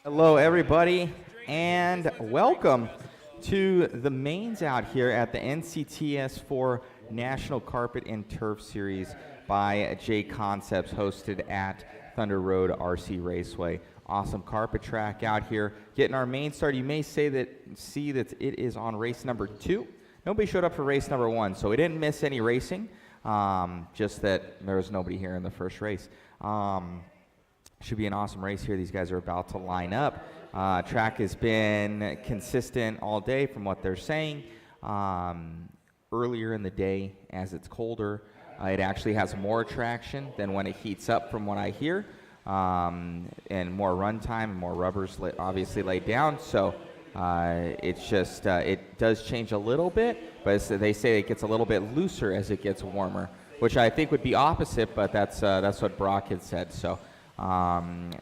Hello, everybody, and welcome to the mains out here at the NCTS4 National Carpet and Turf Series by JConcepts, hosted at Thunder Road RC Raceway. Awesome carpet track out here. Getting our main start. You may see that it is on race number 2. Nobody showed up for race number 1, so we didn't miss any racing. Just that there was nobody here in the first race. Should be an awesome race here. These guys are about to line up. Track has been consistent all day from what they're saying. Earlier in the day, as it's colder, it actually has more traction than when it heats up from what I hear. And more run time and more rubbers obviously laid down. So it's just, it does change a little bit, but they say it gets a little bit looser as it gets warmer, which I think would be opposite, but that's what Brock had said. So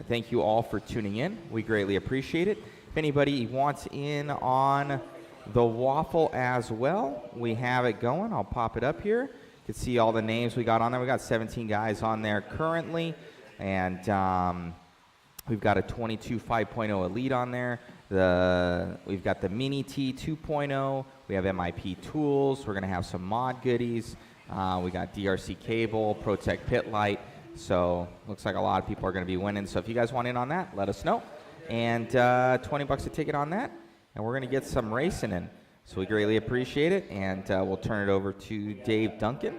thank you all for tuning in. We greatly appreciate it. If anybody wants in on the waffle as well, we have it going. I'll pop it up here. You can see all the names we got on there. We got 17 guys on there currently, and we've got a 22 5.0 Elite on there. We've got the Mini T 2.0. We have MIP tools. We're going to have some mod goodies. We got DRC cable, Protect pit light. So looks like a lot of people are going to be winning. So if you guys want in on that, let us know. And 20 bucks a ticket on that. And we're going to get some racing in. So we greatly appreciate it. And we'll turn it over to Dave Duncan.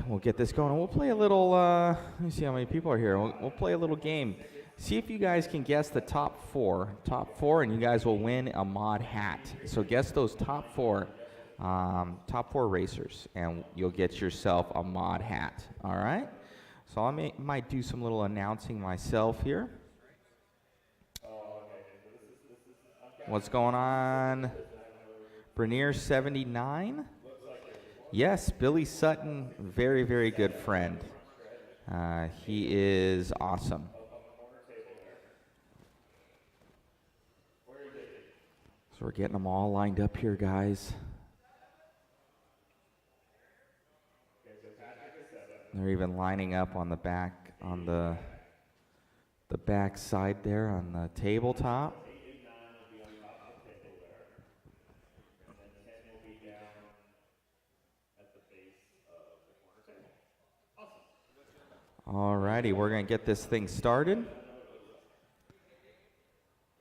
We'll get this going. And we'll play a little, let me see how many people are here. We'll play a little game. See if you guys can guess the top four, and you guys will win a mod hat. So guess those top four racers, and you'll get yourself a mod hat. All right. So I might do some little announcing myself here. What's going on? Bernier 79. Yes, Billy Sutton, very, very good friend. He is awesome. So we're getting them all lined up here, guys. They're even lining up on the back, on the back side there on the tabletop. Alrighty, we're going to get this thing started.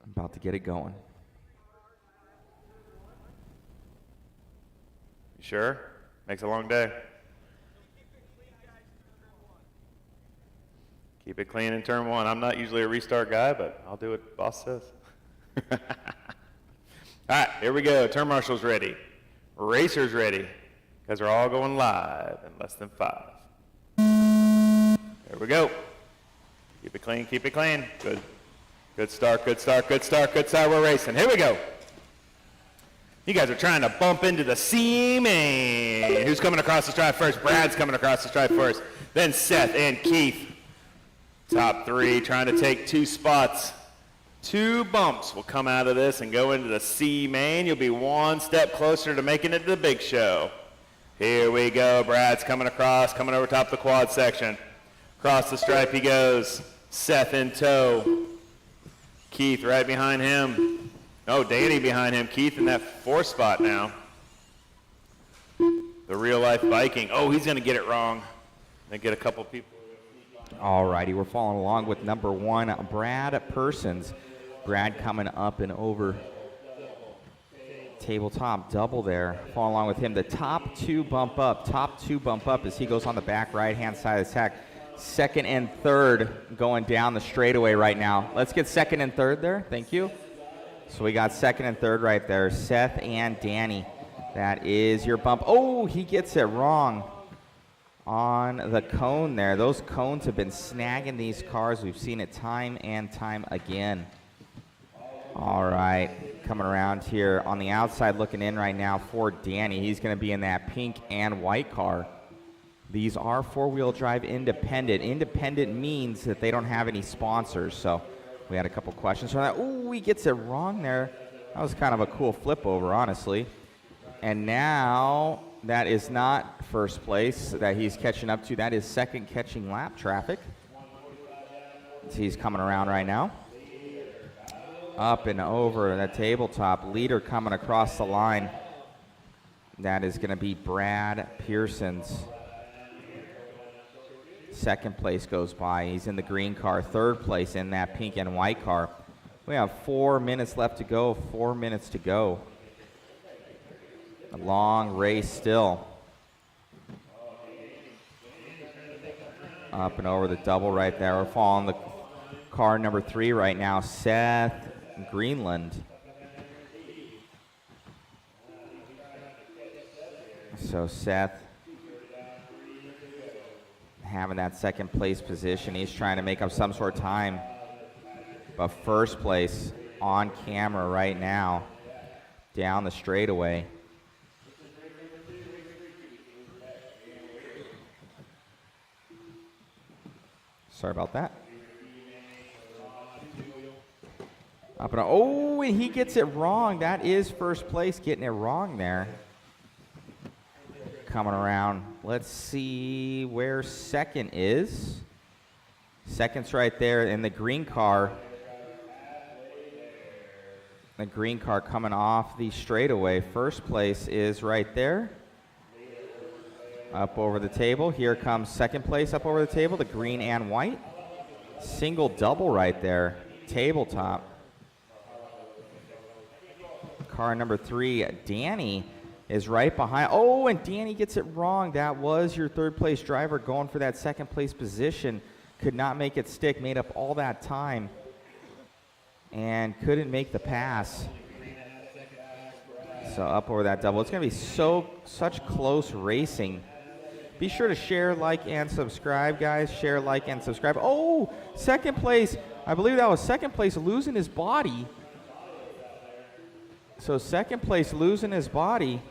I'm about to get it going. You sure? Makes a long day. Keep it clean in turn 1. I'm not usually a restart guy, but I'll do what boss says. All right, here we go. Turn marshal's ready. Racers ready. Guys are all going live in less than 5. There we go. Keep it clean, keep it clean. Good. Good start, good start, good start, good start. We're racing. Here we go. You guys are trying to bump into the C-main. Who's coming across the stripe first? Brad's coming across the stripe first. Then Seth and Keith. Top 3 trying to take 2 spots. 2 bumps will come out of this and go into the C-main. You'll be 1 step closer to making it to the big show. Here we go. Brad's coming across, coming over top the quad section. Across the stripe he goes. Seth in tow. Keith right behind him. Oh, Danny behind him. Keith in that 4th spot now. The real life biking. Oh, he's going to get it wrong. They get a couple people. Alrighty, we're following along with number 1, Brad Persons. Brad coming up and over. Tabletop double there. Following along with him. The top 2 bump up. Top 2 bump up as he goes on the back right-hand side of the track. 2nd and 3rd going down the straightaway right now. Let's get 2nd and 3rd there. Thank you. So we got 2nd and 3rd right there. Seth and Danny. That is your bump. Oh, he gets it wrong on the cone there. Those cones have been snagging these cars. We've seen it time and time again. All right, coming around here on the outside looking in right now for Danny. He's going to be in that pink and white car. These are 4-wheel drive independent. Independent means that they don't have any sponsors. So we had a couple questions from that. Ooh, he gets it wrong there. That was kind of a cool flip over, honestly. And now that is not first place that he's catching up to. That is second catching lap traffic. So he's coming around right now. Up and over that tabletop. Leader coming across the line. That is going to be Brad Pearson's. Second place goes by. He's in the green car. Third place in that pink and white car. We have 4 minutes left to go. 4 minutes to go. A long race still. Up and over the double right there. We're following the car number 3 right now, Seth Greenland. So Seth having that second place position. He's trying to make up some sort of time. But first place on camera right now, down the straightaway. Sorry about that. Up and oh, and he gets it wrong. That is first place, getting it wrong there. Coming around. Let's see where second is. Second's right there in the green car. The green car coming off the straightaway. First place is right there. Up over the table. Here comes second place up over the table, the green and white. Single double right there. Tabletop. Car number 3, Danny, is right behind. Oh, and Danny gets it wrong. That was your third place driver going for that second place position. Could not make it stick. Made up all that time. And couldn't make the pass. So up over that double. It's going to be such close racing. Be sure to share, like, and subscribe, guys. Share, like, and subscribe. Oh, second place. I believe that was second place losing his body. So second place losing his body.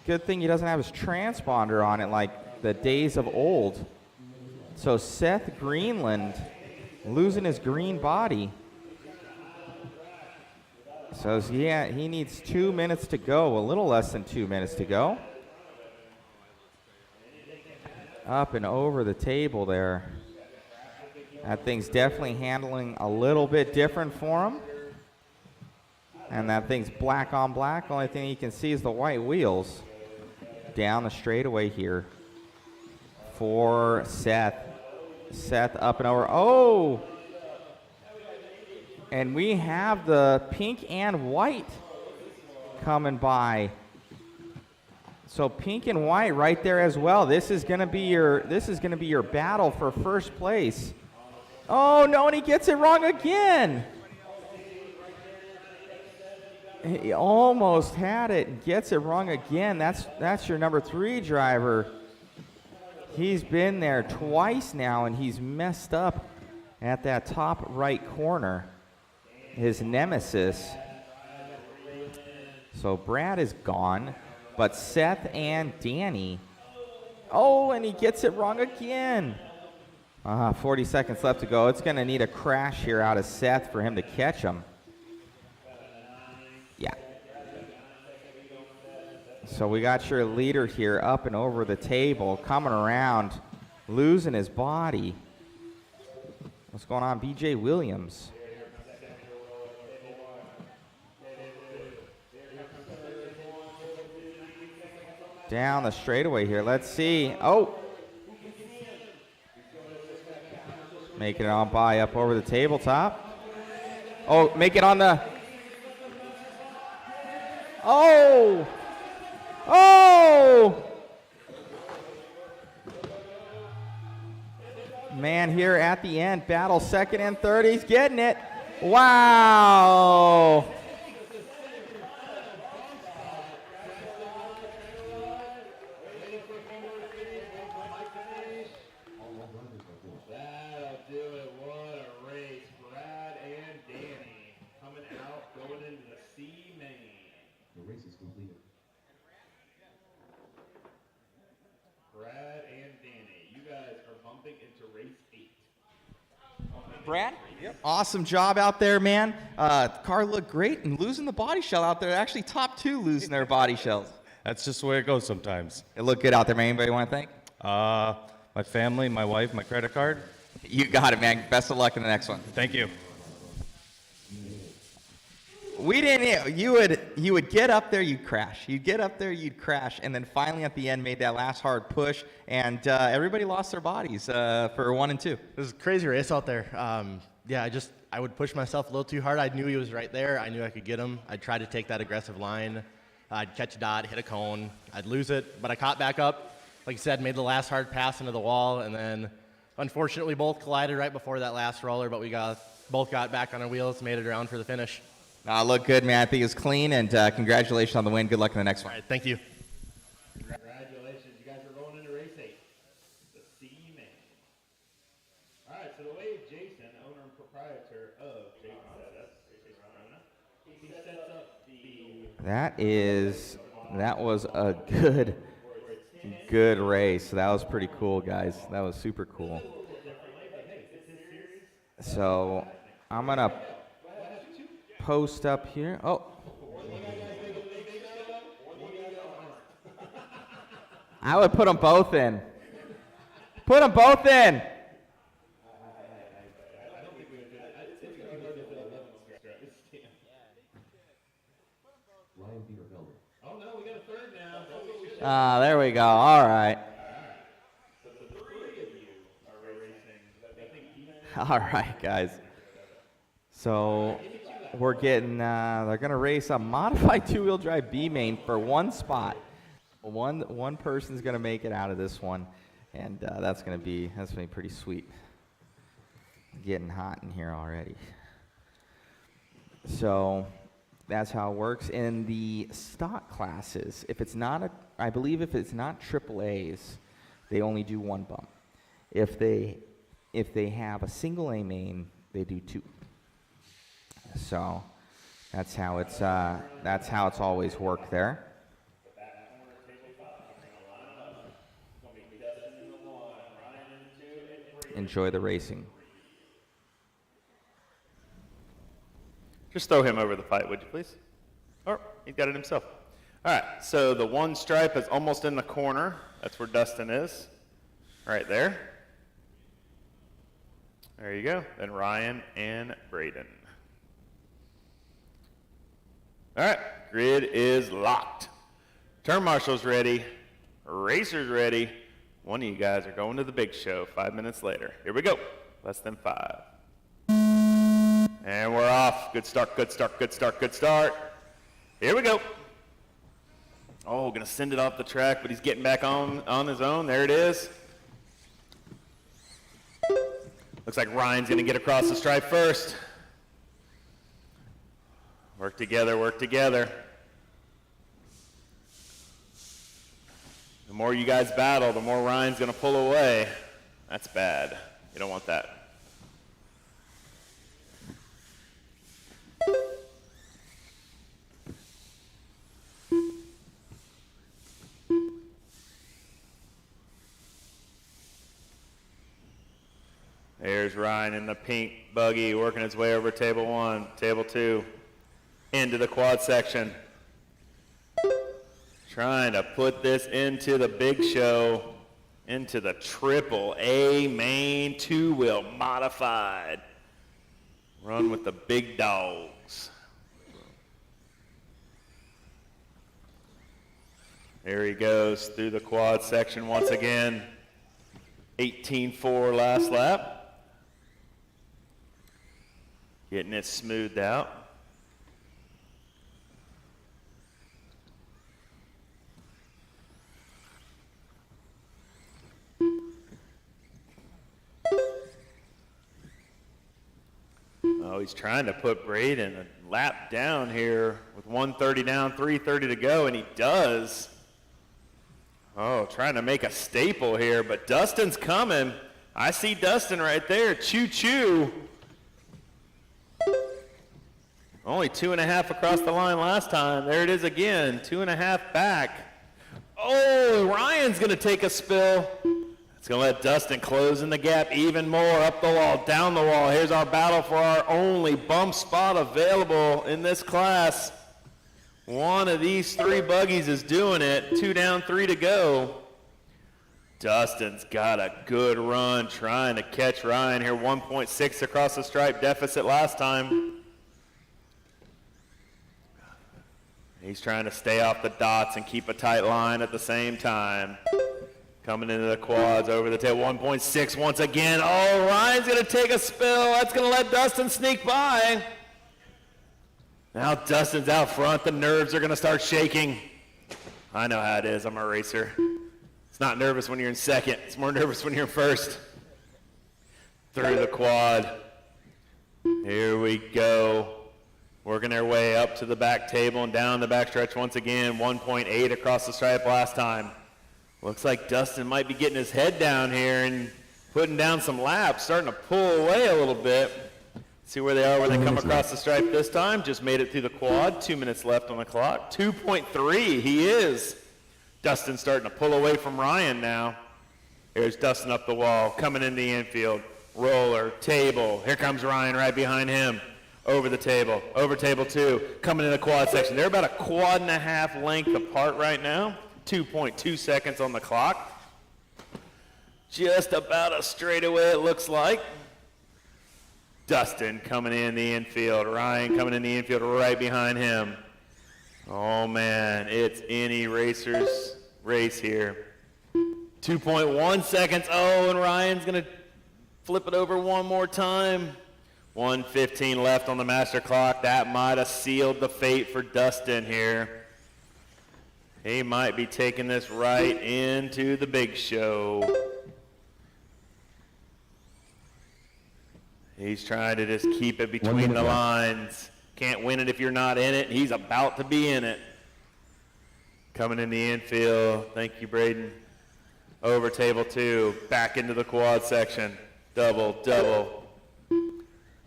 Good thing he doesn't have his transponder on it like the days of old. So Seth Greenland losing his green body. So yeah, he needs 2 minutes to go, a little less than 2 minutes to go. Up and over the table there. That thing's definitely handling a little bit different for him. And that thing's black on black. Only thing you can see is the white wheels. Down the straightaway here for Seth. Seth up and over. Oh! And we have the pink and white coming by. So pink and white right there as well. This is going to be your battle for first place. Oh no, and he gets it wrong again. He almost had it and gets it wrong again. That's your number 3 driver. He's been there twice now, and he's messed up at that top right corner. His nemesis. So Brad is gone, but Seth and Danny. Oh, and he gets it wrong again. 40 seconds left to go. It's going to need a crash here out of Seth for him to catch him. Yeah. So we got your leader here up and over the table, coming around, losing his body. What's going on, BJ Williams? Down the straightaway here. Let's see. Oh. Making it on by up over the tabletop. Oh, make it on the... Oh! Oh! Man, here at the end, battle second and third. He's getting it. Wow! That'll do it. What a race. Brad and Danny coming out, going into the C main. The race is completed. Brad and Danny, you guys are bumping into race 8. Brad? Yep. Awesome job out there, man. Car looked great, and losing the body shell out there. Actually, top 2 losing their body shells. That's just the way it goes sometimes. It looked good out there, man. Anybody want to thank? My family, my wife, my credit card. You got it, man. Best of luck in the next one. Thank you. We didn't. You would get up there, you'd crash. You'd get up there, you'd crash, and then finally at the end made that last hard push, and everybody lost their bodies for 1 and 2. It was a crazy race out there. Yeah, I would push myself a little too hard. I knew he was right there. I knew I could get him. I'd try to take that aggressive line. I'd catch a dot, hit a cone. I'd lose it, but I caught back up. Like you said, made the last hard pass into the wall, and then unfortunately both collided right before that last roller, but we both got back on our wheels, made it around for the finish. Look good, man. I think it's clean, and congratulations on the win. Good luck in the next one. All right, thank you. Congratulations, you guys are going into race 8. The C-Man. All right, so the way Jason, owner and proprietor of JConcepts, he sets up the... That was a good race. That was pretty cool, guys. That was super cool. So I'm going to post up here. Oh. I would put them both in. Put them both in. Ryan Peter Felder. Oh, no, we got a third now. There we go. All right. All right, guys. So we're getting, they're going to race a modified 2-wheel drive B-main for 1 spot. One person's going to make it out of this one, and that's going to be pretty sweet. Getting hot in here already. So that's how it works. In the stock classes, I believe if it's not AAAs, they only do 1 bump. If they have a single A main, they do 2. So that's how it's always worked there. Enjoy the racing. Just throw him over the fight, would you please? Oh, he got it himself. All right, so the 1 stripe is almost in the corner. That's where Dustin is, right there. There you go. Then Ryan and Braden. All right, grid is locked. Turn marshal's ready. Racer's ready. One of you guys are going to the big show 5 minutes later. Here we go. Less than 5. And we're off. Good start, good start, good start, good start. Here we go. Oh, gonna send it off the track, but he's getting back on his own. There it is. Looks like Ryan's gonna get across the stripe first. Work together, work together. The more you guys battle, the more Ryan's gonna pull away. That's bad. You don't want that. There's Ryan in the pink buggy working his way over table 1, table 2, into the quad section. Trying to put this into the big show, into the AAA main 2-wheel modified. Run with the big dogs. There he goes through the quad section once again. 18.4 last lap. Getting it smoothed out. Oh, he's trying to put Braden a lap down here with 130 down, 330 to go, and he does. Oh, trying to make a staple here, but Dustin's coming. I see Dustin right there. Choo-choo. Only 2.5 across the line last time. There it is again, 2.5 back. Oh, Ryan's going to take a spill. It's going to let Dustin close in the gap even more, up the wall, down the wall. Here's our battle for our only bump spot available in this class. One of these three buggies is doing it. 2 down, 3 to go. Dustin's got a good run trying to catch Ryan here. 1.6 across the stripe deficit last time. He's trying to stay off the dots and keep a tight line at the same time. Coming into the quads over the tail, 1.6 once again. Oh, Ryan's gonna take a spill. That's gonna let Dustin sneak by. Now Dustin's out front. The nerves are gonna start shaking. I know how it is, I'm a racer. It's not nervous when you're in second. It's more nervous when you're in first. Through the quad. Here we go. Working their way up to the back table and down the backstretch once again. 1.8 across the stripe last time. Looks like Dustin might be getting his head down here and putting down some laps, starting to pull away a little bit. See where they are when they come across the stripe this time. Just made it through the quad. 2 minutes left on the clock. 2.3, he is. Dustin starting to pull away from Ryan now. Here's Dustin up the wall, coming in the infield. Roller, table. Here comes Ryan right behind him. Over the table, over table 2, coming in the quad section. They're about a quad and a half length apart right now. 2.2 seconds on the clock. Just about a straightaway it looks like. Dustin coming in the infield. Ryan coming in the infield right behind him. Oh man, it's any racer's race here. 2.1 seconds. Oh, and Ryan's gonna flip it over one more time. 1:15 left on the master clock. That might have sealed the fate for Dustin here. He might be taking this right into the big show. He's trying to just keep it between the lines. Can't win it if you're not in it. He's about to be in it. Coming in the infield. Thank you, Braden. Over table 2. Back into the quad section. Double, double.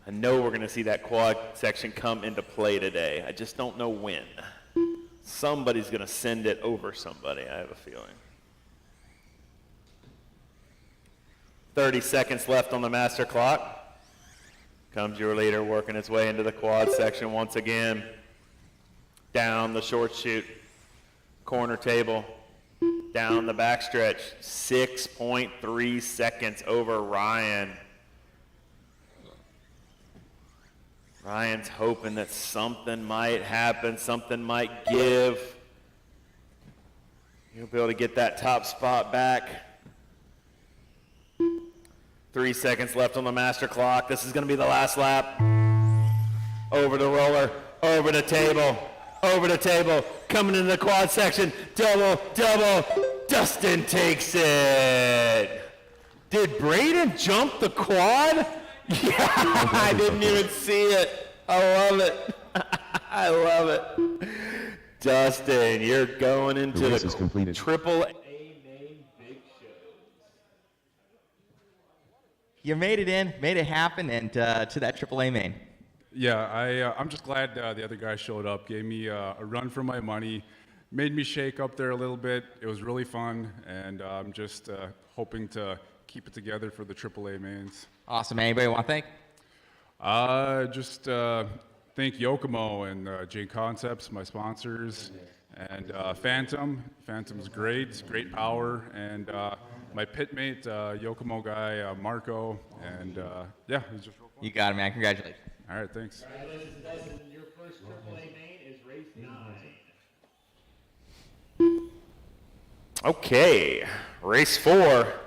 I know we're going to see that quad section come into play today. I just don't know when. Somebody's going to send it over somebody, I have a feeling. 30 seconds left on the master clock. Comes your leader working its way into the quad section once again. Down the short chute, corner table, down the backstretch. 6.3 seconds over Ryan. Ryan's hoping that something might happen, something might give. He'll be able to get that top spot back. 3 seconds left on the master clock. This is going to be the last lap. Over the roller, over the table, over the table. Coming into the quad section. Double, double. Dustin takes it. Did Braden jump the quad? Yeah, I didn't even see it. I love it. I love it. Dustin, you're going into the triple A main big shows. You made it in, made it happen, and to that AAA main. Yeah, I'm just glad the other guy showed up, gave me a run for my money, made me shake up there a little bit. It was really fun, and I'm just hoping to keep it together for the AAA mains. Awesome. Anybody want to thank? Just thank Yokomo and JConcepts, my sponsors, and Phantom. Phantom's great power, and my pitmate, Yokomo guy, Marco, and yeah, he's just real fun. You got it, man. Congratulations. All right, thanks. Congratulations, Dustin. Your first AAA main is race 9. Okay, race 4.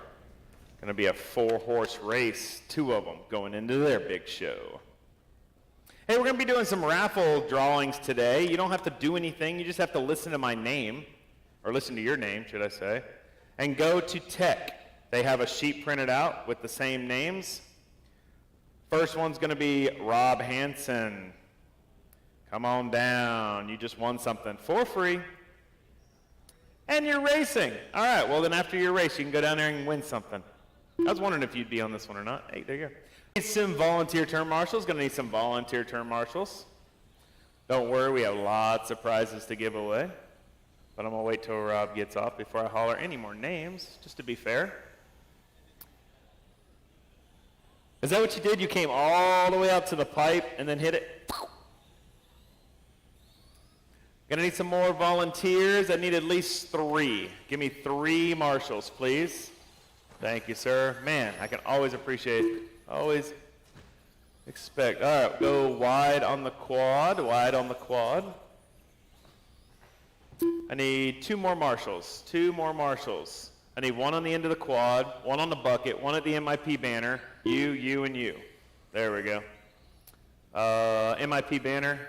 Going to be a 4-horse race, 2 of them going into their big show. Hey, we're going to be doing some raffle drawings today. You don't have to do anything. You just have to listen to my name, or listen to your name, should I say, and go to Tech. They have a sheet printed out with the same names. First one's going to be Rob Hansen. Come on down. You just won something for free. And you're racing. All right, well, then after your race, you can go down there and win something. I was wondering if you'd be on this one or not. Hey, there you go. Need some volunteer term marshals. Going to need some volunteer term marshals. Don't worry, we have lots of prizes to give away. But I'm going to wait till Rob gets off before I holler any more names, just to be fair. Is that what you did? You came all the way out to the pipe and then hit it? Gonna need some more volunteers. I need at least 3. Give me 3 marshals, please. Thank you, sir. Man, I can always appreciate, always expect. All right, go wide on the quad, wide on the quad. I need 2 more marshals, 2 more marshals. I need 1 on the end of the quad, 1 on the bucket, 1 at the MIP banner, you, and you. There we go. MIP banner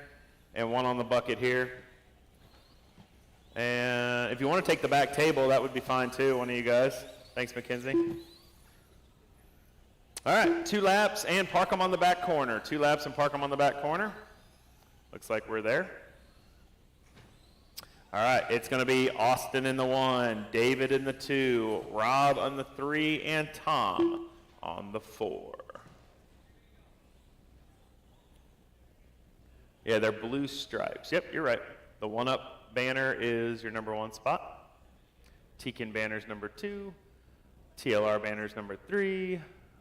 and 1 on the bucket here. And if you want to take the back table, that would be fine too, one of you guys. Thanks, Mackenzie. All right, 2 laps and park them on the back corner. 2 laps and park them on the back corner. Looks like we're there. All right, it's going to be Austin in the 1, David in the 2, Rob on the 3, and Tom on the 4. Yeah, they're blue stripes. Yep, you're right. The 1-up banner is your number 1 spot. Tekin banner's number 2. TLR banner's number 3.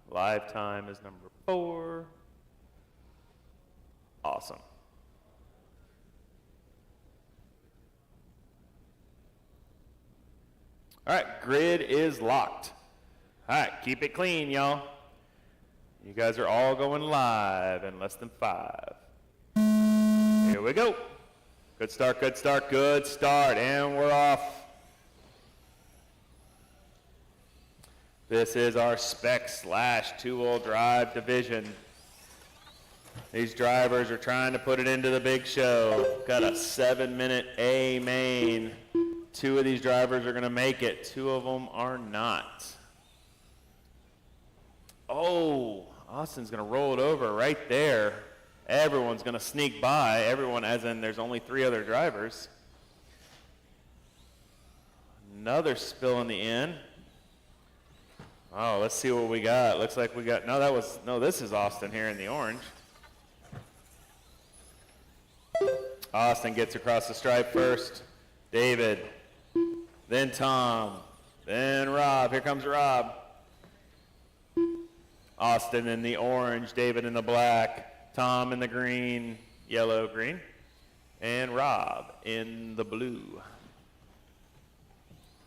Live time is number 4. Awesome. All right, grid is locked. All right, keep it clean, y'all. You guys are all going live in less than 5. Here we go. Good start, good start, good start, and we're off. This is our spec / two-wheel drive division. These drivers are trying to put it into the big show. Got a 7-minute A main. 2 of these drivers are going to make it. 2 of them are not. Oh, Austin's going to roll it over right there. Everyone's going to sneak by. Everyone, as in there's only 3 other drivers. Another spill in the end. Oh, let's see what we got. Looks like we got, this is Austin here in the orange. Austin gets across the stripe first. David, then Tom, then Rob. Here comes Rob. Austin in the orange, David in the black. Tom in the green, yellow, green, and Rob in the blue.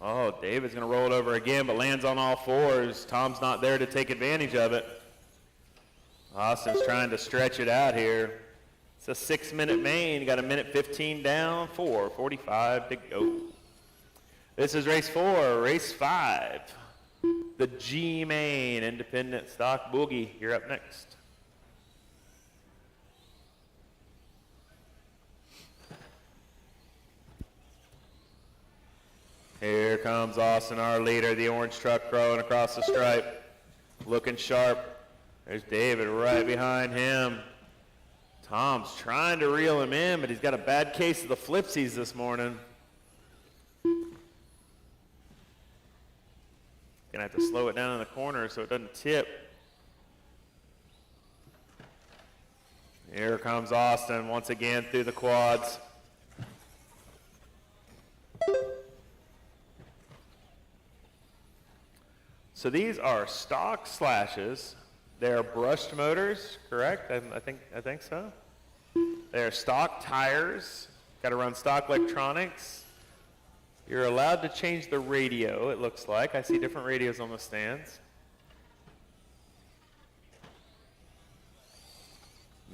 Oh, David's going to roll it over again, but lands on all 4s. Tom's not there to take advantage of it. Austin's trying to stretch it out here. It's a 6-minute main. Got a minute 15 down, 4:45 to go. This is race 4, race 5. The G main, independent stock boogie. You're up next. Here comes Austin, our leader, the orange truck rolling across the stripe, looking sharp. There's David right behind him. Tom's trying to reel him in, but he's got a bad case of the flipsies this morning. Gonna have to slow it down in the corner so it doesn't tip. Here comes Austin once again through the quads. So these are stock slashes. They're brushed motors, correct? I think so. They're stock tires. Got to run stock electronics. You're allowed to change the radio, it looks like. I see different radios on the stands.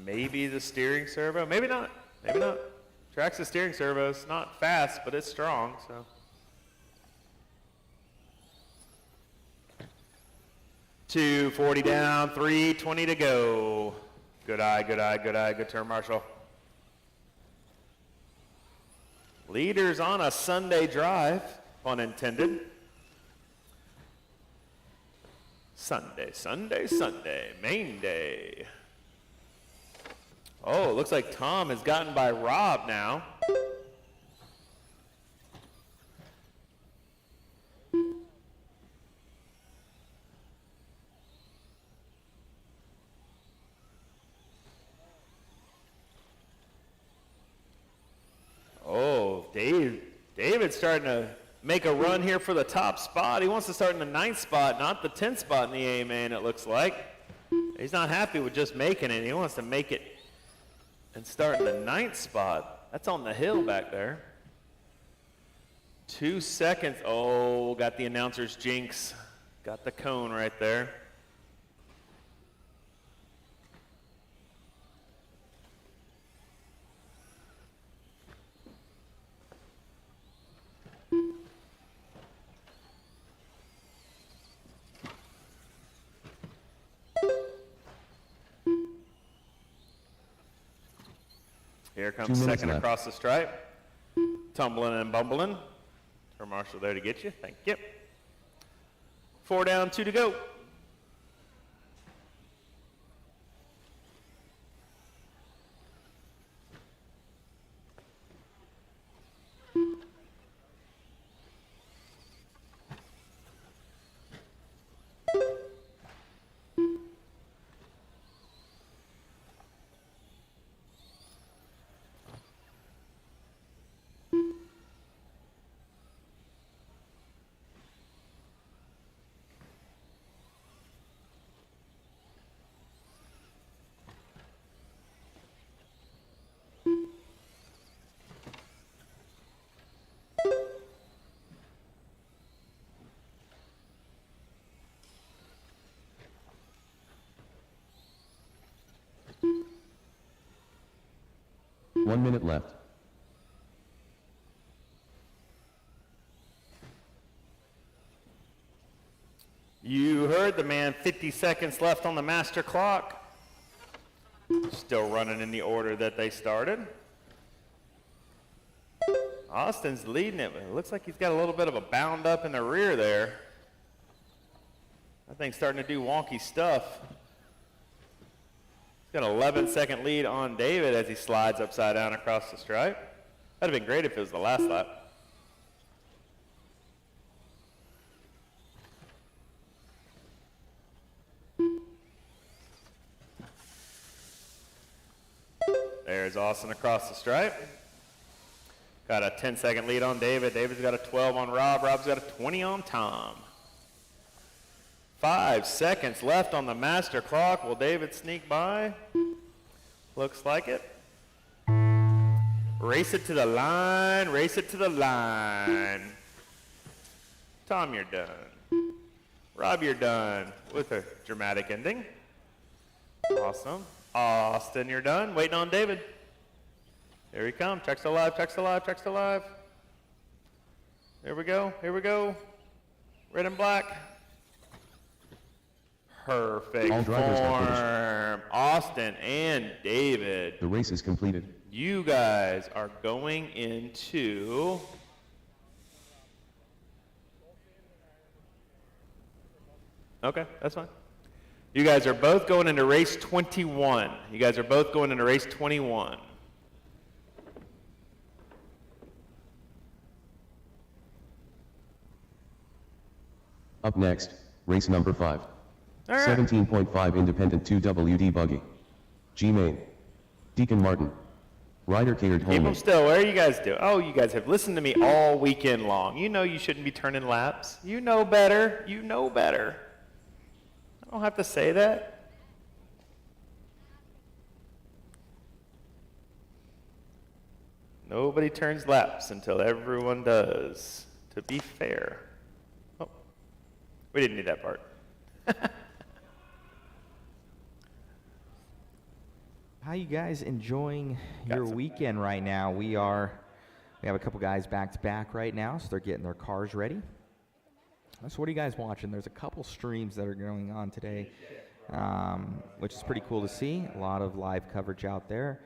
Maybe the steering servo. Maybe not. Maybe not. Tracks the steering servo. It's not fast, but it's strong, so. $240 down, $320 to go. Good eye, good eye, good eye, good turn, Marshall. Leaders on a Sunday drive, pun intended. Sunday, Sunday, Sunday, main day. Oh, it looks like Tom has gotten by Rob now. Oh, David's starting to make a run here for the top spot. He wants to start in the 9th spot, not the 10th spot in the A main, it looks like. He's not happy with just making it. He wants to make it and start in the 9th spot. That's on the hill back there. 2 seconds. Oh, got the announcer's jinx. Got the cone right there. Here comes 2 minutes second left. across the stripe. Tumbling and bumbling. Her marshal there to get you. Thank you. 4 down, 2 to go. One minute left. You heard the man, 50 seconds left on the master clock. Still running in the order that they started. Austin's leading it, but it looks like he's got a little bit of a bound up in the rear there. That thing's starting to do wonky stuff. He's got an 11-second lead on David as he slides upside down across the stripe. That'd have been great if it was the last lap. There's Austin across the stripe. Got a 10-second lead on David. David's got a 12 on Rob. Rob's got a 20 on Tom. 5 seconds left on the master clock. Will David sneak by? Looks like it. Race it to the line. Race it to the line. Tom, you're done. Rob, you're done. With a dramatic ending. Awesome. Austin, you're done. Waiting on David. Here he comes. Checks alive, checks alive, checks alive. Here we go. Here we go. Red and black. Perfect All drivers have form. Austin and David. The race is completed. You guys are going into okay, that's fine. You guys are both going into race 21. You guys are both going into race 21. Up next, race number 5. All right. 17.5 Independent 2WD Buggy. G-Main. Deacon Martin. Rider catered Keep them homely. still. What are you guys doing? Oh, you guys have listened to me all weekend long. You know you shouldn't be turning laps. You know better. You know better. I don't have to say that. Nobody turns laps until everyone does, to be fair. Oh, we didn't need that part. How you guys enjoying Got your some. weekend right now? We have a couple guys back to back right now, so they're getting their cars ready. So what are you guys watching? There's a couple streams that are going on today, which is pretty cool to see. A lot of live coverage out there.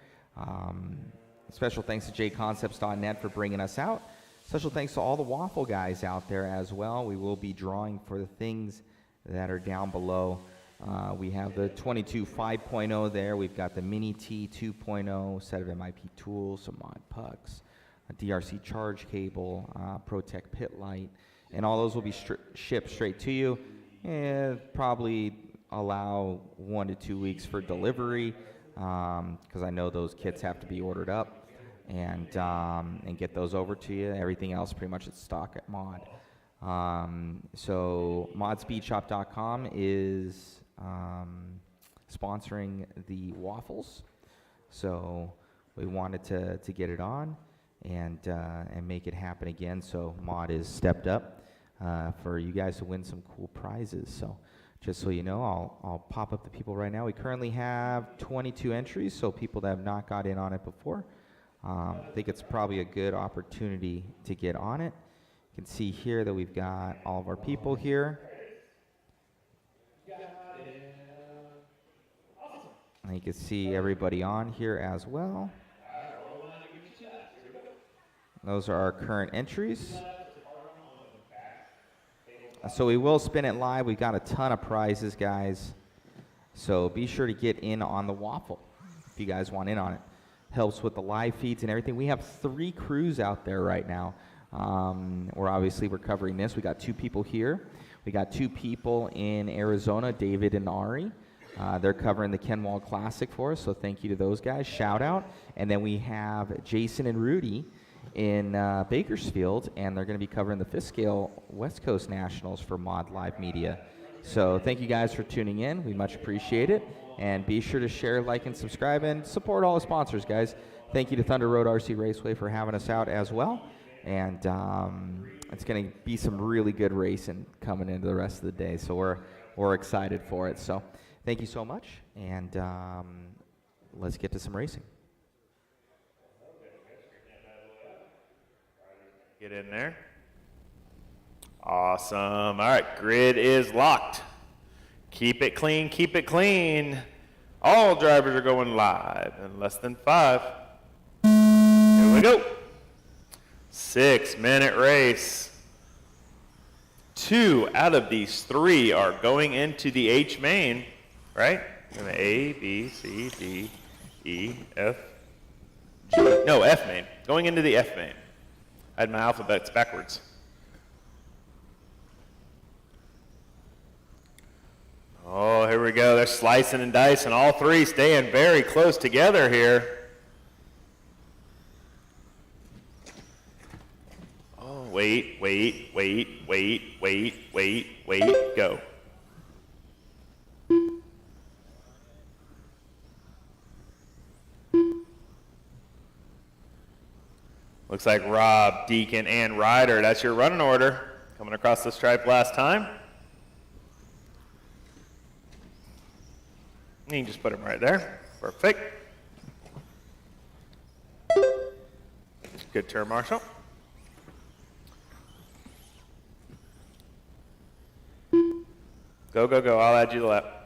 Special thanks to JConcepts.net for bringing us out. Special thanks to all the waffle guys out there as well. We will be drawing for the things that are down below. We have the 22 5.0 there. We've got the Mini T 2.0, set of MIP tools, some mod pucks, a DRC charge cable, ProTech pit light, and all those will be shipped straight to you. And probably allow 1 to 2 weeks for delivery, because I know those kits have to be ordered up and get those over to you. Everything else pretty much is stock at Mod. So modspeedshop.com is sponsoring the waffles. So we wanted to get it on and make it happen again. So Maud has stepped up for you guys to win some cool prizes. So just so you know, I'll pop up the people right now. We currently have 22 entries, so people that have not got in on it before. I think it's probably a good opportunity to get on it. You can see here that we've got all of our people here. And you can see everybody on here as well. Those are our current entries. So we will spin it live. We've got a ton of prizes, guys. So be sure to get in on the waffle if you guys want in on it. Helps with the live feeds and everything. We have 3 crews out there right now. We're covering this. We got 2 people here. We got 2 people in Arizona, David and Ari. They're covering the Kenwald Classic for us, so thank you to those guys. Shout out. And then we have Jason and Rudy in Bakersfield, and they're going to be covering the 5th Scale West Coast Nationals for Mod Live Media. So thank you guys for tuning in. We much appreciate it. And be sure to share, like, and subscribe, and support all the sponsors, guys. Thank you to Thunder Road RC Raceway for having us out as well. And it's going to be some really good racing coming into the rest of the day. So we're excited for it. So thank you so much, and let's get to some racing. Get in there. Awesome. All right, grid is locked. Keep it clean, keep it clean. All drivers are going live in less than 5. Here we go. 6-minute race. 2 out of these 3 are going into the H main, right? A, B, C, D, E, F, G. No, F main. Going into the F main. I had my alphabets backwards. Oh, here we go. They're slicing and dicing. All 3 staying very close together here. Oh, wait, go. Looks like Rob, Deacon, and Ryder. That's your running order. Coming across the stripe last time. You can just put them right there. Perfect. Good turn, Marshall. Go, go, go. I'll add you the lap.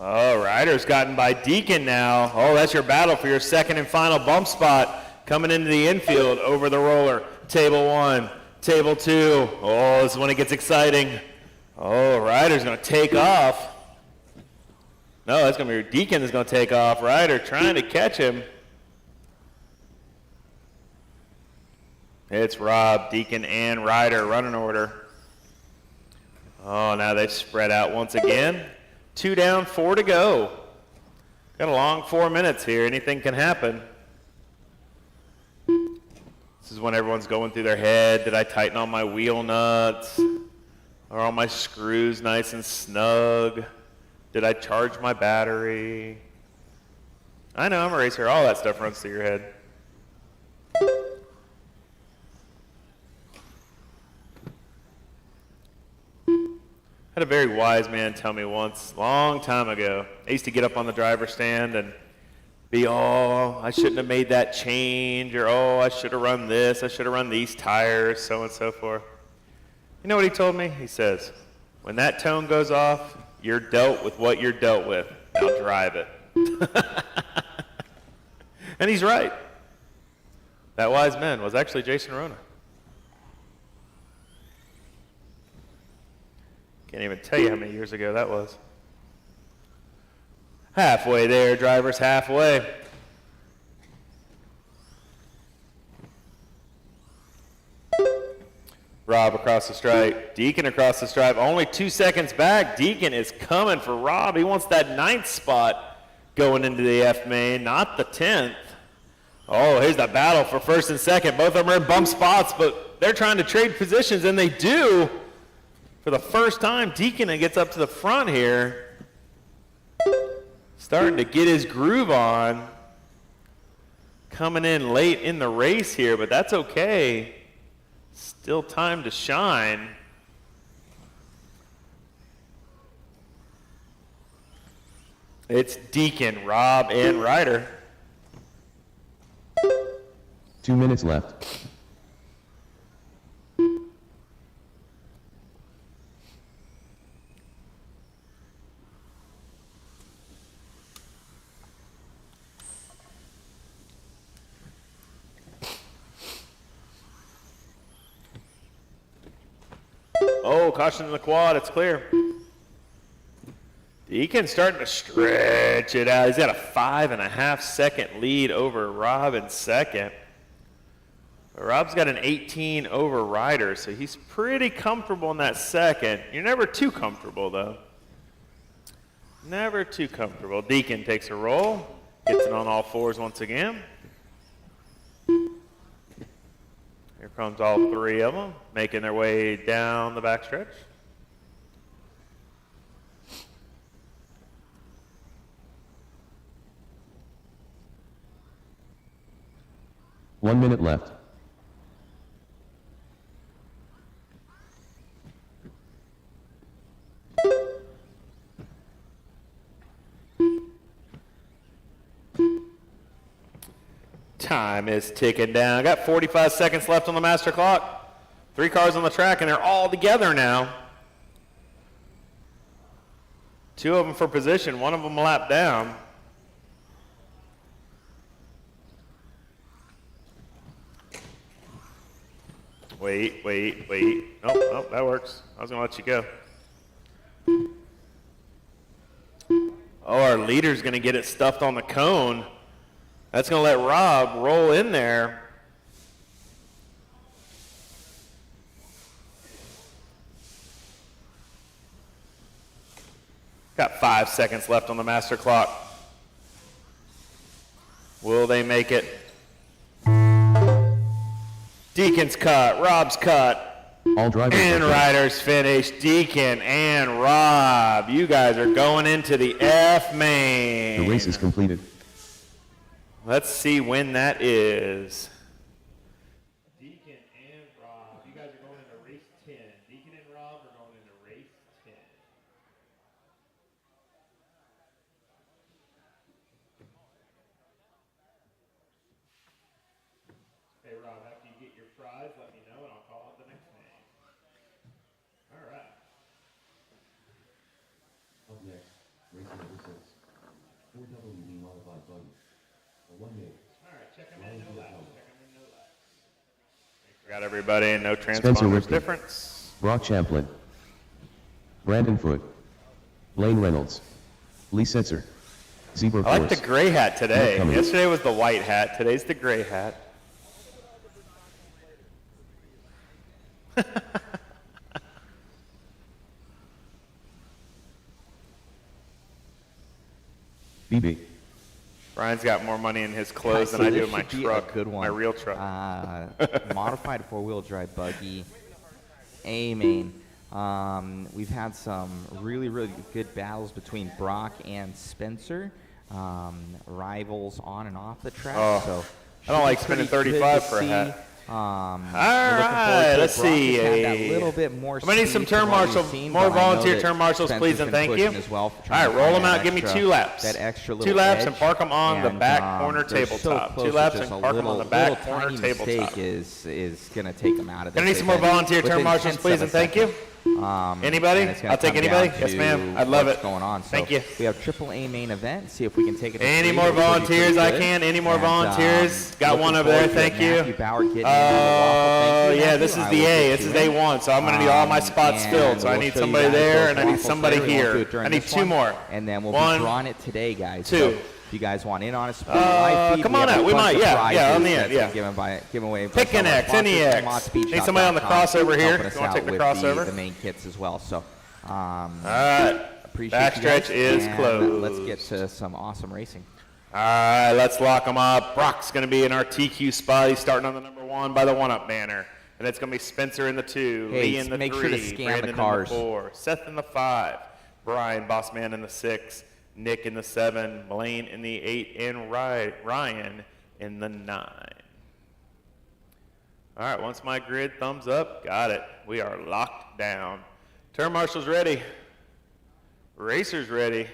Oh, Ryder's gotten by Deacon now. Oh, that's your battle for your second and final bump spot. Coming into the infield over the roller. Table 1, table 2. Oh, this is when it gets exciting. Oh, Ryder's going to take off. No, that's going to be Deacon is going to take off. Ryder trying to catch him. It's Rob, Deacon, and Ryder running order. Oh, now they've spread out once again. 2 down, 4 to go. Got a long 4 minutes here. Anything can happen. This is when everyone's going through their head. Did I tighten all my wheel nuts? Are all my screws nice and snug? Did I charge my battery? I know, I'm a racer. All that stuff runs through your head. Had a very wise man tell me once, long time ago. I used to get up on the driver's stand and be, oh, I shouldn't have made that change, or oh, I should have run this, I should have run these tires, so and so forth. You know what he told me? He says, when that tone goes off, you're dealt with what you're dealt with. Now drive it. And he's right. That wise man was actually Jason Rona. Can't even tell you how many years ago that was. Halfway there, drivers, halfway. Rob across the stripe, Deacon across the stripe, only 2 seconds back. Deacon is coming for Rob. He wants that 9th spot going into the F main, not the 10th. Oh, here's the battle for 1st and 2nd. Both of them are in bump spots, but they're trying to trade positions, and they do. For the first time, Deacon gets up to the front here. Starting to get his groove on. Coming in late in the race here, but that's okay. Still time to shine. It's Deacon, Rob, and Ryder. 2 minutes left. Oh, caution in the quad, it's clear. Deacon's starting to stretch it out. He's got a 5.5 second lead over Rob in second. Rob's got an 18 over Ryder, so he's pretty comfortable in that second. You're never too comfortable, though. Never too comfortable. Deacon takes a roll, gets it on all fours once again. Here comes all 3 of them, making their way down the backstretch. One minute left. Time is ticking down. Got 45 seconds left on the master clock. 3 cars on the track, and they're all together now. 2 of them for position, 1 of them a lap down. Wait. Nope, that works. I was going to let you go. Oh, our leader's going to get it stuffed on the cone. That's going to let Rob roll in there. Got 5 seconds left on the master clock. Will they make it? Deacon's cut, Rob's cut, All drivers and are finished. Ryder's finished. Deacon and Rob, you guys are going into the F main. The race is completed. Let's see when that is. Deacon and Rob, you guys are going into race 10. Deacon and Rob are going into race 10. Hey Rob, after you get your prize, let me know and I'll call out the next name. All right. Up next, race number 6. 4WD modified buggy. A 1-minute. All right, check them in, no laps. Check them in, no laps. Got everybody, no Spencer transponders Ripken. difference. Brock Champlin. Brandon Foote. Blaine Reynolds. Lee Setzer. Zebra I like the Force. gray hat today. Upcoming. Yesterday was the white hat. Today's the gray hat. BB. Brian's got more money in his clothes So than I do this in my should be a truck, good one. my real truck. Modified 4-wheel drive buggy, A main. We've had some really good battles between Brock and Spencer, rivals on and off the track. Oh, So I don't like should be spending pretty 35 good for a to hat. see. All right, let's see. A little bit more. I'm gonna need some speed from turn what we've marshals, seen, more but I know volunteer that turn marshals, Spencer's please, and been thank pushing you. as well, All trying right, to roll find them that out. Give me extra- 2 laps. That extra 2 little laps edge. and park them on the And, back corner they're so tabletop. close, 2 laps just and a park them on the back little corner tiny tabletop. mistake is going to take them out of this. Gonna need some more volunteer turn marshals, please, and thank you. Anybody? and it's gonna I'll take come anybody. down Yes, to ma'am. I'd love what's it. going on. So Thank you. We have AAA main event. See if we can take it. to Any three. more It should be pretty volunteers I good. can? Any more And, volunteers? Got looking one over there. forward to Thank you. Matthew Bauer getting in on the waffle. Thank you, Yeah, Matthew. this is I the will A. get This you is in. day 1, so I'm going to need all my spots And filled. So I we'll need show you somebody guys there, those and I need waffles somebody later. We won't do here. it during I need this 2 one. more. And then we'll One, be drawing it today, guys. 2. So if you guys want in on a sport live feed, come we on have out. a We bunch might. of Yeah, prizes on the end. that's Yeah. given away. by Pick some an of our X, any sponsors, X. ModSpeedShop.com, Need somebody on the crossover here? helping us You wanna out take the with crossover? the main kits as well. So, All right. appreciate you Backstretch guys, is and closed. Let's get to some awesome racing. All right, let's lock them up. Brock's going to be in our TQ spot. He's starting on the number 1 by the 1-up banner. And it's going to be Spencer in the 2, Hey, Lee in the 3, make sure to scan the Brandon cars. in the 4, Seth in the 5, Brian Bossman in the 6, Nick in the 7, Blaine in the 8, and Ryan in the 9. All right, once my grid thumbs up, got it. We are locked down. Turn marshals ready. Racers ready.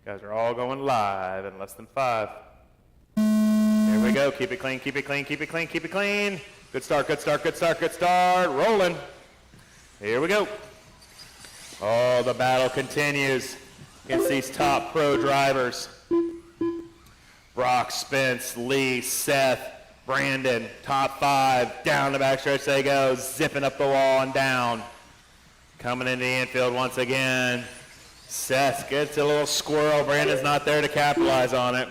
Guys are all going live in less than 5. Here we go. Keep it clean, keep it clean, keep it clean, keep it clean. Good start, good start, good start, good start. Rolling. Here we go. Oh, the battle continues against these top pro drivers. Brock, Spence, Lee, Seth, Brandon, top 5. Down the backstretch they go, zipping up the wall and down. Coming into the infield once again. Seth gets a little squirrel. Brandon's not there to capitalize on it.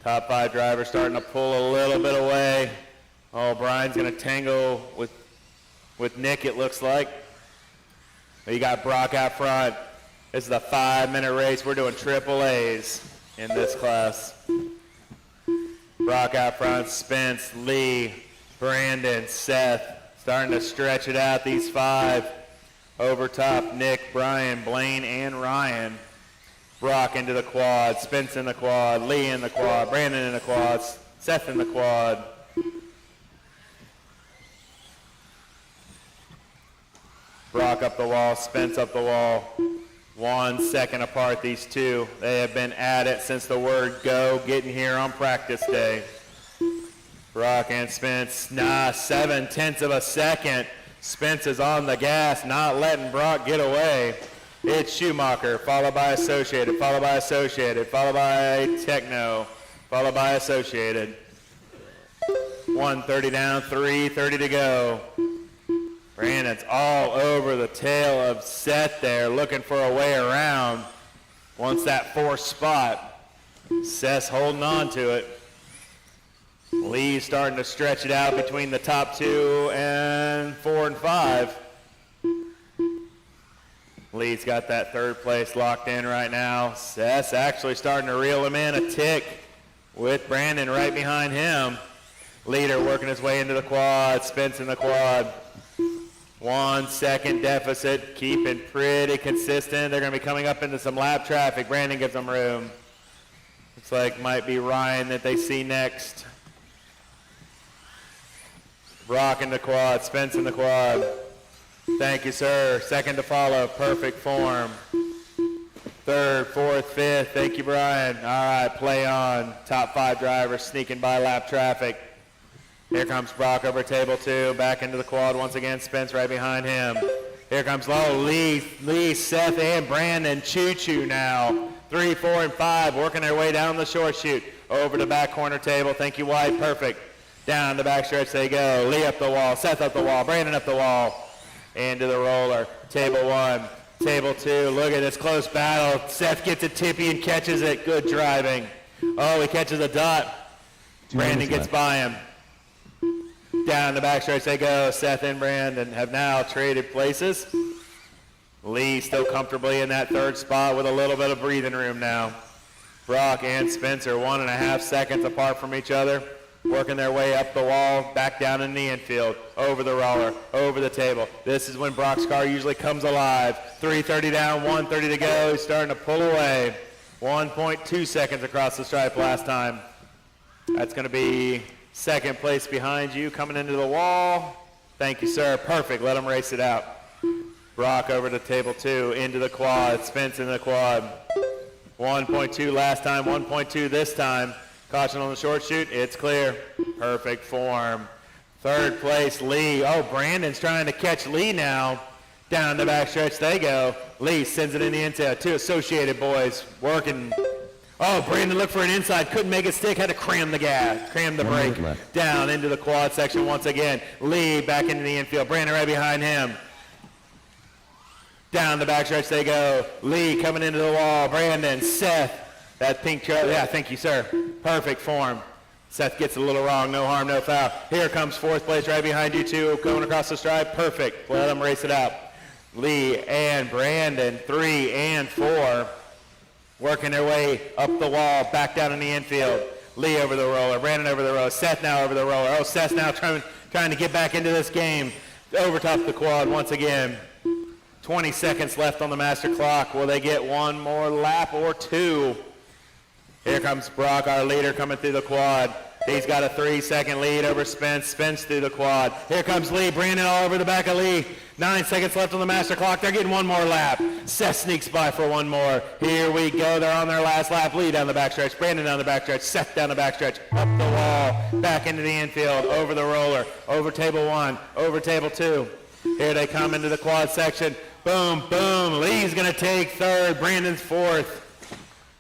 Top 5 drivers starting to pull a little bit away. Oh, Brian's going to tangle with Nick, it looks like. You got Brock out front. This is a 5-minute race. We're doing triple A's in this class. Brock out front, Spence, Lee, Brandon, Seth. Starting to stretch it out, these 5. Over top, Nick, Brian, Blaine, and Ryan. Brock into the quad, Spence in the quad, Lee in the quad, Brandon in the quad, Seth in the quad. Brock up the wall, Spence up the wall. 1 second apart, these 2. They have been at it since the word go, getting here on practice day. Brock and Spence, 7/10 of a second. Spence is on the gas, not letting Brock get away. It's Schumacher, followed by Associated, followed by Associated, followed by Techno, followed by Associated. 1:30 down, 3:30 to go. Brandon's all over the tail of Seth there, looking for a way around. Wants that 4th spot. Seth's holding on to it. Lee's starting to stretch it out between the top 2 and 4 and 5. Lee's got that 3rd place locked in right now. Seth's actually starting to reel him in a tick with Brandon right behind him. Leader working his way into the quad, Spence in the quad. 1 second deficit, keeping pretty consistent. They're going to be coming up into some lap traffic. Brandon gives them room. Looks like might be Ryan that they see next. Brock in the quad, Spence in the quad. Thank you, sir. 2nd to follow, perfect form. 3rd, 4th, 5th, thank you, Brian. All right, play on. Top 5 drivers sneaking by lap traffic. Here comes Brock over table 2, back into the quad once again, Spence right behind him. Here comes Lee, Seth, and Brandon. Choo-choo now. 3, 4, and 5 working their way down the short chute. Over the back corner table, thank you, Waite, perfect. Down the backstretch they go. Lee up the wall, Seth up the wall, Brandon up the wall. Into the roller. Table 1, table 2. Look at this close battle. Seth gets a tippy and catches it. Good driving. Oh, he catches a dot. Brandon gets by him. Down the backstretch they go. Seth and Brandon have now traded places. Lee still comfortably in that 3rd spot with a little bit of breathing room now. Brock and Spencer 1.5 seconds apart from each other. Working their way up the wall, back down in the infield, over the roller, over the table. This is when Brock's car usually comes alive. 3:30 down, 1:30 to go. He's starting to pull away. 1.2 seconds across the stripe last time. That's going to be 2nd place behind you, coming into the wall. Thank you, sir. Perfect. Let him race it out. Brock over to table 2, into the quad. Spence in the quad. 1.2 last time, 1.2 this time. Caution on the short chute, it's clear. Perfect form. 3rd place, Lee. Oh, Brandon's trying to catch Lee now. Down the backstretch they go. Lee sends it in the inside. Two associated boys working. Oh, Brandon looked for an inside. Couldn't make it stick. Had to cram the gas. Cram the brake. Down into the quad section once again. Lee back into the infield. Brandon right behind him. Down the backstretch they go. Lee coming into the wall. Brandon, Seth. That pink truck. Yeah, thank you, sir. Perfect form. Seth gets it a little wrong. No harm, no foul. Here comes fourth place right behind you two. Going across the stripe. Perfect. Let them race it out. Lee and Brandon, 3 and 4, working their way up the wall, back down in the infield. Lee over the roller, Brandon over the roller, Seth now over the roller. Oh, Seth now trying to get back into this game. Over top the quad once again. 20 seconds left on the master clock. Will they get one more lap or two? Here comes Brock, our leader, coming through the quad. He's got a 3-second lead over Spence. Spence through the quad. Here comes Lee. Brandon all over the back of Lee. 9 seconds left on the master clock. They're getting one more lap. Seth sneaks by for one more. Here we go. They're on their last lap. Lee down the backstretch. Brandon down the backstretch. Seth down the backstretch. Up the wall. Back into the infield. Over the roller. Over table 1. Over table 2. Here they come into the quad section. Boom, boom. Lee's going to take third. Brandon's fourth.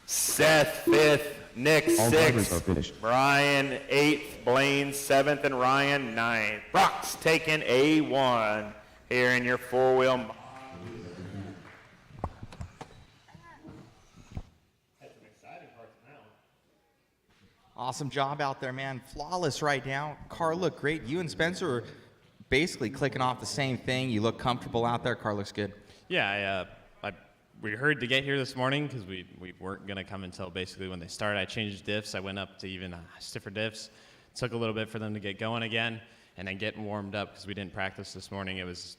Seth fifth. Nick All drivers are 6th, finished. Brian 8th, Blaine 7th, and Ryan 9th. Brock's taking A1 here in your four-wheel. Had some exciting parts now. Awesome job out there, man. Flawless right now. Car looked great. You and Spencer are basically clicking off the same thing. You look comfortable out there. Car looks good. Yeah, we heard to get here this morning because we weren't going to come until basically when they started. I changed diffs. I went up to even stiffer diffs. Took a little bit for them to get going again and then getting warmed up because we didn't practice this morning. It was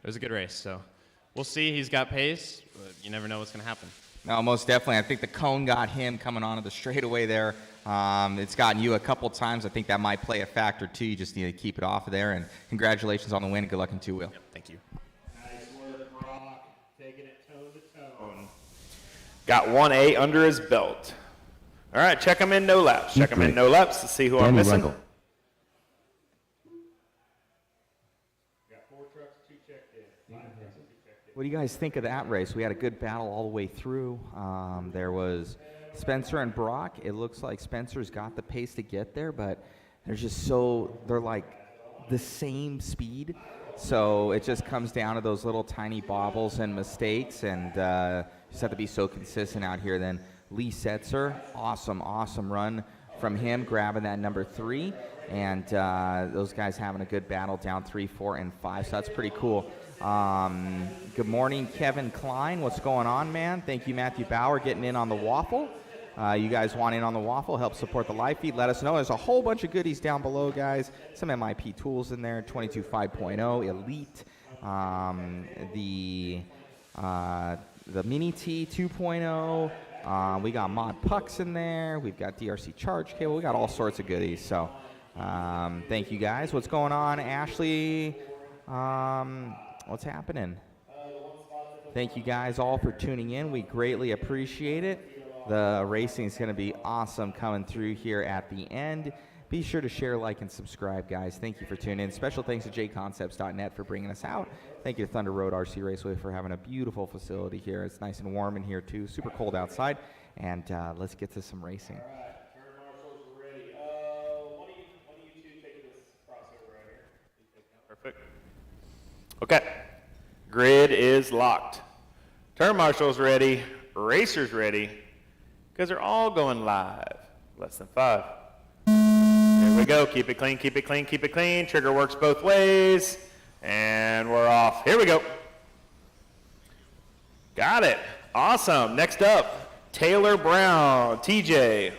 a good race. So we'll see. He's got pace, but you never know what's going to happen. No, most definitely. I think the cone got him coming onto the straightaway there. It's gotten you a couple times. I think that might play a factor too. You just need to keep it off of there. And congratulations on the win. Good luck in two-wheel. Yep, thank you. Nice work, Brock. Taking it tone to tone. Got 1A under his belt. All right, check him in no laps. Check him in no laps to see who I'm Danny missing. Reigel. Got 4 trucks, 2 checked in. 5 trucks, 2 checked in. What do you guys think of that race? We had a good battle all the way through. There was Spencer and Brock. It looks like Spencer's got the pace to get there, but they're like the same speed. So it just comes down to those little tiny bobbles and mistakes, and just have to be so consistent out here. Then Lee Setzer, awesome run from him, grabbing that number 3, and those guys having a good battle down 3, 4, and 5. So that's pretty cool. Good morning, Kevin Klein. What's going on, man? Thank you, Matthew Bauer, getting in on the waffle. You guys want in on the waffle, help support the live feed, let us know. There's a whole bunch of goodies down below, guys. Some MIP tools in there, 22 5.0, Elite, the Mini T 2.0. We got mod pucks in there. We've got DRC charge cable. We got all sorts of goodies. So thank you, guys. What's going on, Ashley? What's happening? Thank you guys all for tuning in. We greatly appreciate it. The racing is going to be awesome coming through here at the end. Be sure to share, like, and subscribe, guys. Thank you for tuning in. Special thanks to JConcepts.net for bringing us out. Thank you to Thunder Road RC Raceway for having a beautiful facility here. It's nice and warm in here, too. Super cold outside. And let's get to some racing. All right, turn marshals are ready. One of you two take this crossover right here. Perfect. Okay. Grid is locked. Turn marshals ready. Racers ready. Because they're all going live. Less than 5. Here we go. Keep it clean, keep it clean, keep it clean. Trigger works both ways. And we're off. Here we go. Got it. Awesome. Next up, Taylor Brown. TJ.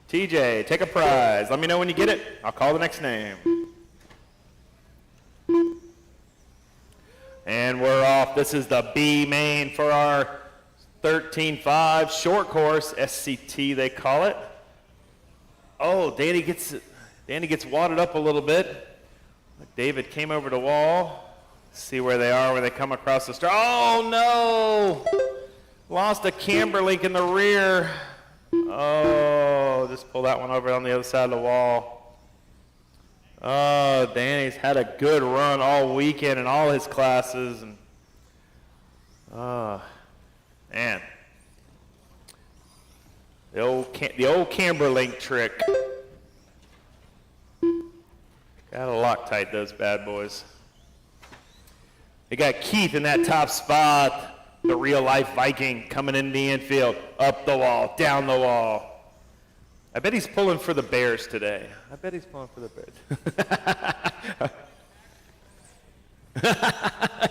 TJ, take a prize. Let me know when you get it. I'll call the next name. And we're off. This is the B main for our 13.5 short course, SCT they call it. Oh, Danny gets wadded up a little bit. David came over the wall. See where they are, where they come across the start. Oh no! Lost a camber link in the rear. Oh, just pull that one over on the other side of the wall. Oh, Danny's had a good run all weekend in all his classes, and man, the old Camberlink trick. Gotta Loctite those bad boys. They got Keith in that top spot, the real-life Viking coming into the infield, up the wall, down the wall. I bet he's pulling for the Bears today. I bet he's pulling for the Bears.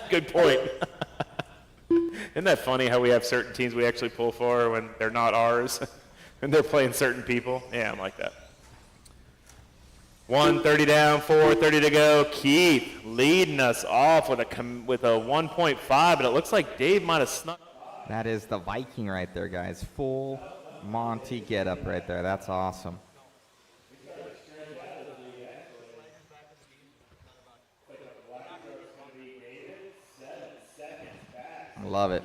Good point. Isn't that funny how we have certain teams we actually pull for when they're not ours, and they're playing certain people? Yeah, I'm like that. 1:30 down, 4:30 to go. Keith leading us off with a 1.5, but it looks like Dave might have snuck. That is the Viking right there, guys. Full Monty getup right there. That's awesome. I love it.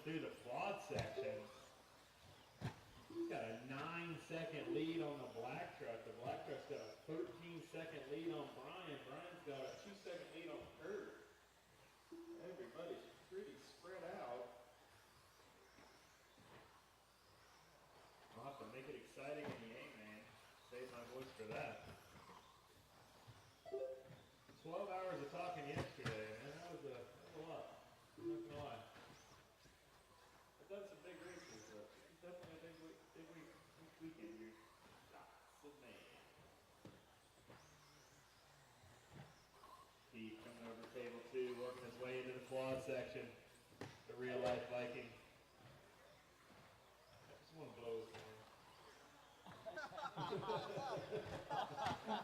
Through the quad section. He's got a 9-second lead on the black truck. The black truck's got a 13-second lead on Brian. Brian's got a 2-second lead on Kurt. Everybody's pretty spread out. I'll have to make it exciting in the A-man. Save my voice for that. 12 hours of talking yesterday, man. That was a lot. I'm not gonna lie. Done some big races, but definitely a big weekend here. Lots of man. Keith coming over table 2, working his way into the quad section. The real life Viking. I just want to blow his horn.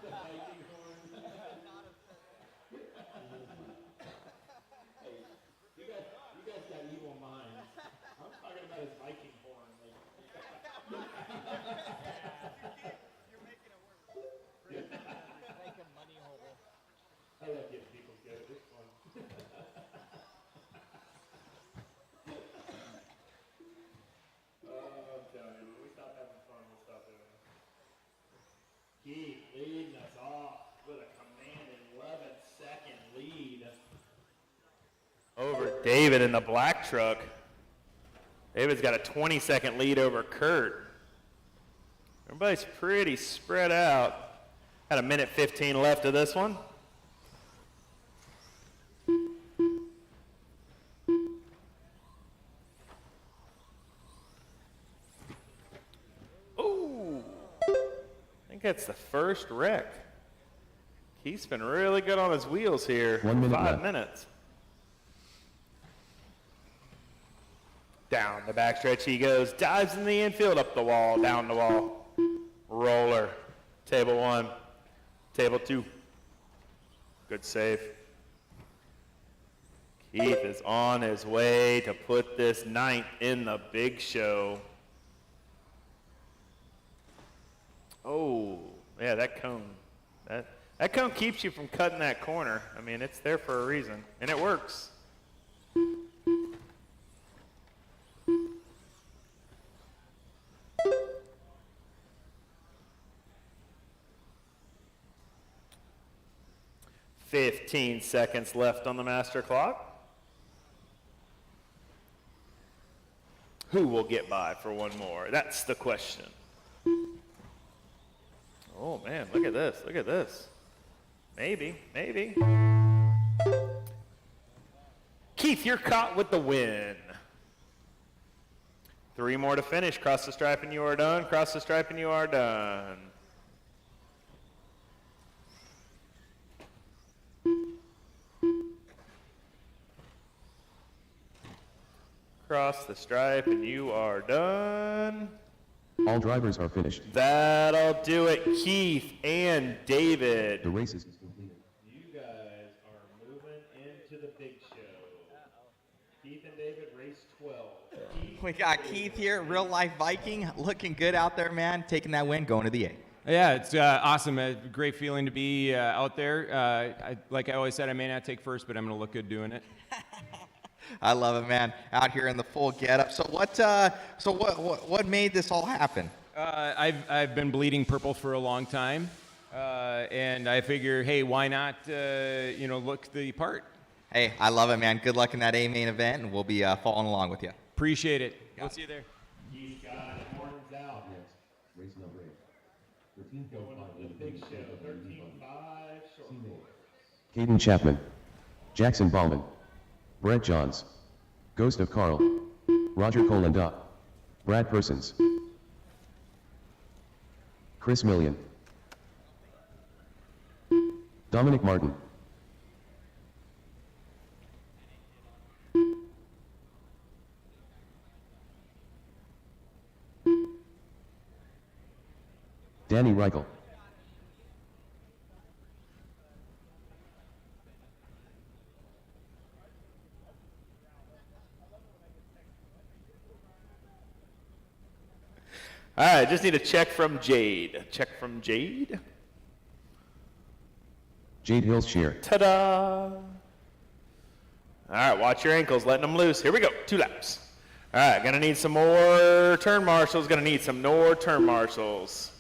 The Viking horn. Hey, you guys got evil minds. I'm talking about his Viking horn. Like. You're making it worse. Like a money hole. I love getting people together. It's fun. I'm telling you, when we stop having fun, we'll stop doing it. Keith leading us off with a commanding 11-second lead. Over David in the black truck. David's got a 20-second lead over Kurt. Everybody's pretty spread out. Got a minute 15 left of this one. Ooh, I think that's the first wreck. Keith's been really good on his wheels here. 1 minute 5 left. minutes. Down the backstretch he goes, dives in the infield, up the wall, down the wall. Roller. Table 1. Table 2. Good save. Keith is on his way to put this 9th in the big show. Oh, yeah, that cone. That cone keeps you from cutting that corner. I mean, it's there for a reason, and it works. "15 seconds left on the master clock. who will get by for one more? That's the question. Oh man, look at this, look at this. Maybe, maybe. Keith, you're caught with the win. 3 more to finish. Cross the stripe and you are done. Cross the stripe and you are done. Cross the stripe and you are done. All drivers are finished. That'll do it, Keith and David. The race is completed. You guys are moving into the big show. Keith and David, race 12. We got Keith here, real life Viking, looking good out there, man. Taking that win, going to the A. Yeah, it's awesome. A great feeling to be out there. Like I always said, I may not take first, but I'm going to look good doing it. I love it, man. Out here in the full getup. So what made this all happen? I've been bleeding purple for a long time, and I figure, hey, why not look the part? Hey, I love it, man. Good luck in that A main event, and we'll be following along with you. Appreciate it. We'll see you there. He's got it. Horns out. Next, race number 8. 13.5 Going to the big show. 13.5 short. Caden Chapman. Jackson Bauman. Brett Johns. Ghost of Carl. Roger Colanda. Brad Persons. Chris Million. Dominic Martin. Danny Reichel. All right, just need a check from Jade. Check from Jade. Jade Hillshear. Ta-da! All right, watch your ankles, letting them loose. Here we go, 2 laps. All right, gonna need some more turn marshals. Gonna need some more turn marshals.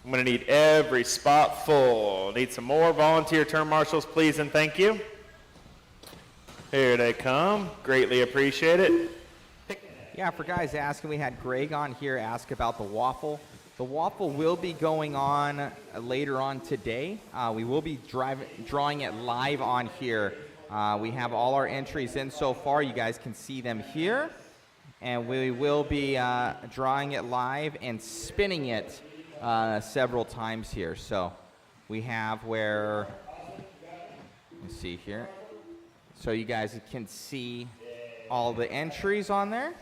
I'm gonna need every spot full. Need some more volunteer turn marshals, please and thank you. Here they come. Greatly appreciate it. Yeah, for guys asking, we had Greg on here ask about the waffle. The waffle will be going on later on today. We will be drawing it live on here. We have all our entries in so far. You guys can see them here. And we will be drawing it live and spinning it several times here. So we have where, let's see here. So you guys can see all the entries on there.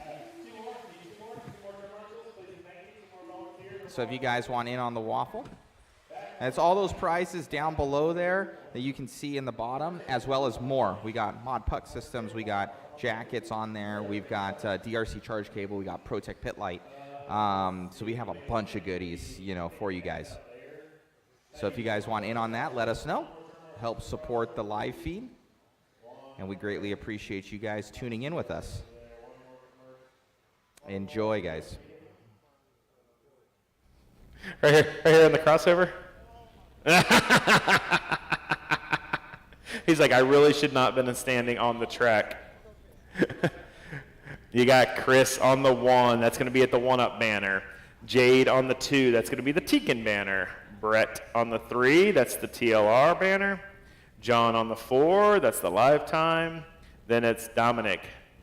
So if you guys want in on the waffle, and it's all those prizes down below there that you can see in the bottom, as well as more. We got mod puck systems, we got jackets on there, we've got DRC charge cable, we got ProTech pit light. So we have a bunch of goodies, for you guys. So if you guys want in on that, let us know. Help support the live feed, and we greatly appreciate you guys tuning in with us. Enjoy, guys. Right here in the crossover. He's like, I really should not have been standing on the track. You got Chris on the 1. That's going to be at the 1-up banner. Jade on the 2. That's going to be the Tekin banner. Brett on the 3. That's the TLR banner. John on the 4. That's the lifetime. Then it's Dominic,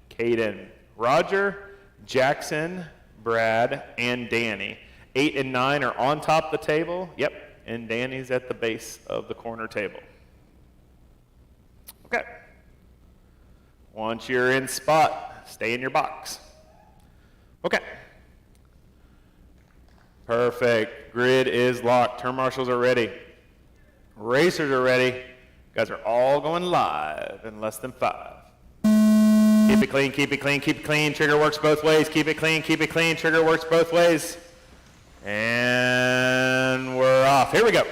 Caden, Roger, Jackson, Brad, and Danny. 8 and 9 are on top of the table. Yep, and Danny's at the base of the corner table. Okay. Once you're in spot, stay in your box. Okay. Perfect. Grid is locked. Turn marshals are ready. Racers are ready. You guys are all going live in less than 5. Keep it clean, keep it clean, keep it clean. Trigger works both ways. Keep it clean, keep it clean. Trigger works both ways. And we're off. Here we go.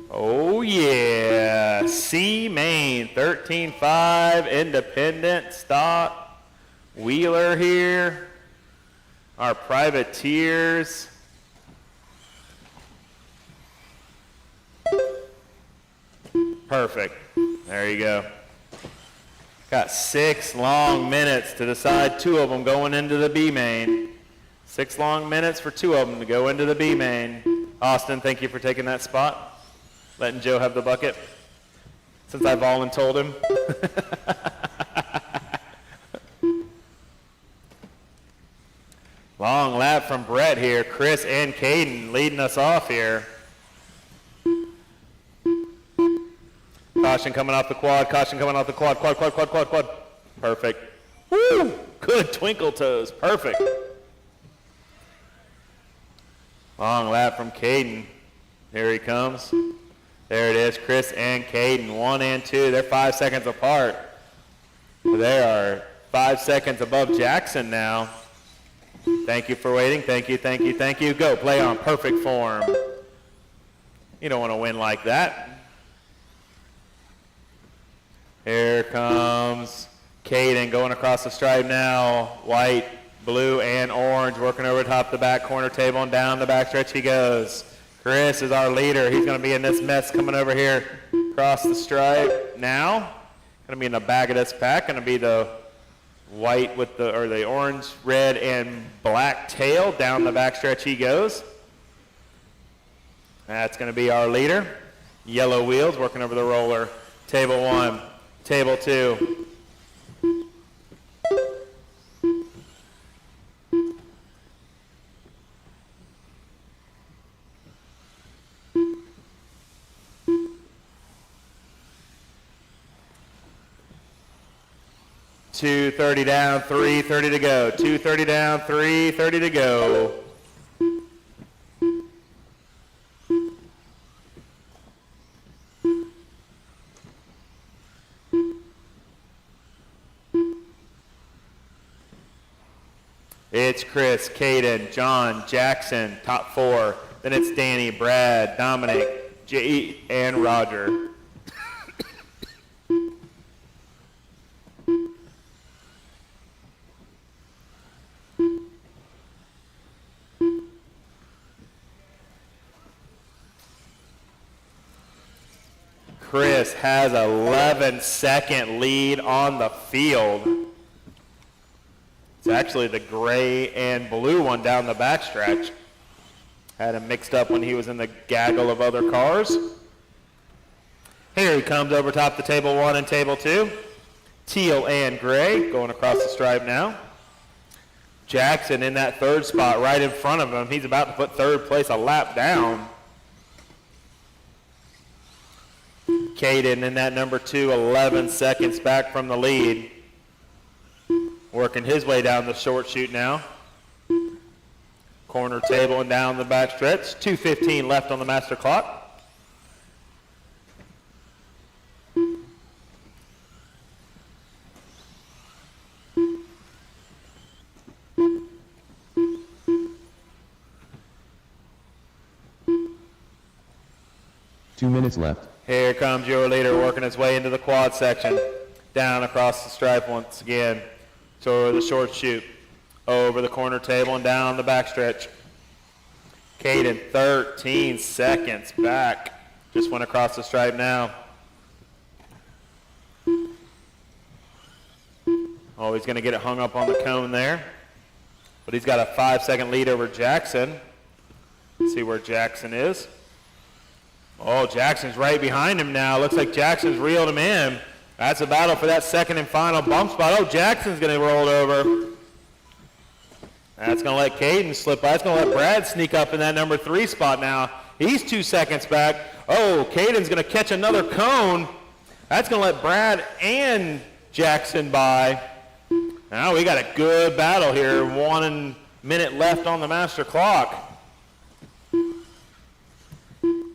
Oh yeah, C main, 13.5, independent stock, Wheeler here, our privateers. Perfect. There you go. Got 6 long minutes to decide 2 of them going into the B main. 6 long minutes for 2 of them to go into the B main. Austin, thank you for taking that spot. Letting Joe have the bucket. Since I voluntold him. Long lap from Brett here. Chris and Caden leading us off here. Caution coming off the quad. Caution coming off the quad. Quad, quad, quad, quad, quad. Perfect. Woo! Good twinkle toes. Perfect. Long lap from Caden. Here he comes. There it is. Chris and Caden. 1 and 2. They're 5 seconds apart. They are 5 seconds above Jackson now. Thank you for waiting. Thank you, thank you, thank you. Go, play on perfect form. You don't want to win like that. Here comes Caden going across the stripe now. White, blue, and orange working over top the back corner table and down the backstretch he goes. Chris is our leader. He's going to be in this mess coming over here across the stripe now. Going to be in the back of this pack. Going to be the white with the orange, red, and black tail. Down the backstretch he goes. That's going to be our leader. Yellow wheels working over the roller. Table 1, table 2. $2:30 down, $3:30 to go. $2:30 down, $3:30 to go. It's Chris, Caden, John, Jackson, top 4. Then it's Danny, Brad, Dominic, Jay, and Roger. Chris has an 11-second lead on the field. It's actually the gray and blue one down the backstretch. Had him mixed up when he was in the gaggle of other cars. Here he comes over top the table 1 and table 2. Teal and gray going across the stripe now. Jackson in that 3rd spot right in front of him. He's about to put 3rd place a lap down. Caden in that number 2, 11 seconds back from the lead. Working his way down the short chute now. Corner table and down the back stretch. 2:15 left on the master clock. Two minutes left. Here comes your leader working his way into the quad section. Down across the stripe once again. So the short chute. Over the corner table and down the backstretch. Caden 13 seconds back. Just went across the stripe now. Oh, he's going to get it hung up on the cone there. But he's got a 5-second lead over Jackson. Let's see where Jackson is. Oh, Jackson's right behind him now. Looks like Jackson's reeled him in. That's a battle for that second and final bump spot. Oh, Jackson's going to roll over. That's going to let Caden slip by. That's going to let Brad sneak up in that number 3 spot now. He's 2 seconds back. Oh, Caden's going to catch another cone. That's going to let Brad and Jackson by. Now we got a good battle here. 1 minute left on the master clock.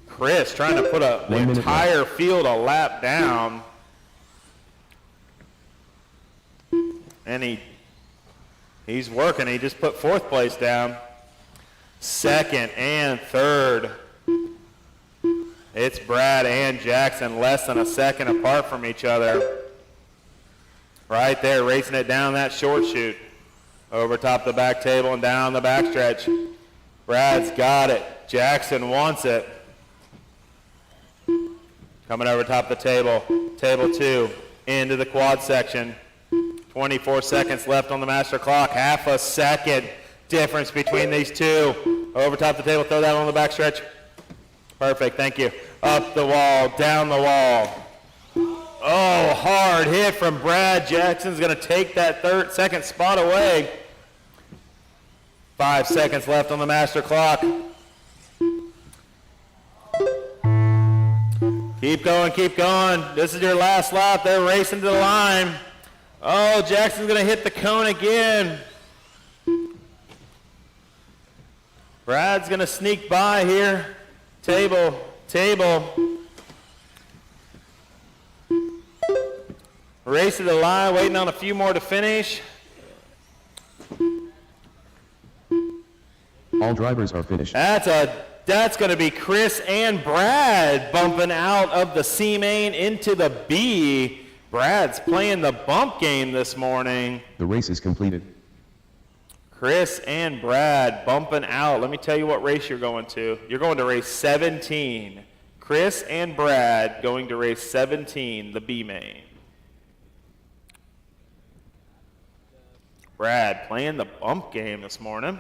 Chris trying to put the entire field a lap down. And he's working. He just put 4th place down. 2nd and 3rd. It's Brad and Jackson less than a second apart from each other. Right there, racing it down that short chute. Over top the back table and down the backstretch. Brad's got it. Jackson wants it. Coming over top the table. Table 2 into the quad section. 24 seconds left on the master clock. Half a second difference between these two. Over top the table, throw that on the back stretch. Perfect, thank you. Up the wall, down the wall. Oh, hard hit from Brad. Jackson's gonna take that second spot away. 5 seconds left on the master clock. Keep going, keep going. This is your last lap. They're racing to the line. Oh, Jackson's gonna hit the cone again. Brad's gonna sneak by here. Table. Race to the line, waiting on a few more to finish. All drivers are finished. That's going to be Chris and Brad bumping out of the C main into the B. Brad's playing the bump game this morning. The race is completed. Chris and Brad bumping out. Let me tell you what race you're going to. You're going to race 17. Chris and Brad going to race 17, the B main. Brad playing the bump game this morning.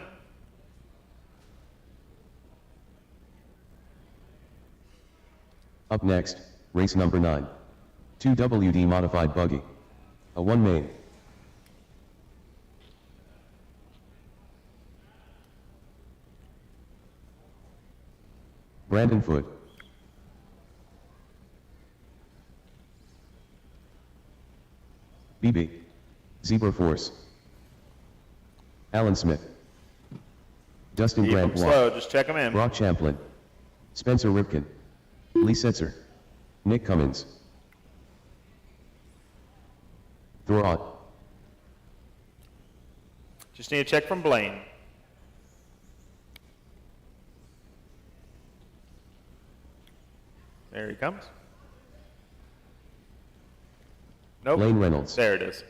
Up next, race number 9. 2 WD modified buggy. A 1 main. Brandon Foote. BB. Zebra Force. Alan Smith. Dustin Keep Grant them slow, just check them in. Brock Champlin. Spencer Ripken. Lee Setzer. Nick Cummins. Thorot. Just need a check from Blaine. There he comes. Nope. Lane Reynolds. There it is.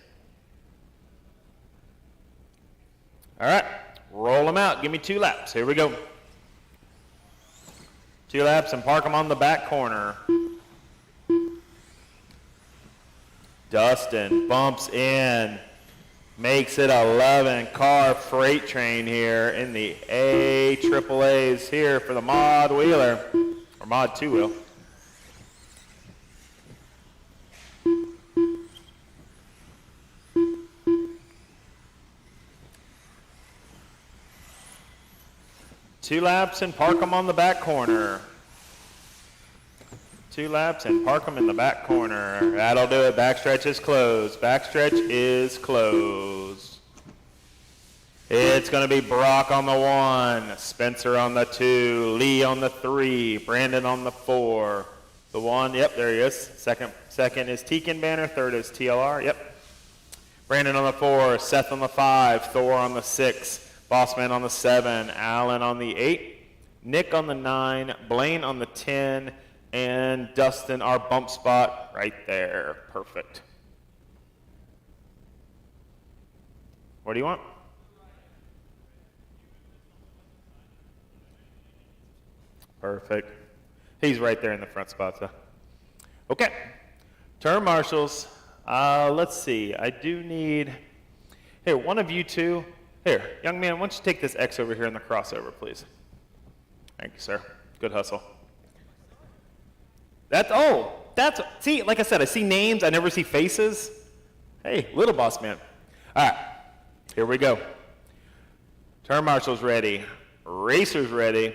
All right, roll them out. Give me 2 laps. Here we go. 2 laps and park them on the back corner. Dustin bumps in, makes it 11 car freight train here in the AAAs here for the Mod Wheeler, or Mod 2 Wheel. Two laps and park them on the back corner. 2 laps and park them in the back corner. That'll do it. Backstretch is closed. Backstretch is closed. It's going to be Brock on the 1, Spencer on the 2, Lee on the 3, Brandon on the 4. The 1, yep, there he is. Second is Tekin Banner. Third is TLR, yep. Brandon on the 4, Seth on the 5, Thor on the 6, Bossman on the 7, Alan on the 8, Nick on the 9, Blaine on the 10, and Dustin, our bump spot, right there. Perfect. What do you want? Perfect. He's right there in the front spot, so. Okay. Turn marshals. Let's see. I do need, here, one of you two. Here, young man, why don't you take this X over here in the crossover, please? Thank you, sir. Good hustle. See, like I said, I see names, I never see faces. Hey, little boss man. All right, here we go. Turn marshals ready, racers ready.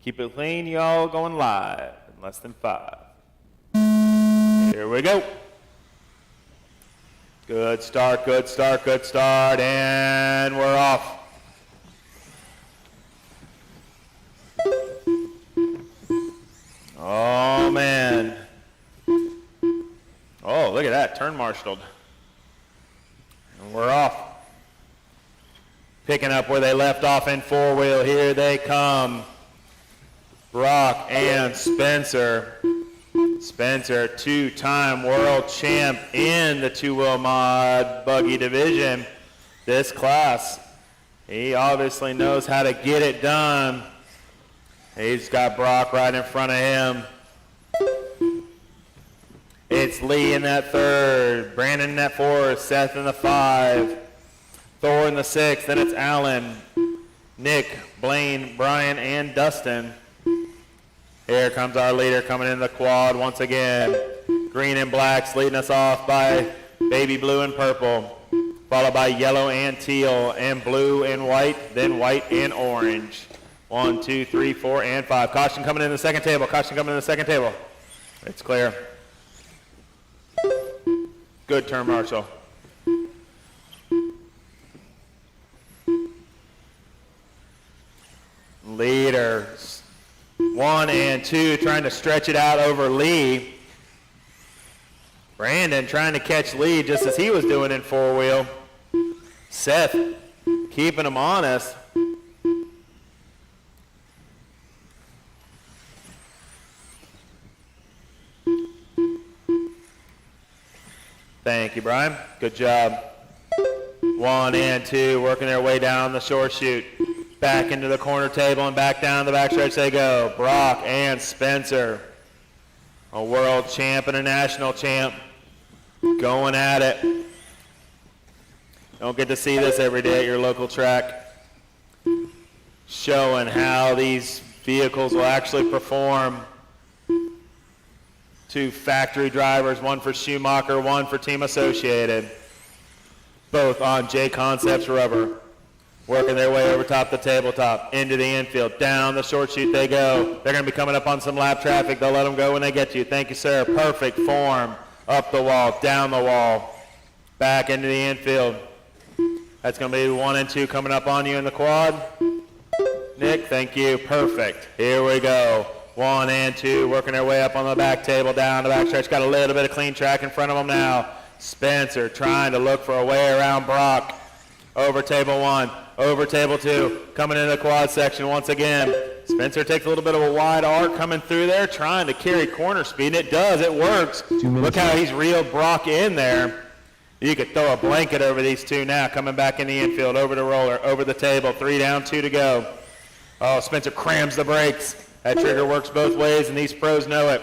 Keep it clean, y'all, going live in less than 5. Here we go. Good start, good start, good start, and we're off. Oh, man. Oh, look at that, turn marshaled. And we're off. Picking up where they left off in 4-wheel, here they come. Brock and Spencer. Spencer, 2-time world champ in the 2-wheel mod buggy division. This class, he obviously knows how to get it done. He's got Brock right in front of him. leads. Lee in that third. Brandon in that fourth. Seth in the 5. Thor in the 6th. Then it's Alan, Nick, Blaine, Brian, and Dustin. Here comes our leader coming in the quad once again. Green and blacks leading us off by baby blue and purple, followed by yellow and teal, and blue and white, then white and orange. 1, 2, 3, 4, and 5. Caution coming in the second table. Caution coming in the second table. It's clear. Good turn, Marshall. Leaders. 1 and 2 trying to stretch it out over Lee. Brandon trying to catch Lee just as he was doing in 4-wheel. Seth keeping him honest. Thank you, Brian. Good job. 1 and 2 working their way down the short chute. Back into the corner table and back down the backstretch they go. Brock and Spencer, a world champ and a national champ, going at it. Don't get to see this every day at your local track. Showing how these vehicles will actually perform. 2 factory drivers, one for Schumacher, one for Team Associated. Both on JConcepts rubber. Working their way over top the tabletop, into the infield, down the short chute they go. They're going to be coming up on some lap traffic. They'll let them go when they get you. Thank you, sir. Perfect form. Up the wall, down the wall, back into the infield. That's going to be 1 and 2 coming up on you in the quad. Nick, thank you. Perfect. Here we go. 1 and 2 working their way up on the back table, down the back stretch. Got a little bit of clean track in front of them now. Spencer trying to look for a way around Brock. Over table 1, over table 2, coming into the quad section once again. Spencer takes a little bit of a wide arc coming through there, trying to carry corner speed, and it does, it works. Look how he's reeled Brock in there. You could throw a blanket over these two now, coming back in the infield, over the roller, over the table, 3 down, 2 to go. Oh, Spencer crams the brakes. That trigger works both ways, and these pros know it.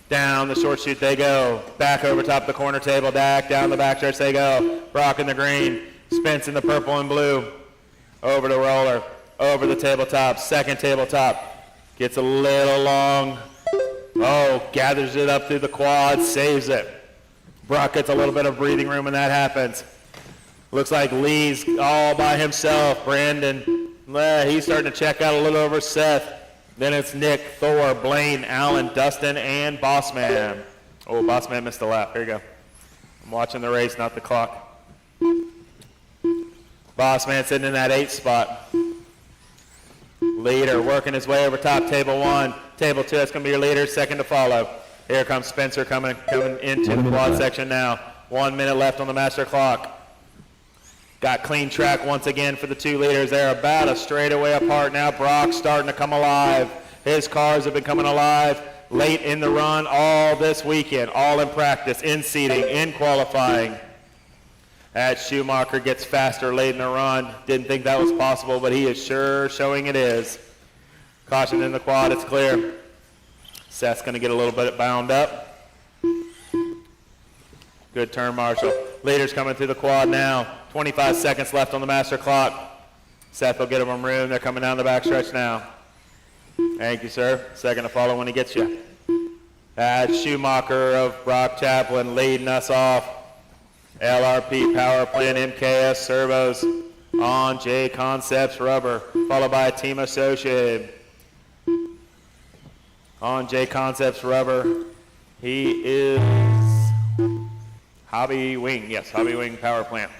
Down the short chute they go, back over top the corner table, back down the back stretch they go. Brock in the green. Spence in the purple and blue. Over the roller, over the tabletop, second tabletop. Gets a little long. Oh, gathers it up through the quad, saves it. Brock gets a little bit of breathing room when that happens. Looks like Lee's all by himself. Brandon, he's starting to check out a little over Seth. Then it's Nick, Thor, Blaine, Allen, Dustin, and Bossman. Oh, Bossman missed a lap. Here you go. I'm watching the race, not the clock. Bossman sitting in that 8th spot. Leader working his way over top, table 1. Table 2, that's going to be your leader, second to follow. Here comes Spencer coming into the quad section now. 1 minute left on the master clock. Got clean track once again for the 2 leaders. They're about a straightaway apart now. Brock's starting to come alive. His cars have been coming alive late in the run all this weekend, all in practice, in seating, in qualifying. As Schumacher gets faster late in the run. Didn't think that was possible, but he is sure showing it is. Caution in the quad, it's clear. Seth's going to get a little bit bound up. Good turn, Marshall. Leaders coming through the quad now. 25 seconds left on the master clock. Seth will get him room. They're coming down the backstretch now. Thank you, sir. Second to follow when he gets you. That's Schumacher of Brock Chaplin leading us off. LRP Power Plant MKS servos on JConcepts rubber, followed by a Team Associated. On JConcepts rubber, he is Hobby Wing. Yes, Hobby Wing Power Plant.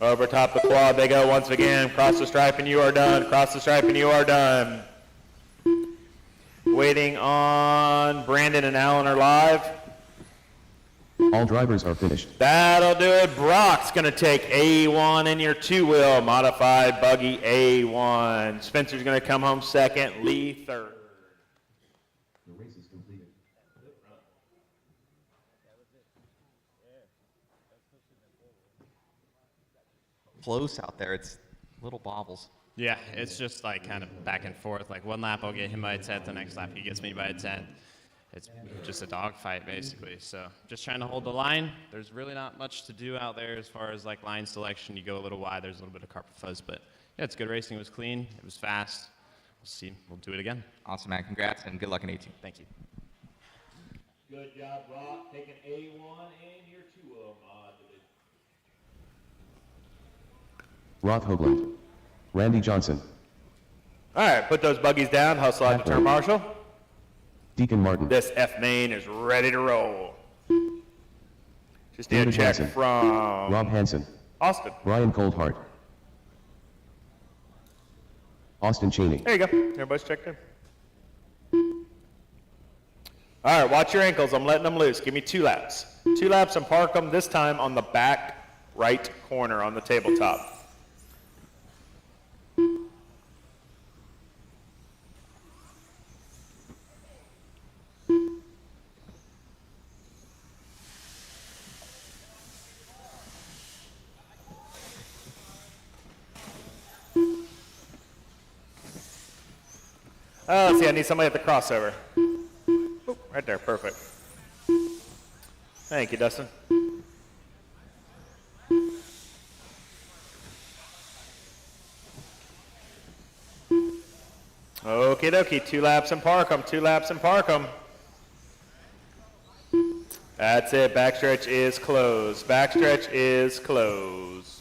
Over top the quad they go once again. Cross the stripe and you are done. Cross the stripe and you are done. Waiting on Brandon and Allen are live. All drivers are finished. That'll do it. Brock's going to take A1 in your 2-wheel modified buggy A1. Spencer's going to come home second. Lee third. The race is completed. Close out there. It's little bobbles. Yeah, it's just like kind of back and forth. Like one lap I'll get him by a 10th, the next lap he gets me by a 10th. it's just a dogfight basically. So just trying to hold the line. There's really not much to do out there as far as like line selection. You go a little wide, there's a little bit of carpet fuzz, but yeah, it's good racing. It was clean, it was fast. We'll see, we'll do it again. Awesome, man. Congrats and good luck in 18. Thank you. Good job, Rock. Taking A1 and your 2 mod. Roth Hoagland. Randy Johnson. All right, put those buggies down. Hustle out to turn marshal. Deacon Martin. This F main is ready to roll. Just need a David check Hansen. from Rob Hansen. Austin. Brian Coldhart. Austin Cheney. There you go. Everybody's checked in. All right, watch your ankles. I'm letting them loose. Give me 2 laps. 2 laps and park them this time on the back right corner on the tabletop. Oh, let's see, I need somebody at the crossover. Oop, right there, perfect. Thank you, Dustin. Okie dokie, 2 laps and park them, 2 laps and park them. That's it, backstretch is closed. Backstretch is closed.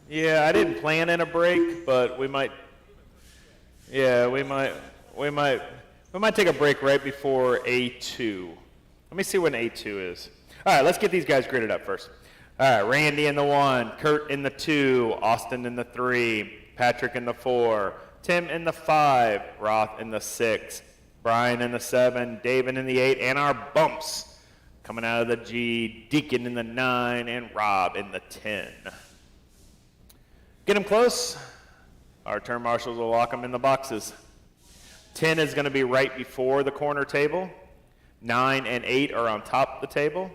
Yeah, I didn't plan in a break, but we might take a break right before A2. Let me see when A2 is. All right, let's get these guys gridded up first. All right, Randy in the 1, Kurt in the 2, Austin in the 3, Patrick in the 4, Tim in the 5, Roth in the 6, Brian in the 7, David in the 8, and our bumps coming out of the G, Deacon in the 9, and Rob in the 10. Get them close. Our turn marshals will lock them in the boxes. 10 is going to be right before the corner table. 9 and 8 are on top of the table.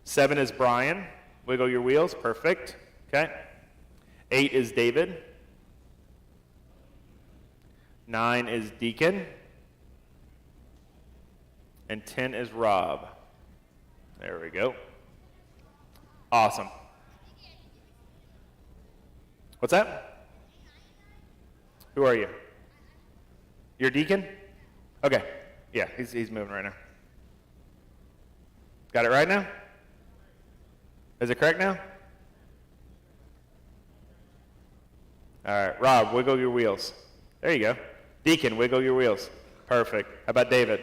7 is Brian. Wiggle your wheels. Perfect. Okay. 8 is David. 9 is Deacon. And 10 is Rob. There we go. Awesome. What's that? Who are you? You're Deacon? Okay. Yeah, he's moving right now. Got it right now? Is it correct now? All right, Rob, wiggle your wheels. There you go. Deacon, wiggle your wheels. Perfect. How about David?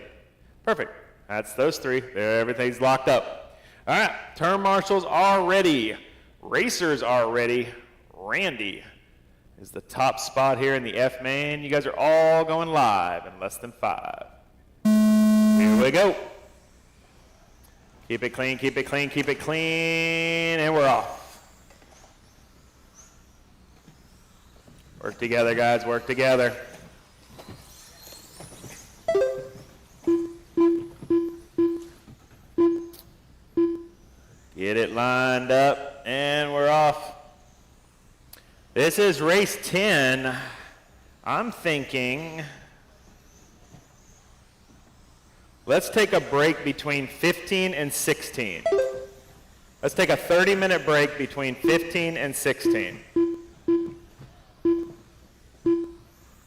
Perfect. That's those 3. There, everything's locked up. All right, turn marshals are ready. Racers are ready. Randy is the top spot here in the F main. You guys are all going live in less than 5. Here we go. Keep it clean, keep it clean, keep it clean, and we're off. Work together, guys, work together. Get it lined up, and we're off. This is race 10. I'm thinking, let's take a break between 15 and 16. Let's take a 30-minute break between 15 and 16.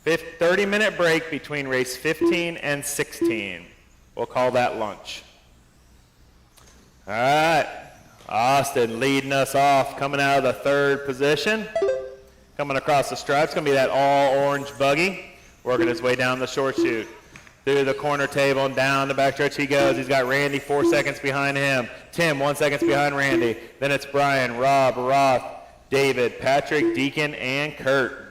30-minute break between race 15 and 16. We'll call that lunch. All right, Austin leading us off, coming out of the 3rd position. Coming across the stripes, going to be that all-orange buggy, working his way down the short chute. Through the corner table and down the backstretch he goes. He's got Randy 4 seconds behind him. Tim 1 second behind Randy. Then it's Brian, Rob, Roth, David, Patrick, Deacon, and Kurt.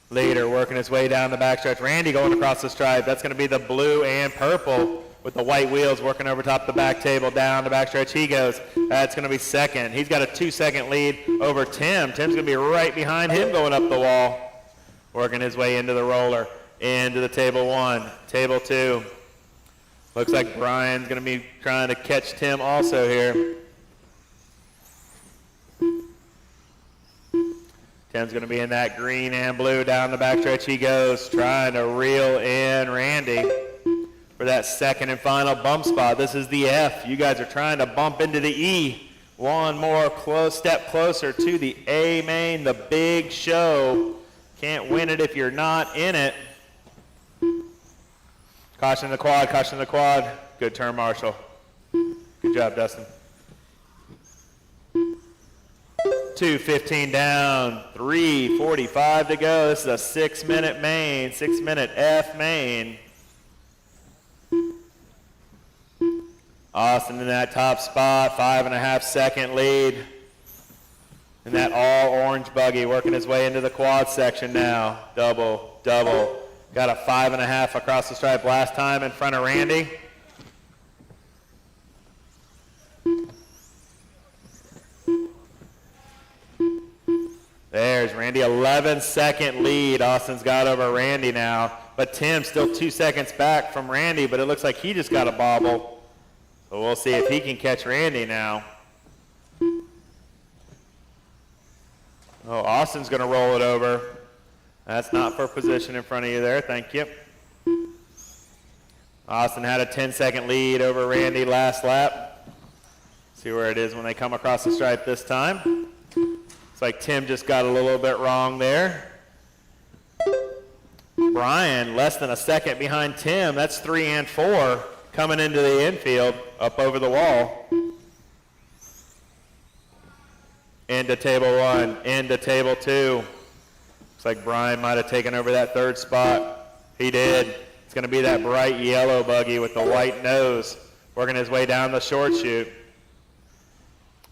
Leader working his way down the backstretch. Randy going across the stripe. That's going to be the blue and purple with the white wheels working over top the back table. Down the backstretch he goes. That's going to be 2nd. He's got a 2-second lead over Tim. Tim's going to be right behind him going up the wall. Working his way into the roller. Into the table 1, table 2. Looks like Brian's going to be trying to catch Tim also here. Tim's going to be in that green and blue down the backstretch. He goes, trying to reel in Randy for that second and final bump spot. This is the F. You guys are trying to bump into the E. One more step closer to the A main, the big show. Can't win it if you're not in it. Caution the quad, caution the quad. Good turn, Marshall. Good job, Dustin. 2:15 down, 3:45 to go. This is a 6-minute main, 6-minute F main. Austin in that top spot, 5.5 second lead. In that all orange buggy, working his way into the quad section now. Double, double. Got a 5.5 across the stripe last time in front of Randy. There's Randy, 11-second lead Austin's got over Randy now. But Tim still 2 seconds back from Randy, but it looks like he just got a bobble. So we'll see if he can catch Randy now. Oh, Austin's going to roll it over. That's not for position in front of you there. Thank you. Austin had a 10-second lead over Randy last lap. See where it is when they come across the stripe this time. It's like Tim just got a little bit wrong there. Brian, less than a second behind Tim. That's 3 and 4 coming into the infield up over the wall. Into table 1, into table 2. Looks like Brian might have taken over that third spot. He did. It's going to be that bright yellow buggy with the white nose working his way down the short chute.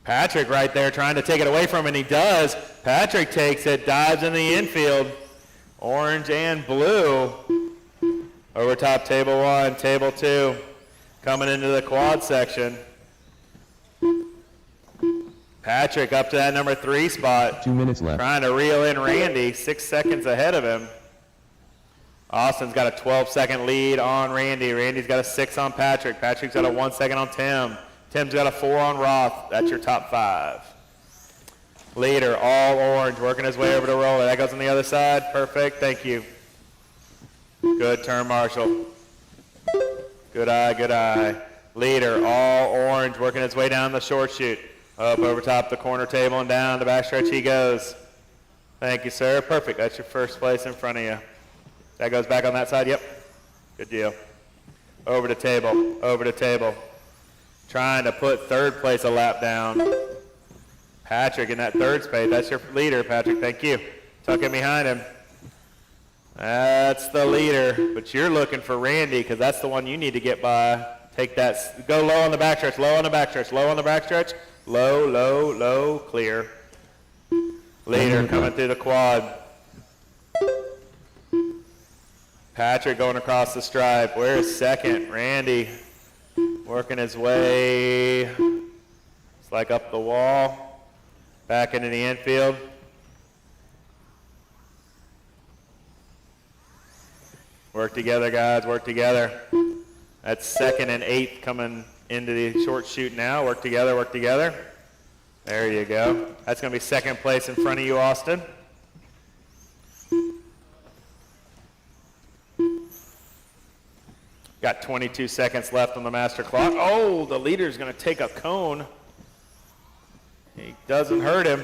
Patrick right there trying to take it away from him, and he does. Patrick takes it, dives in the infield. Orange and blue. Over top table 1, table 2. Coming into the quad section. Patrick up to that number 3 spot. 2 minutes left. Trying to reel in Randy, 6 seconds ahead of him. Austin's got a 12-second lead on Randy. Randy's got a 6 on Patrick. Patrick's got a 1 second on Tim. Tim's got a 4 on Roth. That's your top 5. Leader, all orange, working his way over to roller. That goes on the other side. Perfect. Thank you. Good turn, Marshall. Good eye, good eye. Leader, all orange, working his way down the short chute. Up over top the corner table and down the backstretch he goes. Thank you, sir. Perfect. That's your first place in front of you. That goes back on that side. Yep. Good deal. Over to table. Over to table. Trying to put third place a lap down. Patrick in that third space. That's your leader, Patrick. Thank you. Tuck in behind him. That's the leader. But you're looking for Randy because that's the one you need to get by. Take that. Go low on the backstretch. Low on the backstretch. Low on the backstretch. Low, low, low. Clear. Leader coming through the quad. Patrick going across the stripe. Where's second? Randy working his way. It's like up the wall. Back into the infield. Work together, guys. Work together. That's 2nd and 8th coming into the short chute now. Work together, work together. There you go. That's going to be 2nd place in front of you, Austin. Got 22 seconds left on the master clock. Oh, the leader's going to take a cone. He doesn't hurt him.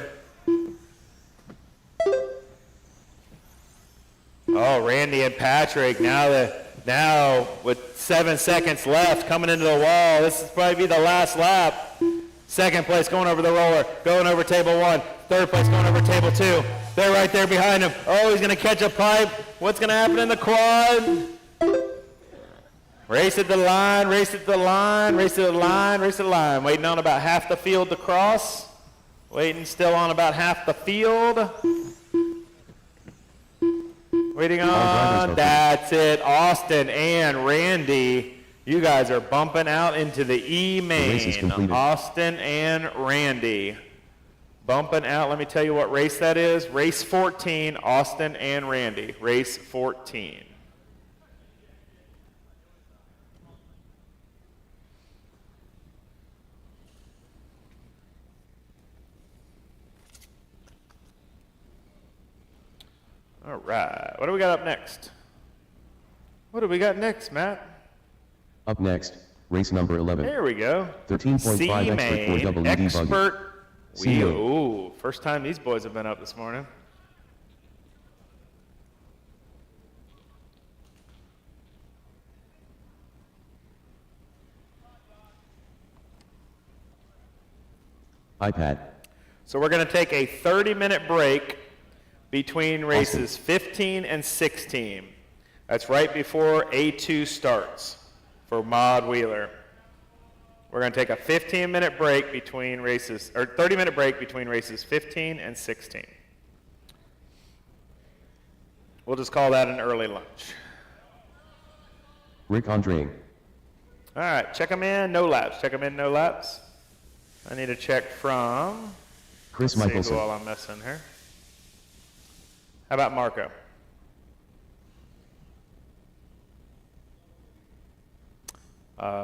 Oh, Randy and Patrick, now with 7 seconds left coming into the wall. This is probably the last lap. 2nd place going over the roller, going over table 1. 3rd place going over table 2. They're right there behind him. Oh, he's going to catch a pipe. What's going to happen in the quad? Race at the line, race at the line, race at the line, race at the line. Waiting on about half the field to cross. Waiting still on about half the field. Waiting on, that's it. Austin and Randy, you guys are bumping out into the E main. Austin and Randy. Bumping out, let me tell you what race that is. Race 14, Austin and Randy. Race 14. All right. What do we got up next? What do we got next, Matt? Up next, race number 11. There we go. 13.5 expert 4WD buggy. Expert. C-Main. Ooh, first time these boys have been up this morning. iPad. So we're going to take a 30-minute break between races 15 and 16. That's right before A2 starts for Mod Wheeler. We're going to take a 15-minute break between races, or 30-minute break between races 15 and 16. We'll just call that an early lunch. Rick Andreing. All right, check them in, no laps. Check them in, no laps. I need a check from Chris let's Michelson. see who all I'm missing here. How about Marco?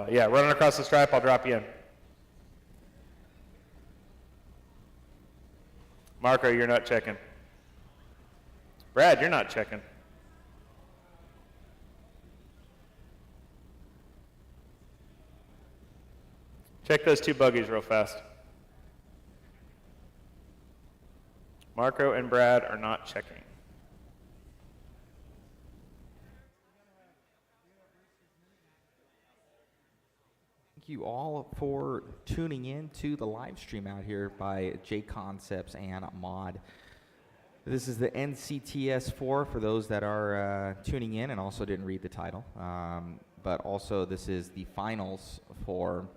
Yeah, running across the stripe, I'll drop you in. Marco, you're not checking. Brad, you're not checking. Check those two buggies real fast. Marco and Brad are not checking. Thank you all for tuning in to the live stream out here by JConcepts and Mod. This is the NCTS4 for those that are tuning in and also didn't read the title. But also this is the finals for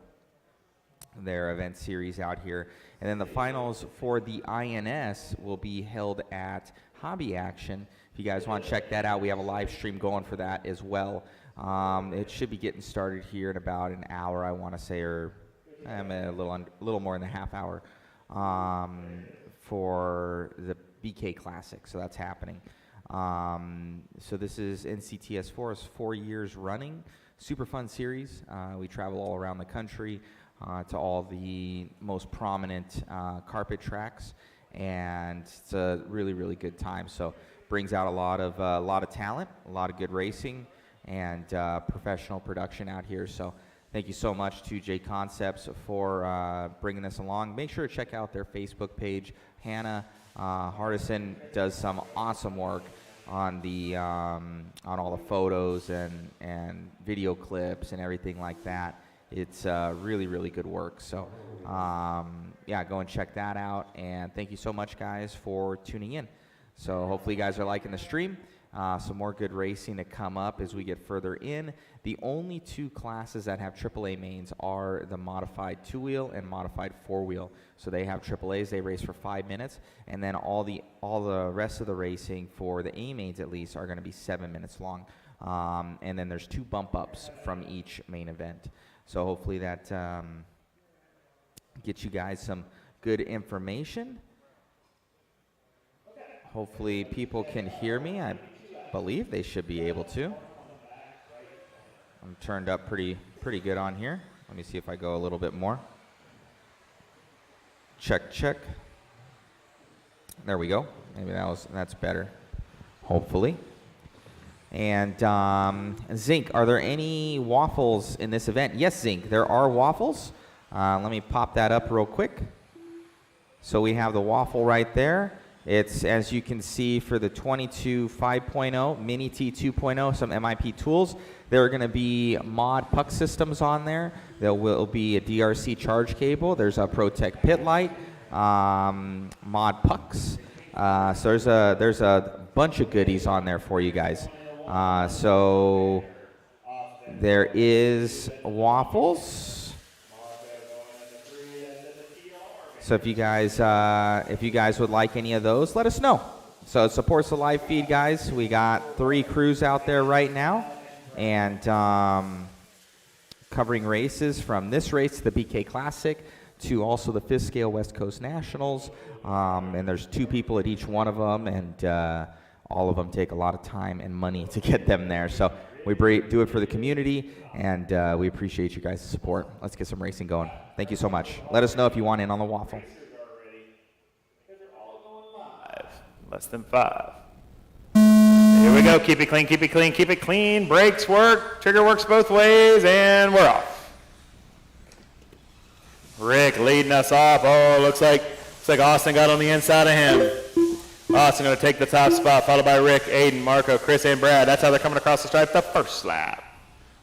their event series out here. And then the finals for the INS will be held at Hobby Action. If you guys want to check that out, we have a live stream going for that as well. It should be getting started here in about an hour, I want to say, or a little more than a half hour for the BK Classic. So that's happening. So this is NCTS4. It's 4 years running. Super fun series. We travel all around the country to all the most prominent carpet tracks, and it's a really, really good time. So brings out a lot of talent, a lot of good racing, and professional production out here. So thank you so much to JConcepts for bringing this along. Make sure to check out their Facebook page. Hannah Hardison does some awesome work on the on all the photos and video clips and everything like that. It's really, really good work. So yeah, go and check that out. And thank you so much, guys, for tuning in. So hopefully you guys are liking the stream. Some more good racing to come up as we get further in. The only two classes that have AAA mains are the modified 2-wheel and modified 4-wheel. So they have AAAs, they race for 5 minutes, and then all the rest of the racing for the A mains at least are going to be 7 minutes long. And then there's 2 bump ups from each main event. So hopefully that gets you guys some good information. Hopefully people can hear me. I believe they should be able to. I'm turned up pretty good on here. Let me see if I go a little bit more. Check, check. There we go. Maybe that's better. Hopefully. And Zinc, are there any waffles in this event? Yes, Zinc, there are waffles. Let me pop that up real quick. So we have the waffle right there. It's, as you can see, for the 22 5.0, Mini T 2.0, some MIP tools. There are going to be mod puck systems on there. There will be a DRC charge cable. There's a ProTech pit light, mod pucks. So there's a bunch of goodies on there for you guys. So there is waffles. So if you guys would like any of those, let us know. So it supports the live feed, guys. We got 3 crews out there right now, and covering races from this race, the BK Classic, to also the 5th Scale West Coast Nationals. And there's 2 people at each one of them, and all of them take a lot of time and money to get them there. So we do it for the community, and we appreciate you guys' support. Let's get some racing going. Thank you so much. Let us know if you want in on the waffle. Less than 5. Here we go. Keep it clean, keep it clean, keep it clean. Brakes work, trigger works both ways, and we're off. Rick leading us off. Oh, looks like Austin got on the inside of him. Austin going to take the top spot, followed by Rick, Aiden, Marco, Chris, and Brad. That's how they're coming across the stripe the first lap.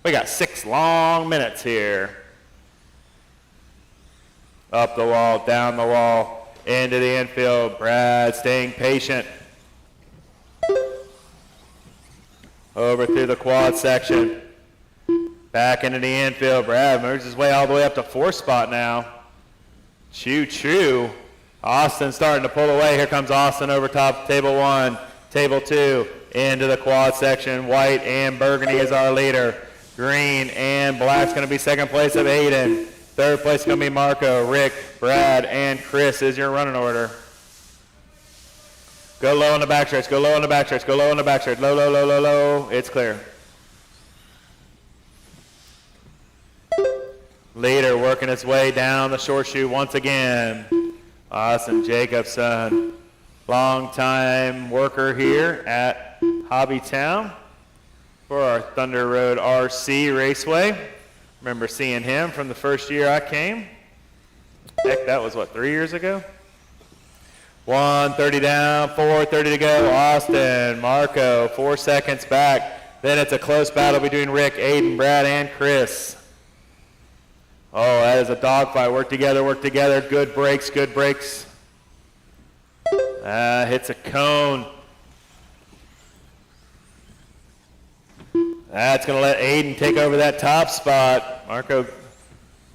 We got 6 long minutes here. Up the wall, down the wall, into the infield. Brad staying patient. Over through the quad section. Back into the infield. Brad moves his way all the way up to 4th spot now. Choo-choo. Austin starting to pull away. Here comes Austin over top table 1, table 2, into the quad section. White and Burgundy is our leader. Green and black's going to be 2nd place of Aiden. 3rd place is going to be Marco, Rick, Brad, and Chris is your running order. Go low on the backstretch, go low on the backstretch, go low on the backstretch. Low, low, low, low, low. It's clear. Leader working his way down the short chute once again. Austin Jacobson, long-time worker here at Hobbytown for our Thunder Road RC Raceway. Remember seeing him from the first year I came. Heck, that was what, 3 years ago? 1:30 down, 4:30 to go. Austin, Marco, 4 seconds back. Then it's a close battle between Rick, Aiden, Brad, and Chris. Oh, that is a dogfight. Work together, work together. Good brakes, good brakes. Hits a cone. That's going to let Aiden take over that top spot. Marco,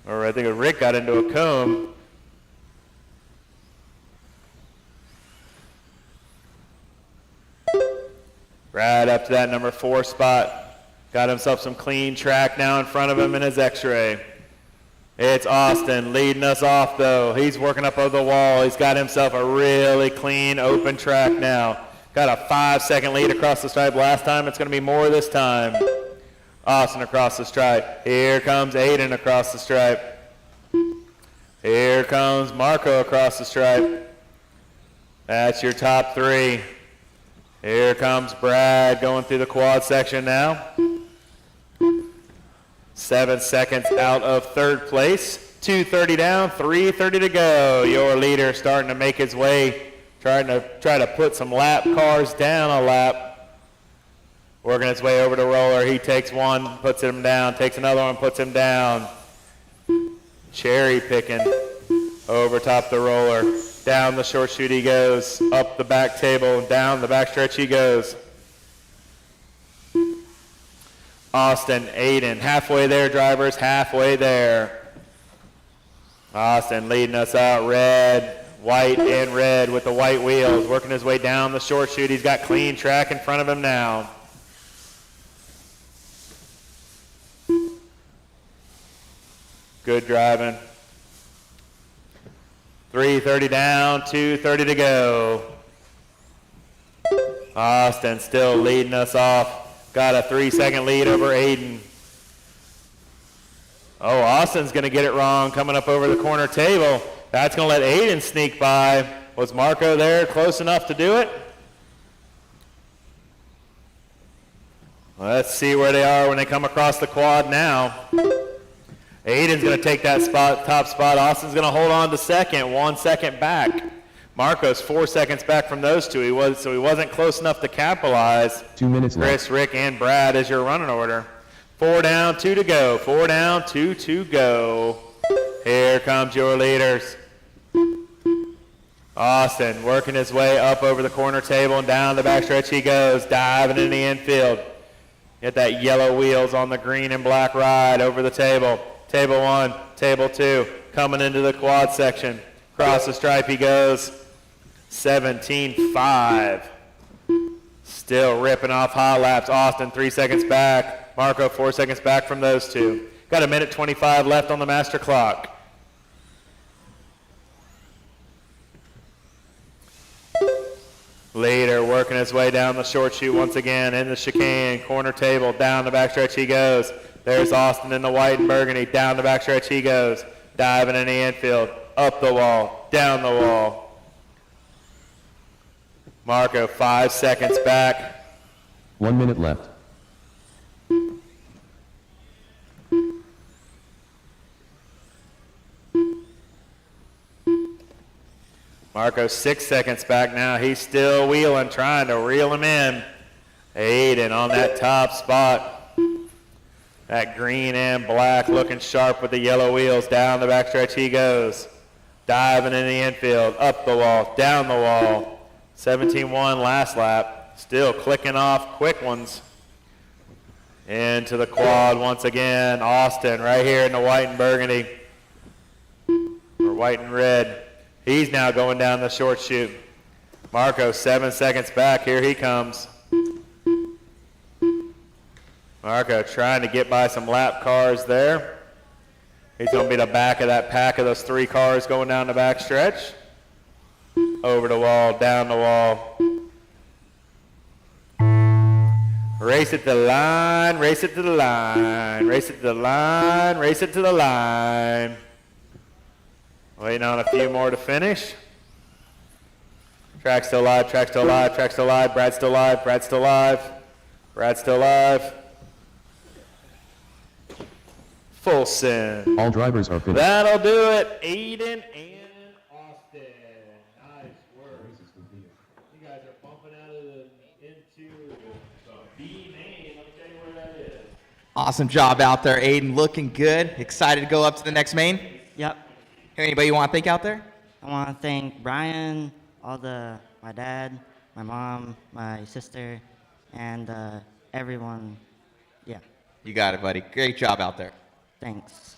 or I think Rick got into a cone. Right up to that number 4 spot. Got himself some clean track now in front of him in his X-ray. It's Austin leading us off though. He's working up over the wall. He's got himself a really clean open track now. Got a 5-second lead across the stripe last time. It's going to be more this time. Austin across the stripe. Here comes Aiden across the stripe. Here comes Marco across the stripe. That's your top 3. Here comes Brad going through the quad section now. 7 seconds out of 3rd place. 2:30 down, 3:30 to go. Your leader starting to make his way, try to put some lap cars down a lap. Working his way over to roller. He takes one, puts him down, takes another one, puts him down. Cherry picking over top the roller. Down the short chute he goes, up the back table, down the back stretch he goes. Austin, Aiden, halfway there, drivers, halfway there. Austin leading us out, red, white, and red with the white wheels, working his way down the short chute. He's got clean track in front of him now. Good driving. 3:30 down, 2:30 to go. Austin still leading us off. Got a 3-second lead over Aiden. Oh, Austin's going to get it wrong coming up over the corner table. That's going to let Aiden sneak by. Was Marco there close enough to do it? Let's see where they are when they come across the quad now. Aiden's going to take that top spot. Austin's going to hold on to 2nd, 1 second back. Marco's 4 seconds back from those two. So he wasn't close enough to capitalize. 2 minutes left. Chris, Rick, and Brad is your running order. 4 down, 2 to go. 4 down, 2 to go. Here comes your leaders. Austin working his way up over the corner table and down the backstretch he goes, diving in the infield. Get that yellow wheels on the green and black ride over the table. Table 1, table 2, coming into the quad section. Across the stripe he goes. 17.5. Still ripping off hot laps. Austin 3 seconds back. Marco 4 seconds back from those two. Got a minute 25 left on the master clock. Leader working his way down the short chute once again in the chicane. Corner table, down the backstretch he goes. There's Austin in the white and burgundy. Down the backstretch he goes. Diving in the infield. Up the wall. Down the wall. Marco 5 seconds back. 1 minute left. Marco 6 seconds back now. He's still wheeling, trying to reel him in. Aiden on that top spot. That green and black looking sharp with the yellow wheels. Down the backstretch he goes. Diving in the infield, up the wall, down the wall. 17-1 last lap. Still clicking off quick ones. Into the quad once again. Austin right here in the white and burgundy. Or white and red. He's now going down the short chute. Marco 7 seconds back. Here he comes. Marco trying to get by some lap cars there. He's going to be the back of that pack of those 3 cars going down the back stretch. Over the wall, down the wall. Race it to the line, race it to the line, race it to the line, race it to the line. Waiting on a few more to finish. Track's still live, track's still live, track's still live, Brad's still live, Brad's still live, Brad's still live. Full send. All drivers are finished. That'll do it. Aiden and Austin. Nice work. You guys are bumping out of into the B main. Let me tell you where that is. Awesome job out there, Aiden. Looking good. Excited to go up to the next main? Yep. Anybody you want to thank out there? I want to thank Brian, my dad, my mom, my sister, and everyone. Yeah. You got it, buddy. Great job out there. Thanks.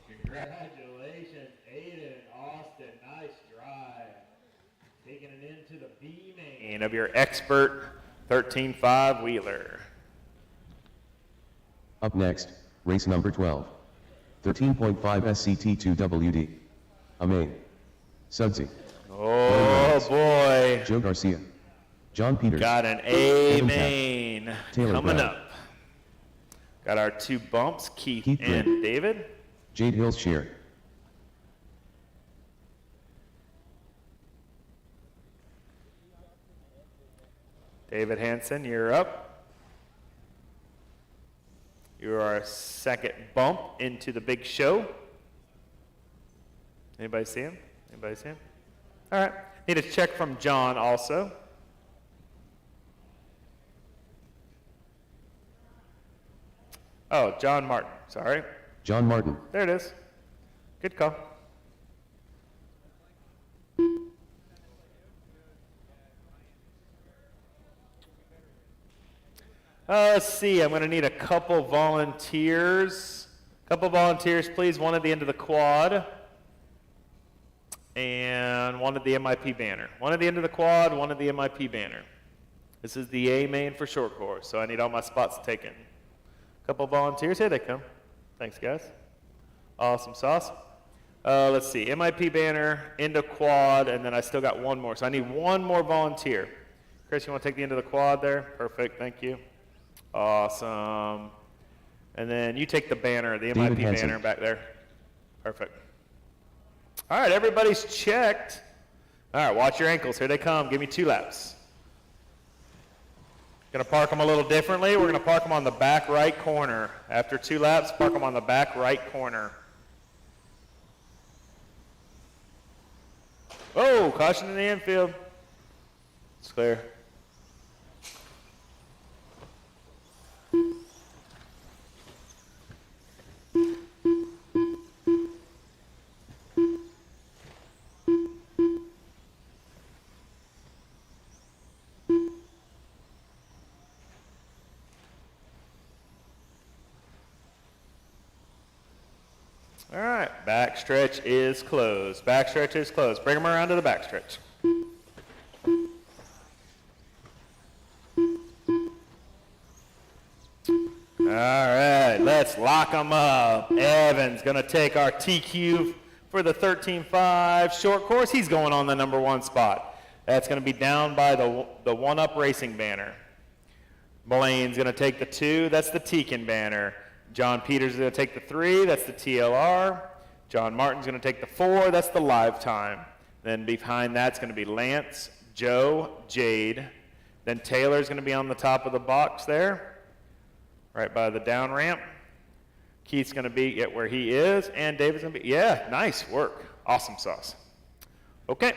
Congratulations, Aiden, Austin. Nice drive. Taking it into the B main. Of your expert 13.5 wheeler. Up next, race number 12. 13.5 SCT2WD. Amain. Sudsy. Oh boy. Joe Garcia. John Peters. Got an A Evan main Tapp, Taylor coming Brown. up. Got our 2 bumps, Keith Keith and Green. David. Jade Hills Shear. David Hansen, you're up. You are our second bump into the big show. Anybody see him? Anybody see him? All right. Need a check from John also. Oh, John Martin. Sorry. John Martin. There it is. Good call. Let's see. I'm going to need a couple volunteers. Couple volunteers, please. One at the end of the quad. And one at the MIP banner. One at the end of the quad, one at the MIP banner. This is the A main for short course, so I need all my spots taken. Couple volunteers. Here they come. Thanks, guys. Awesome sauce. Let's see. MIP banner, into quad, and then I still got one more. So I need one more volunteer. Chris, you want to take the end of the quad there? Perfect. Thank you. Awesome. And then you take the banner, the David MIP Hansen. banner back there. Perfect. All right, everybody's checked. All right, watch your ankles. Here they come. Give me 2 laps. Going to park them a little differently. We're going to park them on the back right corner. After 2 laps, park them on the back right corner. Oh, caution in the infield. It's clear. All right, backstretch is closed. Backstretch is closed. Bring them around to the backstretch. All right, let's lock them up. Evan's going to take our TQ for the 13.5 short course. He's going on the number 1 spot. That's going to be down by the one-up racing banner. Blaine's going to take the 2. That's the Tekin banner. John Peters is going to take the 3. That's the TLR. John Martin's going to take the 4. That's the live time. Then behind that's going to be Lance, Joe, Jade, Then Taylor's going to be on the top of the box there, right by the down ramp. Keith's going to be at where he is, and David's going to be, yeah, nice work. Awesome sauce. Okay.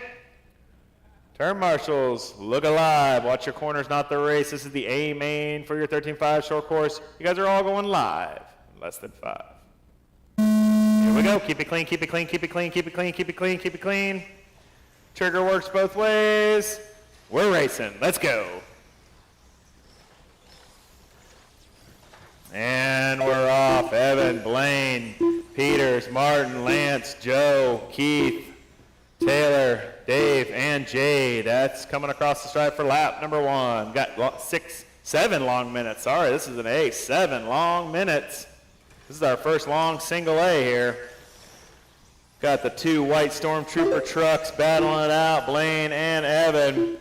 Turn marshals, look alive. Watch your corners, not the race. This is the A main for your 13.5 short course. You guys are all going live in less than 5. Here we go. Keep it clean, keep it clean, keep it clean, keep it clean, keep it clean, keep it clean. Trigger works both ways. We're racing. Let's go. And we're off. Evan, Blaine, Peters, Martin, Lance, Joe, Keith, Taylor, Dave, and Jade. That's coming across the stripe for lap number 1. Got 7 long minutes. Sorry, this is an A. 7 long minutes. This is our first long single A here. Got the 2 white Stormtrooper trucks battling it out. Blaine and Evan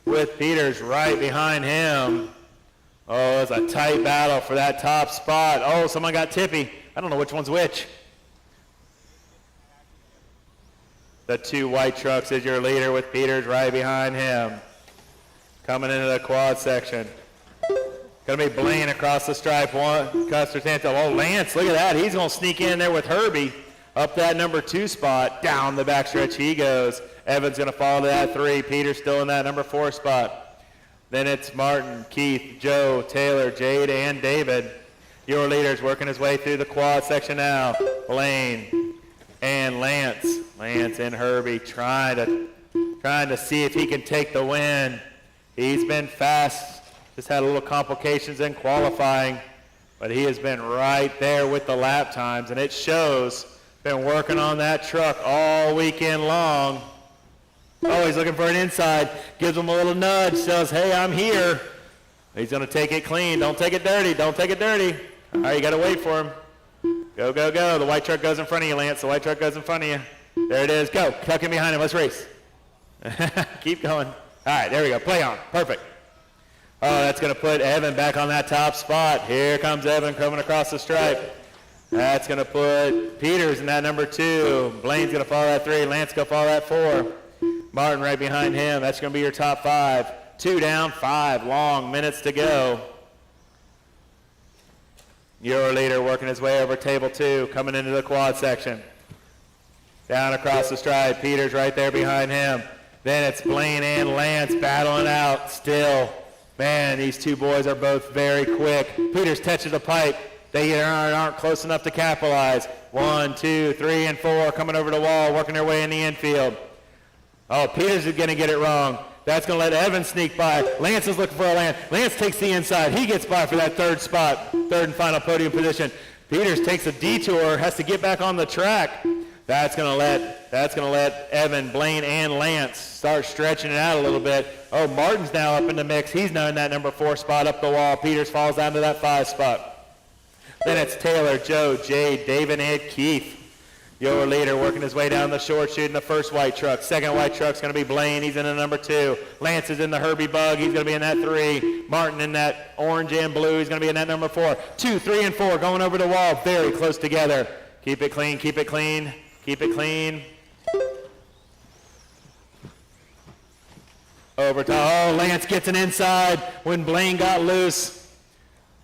with Peters right behind him. Oh, it's a tight battle for that top spot. Oh, someone got tippy. I don't know which one's which. The 2 white trucks is your leader with Peters right behind him. Coming into the quad section. Gonna be Blaine across the stripe. Custer Santo. Oh, Lance, look at that. He's gonna sneak in there with Herbie. Up that number 2 spot. Down the backstretch he goes. Evan's gonna follow to that 3. Peters still in that number 4 spot. Then it's Martin, Keith, Joe, Taylor, Jade, and David. Your leader's working his way through the quad section now. Blaine and Lance. Lance and Herbie trying to see if he can take the win. He's been fast. Just had a little complications in qualifying, but he has been right there with the lap times, and it shows. Been working on that truck all weekend long. Oh, he's looking for an inside. Gives him a little nudge. Says, hey, I'm here. He's going to take it clean. Don't take it dirty. Don't take it dirty. All right, you got to wait for him. Go, go, go. The white truck goes in front of you, Lance. The white truck goes in front of you. There it is. Go. Tuck in behind him. Let's race. Keep going. All right, there we go. Play on. Perfect. Oh, that's going to put Evan back on that top spot. Here comes Evan coming across the stripe. That's going to put Peters in that number 2. Blaine's going to follow that 3. Lance going to follow that 4. Martin right behind him. That's going to be your top 5. 2 down, 5 long minutes to go. Your leader working his way over table 2, coming into the quad section. Down across the stripe. Peters right there behind him. Then it's Blaine and Lance battling out still. Man, these 2 boys are both very quick. Peters touches the pipe. They aren't close enough to capitalize. 1, 2, 3, and 4 coming over the wall, working their way in the infield. Oh, Peters is going to get it wrong. That's going to let Evan sneak by. Lance is looking for a Lance. Lance takes the inside. He gets by for that 3rd spot, 3rd and final podium position. Peters takes a detour, has to get back on the track. That's going to let Evan, Blaine, and Lance start stretching it out a little bit. Oh, Martin's now up in the mix. He's now in that number 4 spot up the wall. Peters falls down to that 5 spot. Then it's Taylor, Joe, Jade, David, and Keith. Your leader working his way down the short chute in the 1st white truck. 2nd white truck's going to be Blaine. He's in the number 2. Lance is in the Herbie Bug. He's going to be in that 3. Martin in that orange and blue. He's going to be in that number 4. 2, 3, and 4 going over the wall. Very close together. Keep it clean, keep it clean, keep it clean. Over to, oh, Lance gets an inside when Blaine got loose.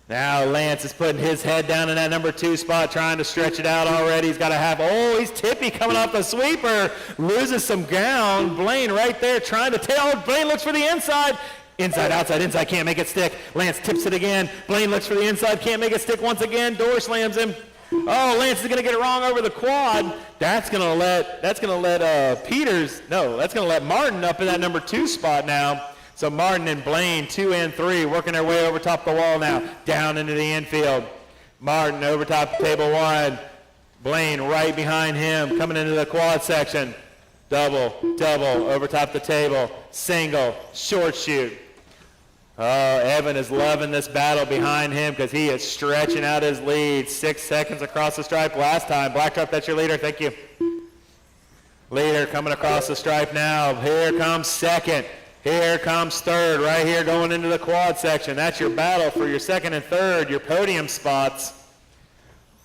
Now Lance is putting his head down in that number 2 spot, trying to stretch it out already. He's got to have, oh, he's tippy coming off the sweeper. Loses some ground. Blaine right there trying to tail. Blaine looks for the inside. Inside, outside, can't make it stick. Lance tips it again. Blaine looks for the inside, can't make it stick once again. Door slams him. Oh, Lance is going to get it wrong over the quad. That's going to let Peters, no, that's going to let Martin up in that number 2 spot now. So Martin and Blaine, 2 and 3, working their way over top the wall now, down into the infield. Martin over top of table 1. Blaine right behind him, coming into the quad section. Double, over top the table. Single, short chute. Oh, Evan is loving this battle behind him because he is stretching out his lead. 6 seconds across the stripe last time. Black Truck, that's your leader. Thank you. Leader coming across the stripe now. Here comes 2nd. Here comes 3rd, right here going into the quad section. That's your battle for your 2nd and 3rd, your podium spots.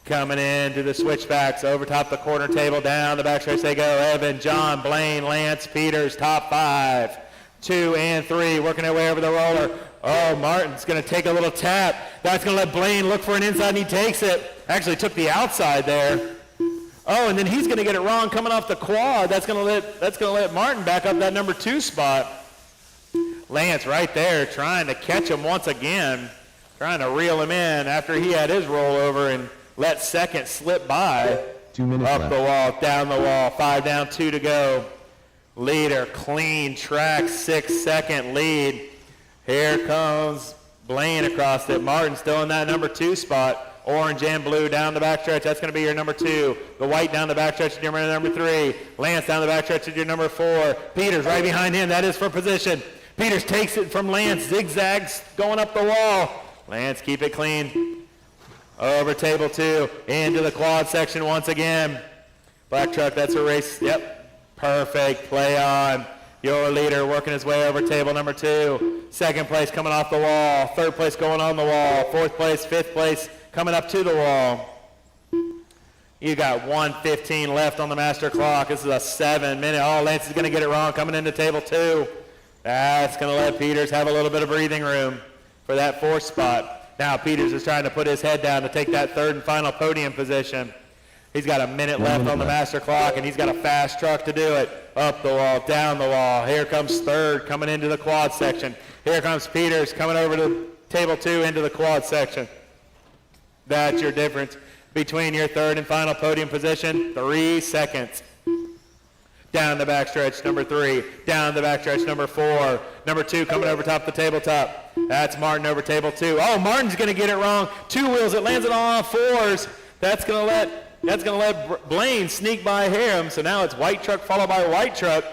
Coming into the switchbacks, over top the corner table, down the backstretch they go. Evan, John, Blaine, Lance, Peters, top 5. 2 and 3, working their way over the roller. Oh, Martin's going to take a little tap. That's going to let Blaine look for an inside, and he takes it. Actually took the outside there. Oh, and then he's going to get it wrong coming off the quad. That's going to let Martin back up that number 2 spot. Lance right there trying to catch him once again, trying to reel him in after he had his rollover and let second slip by. 2 minutes Up left. the wall, down the wall, 5 down, 2 to go. Leader, clean track, 6-second lead. Here comes Blaine across it. Martin still in that number 2 spot. Orange and blue down the backstretch. That's going to be your number 2. The white down the backstretch is your number 3. Lance down the backstretch is your number 4. Peters right behind him. That is for position. Peters takes it from Lance. Zigzags going up the wall. Lance, keep it clean. Over table 2. Into the quad section once again. Black truck, that's a race. Yep. Perfect. Play on. Your leader working his way over table number 2. Second place coming off the wall. Third place going on the wall. Fourth place, fifth place coming up to the wall. You got 1:15 left on the master clock. This is a 7-minute. Oh, Lance is going to get it wrong coming into table 2. That's going to let Peters have a little bit of breathing room for that 4th spot. Now Peters is trying to put his head down to take that 3rd and final podium position. He's got a minute left on the master clock, and he's got a fast truck to do it. Up the wall, down the wall. Here comes 3rd coming into the quad section. Here comes Peters coming over to table 2 into the quad section. That's your difference between your 3rd and final podium position, 3 seconds. Down the backstretch, number 3. Down the backstretch, number 4. Number 2 coming over top the tabletop. That's Martin over table 2. Oh, Martin's going to get it wrong. 2 wheels, it lands it on 4s. That's going to let Blaine sneak by him. So now it's white truck followed by white truck,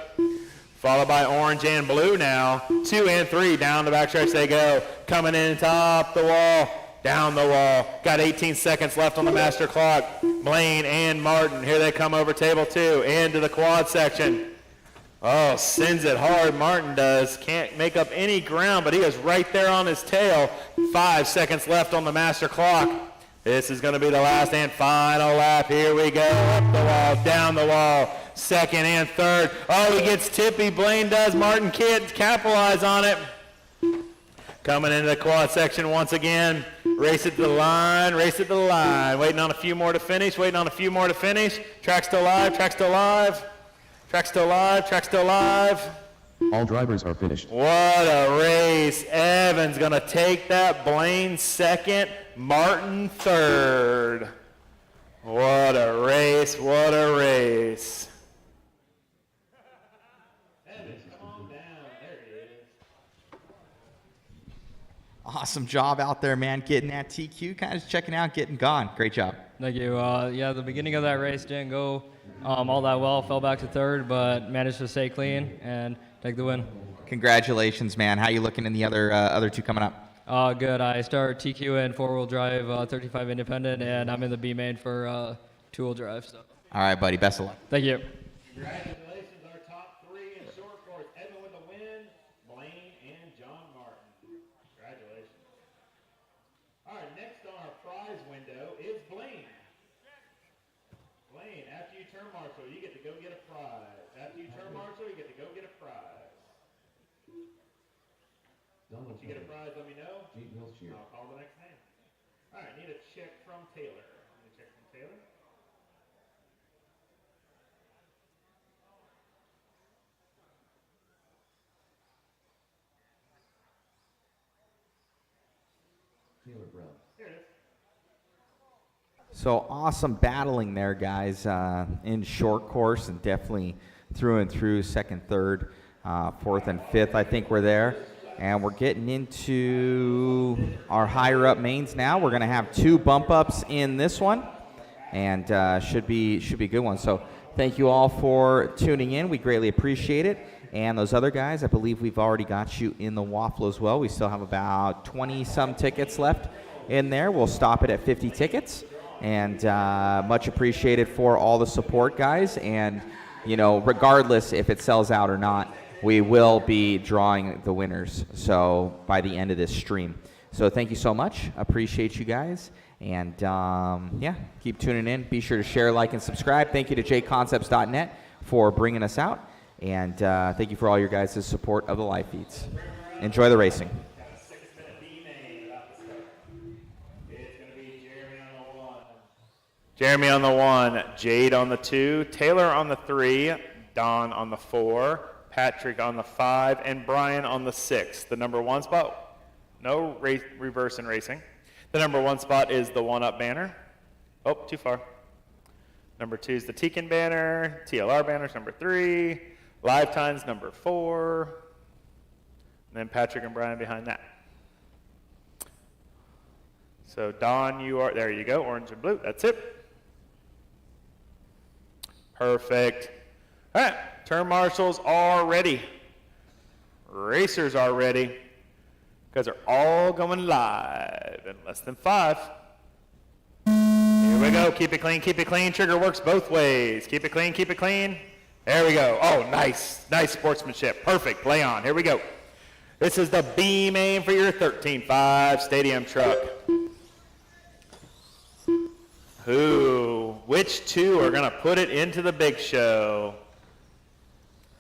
followed by orange and blue now. 2 and 3 down the backstretch they go. Coming in top the wall, down the wall. Got 18 seconds left on the master clock. Blaine and Martin, here they come over table 2 into the quad section. Oh, sends it hard, Martin does. Can't make up any ground, but he is right there on his tail. 5 seconds left on the master clock. This is going to be the last and final lap. Here we go. Up the wall, down the wall. 2nd and 3rd. Oh, he gets tippy. Blaine does. Martin can't capitalize on it. Coming into the quad section once again. Race it to the line. Race it to the line. Waiting on a few more to finish. Waiting on a few more to finish. Track still live. Track still live. Track still live. Track still live. All drivers are finished. What a race. Evans going to take that. Blaine 2nd. Martin 3rd. What a race. What a race. Evans, come on down. There he is. Awesome job out there, man. Getting that TQ, kind of checking out, getting gone. Great job. Thank you. Yeah, the beginning of that race didn't go all that well. Fell back to 3rd, but managed to stay clean and take the win. Congratulations, man. How you looking in the other 2 coming up? Good. I start TQ in 4-wheel drive, 35 independent, and I'm in the B main for 2-wheel drive. So. All right, buddy. Best of luck. Thank you. Congratulations, our top 3 in short course. Evan with the win, Blaine and John Martin. Congratulations. All right, next on our prize window is Blaine. Blaine, after you turn marshal, you get to go get a prize. After you turn marshal, you get to go get a prize. Once you get a prize, let me know. I'll call the next name. All right, need a check from Taylor. Need a check from Taylor. Taylor Brown. Here it is. So awesome battling there, guys, in short course, and definitely through and through 2nd, 3rd, 4th, and 5th. I think we're there. And we're getting into our higher up mains now. We're going to have 2 bump ups in this one, and should be a good one. So thank you all for tuning in. We greatly appreciate it. And those other guys, I believe we've already got you in the waffle as well. We still have about 20-some tickets left in there. We'll stop it at 50 tickets. And much appreciated for all the support, guys. And, you know, regardless if it sells out or not, we will be drawing the winners, so by the end of this stream. So thank you so much. Appreciate you guys. And, yeah, keep tuning in. Be sure to share, like, and subscribe. Thank you to JConcepts.net for bringing us out. And thank you for all your guys' support of the live feeds. Enjoy the racing. Jeremy on the 1, Jade on the 2, Taylor on the 3, Don on the 4, Patrick on the 5, and Brian on the 6. The number 1 spot, no reverse in racing. The number 1 spot is the 1-up banner. Oh, too far. Number 2 is the Tekin banner. TLR banner's number 3. Live time's number 4. And then Patrick and Brian behind that. So Don, you are, there you go, orange and blue, that's it. Perfect. All right, turn marshals are ready. Racers are ready. Because they're all going live in less than 5. Here we go, keep it clean, keep it clean. Trigger works both ways. Keep it clean, keep it clean. There we go. Oh, nice, nice sportsmanship. Perfect, play on, here we go. This is the B main for your 13.5 stadium truck. Which 2 are gonna put it into the big show?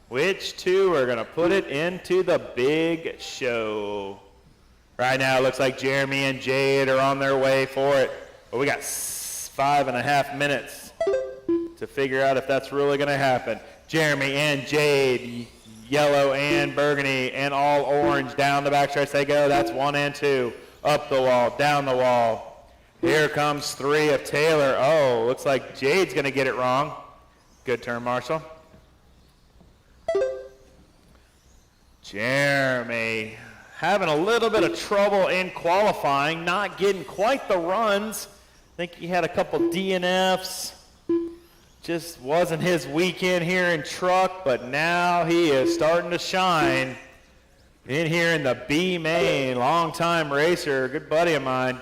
Which 2 are gonna put it into the big show? Right now, it looks like Jeremy and Jade are on their way for it. But we got 5.5 minutes to figure out if that's really gonna happen. Jeremy and Jade, yellow and burgundy and all orange, down the backstretch they go. That's 1 and 2, up the wall, down the wall. Here comes 3 of Taylor. Oh, looks like Jade's gonna get it wrong. Good turn, Marshall. Jeremy having a little bit of trouble in qualifying, not getting quite the runs. I think he had a couple DNFs. Just wasn't his weekend here in truck, but now he is starting to shine in here in the B main. Long-time racer, good buddy of mine.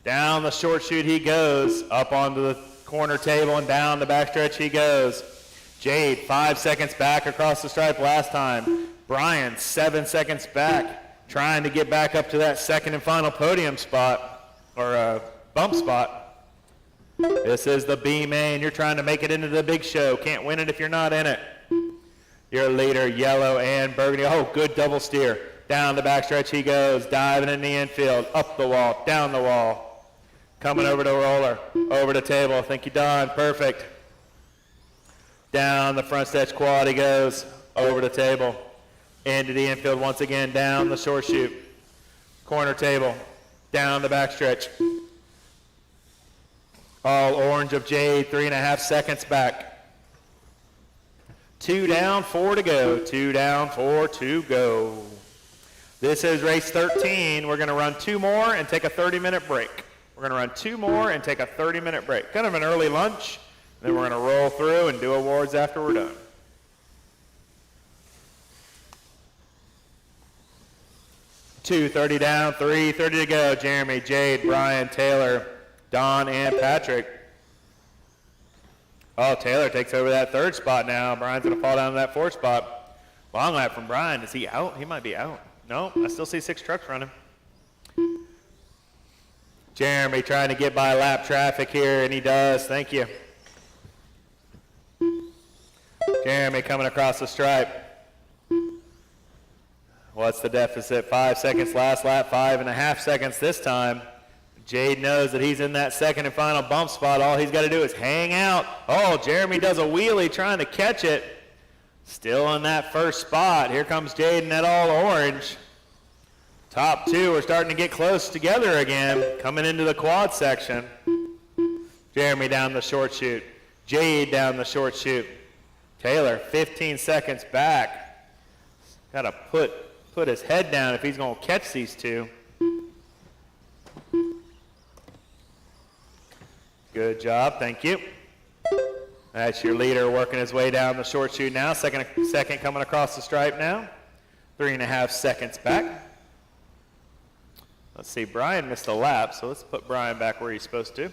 Down the short chute he goes, up onto the corner table and down the backstretch he goes. Jade, 5 seconds back across the stripe last time. Brian, 7 seconds back, trying to get back up to that second and final podium spot, or bump spot. This is the B main. You're trying to make it into the big show. Can't win it if you're not in it. Your leader, yellow and burgundy. Oh, good double steer. Down the backstretch he goes, diving in the infield, up the wall, down the wall. Coming over to roller, over to table. Thank you, Don. Perfect. Down the front stretch quad he goes, over to table. Into the infield once again, down the short chute. Corner table, down the backstretch. All orange of Jade, 3.5 seconds back. 2 down, 4 to go. 2 down, 4 to go. This is race 13. We're going to run 2 more and take a 30-minute break. We're going to run 2 more and take a 30-minute break. Kind of an early lunch. Then we're going to roll through and do awards after we're done. $2:30 down, $3:30 to go. Jeremy, Jade, Brian, Taylor, Don, and Patrick. Oh, Taylor takes over that 3rd spot now. Brian's going to fall down to that 4th spot. Long lap from Brian. Is he out? He might be out. No, I still see 6 trucks running. Jeremy trying to get by lap traffic here, and he does. Thank you. Jeremy coming across the stripe. What's the deficit? 5 seconds last lap, 5.5 seconds this time. Jade knows that he's in that second and final bump spot. All he's got to do is hang out. Oh, Jeremy does a wheelie trying to catch it. Still in that 1st spot. Here comes Jade in that all orange. Top 2 are starting to get close together again, coming into the quad section. Jeremy down the short chute. Jade down the short chute. Taylor, 15 seconds back. Got to put his head down if he's going to catch these 2. Good job, thank you. That's your leader working his way down the short chute now. Second coming across the stripe now. 3.5 seconds back. Let's see, Brian missed a lap, so let's put Brian back where he's supposed to.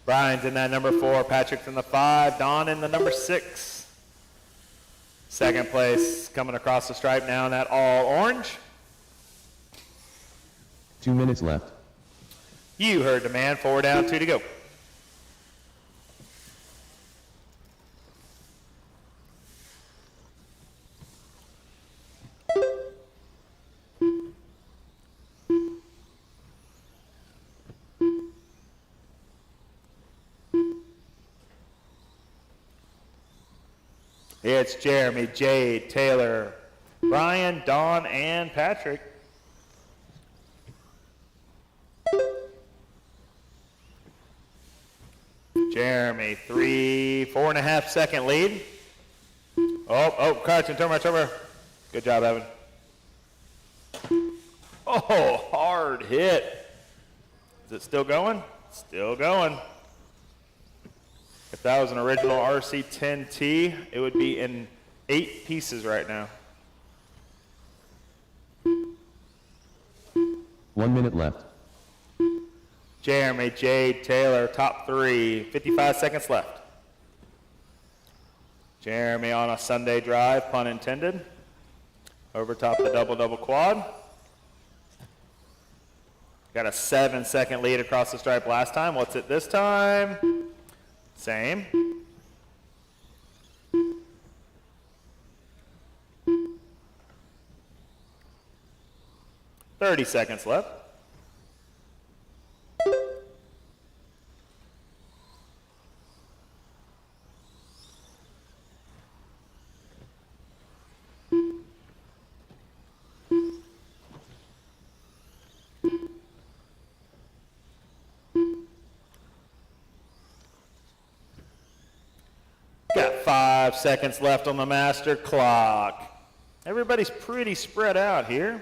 Brian's in that number 4, Patrick's in the 5, Don in the number 6. Second place coming across the stripe now in that all orange. 2 minutes left. You heard the man, 4 down, 2 to go. It's Jeremy, Jade, Taylor, Brian, Don, and Patrick. Jeremy, 4.5 second lead. Oh, crouch and turn right over. Good job, Evan. Oh, hard hit. Is it still going? Still going. If that was an original RC10T, it would be in 8 pieces right now. 1 minute left. Jeremy, Jade, Taylor, top 3. 55 seconds left. Jeremy on a Sunday drive, pun intended. Over top the double quad. Got a 7-second lead across the stripe last time. What's it this time? Same. "30 seconds left. Got 5 seconds left on the master clock. Everybody's pretty spread out here.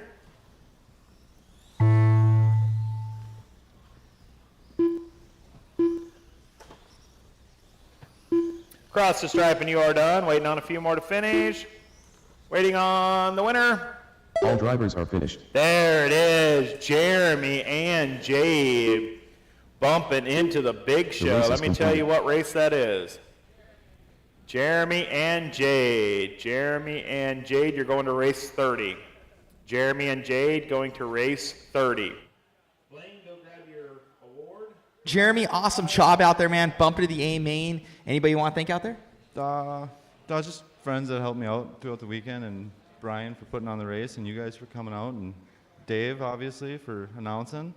Cross the stripe and you are done. Waiting on a few more to finish. Waiting on the winner. All drivers are finished. There it is, Jeremy and Jade bumping into the big show. Let me tell you what race that is. Jeremy and Jade. Jeremy and Jade, you're going to race 30. Jeremy and Jade going to race 30. Blaine, go grab your award. Jeremy, awesome job out there, man. Bumping to the A main. Anybody you want to thank out there? Just friends that helped me out throughout the weekend, and Brian for putting on the race, and you guys for coming out, and Dave, obviously, for announcing.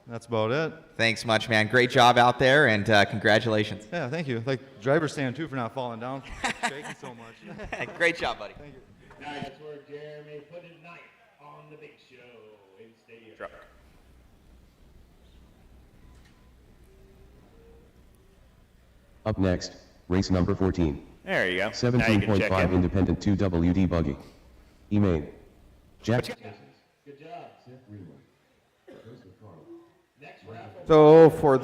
That's about it. Thanks much, man. Great job out there, and congratulations. Yeah, thank you. Like, driver stand, too, for not falling down, shaking so much. Great job, buddy. Thank you. Nice work, Jeremy. Put a night on the big show in Stadium. Truck. Up next, race number 14. There you go. Now you can check 17.5 in. independent 2WD buggy. E-main. Jack. Good job. Next raffle. So for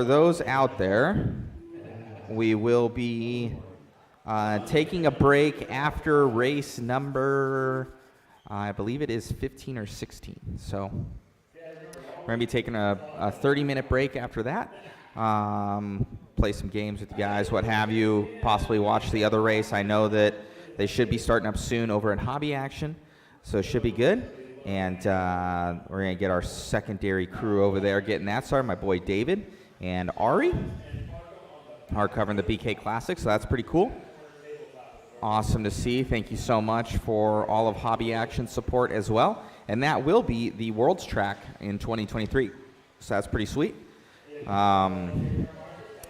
those out there, we will be taking a break after race number, I believe it is 15 or 16. So we're going to be taking a 30-minute break after that. Play some games with you guys, what have you, possibly watch the other race. I know that they should be starting up soon over at Hobby Action, so it should be good. And we're going to get our secondary crew over there getting that started. My boy David and Ari are covering the BK Classic, so that's pretty cool. Awesome to see. Thank you so much for all of Hobby Action support as well. And that will be the World's Track in 2023, so that's pretty sweet.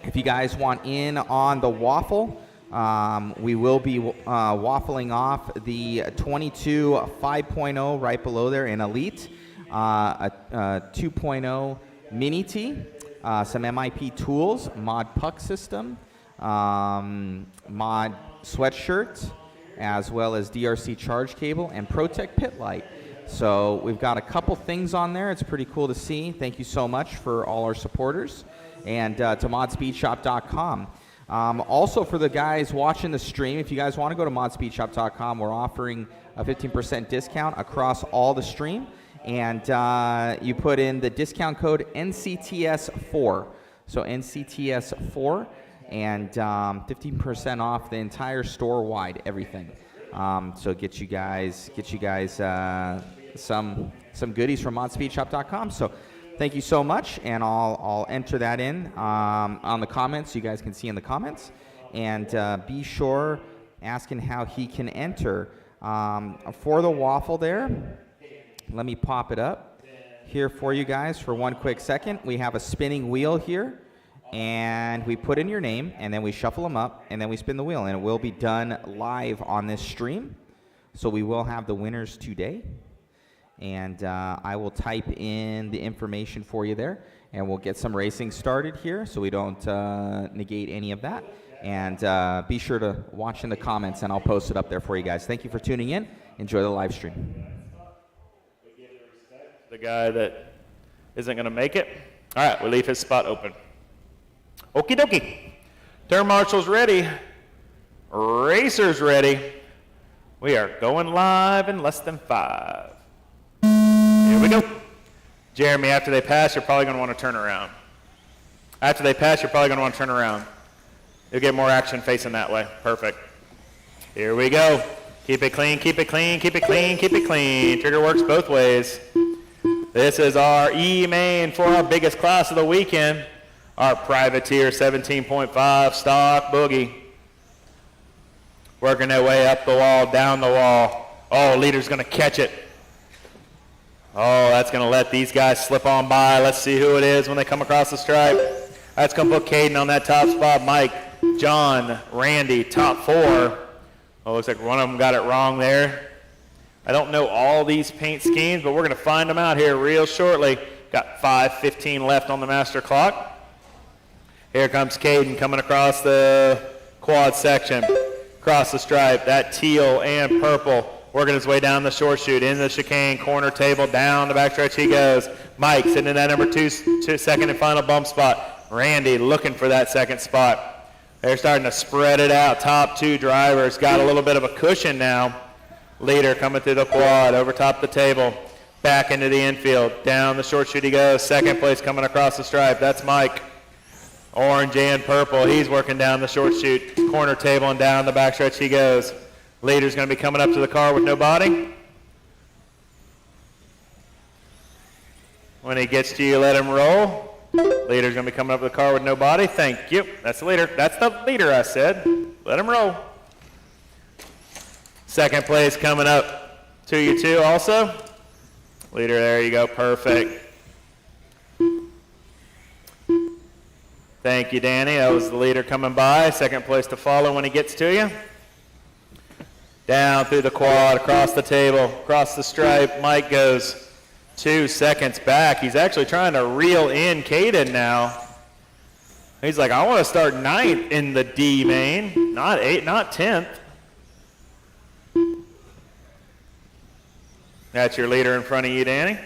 If you guys want in on the waffle, we will be waffling off the 22 5.0 right below there in Elite, a 2.0 Mini T, some MIP tools, mod puck system, mod sweatshirt, as well as DRC charge cable and ProTech pit light. So we've got a couple things on there. It's pretty cool to see. Thank you so much for all our supporters, and to modspeedshop.com. Also for the guys watching the stream, if you guys want to go to modspeedshop.com, we're offering a 15% discount across all the stream, and you put in the discount code NCTS4. So NCTS4, and 15% off the entire store-wide everything. So get you guys some goodies from modspeedshop.com. So thank you so much, and I'll enter that in on the comments. You guys can see in the comments, and be sure asking how he can enter for the waffle there. Let me pop it up here for you guys for one quick second. We have a spinning wheel here, and we put in your name, and then we shuffle them up, and then we spin the wheel, and it will be done live on this stream. So we will have the winners today, and I will type in the information for you there, and we'll get some racing started here so we don't negate any of that. And be sure to watch in the comments, and I'll post it up there for you guys. Thank you for tuning in. Enjoy the live stream. The guy that isn't going to make it. All right, we'll leave his spot open. Okie dokie. Turn marshals ready. Racers ready. We are going live in less than 5. Here we go. Jeremy, after they pass, you're probably going to want to turn around. After they pass, you're probably going to want to turn around. You'll get more action facing that way. Perfect. Here we go. Keep it clean, keep it clean, keep it clean, keep it clean. Trigger works both ways. This is our E-main for our biggest class of the weekend, our Privateer 17.5 stock boogie. Working their way up the wall, down the wall. Oh, leader's going to catch it. Oh, that's going to let these guys slip on by. Let's see who it is when they come across the stripe. That's going to put Caden on that top spot. Mike, John, Randy, top 4. Oh, looks like one of them got it wrong there. I don't know all these paint schemes, but we're going to find them out here real shortly. Got 5:15 left on the master clock. Here comes Caden coming across the quad section. Across the stripe, that teal and purple. Working his way down the short chute, into the chicane, corner table, down the backstretch he goes. Mike sitting in that number 2 second and final bump spot. Randy looking for that second spot. They're starting to spread it out. Top 2 drivers got a little bit of a cushion now. Leader coming through the quad, over top the table, back into the infield. Down the short chute he goes. Second place coming across the stripe. That's Mike. Orange and purple. He's working down the short chute, corner table, and down the backstretch he goes. Leader's going to be coming up to the car with no body. When he gets to you, let him roll. Leader's going to be coming up to the car with no body. Thank you. That's the leader. That's the leader, I said. Let him roll. Second place coming up to you too also. Leader, there you go. Perfect. Thank you, Danny. That was the leader coming by. Second place to follow when he gets to you. Down through the quad, across the table, across the stripe. Mike goes 2 seconds back. He's actually trying to reel in Caden now. He's like, I want to start 9th in the D main, not 8th, not 10th. That's your leader in front of you, Danny.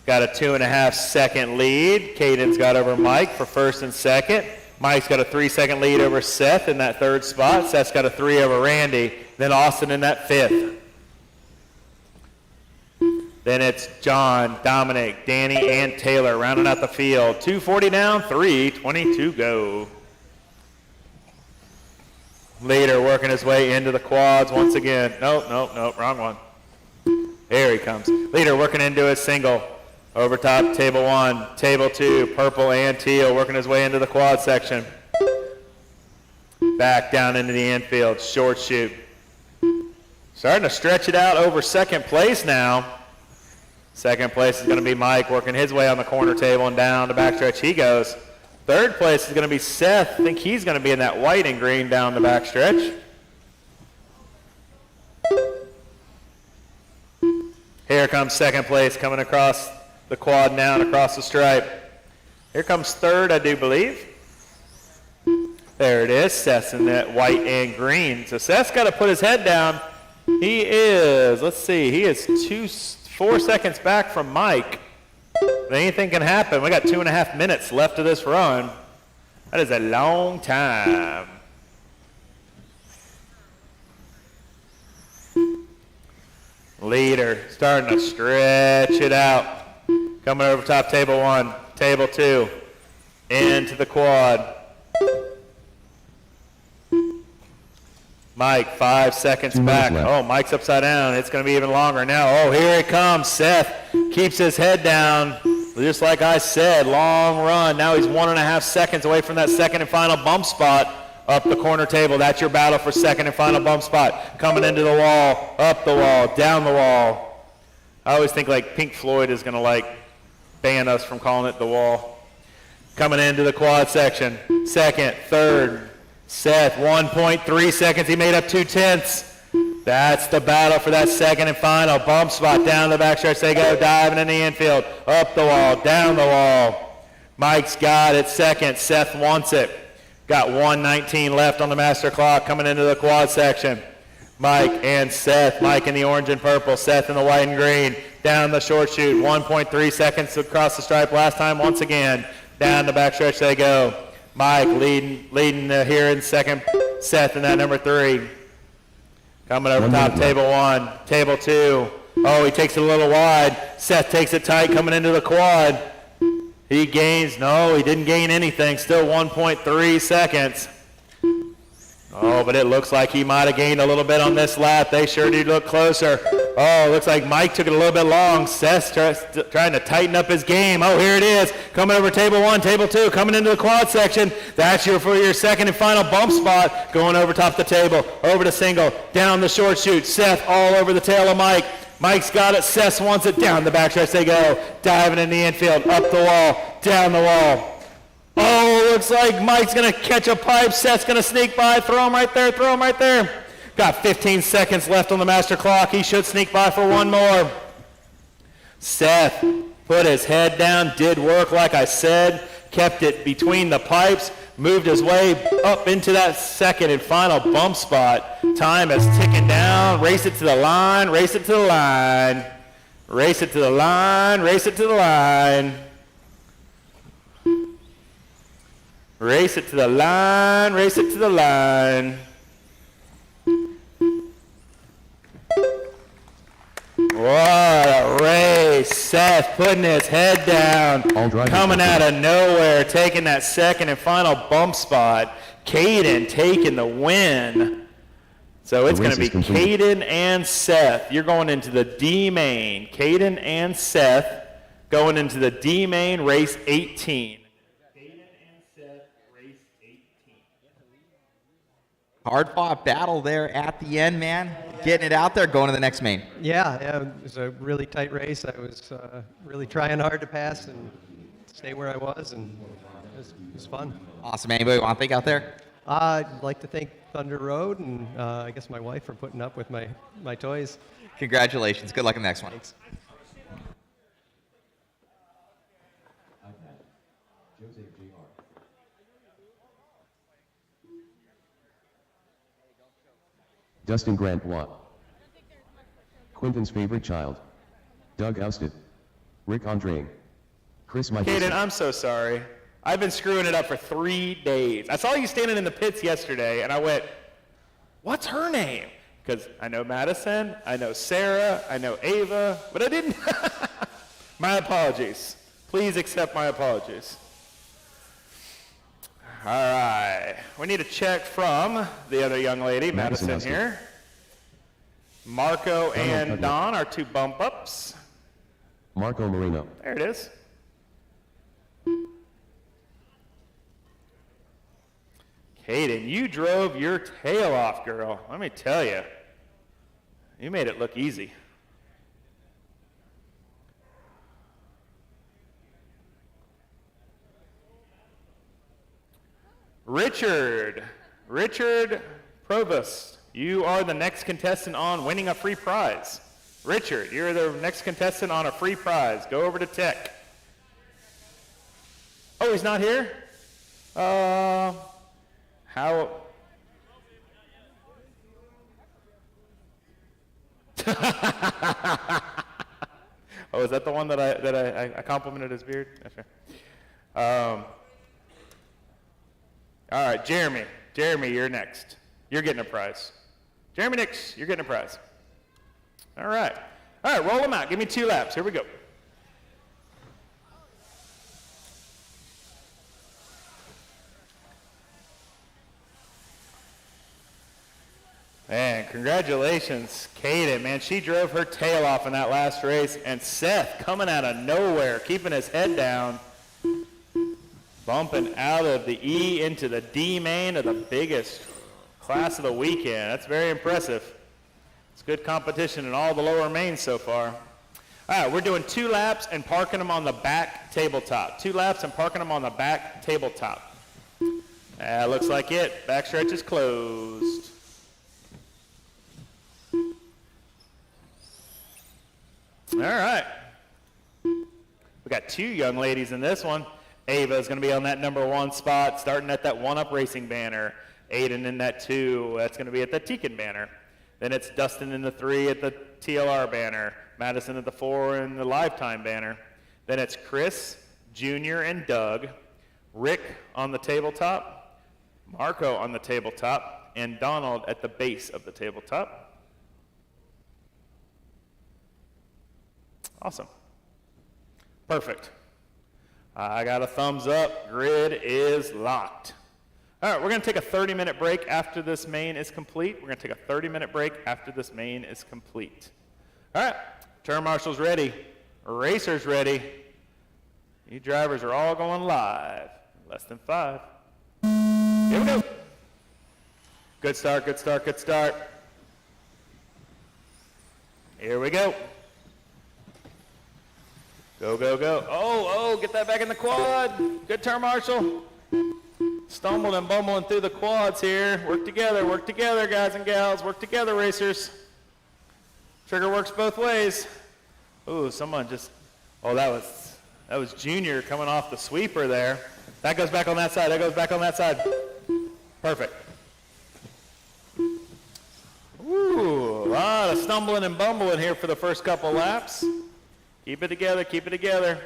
Got a 2.5 second lead. Caden's got over Mike for first and second. Mike's got a 3 second lead over Seth in that third spot. Seth's got a 3 over Randy. Then Austin in that 5th. Then it's John, Dominic, Danny, and Taylor rounding out the field. 2:40 down, 3:22 go. Leader working his way into the quads once again. Nope, wrong one. There he comes. Leader working into his single. Over top, table 1, table 2, purple and teal, working his way into the quad section. Back down into the infield, short chute. Starting to stretch it out over second place now. Second place is going to be Mike, working his way on the corner table and down the backstretch he goes. Third place is going to be Seth. I think he's going to be in that white and green down the backstretch. Here comes second place coming across the quad now and across the stripe. Here comes third, I do believe. There it is. Seth's in that white and green. So Seth's got to put his head down. He is, let's see, he is 4 seconds back from Mike. But anything can happen. We got 2.5 minutes left of this run. That is a long time. Leader starting to stretch it out. Coming over top table 1, table 2, into the quad. Mike, 5 seconds back. Oh, Mike's upside down. It's going to be even longer now. Oh, here it comes. Seth keeps his head down. Just like I said, long run. Now he's 1.5 seconds away from that second and final bump spot up the corner table. That's your battle for second and final bump spot. Coming into the wall, up the wall, down the wall. I always think like Pink Floyd is going to like ban us from calling it the wall. Coming into the quad section. Second, third. Seth, 1.3 seconds. He made up 2/10. That's the battle for that second and final. Bump spot down the backstretch. They go diving in the infield. Up the wall, down the wall. Mike's got it second. Seth wants it. Got 1:19 left on the master clock coming into the quad section. Mike and Seth. Mike in the orange and purple. Seth in the white and green. Down the short chute. 1.3 seconds across the stripe last time. Once again, down the backstretch they go. Mike leading here in second. Seth in that number 3. Coming over top, table 1, table 2. Oh, he takes it a little wide. Seth takes it tight coming into the quad. He gains, no, he didn't gain anything. Still 1.3 seconds. Oh, but it looks like he might have gained a little bit on this lap. They sure do look closer. Oh, looks like Mike took it a little bit long. Seth's trying to tighten up his game. Oh, here it is. Coming over table 1, table 2, coming into the quad section. That's for your second and final bump spot. Going over top the table, over to single, down the short chute. Seth all over the tail of Mike. Mike's got it. Seth wants it. Down the backstretch they go. Diving in the infield, up the wall, down the wall. Oh, looks like Mike's going to catch a pipe. Seth's going to sneak by. Throw him right there. Throw him right there. Got 15 seconds left on the master clock. He should sneak by for one more. Seth put his head down. Did work, like I said. Kept it between the pipes. Moved his way up into that second and final bump spot. Time is ticking down. Race it to the line. Race it to the line. Race it to the line. Race it to the line. Race it to the line, race it to the line. What a race. Seth putting his head down, coming out of nowhere, taking that second and final bump spot. Caden taking the win. So it's going to be Caden and Seth. You're going into the D main. Caden and Seth going into the D main race 18. Hard-fought battle there at the end, man. Getting it out there, going to the next main. Yeah, it was a really tight race. I was really trying hard to pass and stay where I was, and it was fun. Awesome. Anybody want to think out there? I'd like to thank Thunder Road and I guess my wife for putting up with my toys. Congratulations. Good luck in the next one. Thanks. Dustin Grant Watt. Quinton's favorite child. Doug Ousted. Rick Andre. Chris Michelson. Caden, I'm so sorry. I've been screwing it up for 3 days. I saw you standing in the pits yesterday, and I went, what's her name? Because I know Madison, I know Sarah, I know Ava, but I didn't. My apologies. Please accept my apologies. All right. We need a check from the other young lady, Madison here. Marco and Don are 2 bump ups. Marco Marino. There it is. Caden, you drove your tail off, girl. Let me tell you. You made it look easy. Richard Provost, you are the next contestant on winning a free prize. Richard, you're the next contestant on a free prize. Go over to Tech. Oh, he's not here? How? Oh, is that the one that I complimented his beard? Okay. All right, Jeremy. Jeremy, you're next. You're getting a prize. Jeremy Nix, you're getting a prize. All right. All right, roll them out. Give me 2 laps. Here we go. Man, congratulations, Caden. Man, she drove her tail off in that last race. And Seth coming out of nowhere, keeping his head down. Bumping out of the E into the D main of the biggest class of the weekend. That's very impressive. It's good competition in all the lower mains so far. All right, we're doing 2 laps and parking them on the back tabletop. 2 laps and parking them on the back tabletop. Looks like it. Back stretch is closed. All right. We got 2 young ladies in this one. Ava is going to be on that number 1 spot, starting at that 1-up racing banner. Aiden in that 2, that's going to be at the Tekin banner. Then it's Dustin in the 3 at the TLR banner. Madison at the 4 in the Lifetime banner. Then it's Chris, Junior, and Doug. Rick on the tabletop. Marco on the tabletop. And Donald at the base of the tabletop. Awesome. Perfect. I got a thumbs up. Grid is locked. All right, we're going to take a 30-minute break after this main is complete. We're going to take a 30-minute break after this main is complete. All right, turn marshals ready. Racers ready. You drivers are all going live. Less than 5. Here we go. Good start, good start, good start. Here we go. Go, go, go. Oh, get that back in the quad. Good turn, Marshall. Stumbled and bumbling through the quads here. Work together, guys and gals. Work together, racers. Trigger works both ways. Ooh, someone just, that was Junior coming off the sweeper there. That goes back on that side, that goes back on that side. Perfect. Ooh, a lot of stumbling and bumbling here for the first couple laps. Keep it together, keep it together.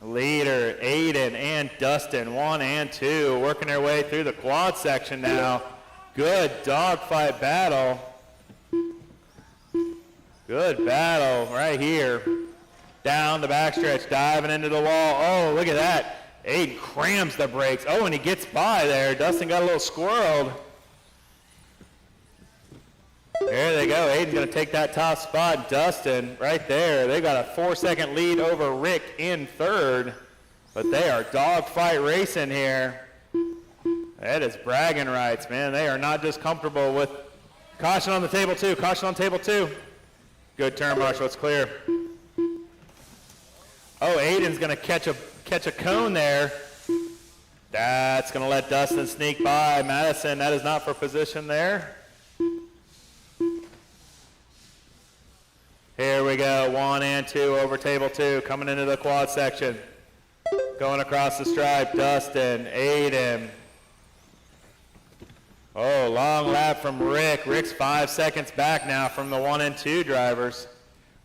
Leader, Aiden and Dustin, 1 and 2, working their way through the quad section now. Good dogfight battle. Good battle right here. Down the backstretch, diving into the wall. Oh, look at that. Aiden crams the brakes. Oh, and he gets by there. Dustin got a little squirreled. There they go. Aiden's going to take that top spot. Dustin right there. They got a 4-second lead over Rick in 3rd. But they are dogfight racing here. That is bragging rights, man. They are not just comfortable with caution on the table 2. Caution on table 2. Good turn, Marshall. It's clear. Oh, Aiden's going to catch a cone there. That's going to let Dustin sneak by. Madison, that is not for position there. Here we go, 1 and 2 over table 2, coming into the quad section. Going across the stripe, Dustin, Aiden. Oh, long lap from Rick. Rick's 5 seconds back now from the 1 and 2 drivers.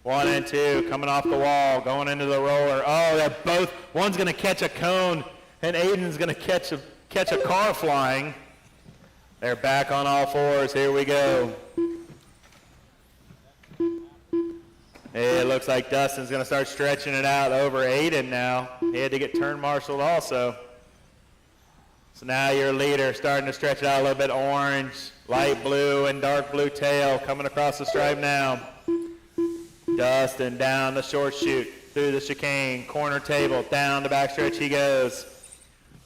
1 and 2 coming off the wall, going into the roller. Oh, they're both, one's gonna catch a cone and Aiden's gonna catch a car flying. They're back on all 4s, here we go. It looks like Dustin's going to start stretching it out over Aiden now. He had to get turn marshaled also. So now your leader starting to stretch it out a little bit. Orange, light blue, and dark blue tail coming across the stripe now. Dustin down the short chute, through the chicane, corner table, down the backstretch he goes.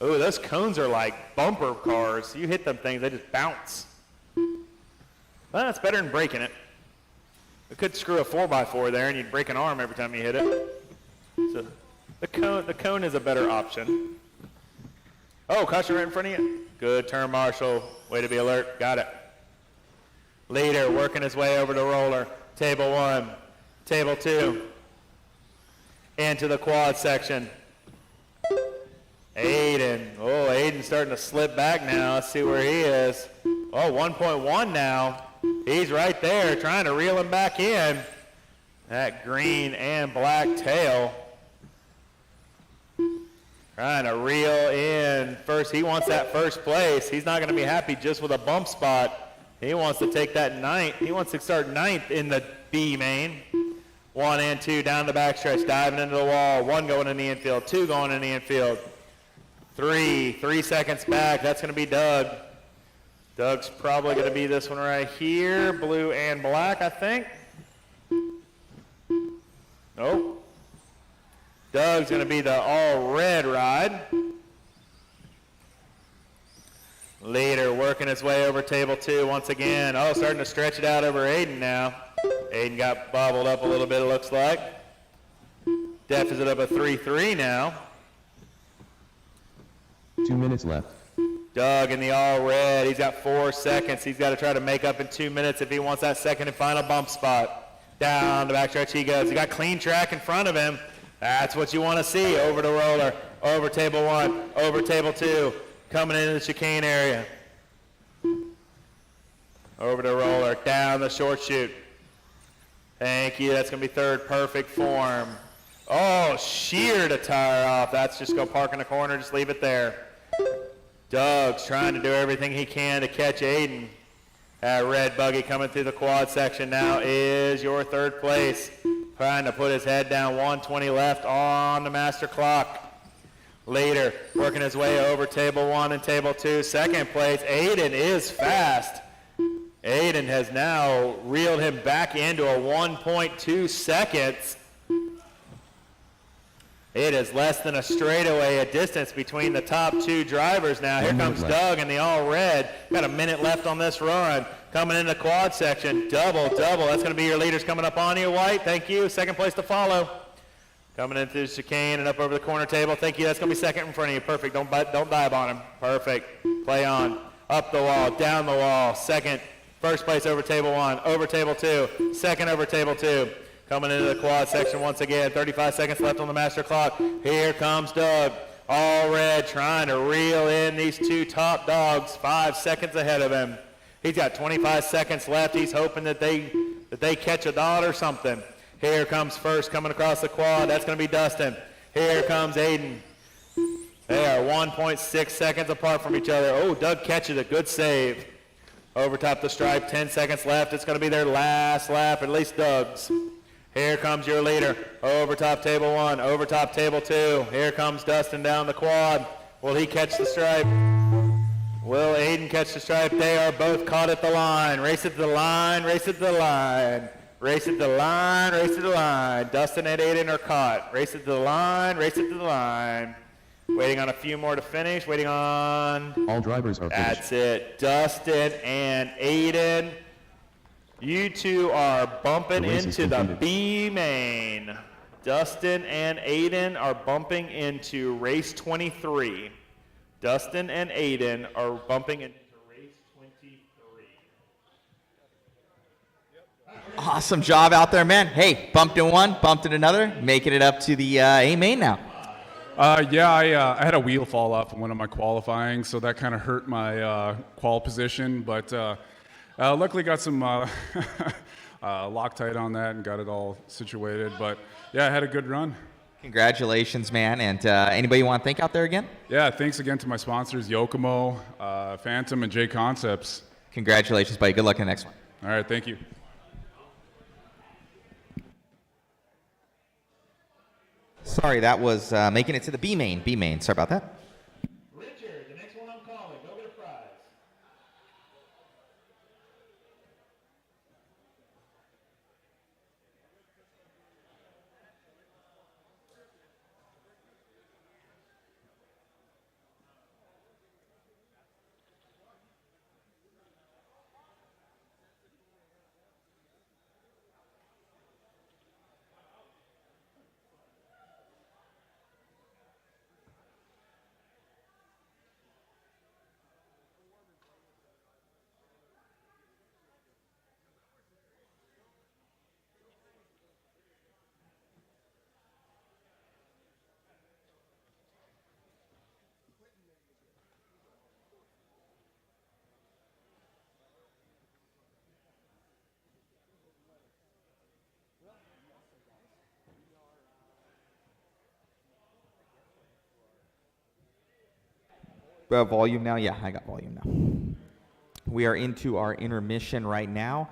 Ooh, those cones are like bumper cars. You hit them things, they just bounce. Well, that's better than breaking it. It could screw a 4x4 there and you'd break an arm every time you hit it. So the cone is a better option. Oh, caution right in front of you. Good turn, Marshall. Way to be alert. Got it. Leader working his way over the roller. Table 1, table 2. Into the quad section. Aiden. Oh, Aiden's starting to slip back now. Let's see where he is. Oh, 1.1 now. He's right there trying to reel him back in. That green and black tail. Trying to reel in first. He wants that first place. He's not going to be happy just with a bump spot. He wants to take that 9th. He wants to start 9th in the B main. 1 and 2 down the backstretch, diving into the wall. 1 going in the infield, 2 going in the infield. 3 seconds back. That's going to be Doug. Doug's probably going to be this one right here, blue and black, I think. Nope. Doug's going to be the all-red ride. Leader working his way over table 2 once again. Oh, starting to stretch it out over Aiden now. Aiden got bobbled up a little bit, it looks like. Deficit of a 3-3 now. 2 minutes left. Doug in the all red, he's got 4 seconds. He's got to try to make up in 2 minutes if he wants that second and final bump spot. Down the backstretch he goes. He got clean track in front of him. That's what you want to see. Over the roller, over table 1, over table 2, coming into the chicane area. Over the roller, down the short chute. Thank you, that's going to be third perfect form. Oh, sheared a tire off. That's just go park in the corner, just leave it there. Doug's trying to do everything he can to catch Aiden. That red buggy coming through the quad section now is your third place. Trying to put his head down, 1:20 left on the master clock. Leader working his way over table 1 and table 2. Second place, Aiden is fast. Aiden has now reeled him back into a 1.2 seconds. It is less than a straightaway, a distance between the top 2 drivers now. Here comes Doug in the all red. Got a minute left on this run. Coming in the quad section, double. That's going to be your leaders coming up on you, White. Thank you. Second place to follow. Coming in through the chicane and up over the corner table. Thank you. That's going to be second in front of you. Perfect. Don't dive on him. Perfect. Play on. Up the wall, down the wall. Second. First place over table 1, over table 2, second over table 2. Coming into the quad section once again, 35 seconds left on the master clock. Here comes Doug, all red, trying to reel in these 2 top dogs, 5 seconds ahead of him. He's got 25 seconds left. He's hoping that they catch a dot or something. Here comes first coming across the quad. That's going to be Dustin. Here comes Aiden. They are 1.6 seconds apart from each other. Oh, Doug catches a good save. Over top the stripe, 10 seconds left. It's going to be their last lap, at least Doug's. Here comes your leader. Over top table 1, over top table 2. Here comes Dustin down the quad. Will he catch the stripe? Will Aiden catch the stripe? They are both caught at the line. Race it to the line, race it to the line. Race it to the line, race it to the line. Dustin and Aiden are caught. Race it to the line, race it to the line. Waiting on a few more to finish. Waiting on... All drivers are finished. That's it. Dustin and Aiden. You 2 are bumping into the B main. Dustin and Aiden are bumping into race 23. Dustin and Aiden are bumping into race 23. Awesome job out there, man. Hey, bumped in one, bumped in another, making it up to the A main now. I had a wheel fall off in one of my qualifying, so that kind of hurt my qual position. But luckily got some Loctite on that and got it all situated. But yeah, I had a good run. Congratulations, man. And anybody you want to thank out there again? Yeah, thanks again to my sponsors, Yokomo, Phantom, and JConcepts. Congratulations, buddy. Good luck in the next one. All right, thank you. Sorry, that was making it to the B main. Sorry about that. Richard, the next one I'm calling. Go get a prize. Volume now? Yeah, I got volume now. We are into our intermission right now.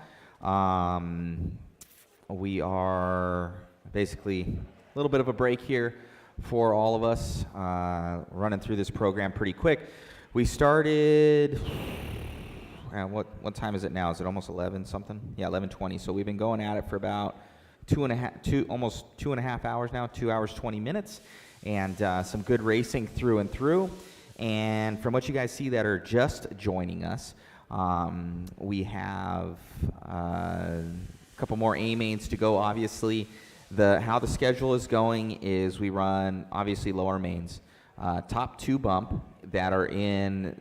We are basically a little bit of a break here for all of us, running through this program pretty quick. We started, what time is it now? Is it almost 11 something? Yeah, 11:20. So we've been going at it for about almost 2.5 hours now, 2 hours, 20 minutes, and some good racing through and through. And from what you guys see that are just joining us, we have couple more A mains to go. Obviously, how the schedule is going is we run obviously lower mains, top 2 bump that are in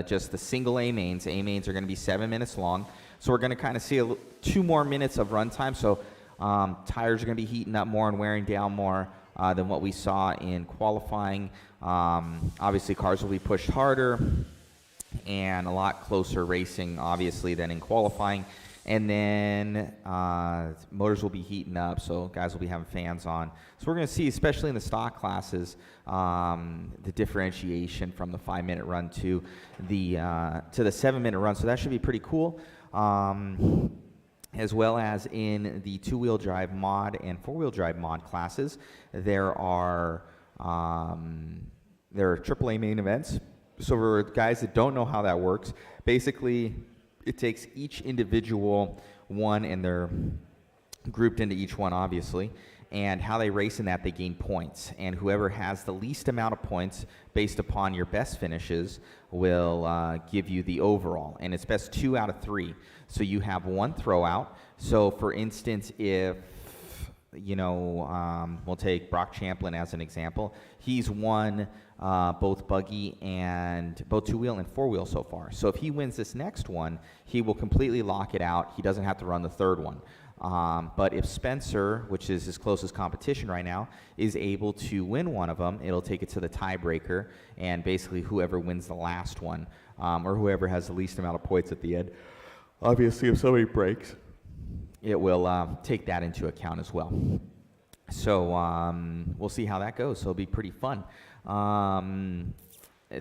just the single A mains. A mains are going to be 7 minutes long, so we're going to kind of see 2 more minutes of run time. So tires are going to be heating up more and wearing down more than what we saw in qualifying. Obviously, cars will be pushed harder and a lot closer racing, obviously, than in qualifying. And then motors will be heating up, so guys will be having fans on. So we're going to see, especially in the stock classes, the differentiation from the 5-minute run to the 7-minute run. So that should be pretty cool. As well as in the 2-wheel drive mod and 4-wheel drive mod classes, there are AAA main events. So for guys that don't know how that works, basically it takes each individual one, and they're grouped into each one, obviously, and how they race in that, they gain points. And whoever has the least amount of points based upon your best finishes will give you the overall. And it's best 2 out of 3. So you have 1 throwout. So for instance, if, we'll take Brock Champlin as an example. He's won both buggy and both 2-wheel and 4-wheel so far. So if he wins this next one, he will completely lock it out. He doesn't have to run the 3rd one. But if Spencer, which is his closest competition right now, is able to win one of them, it'll take it to the tiebreaker, and basically whoever wins the last one, or whoever has the least amount of points at the end, obviously if somebody breaks, it will take that into account as well. So we'll see how that goes. So it'll be pretty fun.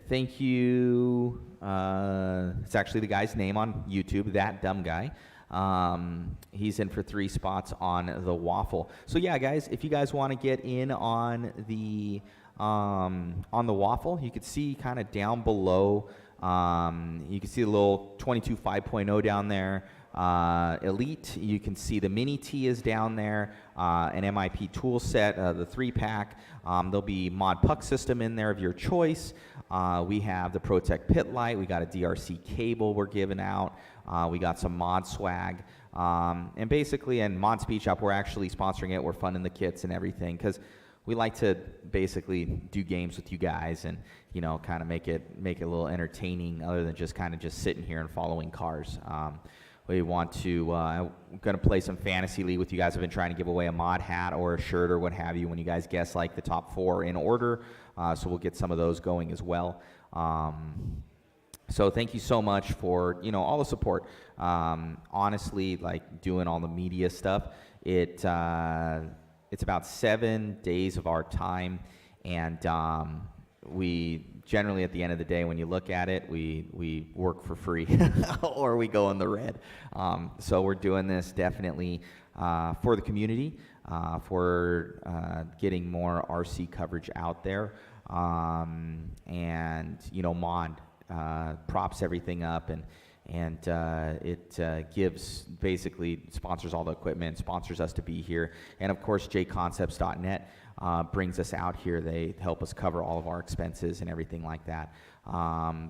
Thank you. It's actually the guy's name on YouTube, That Dumb Guy. He's in for 3 spots on the waffle. So yeah, guys, if you guys want to get in on the waffle, you can see kind of down below. You can see a little 22 5.0 down there. Elite, you can see the Mini T is down there, an MIP tool set, the 3-pack. There'll be mod puck system in there of your choice. We have the ProTech pit light. We got a DRC cable we're giving out. We got some mod swag. And basically, and Mod Speed Shop, we're actually sponsoring it. We're funding the kits and everything because we like to basically do games with you guys and, kind of make it a little entertaining other than just kind of just sitting here and following cars. We want to, I'm going to play some Fantasy League with you guys. I've been trying to give away a mod hat or a shirt or what have you when you guys guess like the top 4 in order. So we'll get some of those going as well. So thank you so much for, all the support. Honestly, like doing all the media stuff, it's about 7 days of our time. And we generally, at the end of the day, when you look at it, we work for free or we go in the red. So we're doing this definitely for the community, for getting more RC coverage out there. And, Mod props everything up and it gives, basically sponsors all the equipment, sponsors us to be here. And of course, JConcepts.net brings us out here. They help us cover all of our expenses and everything like that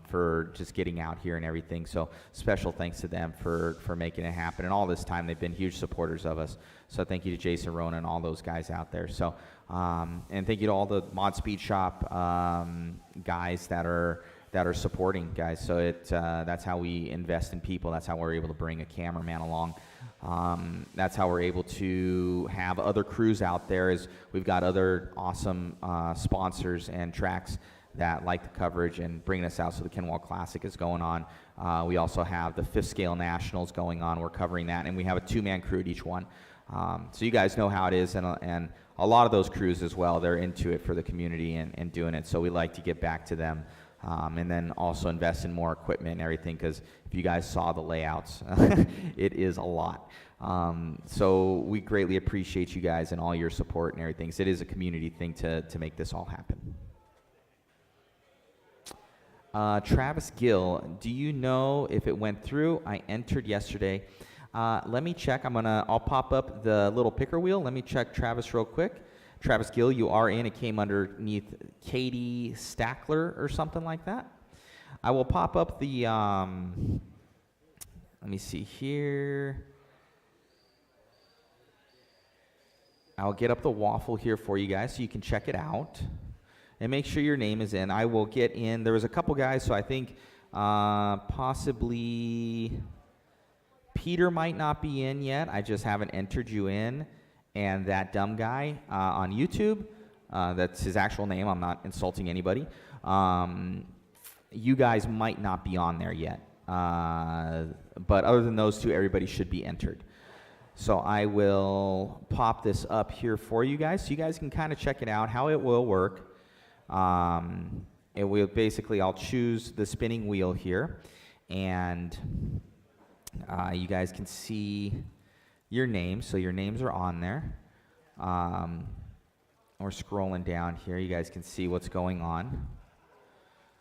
for just getting out here and everything. So special thanks to them for making it happen. And all this time, they've been huge supporters of us. So thank you to Jason Rona and all those guys out there. So, and thank you to all the Mod Speed Shop guys that are supporting, guys. So that's how we invest in people. That's how we're able to bring a cameraman along. That's how we're able to have other crews out there. Is we've got other awesome sponsors and tracks that like the coverage and bringing us out. So the Kenwall Classic is going on. We also have the 5th Scale Nationals going on. We're covering that, and we have a 2-man crew at each one. So you guys know how it is, and a lot of those crews as well, they're into it for the community and doing it. So we like to get back to them. And then also invest in more equipment and everything, because if you guys saw the layouts, it is a lot. So we greatly appreciate you guys and all your support and everything. So it is a community thing to make this all happen. Travis Gill, do you know if it went through? I entered yesterday. Let me check. I'll pop up the little picker wheel. Let me check Travis real quick. Travis Gill, you are in. It came underneath Katie Stackler or something like that. I will pop up the, let me see here. I'll get up the waffle here for you guys so you can check it out. And make sure your name is in. I will get in. There was a couple guys, so I think possibly Peter might not be in yet. I just haven't entered you in. And that dumb guy on YouTube, that's his actual name. I'm not insulting anybody. You guys might not be on there yet. But other than those two, everybody should be entered. So I will pop this up here for you guys so you guys can kind of check it out, how it will work. It will basically, I'll choose the spinning wheel here, and you guys can see your names. So your names are on there. We're scrolling down here. You guys can see what's going on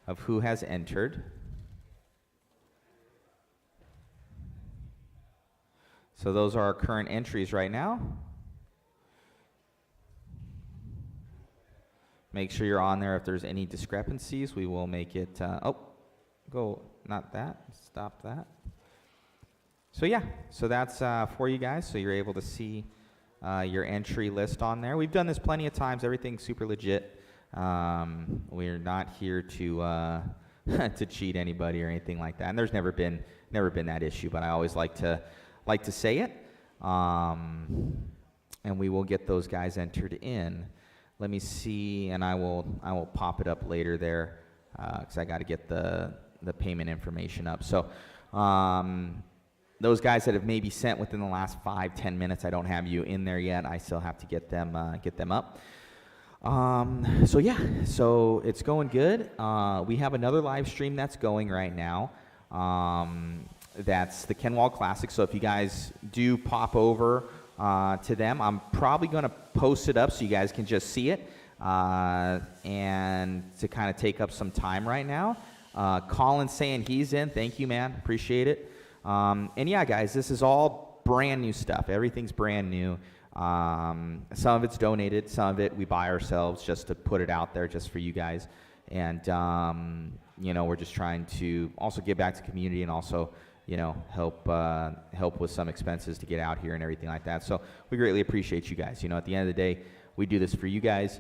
of who has entered. So those are our current entries right now. Make sure you're on there. If there's any discrepancies, we will make it, not that, stop that. So yeah, so that's for you guys, so you're able to see your entry list on there. We've done this plenty of times. Everything's super legit. We're not here to to cheat anybody or anything like that. And there's never been that issue, but I always like to say it. And we will get those guys entered in. Let me see, and I will pop it up later there because I got to get the payment information up. So those guys that have maybe sent within the last 5-10 minutes, I don't have you in there yet. I still have to get them up. So yeah, so it's going good. We have another live stream that's going right now. That's the Kenwall Classic. So if you guys do pop over to them, I'm probably going to post it up so you guys can just see it and to kind of take up some time right now. Colin's saying he's in. Thank you, man. Appreciate it. And yeah, guys, this is all brand new stuff. Everything's brand new. Some of it's donated. Some of it we buy ourselves just to put it out there just for you guys. And, you know, we're just trying to also give back to the community and also, you know, help with some expenses to get out here and everything like that. So we greatly appreciate you guys. You know, at the end of the day, we do this for you guys,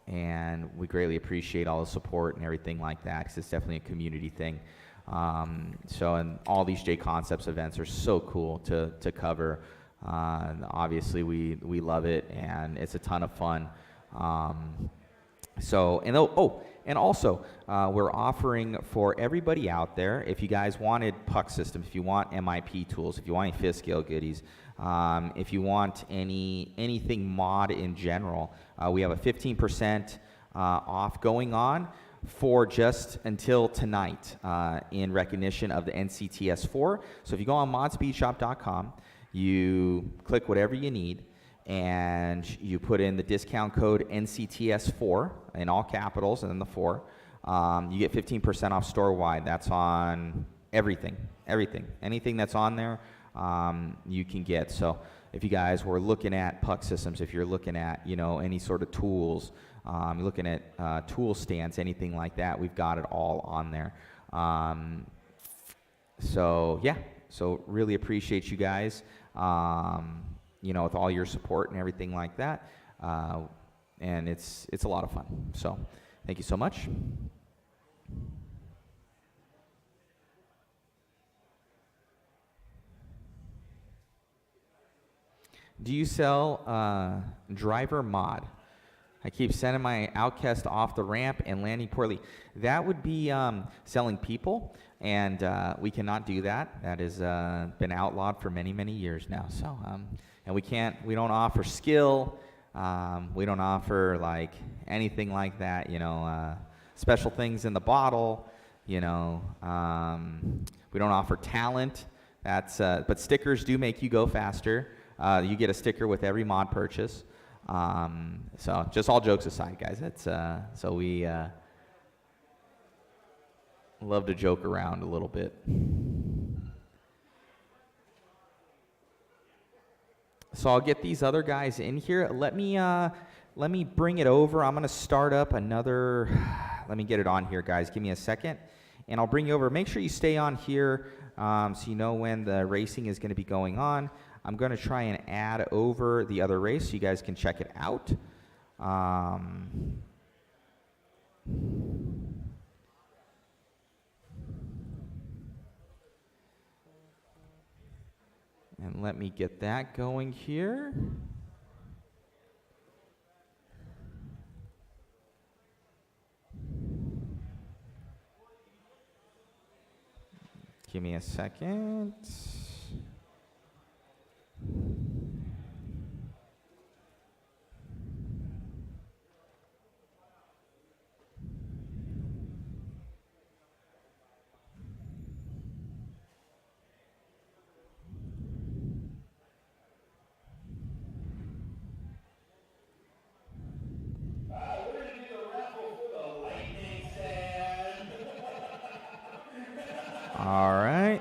and we greatly appreciate all the support and everything like that because it's definitely a community thing. So, and all these JConcepts events are so cool to cover. Obviously, we love it, and it's a ton of fun. So, and also, we're offering for everybody out there, if you guys wanted puck systems, if you want MIP tools, if you want any fifth scale goodies, if you want anything mod in general, we have a 15% off going on for just until tonight in recognition of the NCTS4. So if you go on modspeedshop.com, you click whatever you need, and you put in the discount code NCTS4 in all capitals and then the 4. You get 15% off store-wide. That's on everything. Anything that's on there, you can get. So if you guys were looking at puck systems, if you're looking at, you know, any sort of tools, you're looking at tool stands, anything like that, we've got it all on there. So yeah, so really appreciate you guys. You know, with all your support and everything like that, and it's a lot of fun. So, thank you so much. Do you sell driver mod? I keep sending my outcast off the ramp and landing poorly. That would be selling people, and we cannot do that. That has been outlawed for many, many years now. So, and we don't offer skill. We don't offer like anything like that, you know, special things in the bottle, you know. We don't offer talent. But stickers do make you go faster. You get a sticker with every mod purchase. So just all jokes aside, guys, so we love to joke around a little bit. So I'll get these other guys in here. Let me bring it over. I'm gonna start up another. Let me get it on here, guys. Give me a second, and I'll bring you over. Make sure you stay on here so you know when the racing is going to be going on. I'm going to try and add over the other race so you guys can check it out. And let me get that going here. Give me a second. We're going to do the raffle for the lightning stand. All right.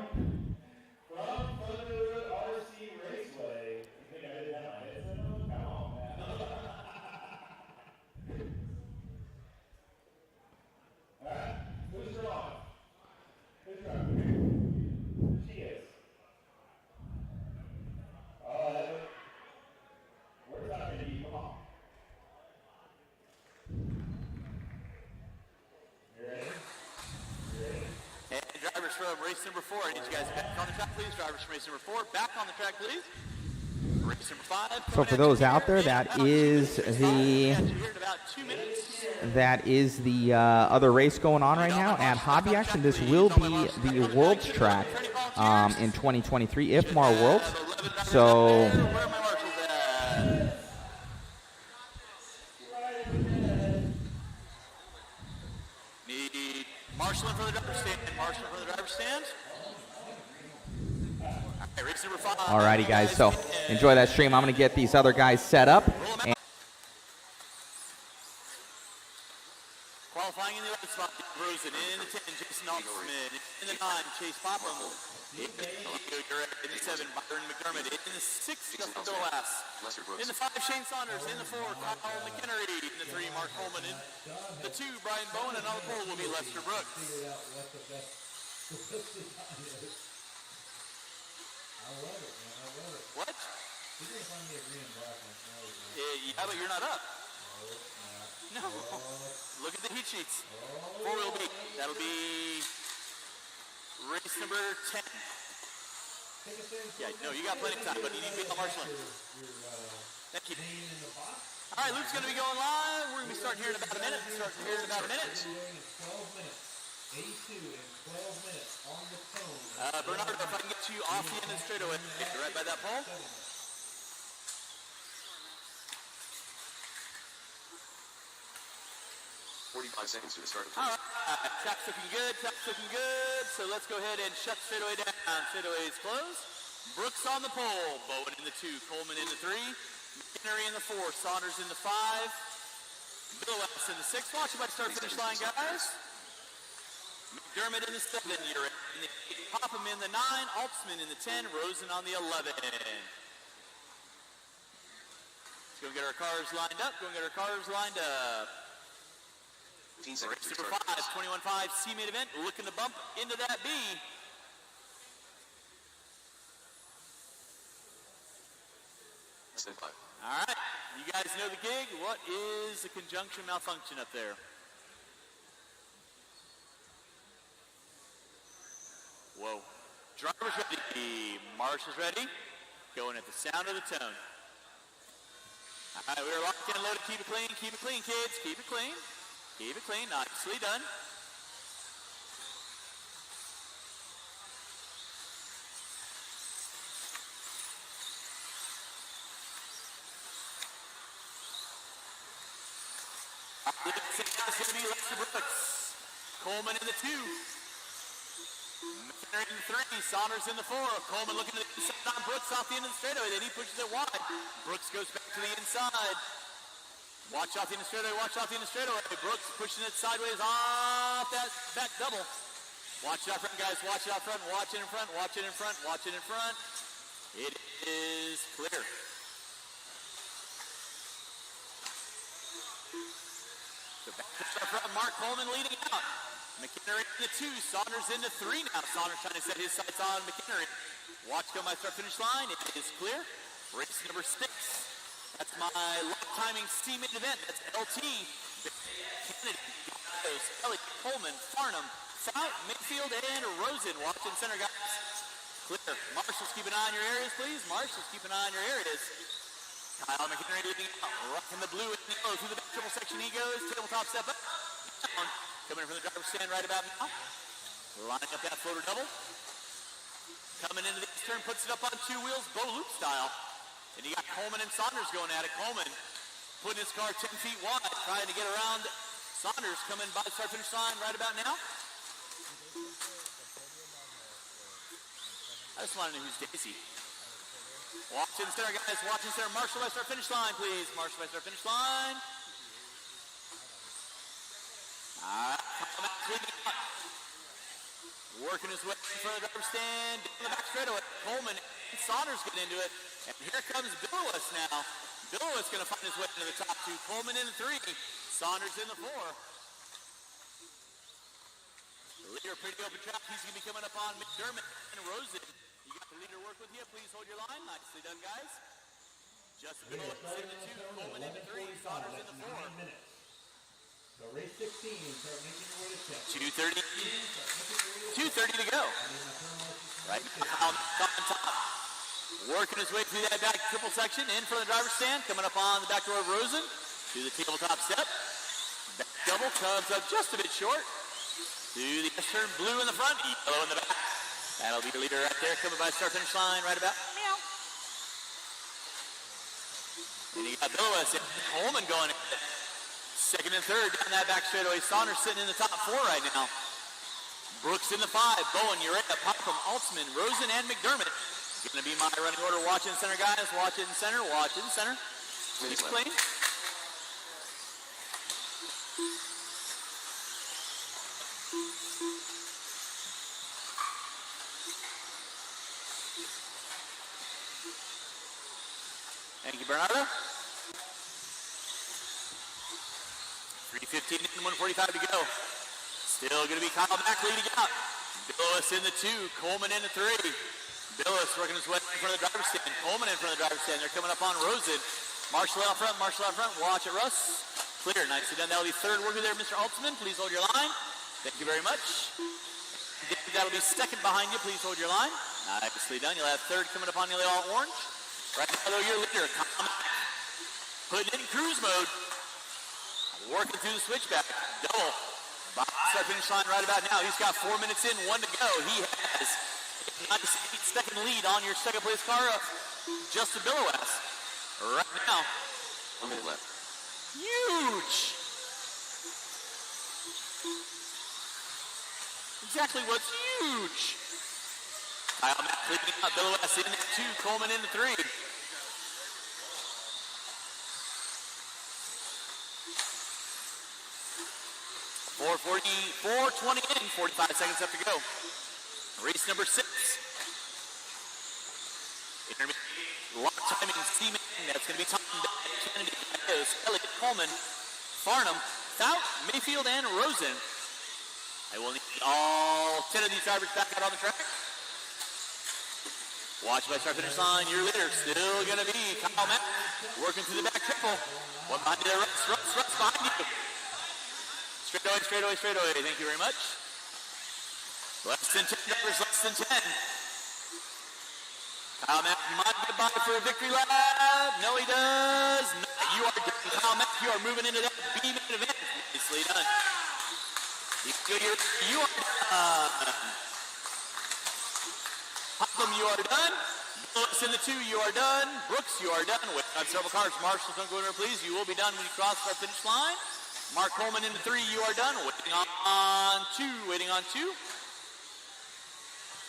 From Thunderwood RC Raceway. You think I didn't have my headset on? Come on, man. All right, who's wrong? Who's wrong? She is. Where's that going to be? Come on. You ready? You ready? And drivers from race number 4, I need you guys back on the track, please. Drivers from race number 4, back on the track, please. Race number 5. So for those out there, that is the other race going on right now at Hobby Action. This will be the World's track in 2023, if more Worlds. So Need Marshall in for the driver's stand. Marshall in for the driver's stand. All right, race number 5. alrighty, guys. So enjoy that stream. I'm going to get these other guys set up. And Qualifying in the 11 spot, Rosen. In the 10, Jason Altman. In the 9, Chase Popham. In the 7, Byron McDermott. In the 6, Justin Dolas. In the 5, Shane Saunders. In the 4, Kyle McHenry. In the 3, Mark Coleman. In the 2, Brian Bowen. And on the pole will be Lester Brooks. What? Yeah, but you're not up. No. Look at the heat sheets. 4-wheel beat. That'll be race number 10. Yeah, no, you got plenty of time, but you need to be on Marshland. Thank you. All right, Luke's going to be going live. We're going to be starting here in about a minute. Bernardo, if I can get you off the end of the straightaway, right by that pole. 45 seconds to the start of the All right, track's looking good, So let's go ahead and shut the straightaway down. Straightaway is closed. Brooks on the pole, Bowen in the 2, Coleman in the 3, McHenry in the 4, Saunders in the 5, Billowes in the 6. Watch it by start-finish line, guys. McDermott in the 7, you're in the 8, Popham in the 9, Altsman in the 10, Rosen on the 11. Let's go get our cars lined up. Race number 5, 21.5 C-Main event, looking to bump into that B. All right, you guys know the gig. What is the conjunction malfunction up there? Whoa. Driver's ready. Marshall's ready. Going at the sound of the tone. All right, we're locked in, loaded. Keep it clean, kids. Keep it clean. Nicely done. It's going to be Lester Brooks. Coleman in the 2. McHenry in the 3. Saunders in the 4. Coleman looking to the inside on Brooks off the end of the straightaway. Then he pushes it wide. Brooks goes back to the inside. Watch off the end of the straightaway. Brooks pushing it sideways off that back double. Watch it out front, guys. Watch it out front. Watch it in front. It is clear. So back to start front. Mark Coleman leading out. McHenry in the 2, Saunders in the 3 now. Saunders trying to set his sights on McHenry. Watch come by start-finish line. It is clear. Race number 6. That's my lock timing C-main event. That's LT, Kennedy, Gallos, Elliott, Coleman, Farnham, Fout, Mayfield, and Rosen. Watch in center, guys. Clear. Marshals, keep an eye on your areas, please. Marshals, keep an eye on your areas. Kyle McHenry leading out. Rocking the blue and yellow through the back triple section. He goes. Tabletop step up. Down. Coming in from the driver's stand right about now. Lining up that floater double. Coming into the turn, puts it up on 2 wheels, bow loop style. And you got Coleman and Saunders going at it. Coleman putting his car 10 feet wide, trying to get around Saunders coming by the start-finish line right about now. I just want to know who's Daisy. Watch in center, guys. Watch in center. Marshall by start-finish line, please. Marshall by start-finish line. All right, working his way in front of the driver's stand, down the back straightaway. Coleman and Saunders get into it. And here comes Billowes now. Billowes going to find his way into the top 2. Coleman in the 3. Saunders in the 4. The leader, pretty open track. He's going to be coming up on McDermott and Rosen. You got the leader work with you. Please hold your line. Nicely done, guys. Justin Billowes in the 2. Coleman in the 3. Saunders in the 4. So race 16, start making your way to check. 2:30 to go. Right now, on top. Working his way through that back triple section in front of the driver's stand. Coming up on the back door of Rosen. To the tabletop step. Back double comes up just a bit short. To the S-turn, blue in the front, yellow in the back. That'll be the leader right there. Coming by start-finish line right about. Meow. And you got Billowes and Coleman going in. Second and third down that back straightaway. Saunders sitting in the top 4 right now. Brooks in the 5. Bowen, Ureta, Popham, Altsman, Rosen, and McDermott. It's going to be my running order. Watch in center, guys. Watch in center. Watch in center. Please clean. Thank you, Bernardo. 3:15 and 1:45 to go. Still going to be Kyle Mack leading out. Billowes in the 2, Coleman in the 3. Billowes working his way in front of the driver's stand. Coleman in front of the driver's stand. They're coming up on Rosen. Marshall out front, Marshall out front. Watch it, Russ. Clear, nicely done. That'll be third worker there, Mr. Altsman. Please hold your line. Thank you very much. That'll be second behind you. Please hold your line. Nicely done. You'll have third coming up on you, all orange. Right now, though, your leader, Kyle Mack. Putting it in cruise mode. Working through the switchback. Double. Start finish line right about now. He's got 4 minutes in, 1 to go. He has a nice 8-second lead on your second place car up. Justin Billowes. Right now. 1 minute left. Huge. Exactly what's huge. Kyle Mack leading out. Billowes in at 2. Coleman in the 3. 4:20 in, 45 seconds left to go. Race number 6. Intermediate lock timing C-main. That's going to be Tom Kennedy, Elliott, Coleman, Farnham, Fout, Mayfield, and Rosen. I will need all 10 of these drivers back out on the track. Watch by start-finish line. Your leader still going to be Kyle Mack, working through the back triple. One behind you there, Russ behind you. Straight away. Thank you very much. Less than 10 drivers, less than 10. Kyle Mack might get by for a victory lap. No, he does not. You are done. Kyle Mack, you are moving into that B-main event. Nicely done. You are done. Popham, you are done. Billowes in the 2, you are done. Brooks, you are done. Waiting on several cars. Marshall, don't go in there, please. You will be done when you cross our finish line. Mark Coleman in the 3, you are done. Waiting on 2. Waiting on 2.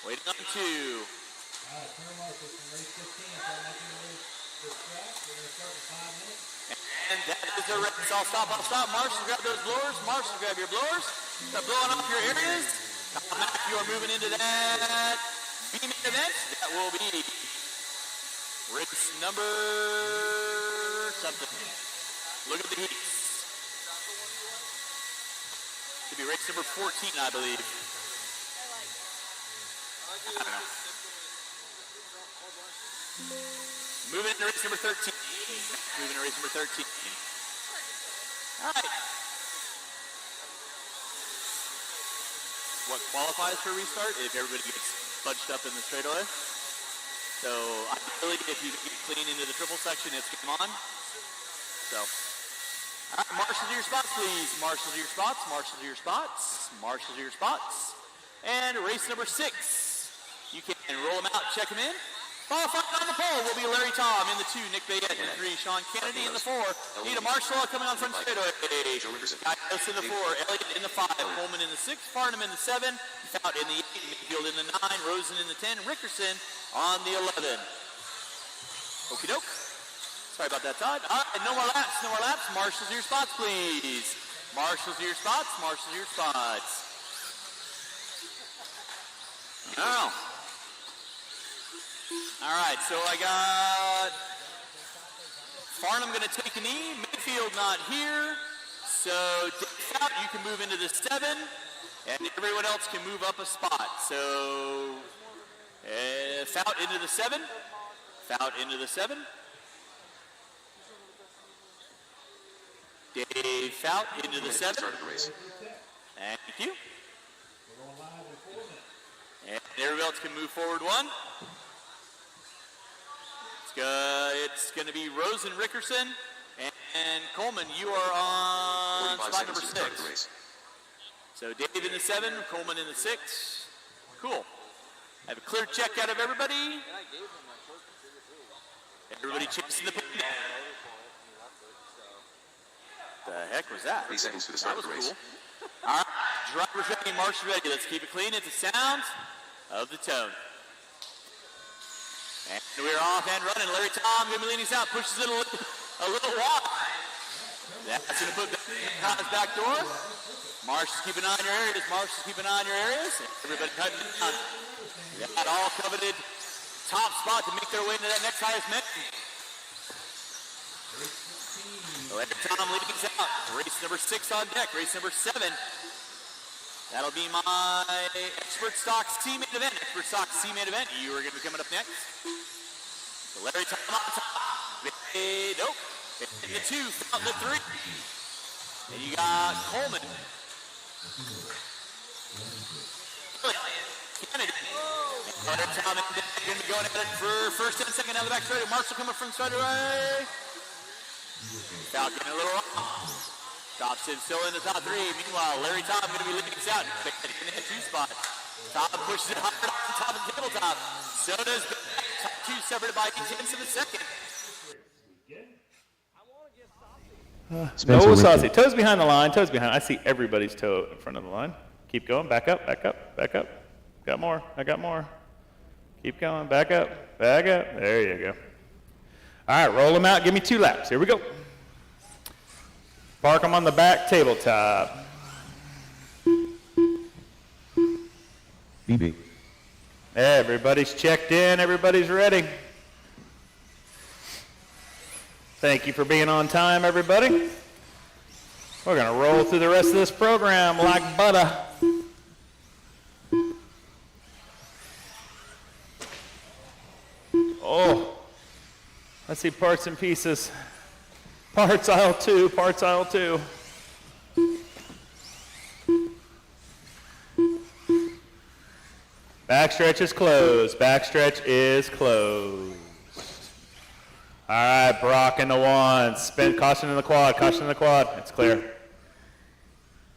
Waiting on 2. Turn marshals from race 15. Start making your way to the track. We're going to start in 5 minutes. And that is the race. I'll stop. Marshall, grab those blowers. Marshall, grab your blowers. Start blowing off your areas. Kyle Mack, you are moving into that B-main event. That will be race number something. Look at the heats. Should be race number 14, I believe. I don't know. Moving into race number 13. Moving to race number 13. All right. What qualifies for a restart? If everybody gets bunched up in the straightaway. So ideally, if you get clean into the triple section, it's game on. So, all right, marshals to your spots, please. Marshals to your spots. Marshals to your spots. Marshals to your spots. And race number 6. You can roll them out, check them in. Qualifying on the pole will be Larry Tom in the 2, Nick Bayette in the 3, Sean Kennedy in the 4, Nita Marshall coming on front straightaway. Gaios in the 4, Elliott in the 5, Coleman in the 6, Farnham in the 7, Fout in the 8, Mayfield in the 9, Rosen in the 10, Rickerson on the 11. Okie doke. Sorry about that, Todd. All right, no more laps, no more laps. Marshals to your spots, please. Marshals to your spots, marshals to your spots. Now. All right, so I got Farnham going to take a knee. Mayfield not here. So Fout, you can move into the 7, and everyone else can move up a spot. So Fout into the 7. Fout into the 7. Dave Fout into the 7. Thank you. And everybody else can move forward 1. It's going to be Rosen, Rickerson, and Coleman. You are on spot number 6. So Dave in the 7, Coleman in the 6. Cool. I have a clear check out of everybody. Everybody chasing the pin. The heck was that? 3 seconds to the start of the race. Cool. All right, drivers ready, marshals ready. Let's keep it clean. It's the sound of the tone. And we're off and running. Larry Tom going to be leaning out, pushes it a little walk. That's going to put Tom's back door. Marshals keep an eye on your areas. Marshals keep an eye on your areas. Everybody cutting down. Got all coveted top spot to make their way into that next highest mountain. Larry Tom leading us out. Race number 6 on deck. Race number 7. That'll be my Expert Stock C-Main event. Expert Stock C-Main event. You are going to be coming up next. So Larry Tom on top. Nope. In the 2, Fout in the 3. And you got Coleman. Kennedy. Larry Tom and Dick going to be going at it for first and second out of the back straight. Marshall coming from straight away. Fout getting a little off. Stops him still in the top 3. Meanwhile, Larry Tom going to be leading us out in the 2 spot. Tom pushes it hard off the top of the tabletop. So does the top 2 separated by 8/10 of a second. No saucy. Toes behind the line, toes behind. I see everybody's toe in front of the line. Keep going. Back up, back up, back up. Got more. I got more. Keep going. Back up, back up. There you go. All right, roll them out. Give me 2 laps. Here we go. Park them on the back tabletop. BB. Everybody's checked in. Everybody's ready. Thank you for being on time, everybody. We're going to roll through the rest of this program like butter. Oh, let's see parts and pieces. Parts aisle 2, parts aisle 2. Backstretch is closed. Backstretch is closed. All right, Brock in the 1. Spin, caution in the quad, caution in the quad. It's clear.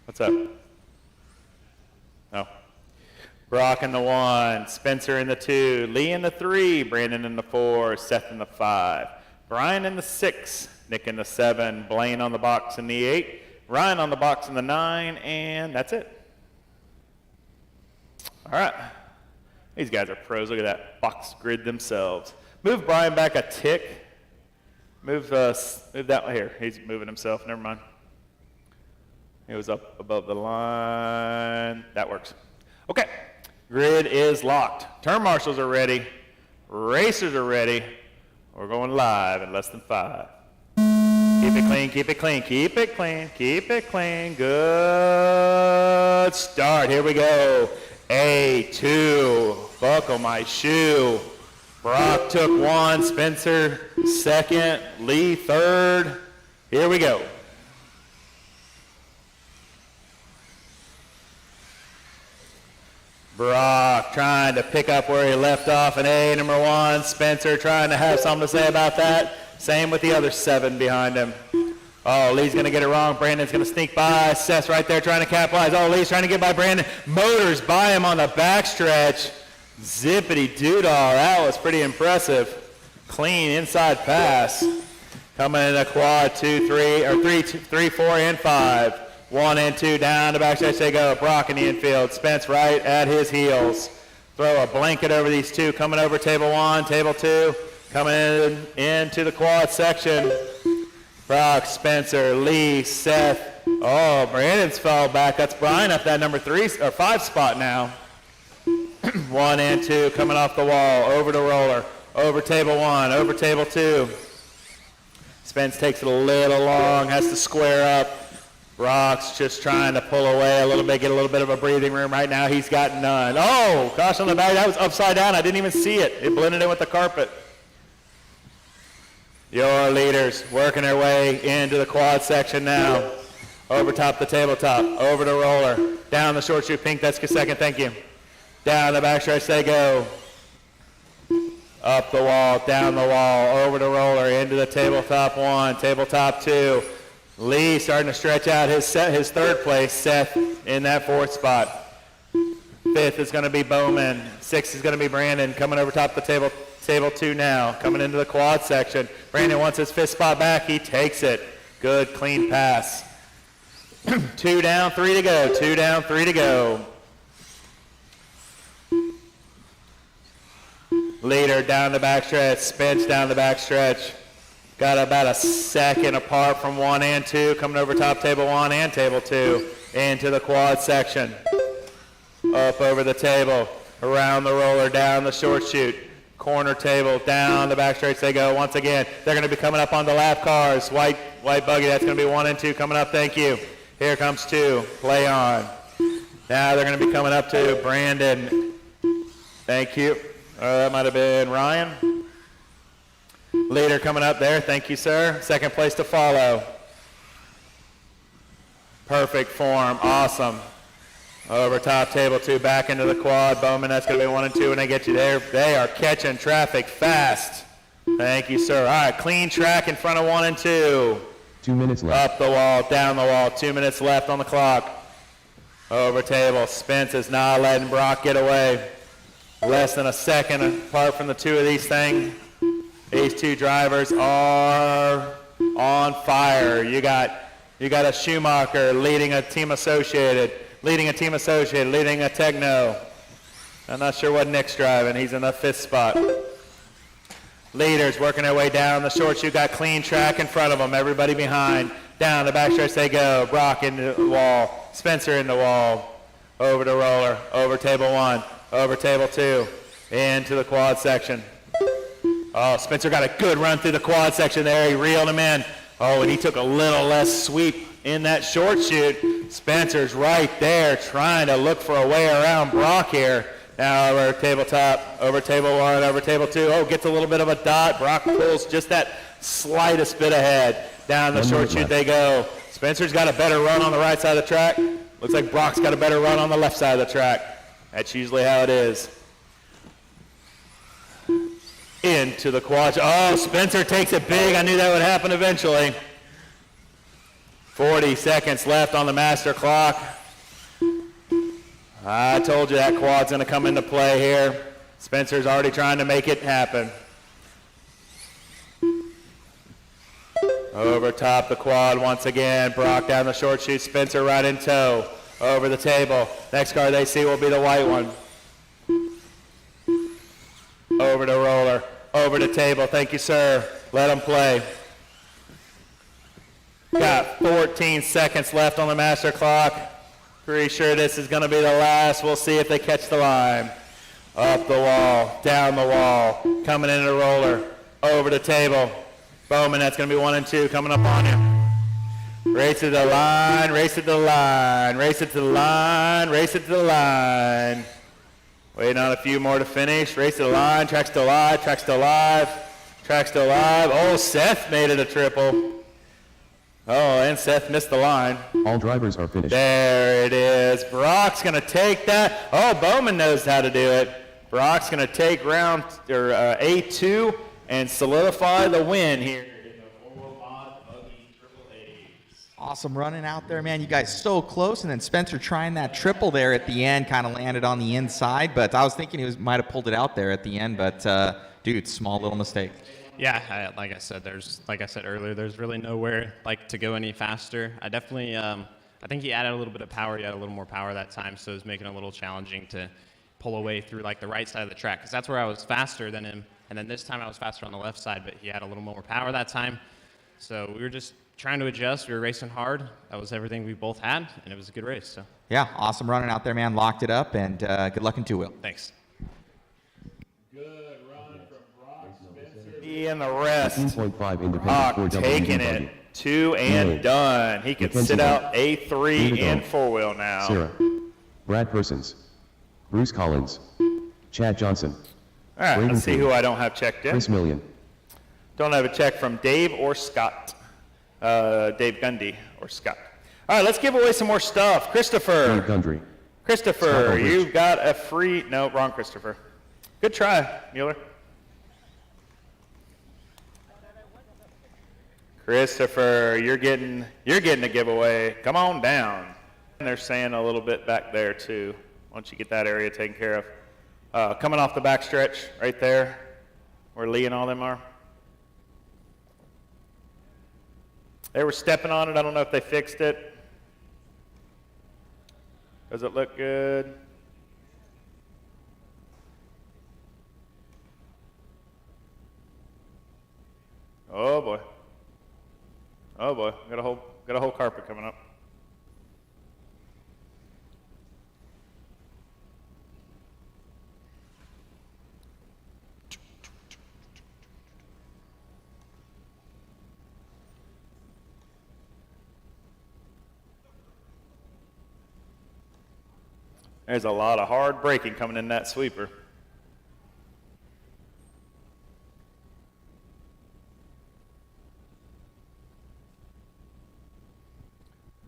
What's up? No. Brock in the 1. Spencer in the 2. Lee in the 3. Brandon in the 4. Seth in the 5. Brian in the 6. Nick in the 7. Blaine on the box in the 8. Ryan on the box in the 9. And that's it. All right. These guys are pros. Look at that box grid themselves. Move Brian back a tick. Move that one here. He's moving himself. Never mind. He was up above the line. That works. Okay. Grid is locked. Turn marshals are ready. Racers are ready. We're going live in less than 5. Keep it clean, keep it clean, keep it clean, keep it clean. Good start. Here we go. A2. Buckle my shoe. Brock took one. Spencer second. Lee third. Here we go. Brock trying to pick up where he left off in A, number one. Spencer trying to have something to say about that. Same with the other 7 behind him. Oh, Lee's going to get it wrong. Brandon's going to sneak by. Seth's right there trying to capitalize. Oh, Lee's trying to get by Brandon. Motors by him on the backstretch. Zippity doodle. That was pretty impressive. Clean inside pass. Coming in a quad 2, 3, or 3, 4, and 5. 1 and 2 down the backstretch they go. Brock in the infield. Spence right at his heels. Throw a blanket over these 2. Coming over table 1, table 2. Coming into the quad section. Brock, Spencer, Lee, Seth. Oh, Brandon's fell back. That's Brian up that number 3 or 5 spot now. 1 and 2 coming off the wall. Over to roller. Over table 1. Over table 2. Spence takes it a little long. Has to square up. Brock's just trying to pull away a little bit, get a little bit of a breathing room. Right now he's got none. Oh, gosh, on the back. That was upside down. I didn't even see it. It blended in with the carpet. Your leaders working their way into the quad section now. Over top the tabletop. Over to roller. Down the short chute. Pink, that's your second. Thank you. Down the backstretch they go. Up the wall. Down the wall. Over to roller. Into the tabletop 1. Tabletop 2. Lee starting to stretch out his 3rd place. Seth in that 4th spot. 5th is going to be Bowman. 6th is going to be Brandon coming over top the table 2 now. Coming into the quad section. Brandon wants his 5th spot back. He takes it. Good, clean pass. 2 down, 3 to go. 2 down, 3 to go. Leader down the backstretch. Spence down the backstretch. Got about a second apart from 1 and 2. Coming over top table 1 and table 2. Into the quad section. Up over the table. Around the roller. Down the short chute. Corner table. Down the backstretch they go. Once again, they're going to be coming up on the lap cars. White buggy. That's going to be 1 and 2 coming up. Thank you. Here comes 2. Play on. Now they're going to be coming up to Brandon. Thank you. That might have been Ryan. Leader coming up there. Thank you, sir. 2nd place to follow. Perfect form. Awesome. Over top table 2. Back into the quad. Bowman, that's going to be 1 and 2 when they get you there. They are catching traffic fast. Thank you, sir. All right, clean track in front of 1 and 2. 2 minutes left. Up the wall, down the wall. 2 minutes left on the clock. Over table. Spence is not letting Brock get away. Less than a second apart from the 2 of these things. These 2 drivers are on fire. You got a Schumacher leading a team associated, leading a Techno. I'm not sure what Nick's driving. He's in the 5th spot. Leaders working their way down the short chute. Got clean track in front of them. Everybody behind. Down the backstretch they go. Brock into the wall. Spencer in the wall. Over to roller. Over table 1. Over table 2. Into the quad section. Oh, Spencer got a good run through the quad section there. He reeled him in. Oh, and he took a little less sweep in that short chute. Spencer's right there trying to look for a way around Brock here. Now over tabletop, over table 1, over table 2. Oh, gets a little bit of a dot. Brock pulls just that slightest bit ahead. Down the short chute they go. Spencer's got a better run on the right side of the track. Looks like Brock's got a better run on the left side of the track. That's usually how it is. Into the quad. Oh, Spencer takes it big. I knew that would happen eventually. 40 seconds left on the master clock. I told you that quad's going to come into play here. Spencer's already trying to make it happen. Over top the quad once again. Brock down the short chute. Spencer right in tow. Over the table. Next car they see will be the white one. Over to roller. Over to table. Thank you, sir. Let them play. Got 14 seconds left on the master clock. Pretty sure this is going to be the last. We'll see if they catch the line. Up the wall. Down the wall. Coming into roller. Over the table. Bowman, that's going to be 1 and 2 coming up on you. Race to the line, race it to the line, race it to the line, race it to the line. Waiting on a few more to finish. Race to the line, track still alive, track still alive, track still alive. Oh, Seth made it a triple. Oh, and Seth missed the line. All drivers are finished. There it is. Brock's going to take that. Oh, Bowman knows how to do it. Brock's going to take round or A2 and solidify the win here. Awesome running out there, man. You guys so close, and then Spencer trying that triple there at the end, kind of landed on the inside, but I was thinking he might have pulled it out there at the end, but dude, small little mistake. Yeah, like I said earlier, there's really nowhere to go any faster. I definitely, I think he added a little bit of power. He had a little more power that time, so it was making it a little challenging to pull away through the right side of the track, because that's where I was faster than him. And then this time I was faster on the left side, but he had a little more power that time. So we were just trying to adjust. We were racing hard. That was everything we both had, and it was a good race. So. Yeah, awesome running out there, man. Locked it up, and good luck in two-wheel. Thanks. Good run from Brock Spencer. He and the rest. 15.5 independent Brock 4WD taking buggy. it. 2 and done. He can Mackenzie sit out Hunt. A3 Rita and Dahl. 4-wheel now. Sarah. Brad Persons. Bruce Collins. Chad Johnson. All right, Braden let's see King. who I don't have checked in. Chris Million. Don't have a check from Dave or Scott. Dave Gundy or Scott. All right, let's give away some more stuff. Christopher. Dave Gundry. Scott Christopher, Aldrich. you've got a free, no, wrong Christopher. Good try, Mueller. Christopher, you're getting a giveaway. Come on down. And they're saying a little bit back there too, once you get that area taken care of. Coming off the back stretch right there, where Lee and all them are. They were stepping on it. I don't know if they fixed it. Does it look good? Oh boy. Oh boy. Got a whole carpet coming up. There's a lot of hard braking coming in that sweeper.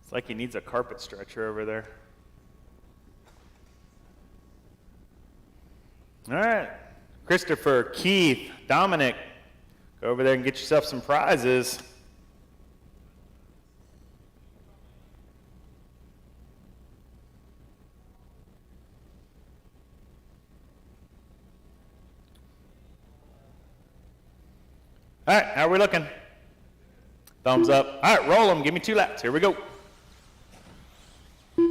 It's like he needs a carpet stretcher over there. All right. Christopher, Keith, Dominic, go over there and get yourself some prizes. All right, how are we looking? Thumbs up. All right, roll them. Give me 2 laps. Here we go. All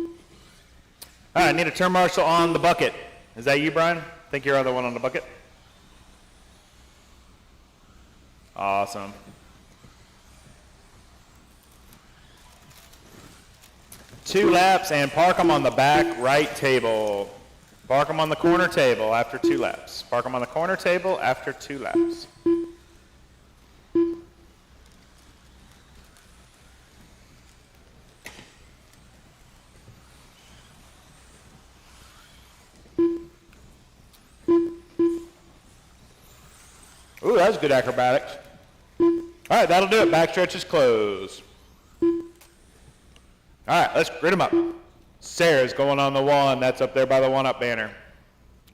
right, I need a turn marshal on the bucket. Is that you, Brian? I think you're the one on the bucket. Awesome. Two laps and park them on the back right table. Park them on the corner table after 2 laps. Park them on the corner table after 2 laps. Ooh, that was good acrobatics. All right, that'll do it. Backstretch is closed. All right, let's grid them up. Sarah's going on the 1. That's up there by the 1-up banner.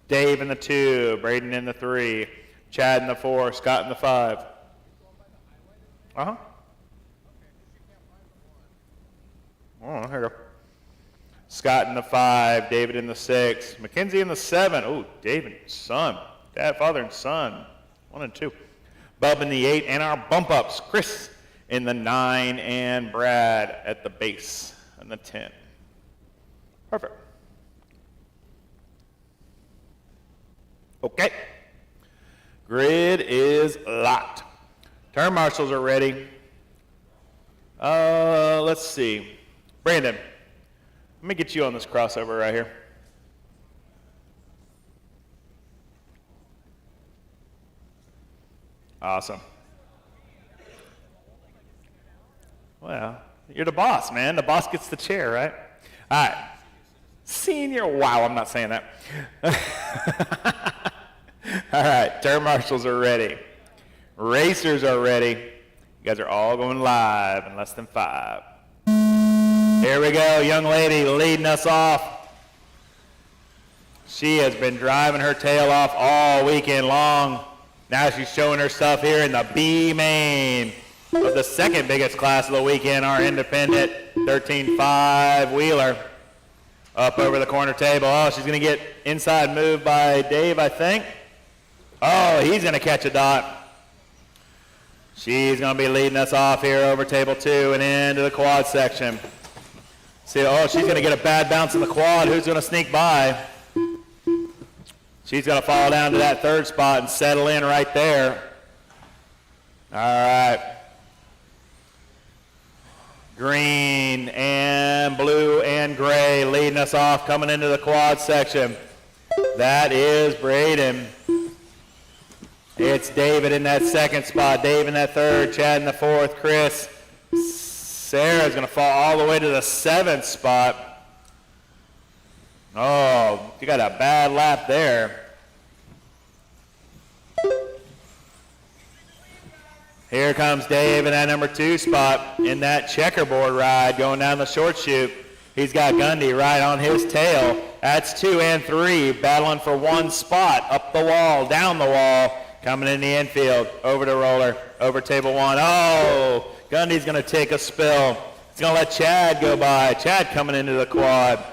Dave in the 2. Braden in the 3. Chad in the 4. Scott in the 5. Uh-huh. Oh, here we go. Scott in the 5. David in the 6. Mackenzie in the 7. Oh, David and son. Dad, father, and son. 1 and 2. Bub in the 8, and our bump ups. Chris in the 9, and Brad at the base in the 10. Perfect. Okay. Grid is locked. Turn marshals are ready. Let's see. Brandon, let me get you on this crossover right here. Awesome. Well, you're the boss, man. The boss gets the chair, right? All right. Senior, wow, I'm not saying that. All right, turn marshals are ready. Racers are ready. You guys are all going live in less than 5. Here we go, young lady leading us off. She has been driving her tail off all weekend long. Now she's showing her stuff here in the B main of the second biggest class of the weekend, our independent 13.5 wheeler. Up over the corner table. Oh, she's going to get inside move by Dave, I think. Oh, he's going to catch a dot. She's going to be leading us off here over table 2 and into the quad section. See, oh, she's going to get a bad bounce in the quad. Who's going to sneak by? She's going to fall down to that 3rd spot and settle in right there. All right. Green and blue and gray leading us off, coming into the quad section. That is Braden. It's David in that 2nd spot, Dave in that 3rd, Chad in the 4th, Chris. Sarah's going to fall all the way to the 7th spot. Oh, you got a bad lap there. Here comes Dave in that number 2 spot in that checkerboard ride going down the short chute. He's got Gundy right on his tail. That's 2 and 3 battling for 1 spot. Up the wall, down the wall, coming in the infield. Over to roller, over table 1. Oh, Gundy's going to take a spill. He's going to let Chad go by. Chad coming into the quad.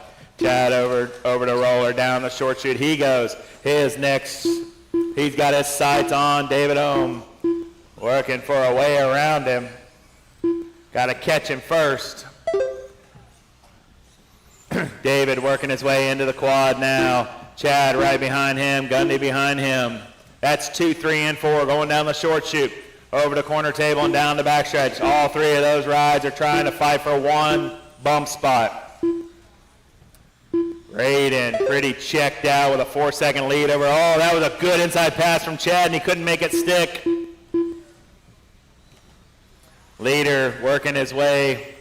Chad over to roller, down the short chute. He goes. His next, he's got his sights on David Ohm. Working for a way around him. Got to catch him first. David working his way into the quad now. Chad right behind him. Gundy behind him. That's 2, 3, and 4 going down the short chute. Over the corner table and down the backstretch. All 3 of those rides are trying to fight for 1 bump spot. Braden pretty checked out with a 4-second lead over. Oh, that was a good inside pass from Chad and he couldn't make it stick. Leader working his way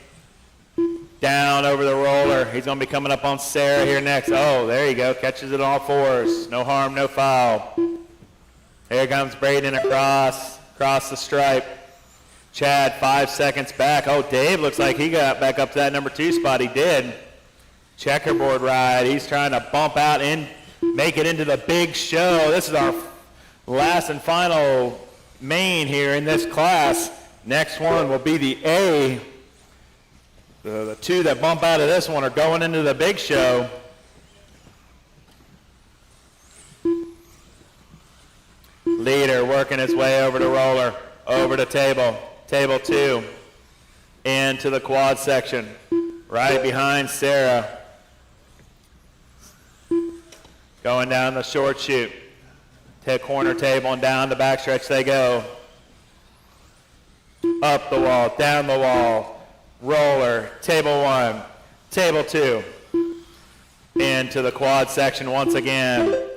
down over the roller. He's going to be coming up on Sarah here next. Oh, there you go. Catches it on all 4s. No harm, no foul. Here comes Braden across the stripe. Chad 5 seconds back. Oh, Dave looks like he got back up to that number 2 spot. He did. Checkerboard ride. He's trying to bump out and make it into the big show. This is our last and final main here in this class. Next one will be the A. The 2 that bump out of this one are going into the big show. Leader working his way over to roller, over to table 2, into the quad section, right behind Sarah. Going down the short chute, to corner table and down the backstretch they go. Up the wall, down the wall, roller, table 1, table 2, into the quad section once again.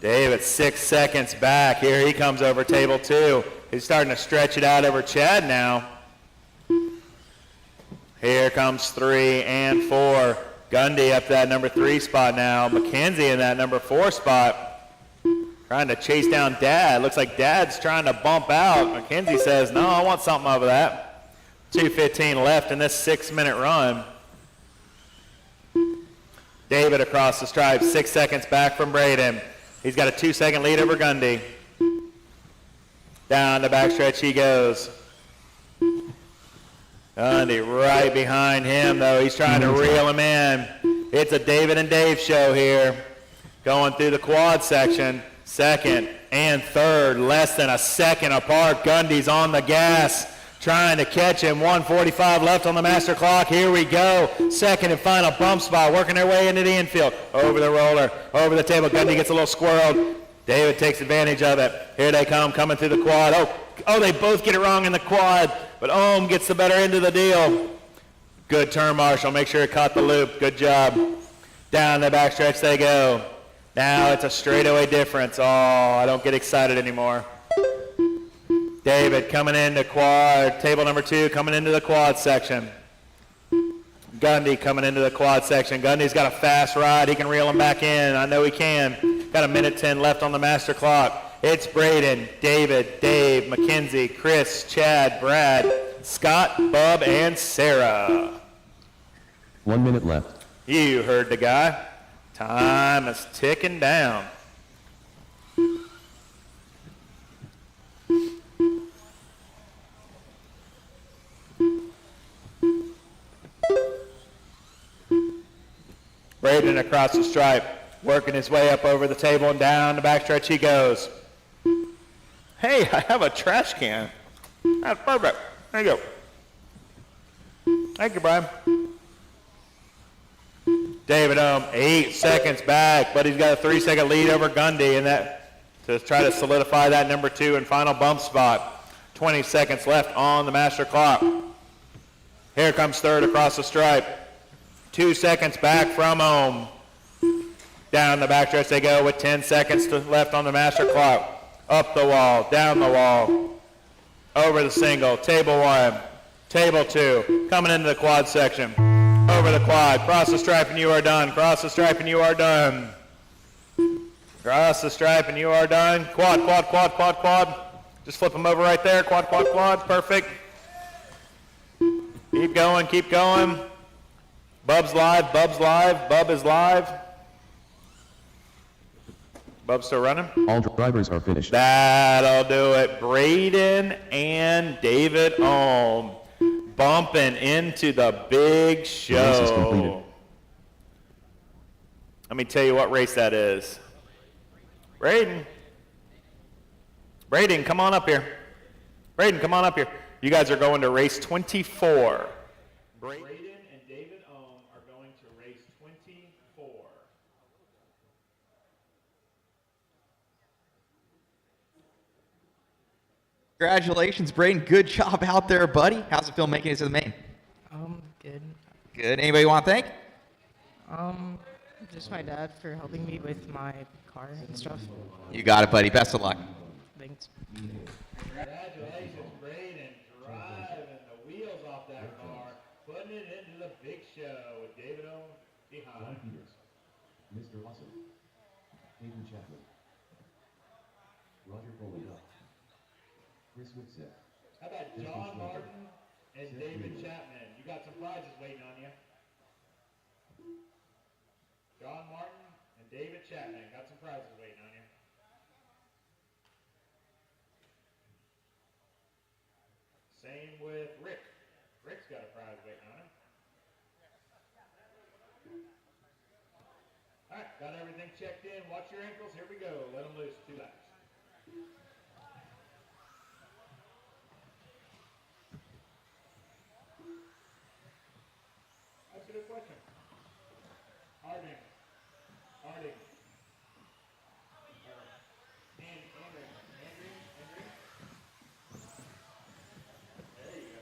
David 6 seconds back. Here he comes over table 2. He's starting to stretch it out over Chad now. Here comes 3 and 4. Gundy up to that number 3 spot now. McKenzie in that number 4 spot. Trying to chase down Dad. Looks like Dad's trying to bump out. McKenzie says, no, I want something over that. 2:15 left in this 6-minute run. David across the stripe, 6 seconds back from Braden. He's got a 2-second lead over Gundy. Down the backstretch he goes. Gundy right behind him, though. He's trying to reel him in. It's a David and Dave show here. Going through the quad section. 2nd and 3rd, less than a second apart. Gundy's on the gas, trying to catch him. 1:45 left on the master clock. Here we go. 2nd and final bump spot, working their way into the infield. Over the roller, over the table. Gundy gets a little squirreled. David takes advantage of it. Here they come, coming through the quad. Oh, they both get it wrong in the quad, but Ohm gets the better end of the deal. Good turn, Marshall. Make sure it caught the loop. Good job. Down the backstretch they go. Now it's a straightaway difference. Oh, I don't get excited anymore. David coming into quad, table number 2 coming into the quad section. Gundy coming into the quad section. Gundy's got a fast ride. He can reel him back in. I know he can. Got a minute 10 left on the master clock. It's Braden, David, Dave, Mackenzie, Chris, Chad, Brad, Scott, Bub, and Sarah. 1 minute left. You heard the guy. Time is ticking down. Braden across the stripe, working his way up over the table and down the backstretch he goes. Hey, I have a trash can. That's perfect. There you go. Thank you, Brian. David 8 seconds back, but he's got a 3-second lead over Gundy, and that to try to solidify that number 2 and final bump spot. 20 seconds left on the master clock. Here comes third across the stripe. 2 seconds back from Ohm. Down the backstretch they go with 10 seconds left on the master clock. Up the wall, down the wall, over the single, table 1, table 2, coming into the quad section, over the quad, cross the stripe and you are done, cross the stripe and you are done, cross the stripe and you are done, quad, quad, quad, quad, quad, just flip them over right there, quad, quad, quad, perfect. Keep going, Bub's live, Bub is live. Bub's still running? All drivers are finished. That'll do it. Braden and David Ohm bumping into the big show. The race is completed. Let me tell you what race that is. Braden, come on up here. Braden, come on up here. You guys are going to race 24. Braden and David Ohm are going to race 24. Congratulations, Braden. Good job out there, buddy. How's it feel making it to the main? Good. Good. Anybody want to thank? Just my dad for helping me with my car and stuff. You got it, buddy. Best of luck. Thanks. Congratulations, Braden, driving the wheels off that car, putting it into the big show with David Ohm behind. Mr. Awesome. Hayden Chapman. Roger Polidot. Chris Wixett. How about John Martin and David Chapman? You got some prizes waiting on you. John Martin and David Chapman got some prizes waiting on you. Same with Rick. Rick's got a prize waiting on him. All right, got everything checked in. Watch your ankles. Here we go. Let them loose. 2 laps. That's a good question. Harding. There you go.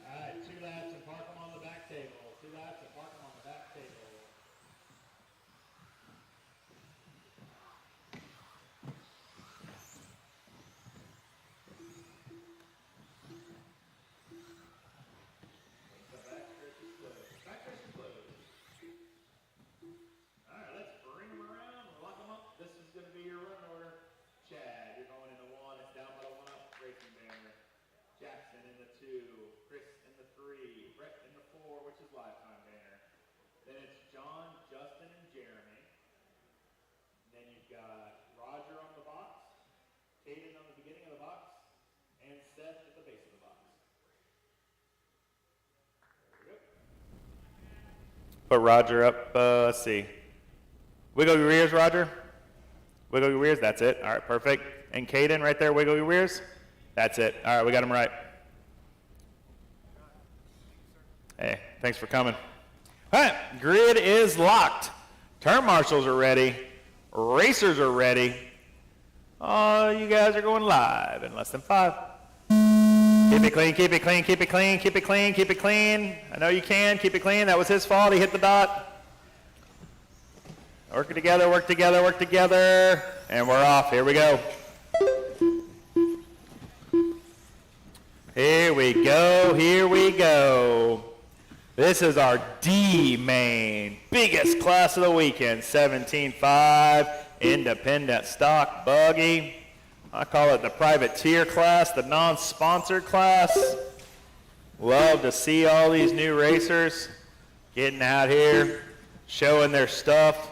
All right, 2 laps and park them on the back table. 2 laps and park them on the back table. Then it's John, Justin, and Jeremy. Then you've got Roger on the box, Caden on the beginning of the box, and Seth at the base of the box. There we go. Put Roger up, let's see. Wiggle your ears, Roger. Wiggle your ears, that's it. All right, perfect. And Caden right there, wiggle your ears. That's it. All right, we got him right. Hey, thanks for coming. All right, grid is locked. Turn marshals are ready. Racers are ready. Oh, you guys are going live in less than 5. Keep it clean, keep it clean, keep it clean, keep it clean, keep it clean. I know you can. Keep it clean. That was his fault. He hit the dot. Work together, work together, work together. And we're off. Here we go. Here we go, here we go. This is our D main, biggest class of the weekend, 17.5, independent stock buggy. I call it the privateer class, the non-sponsored class. Love to see all these new racers getting out here, showing their stuff.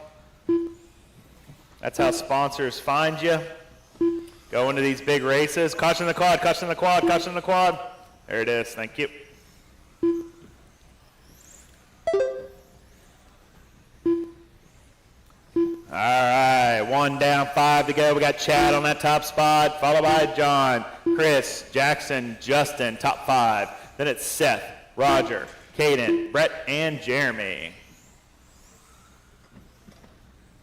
That's how sponsors find you. Going to these big races. Caution the quad, caution the quad, caution the quad. There it is, thank you. All right, 1 down, 5 to go. We got Chad on that top spot, followed by John, Chris, Jackson, Justin, top 5. Then it's Seth, Roger, Caden, Brett, and Jeremy.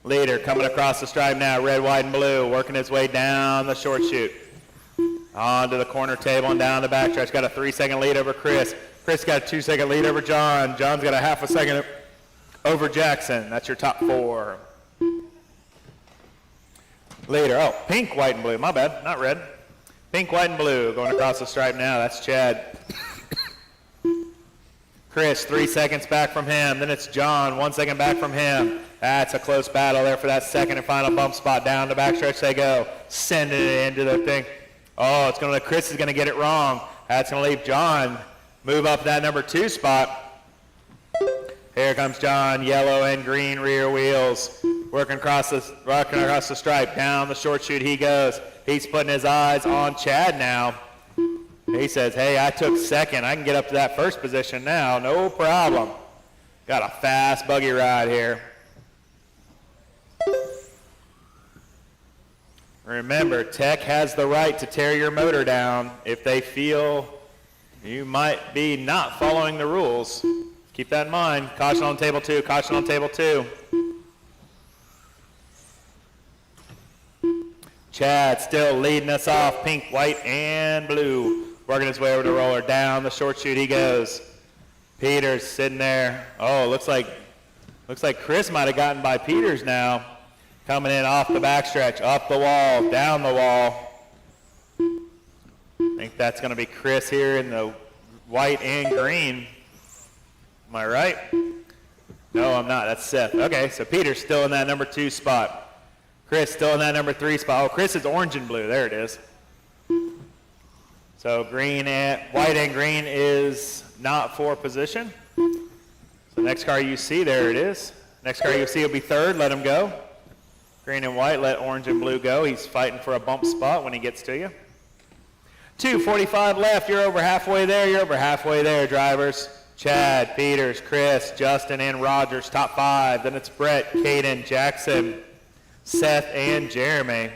Leader coming across the stripe now, red, white, and blue, working his way down the short chute. Onto the corner table and down the backstretch. Got a 3-second lead over Chris. Chris got a 2-second lead over John. John's got a half a second over Jackson. That's your top 4. Leader, oh, pink, white, and blue. My bad, not red. Pink, white, and blue going across the stripe now. That's Chad. Chris, 3 seconds back from him. Then it's John, 1 second back from him. That's a close battle there for that second and final bump spot. Down the backstretch they go. Sending it into the thing. Oh, it's going to, Chris is going to get it wrong. That's going to leave John move up that number 2 spot. Here comes John, yellow and green rear wheels. Working across the stripe. Down the short chute he goes. He's putting his eyes on Chad now. He says, hey, I took second. I can get up to that first position now. No problem. Got a fast buggy ride here. Remember, Tech has the right to tear your motor down if they feel you might be not following the rules. Keep that in mind. Caution on table 2, caution on table 2. Chad still leading us off, pink, white, and blue. Working his way over the roller. Down the short chute he goes. Peters sitting there. Oh, looks like Chris might have gotten by Peters now. Coming in off the backstretch, up the wall, down the wall. I think that's going to be Chris here in the white and green. Am I right? No, I'm not. That's Seth. Okay, so Peter's still in that number 2 spot. Chris still in that number 3 spot. Oh, Chris is orange and blue. There it is. So white and green is not for position. So next car you see, there it is. Next car you see will be 3rd. Let him go. Green and white, let orange and blue go. He's fighting for a bump spot when he gets to you. 2:45 left. You're over halfway there. You're over halfway there, drivers. Chad, Peters, Chris, Justin, and Rogers, top 5. Then it's Brett, Caden, Jackson, Seth, and Jeremy.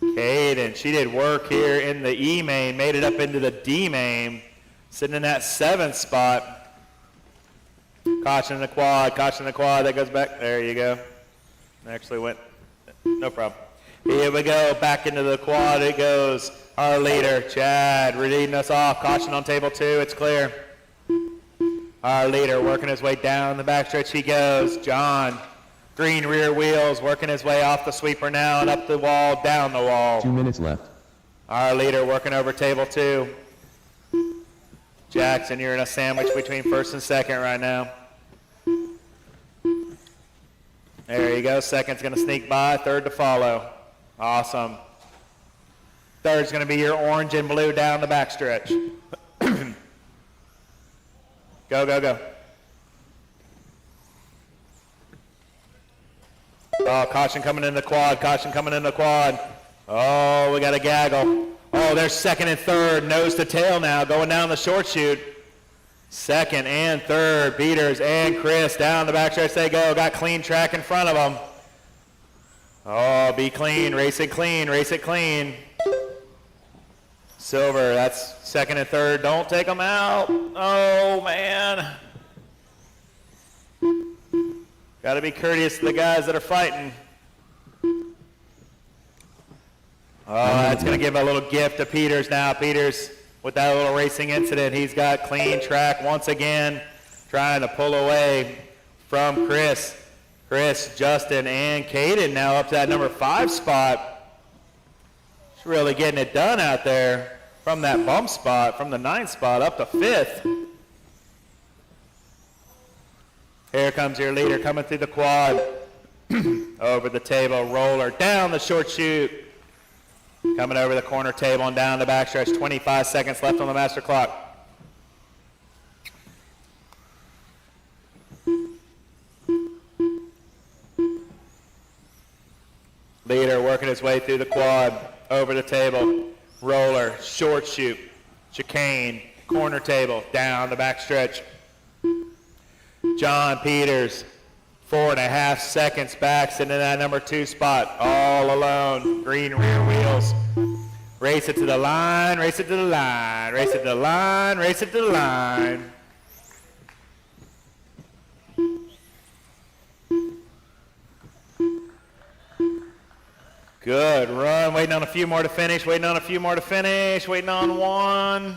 Caden, she did work here in the E main, made it up into the D main, sitting in that 7th spot. Caution the quad, that goes back. There you go. Actually went, no problem. Here we go, back into the quad it goes. Our leader, Chad, leading us off. Caution on table 2, it's clear. Our leader working his way down the backstretch he goes. John, green rear wheels, working his way off the sweeper now and up the wall, down the wall. 2 minutes left. Our leader working over table 2. Jackson, you're in a sandwich between 1st and 2nd right now. There you go. 2nd's going to sneak by. 3rd to follow. Awesome. 3rd's going to be your orange and blue down the backstretch. Go, go, go. Oh, caution coming in the quad. Caution coming in the quad. Oh, we got a gaggle. Oh, there's 2nd and 3rd. Nose to tail now. Going down the short chute. 2nd and 3rd, Peters and Chris down the backstretch they go. Got clean track in front of them. Oh, be clean, race it clean, race it clean. Silver, that's 2nd and 3rd. Don't take them out. Oh, man. Got to be courteous to the guys that are fighting. Oh, that's going to give a little gift to Peters now. Peters, with that little racing incident, he's got clean track once again. trying to pull away from Chris. Chris, Justin, and Caden now up to that number 5 spot. Just really getting it done out there from that bump spot, from the 9th spot up to 5th. Here comes your leader coming through the quad. Over the table, roller, down the short chute. Coming over the corner table and down the backstretch. 25 seconds left on the master clock. Leader working his way through the quad, over the table, roller, short chute, chicane, corner table, down the backstretch. John Peters, 4.5 seconds back, sitting in that number 2 spot, all alone, green rear wheels. Race it to the line, race it to the line, race it to the line, race it to the line. Good run, waiting on a few more to finish, waiting on a few more to finish, waiting on one.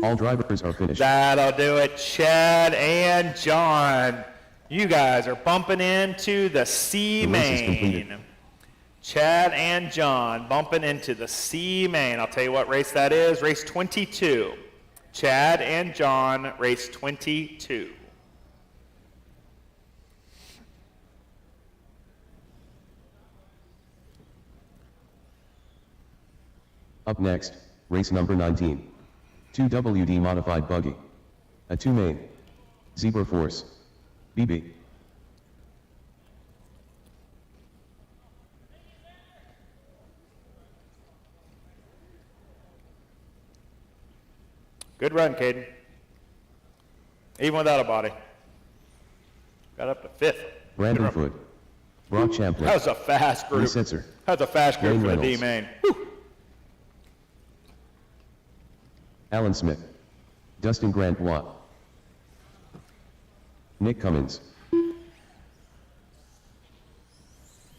All drivers are finished. That'll do it, Chad and John. You guys are bumping into the C main. Chad and John bumping into the C main. I'll tell you what race that is, race 22. Chad and John, race 22. Up next, race number 19. 2WD modified buggy. A 2 main. Zebra Force. BB. Good run, Caden. Even without a body. Got up to 5th. Brandon Foot. Brock Champlin. That was a fast group. Setzer. That was a fast group Wayne for the D Reynolds. main. Alan Smith. Dustin Grant Watt. Nick Cummins.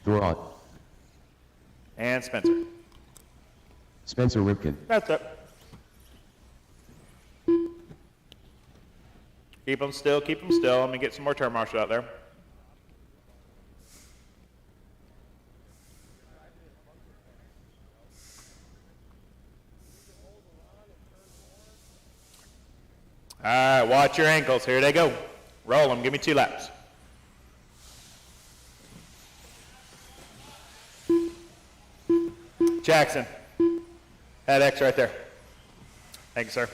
Thorot. And Spencer. Spencer Ripken. That's it. Keep them still, keep them still. Let me get some more turn marshal out there. All right, watch your ankles. Here they go. Roll them. Give me 2 laps. Jackson. That X right there. Thank you, sir.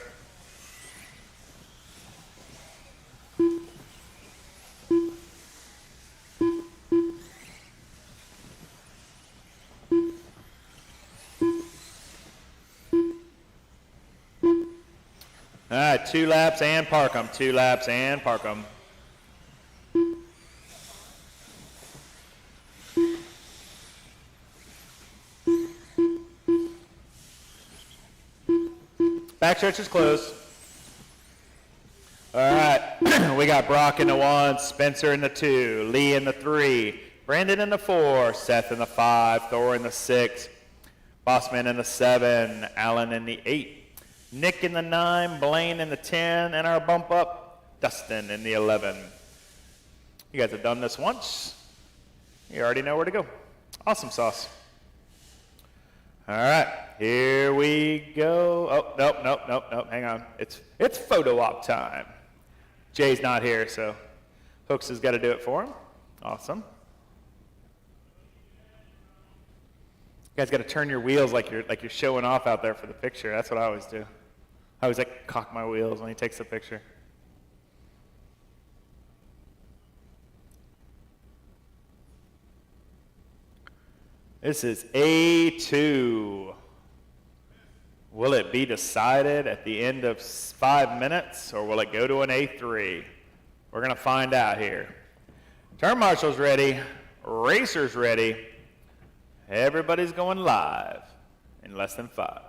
All right, 2 laps and park them. 2 laps and park them. Backstretch is closed. All right, we got Brock in the 1, Spencer in the 2, Lee in the 3, Brandon in the 4, Seth in the 5, Thor in the 6, Bossman in the 7, Alan in the 8, Nick in the 9, Blaine in the 10, and our bump up, Dustin in the 11. You guys have done this once. You already know where to go. Awesome sauce. All right, here we go. Oh, nope, hang on. It's photo op time. Jay's not here, so Hooks has got to do it for him. Awesome. You guys got to turn your wheels like you're showing off out there for the picture. That's what I always do. I always cock my wheels when he takes the picture. This is A2. Will it be decided at the end of 5 minutes, or will it go to an A3? We're going to find out here. Turn marshal's ready. Racer's ready. Everybody's going live in less than 5.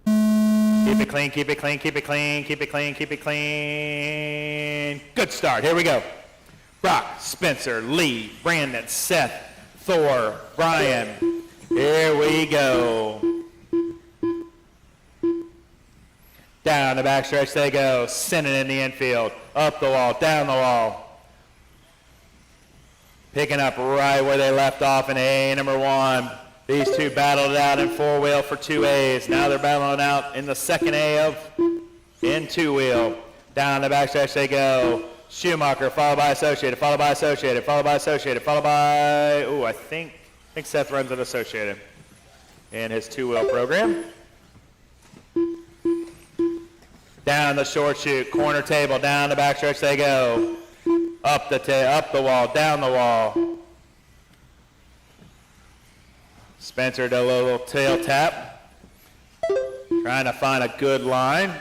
Keep it clean, keep it clean, keep it clean, keep it clean, keep it clean. Good start. Here we go. Brock, Spencer, Lee, Brandon, Seth, Thor, Brian. Here we go. Down the backstretch they go, sending it in the infield. Up the wall, down the wall. Picking up right where they left off in A number 1. These two battled it out in 4-wheel for 2As. Now they're battling out in the second A in 2-wheel. Down the backstretch they go. Schumacher followed by Associated, followed by Associated, followed by Associated, followed by, I think Seth runs at Associated in his 2-wheel program. Down the short chute, corner table, down the backstretch they go. Up the wall, down the wall. Spencer did a little tail tap. Trying to find a good line.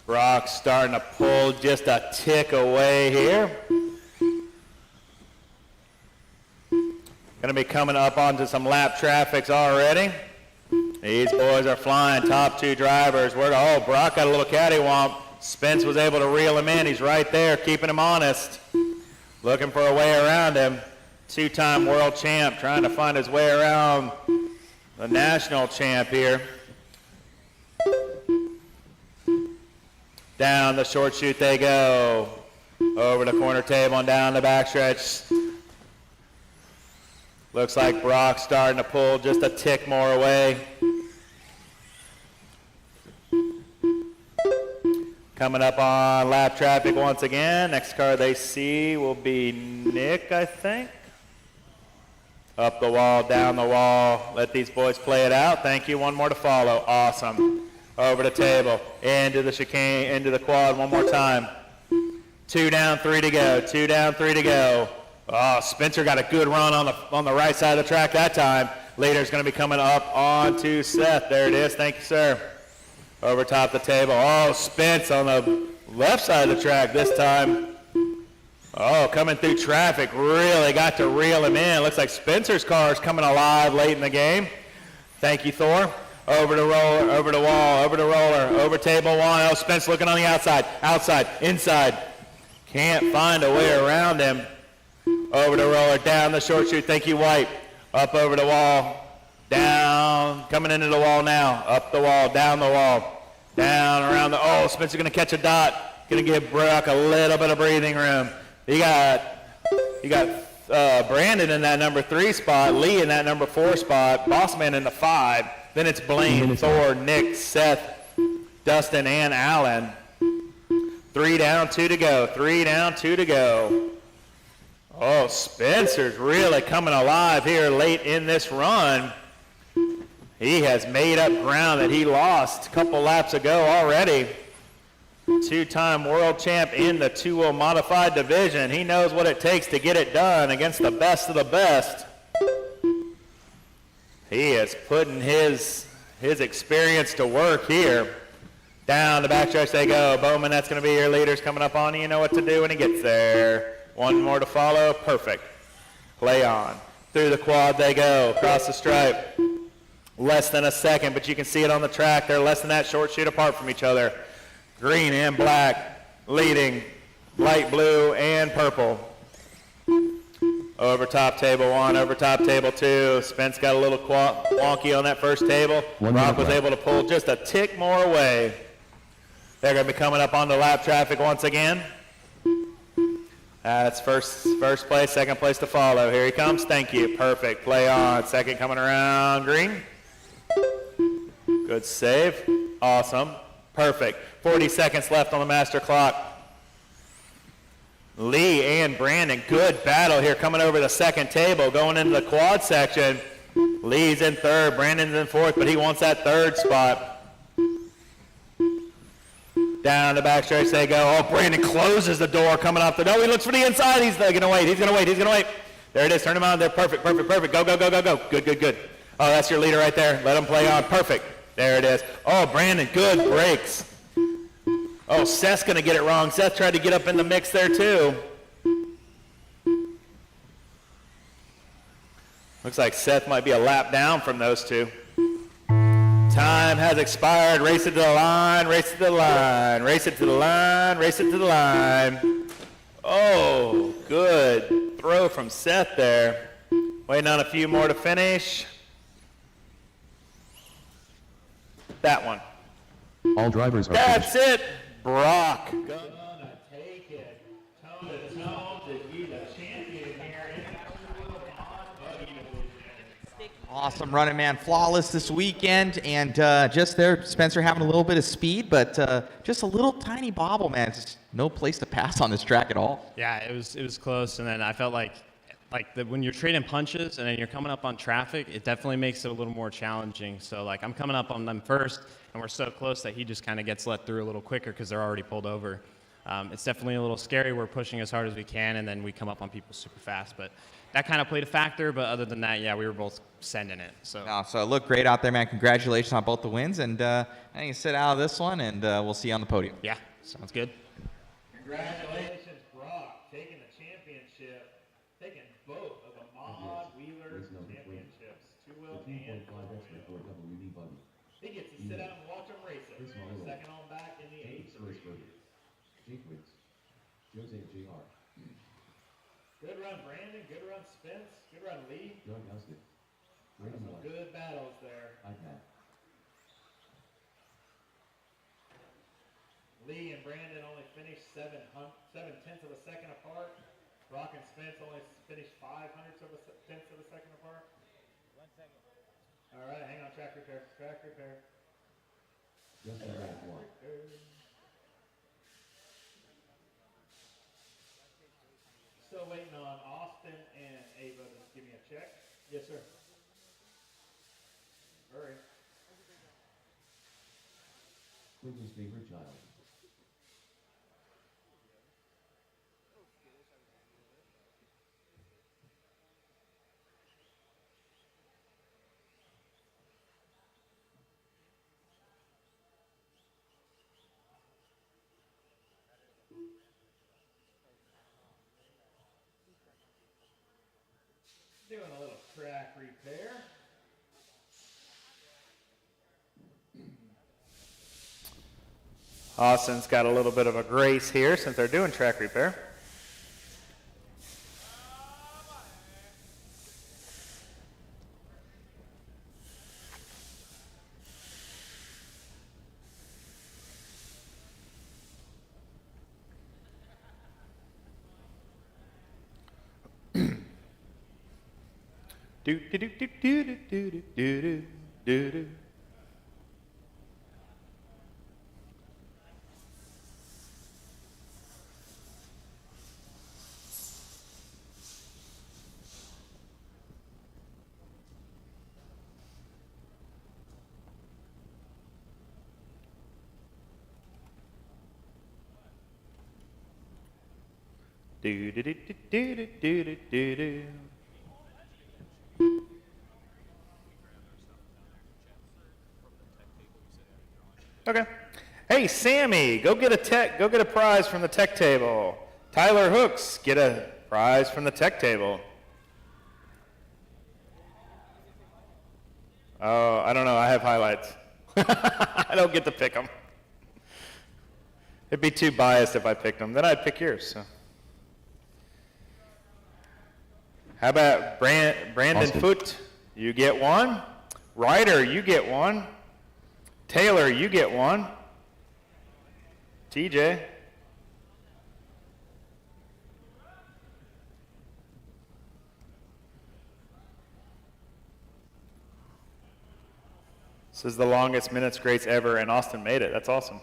Brock starting to pull just a tick away here. Going to be coming up onto some lap traffics already. These boys are flying, top 2 drivers. Brock got a little cattywomp. Spence was able to reel him in. He's right there, keeping him honest. Looking for a way around him. 2-time world champ, trying to find his way around the national champ here. Down the short chute they go. Over the corner table and down the backstretch. Looks like Brock's starting to pull just a tick more away. Coming up on lap traffic once again. Next car they see will be Nick, I think. Up the wall, down the wall. Let these boys play it out. Thank you. One more to follow. Awesome. Over the table, into the chicane, into the quad one more time. 2 down, 3 to go. 2 down, 3 to go. Oh, Spencer got a good run on the right side of the track that time. Leader's going to be coming up onto Seth. There it is. Thank you, sir. Over top the table. Oh, Spence on the left side of the track this time. Oh, coming through traffic. Really got to reel him in. Looks like Spencer's car is coming alive late in the game. Thank you, Thor. Over the roller, over the wall, over the roller, over table 1. Oh, Spence looking on the outside, outside, inside. Can't find a way around him. Over the roller, down the short chute. Thank you, Waite. Up over the wall. Down, coming into the wall now. Up the wall, down the wall. Down, around the, Spencer going to catch a dot. Going to give Brock a little bit of breathing room. You got Brandon in that number 3 spot, Lee in that number 4 spot, Bossman in the 5. Then it's Blaine, Thor, Nick, Seth, Dustin, and Allen. 3 down, 2 to go. 3 down, 2 to go. Oh, Spencer's really coming alive here late in this run. He has made up ground that he lost a couple laps ago already. 2-time world champ in the 2-wheel modified division. He knows what it takes to get it done against the best of the best. He is putting his experience to work here. Down the backstretch they go. Bowman, that's going to be your leaders coming up on you. You know what to do when he gets there. 1 more to follow. Perfect. Play on. Through the quad they go. Across the stripe. Less than a second, but you can see it on the track. They're less than that short chute apart from each other. Green and black leading. Light blue and purple. Over top table 1, over top table 2. Spence got a little wonky on that first table. Rock was able to pull just a tick more away. They're going to be coming up on the lap traffic once again. That's first place, second place to follow. Here he comes. Thank you. Perfect. Play on. Second coming around green. Good save. Awesome. Perfect. 40 seconds left on the master clock. Lee and Brandon, good battle here coming over the second table, going into the quad section. Lee's in 3rd, Brandon's in 4th, but he wants that 3rd spot. Down the backstretch they go. Oh, Brandon closes the door coming off the door. He looks for the inside. He's going to wait. He's going to wait. He's going to wait. There it is. Turn him on. There. Perfect. Perfect. Perfect. Go, go, go, go, go. Good, good, good. Oh, that's your leader right there. Let him play on. Perfect. There it is. Oh, Brandon, good brakes. Oh, Seth's going to get it wrong. Seth tried to get up in the mix there, too. Looks like Seth might be a lap down from those two. Time has expired. Race it to the line. Race it to the line. Race it to the line. Race it to the line. Oh, good throw from Seth there. Waiting on a few more to finish. That one. All drivers are That's it, Brock. Gonna take it toe to toe to be the champion here in the buggy division. Awesome running, man. Flawless this weekend. And just there, Spencer having a little bit of speed, but just a little tiny bobble, man. Just no place to pass on this track at all. Yeah, it was close, and then I felt like when you're trading punches and then you're coming up on traffic, it definitely makes it a little more challenging. So like I'm coming up on them first, and we're so close that he just kind of gets let through a little quicker because they're already pulled over. It's definitely a little scary. We're pushing as hard as we can, and then we come up on people super fast. But that kind of played a factor. But other than that, yeah, we were both sending it. So. No, so it looked great out there, man. Congratulations on both the wins, and I think you sit out of this one, and we'll see you on the podium. Yeah, sounds good. Congratulations, Brock, taking the championship, taking both of the Mod Wheeler championships, two-wheel and four-wheel. He gets to sit out and watch them race it. Second on back in the A3. Good run, Brandon. Good run, Spence. Good run, Lee. Some good battles there. Lee and Brandon only finished 7/10 of a second apart. Brock and Spence only finished 0.05 of a second apart. 1 second. All right, hang on. Track repair. Track repair. Still waiting on Austin and Ava to give me a check. Yes, sir. Hurry. Quentin's favorite child. Doing a little track repair. Austin's got a little bit of a grace here since they're doing track repair. Do do do do do do do do do do. Do do do do do do do do do. Okay. Hey, Sammy, go get a prize from the tech table. Tyler Hooks, get a prize from the tech table. Oh, I don't know. I have highlights. I don't get to pick them. It'd be too biased if I picked them. Then I'd pick yours. So. How about Brandon Austin. Foote? You get one. Ryder, you get one. Taylor, you get one. TJ. This is the longest minutes grace ever, and Austin made it. That's awesome.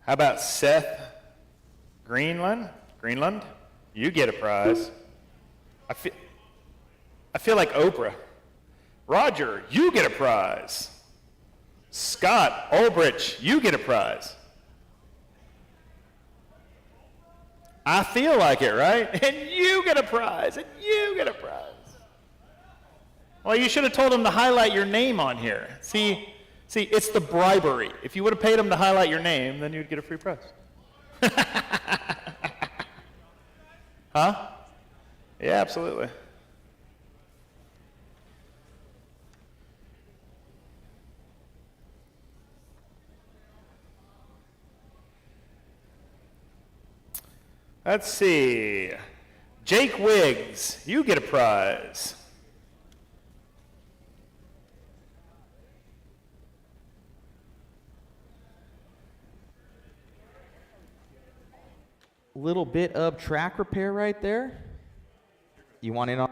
How about Seth Greenland? You get a prize. I feel like Oprah. Roger, you get a prize. Scott Ulbrich, you get a prize. I feel like it, right? And you get a prize, and you get a prize. Well, you should have told him to highlight your name on here. See, it's the bribery. If you would have paid him to highlight your name, then you'd get a free prize. Huh? Yeah, absolutely. Let's see. Jake Wiggs, you get a prize. little bit of track repair right there. You want in on?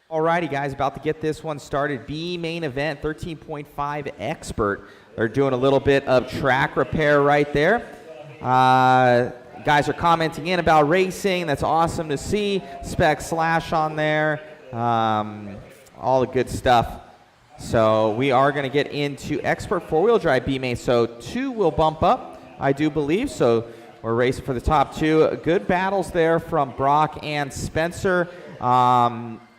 Alrighty, guys, about to get this one started. B main event, 13.5 expert. They're doing a little bit of track repair right there. Guys are commenting in about racing. That's awesome to see. Spec slash on there. All the good stuff. So we are going to get into expert four-wheel drive B main. So 2 will bump up, I do believe. So we're racing for the top 2. Good battles there from Brock and Spencer.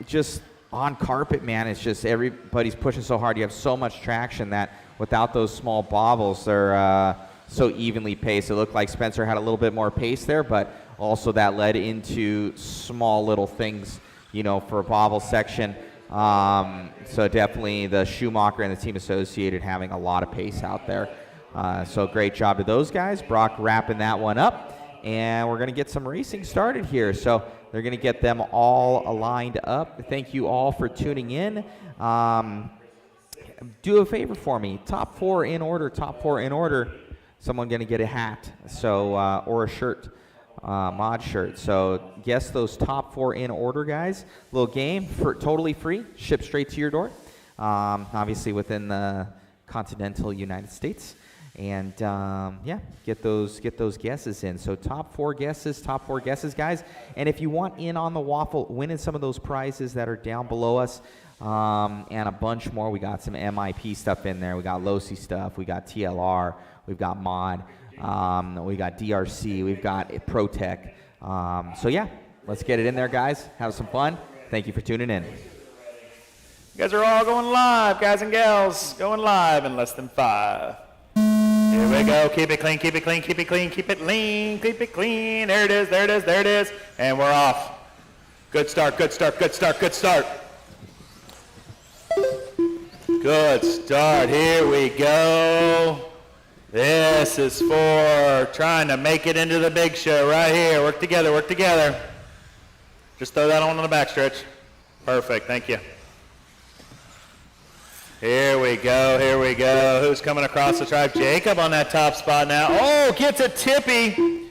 Just on carpet, man, it's just everybody's pushing so hard. You have so much traction that without those small bobbles, they're so evenly paced. It looked like Spencer had a little bit more pace there, but also that led into small little things, you know, for a bobble section. So definitely the Schumacher and the team associated having a lot of pace out there. So great job to those guys. Brock wrapping that one up, and we're going to get some racing started here. So they're going to get them all lined up. Thank you all for tuning in. Do a favor for me. Top 4 in order, top 4 in order. Someone going to get a hat, so or a shirt, mod shirt. So guess those top 4 in order, guys. Little game for totally free, shipped straight to your door. Obviously within the continental United States. And yeah, get those guesses in. So top 4 guesses, guys. And if you want in on the waffle, winning some of those prizes that are down below us, and a bunch more. We got some MIP stuff in there. We got Losi stuff. We got TLR. We've got Mod. We got DRC. We've got ProTech. So yeah, let's get it in there, guys. Have some fun. Thank you for tuning in. You guys are all going live, guys and gals. Going live in less than 5. Here we go. Keep it clean, keep it clean, keep it clean, keep it lean, keep it clean. There it is, there it is, there it is. And we're off. Good start, good start, good start, good start. Good start. Here we go. This is for trying to make it into the big show right here. Work together, work together. Just throw that on the backstretch. Perfect, thank you. Here we go, here we go. Who's coming across the track? Jacob on that top spot now. Oh, gets a tippy.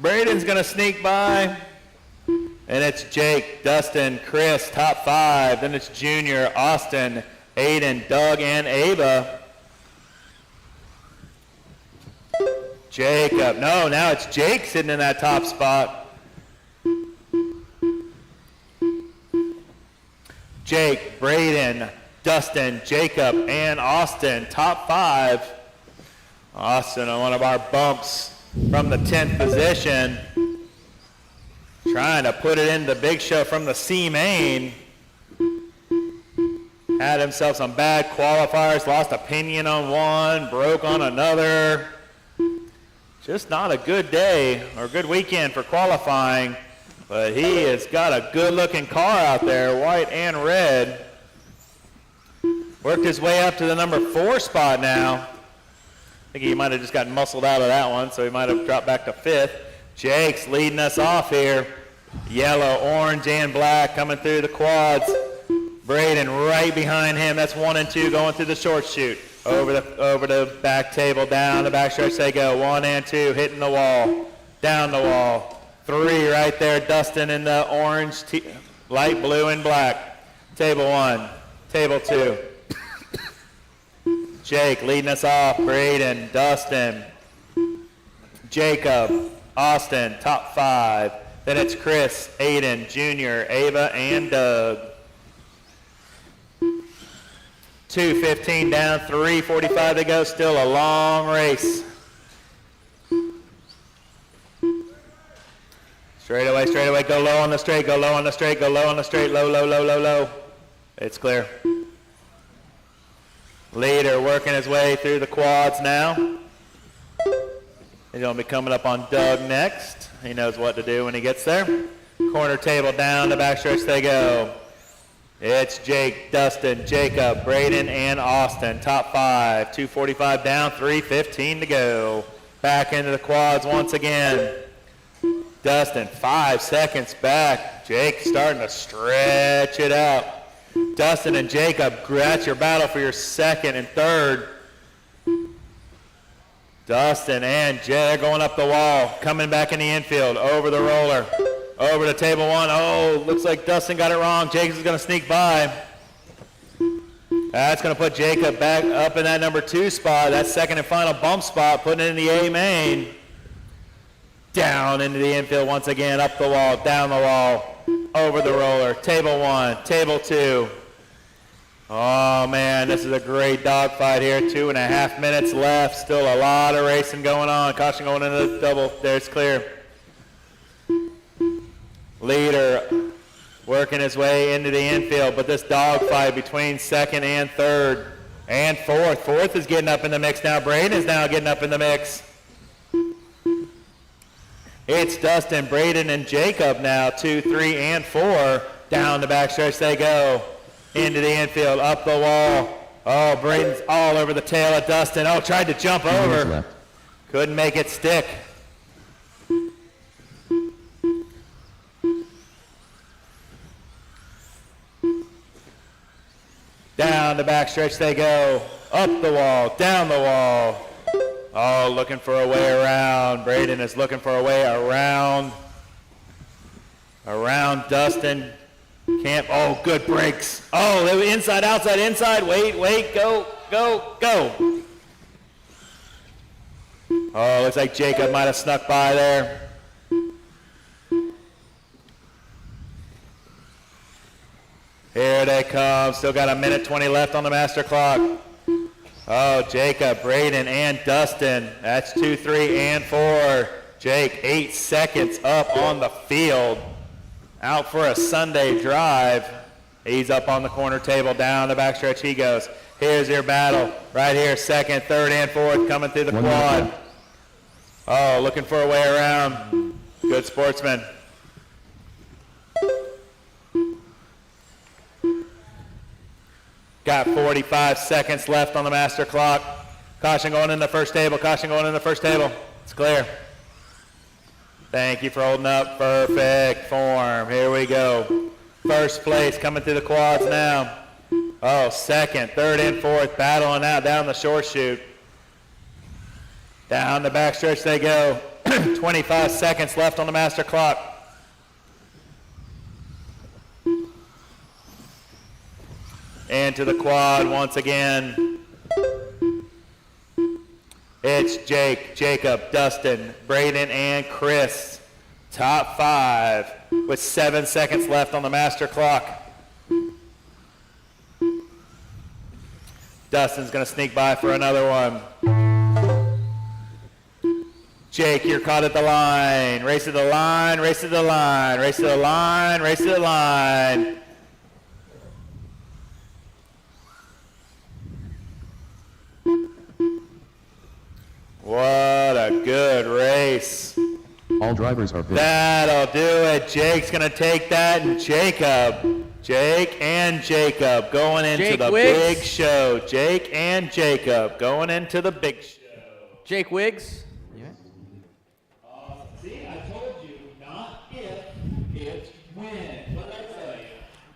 Braden's gonna sneak by. And it's Jake, Dustin, Chris, top 5. Then it's Junior, Austin, Aiden, Doug, and Ava. Jacob, no, now it's Jake sitting in that top spot. Jake, Braden, Dustin, Jacob, and Austin, top 5. Austin on one of our bumps from the 10th position. Trying to put it in the big show from the C main. Had himself some bad qualifiers, lost a pinion on one, broke on another. Just not a good day or good weekend for qualifying, but he has got a good looking car out there, white and red. Worked his way up to the number 4 spot now. I think he might have just gotten muscled out of that one, so he might have dropped back to 5th. Jake's leading us off here. Yellow, orange, and black coming through the quads. Braden right behind him. That's 1 and 2 going through the short chute. Over the back table, down the back stretch they go. 1 and 2 hitting the wall, down the wall. 3 right there, Dustin in the orange, light blue and black. Table 1, table 2. Jake leading us off. Braden, Dustin, Jacob, Austin, top 5. Then it's Chris, Aiden, Junior, Ava, and Doug. 2:15 down, 3:45 to go. Still a long race. Straight away, go low on the straight, go low on the straight, go low on the straight, low, low, low, low, low. It's clear. Leader working his way through the quads now. He's going to be coming up on Doug next. He knows what to do when he gets there. Corner table down the backstretch they go. It's Jake, Dustin, Jacob, Braden, and Austin. Top 5. 2:45 down, 3:15 to go. Back into the quads once again. Dustin, 5 seconds back. Jake starting to stretch it out. Dustin and Jacob, that's your battle for your second and third. Dustin and Jay are going up the wall, coming back in the infield, over the roller, over to table 1. Oh, looks like Dustin got it wrong. Jacobs is going to sneak by. That's going to put Jacob back up in that number 2 spot, that second and final bump spot, putting it in the A main. Down into the infield once again, up the wall, down the wall, over the roller, table 1, table 2. Oh man, this is a great dogfight here. 2.5 minutes left. Still a lot of racing going on. Caution going into the double. There's clear. Leader working his way into the infield, but this dogfight between second and third and fourth. Fourth is getting up in the mix now. Braden is now getting up in the mix. It's Dustin, Braden, and Jacob now, 2, 3, and 4. Down the backstretch they go. Into the infield, up the wall. Oh, Braden's all over the tail of Dustin. Oh, tried to jump over. Couldn't make it stick. Down the backstretch they go. Up the wall, down the wall. Oh, looking for a way around. Braden is looking for a way around. Around Dustin. Can't, oh, good brakes. Oh, they were inside, outside, inside. Wait, go, go, go. Oh, looks like Jacob might have snuck by there. Here they come. Still got 1:20 left on the master clock. Oh, Jacob, Braden, and Dustin. That's 2, 3, and 4. Jake, 8 seconds up on the field. Out for a Sunday drive. He's up on the corner table, down the backstretch he goes. Here's your battle. Right here, second, third, and fourth, coming through the quad. Oh, looking for a way around. Good sportsman. Got 45 seconds left on the master clock. Caution going in the first table. Caution going in the first table. It's clear. Thank you for holding up. Perfect form. Here we go. First place coming through the quads now. Oh, second, third, and fourth battling out down the short chute. Down the backstretch they go. 25 seconds left on the master clock. Into the quad once again. It's Jake, Jacob, Dustin, Braden, and Chris. Top 5 with 7 seconds left on the master clock. Dustin's going to sneak by for another one. Jake, you're caught at the line. Race to the line, race to the line, race to the line, race to the line. What a good race. All drivers are pitched. That'll do it. Jake's going to take that, and Jake and Jacob going into the big show. Jake and Jacob going into the big show. Jake Wiggs. See, I told you, not if, it's when. What did I tell you?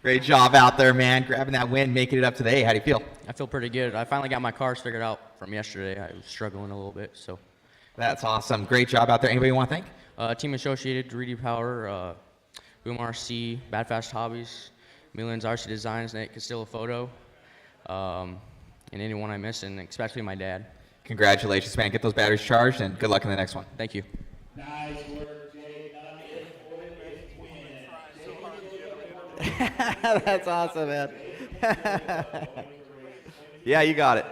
Great job out there, man. Grabbing that win, making it up to the A. How do you feel? I feel pretty good. I finally got my cars figured out from yesterday. I was struggling a little bit, so. That's awesome. Great job out there. Anybody you want to thank? Team Associated, 3D Power, Boom RC, Bad Fast Hobbies, Milan's RC Designs, Nate Castillo Photo, and anyone I miss, and especially my dad. Congratulations, man. Get those batteries charged, and good luck in the next one. Thank you. Nice work, Jay. Not if, win. That's awesome, man. Yeah, you got it.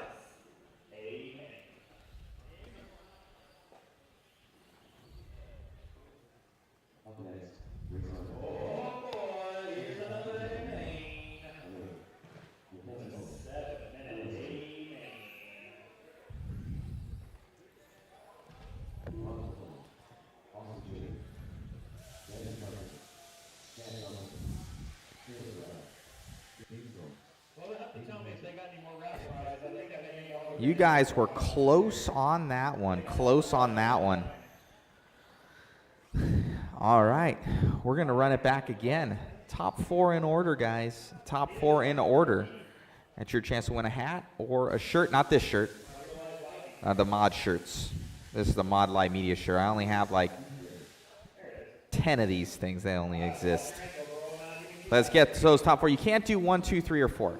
You guys were close on that one. Close on that one. All right. We're going to run it back again. Top 4 in order, guys. Top 4 in order. That's your chance to win a hat or a shirt. Not this shirt. The mod shirts. This is the Mod Live Media shirt. I only have like 10 of these things. They only exist. Let's get those top 4. You can't do 1, 2, 3, or 4.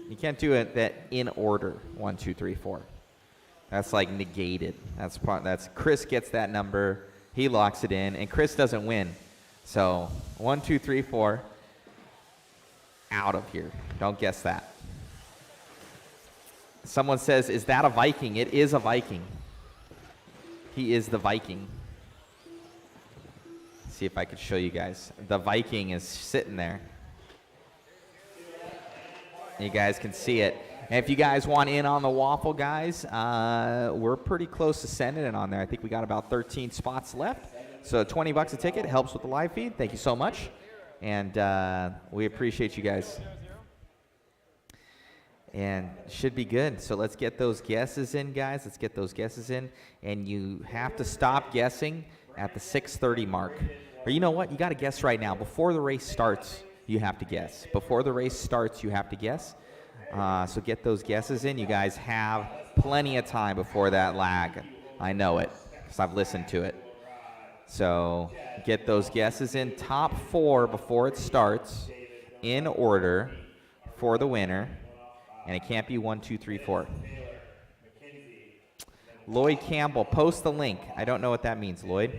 You can't do it that in order. 1, 2, 3, 4. That's like negated. That's Chris gets that number. He locks it in, and Chris doesn't win. So 1, 2, 3, 4. Out of here. Don't guess that. Someone says, "Is that a Viking?" It is a Viking. He is the Viking. See if I could show you guys. The Viking is sitting there. You guys can see it. And if you guys want in on the waffle, guys, we're pretty close to sending it on there. I think we got about 13 spots left. So $20 a ticket helps with the live feed. Thank you so much. And we appreciate you guys. And should be good. So let's get those guesses in, guys. Let's get those guesses in. And you have to stop guessing at the 6:30 mark. Or you know what? You got to guess right now. Before the race starts, you have to guess. Before the race starts, you have to guess. So get those guesses in. You guys have plenty of time before that lag. I know it because I've listened to it. So get those guesses in. Top 4 before it starts in order for the winner. And it can't be 1, 2, 3, 4. Lloyd Campbell, post the link. I don't know what that means, Lloyd.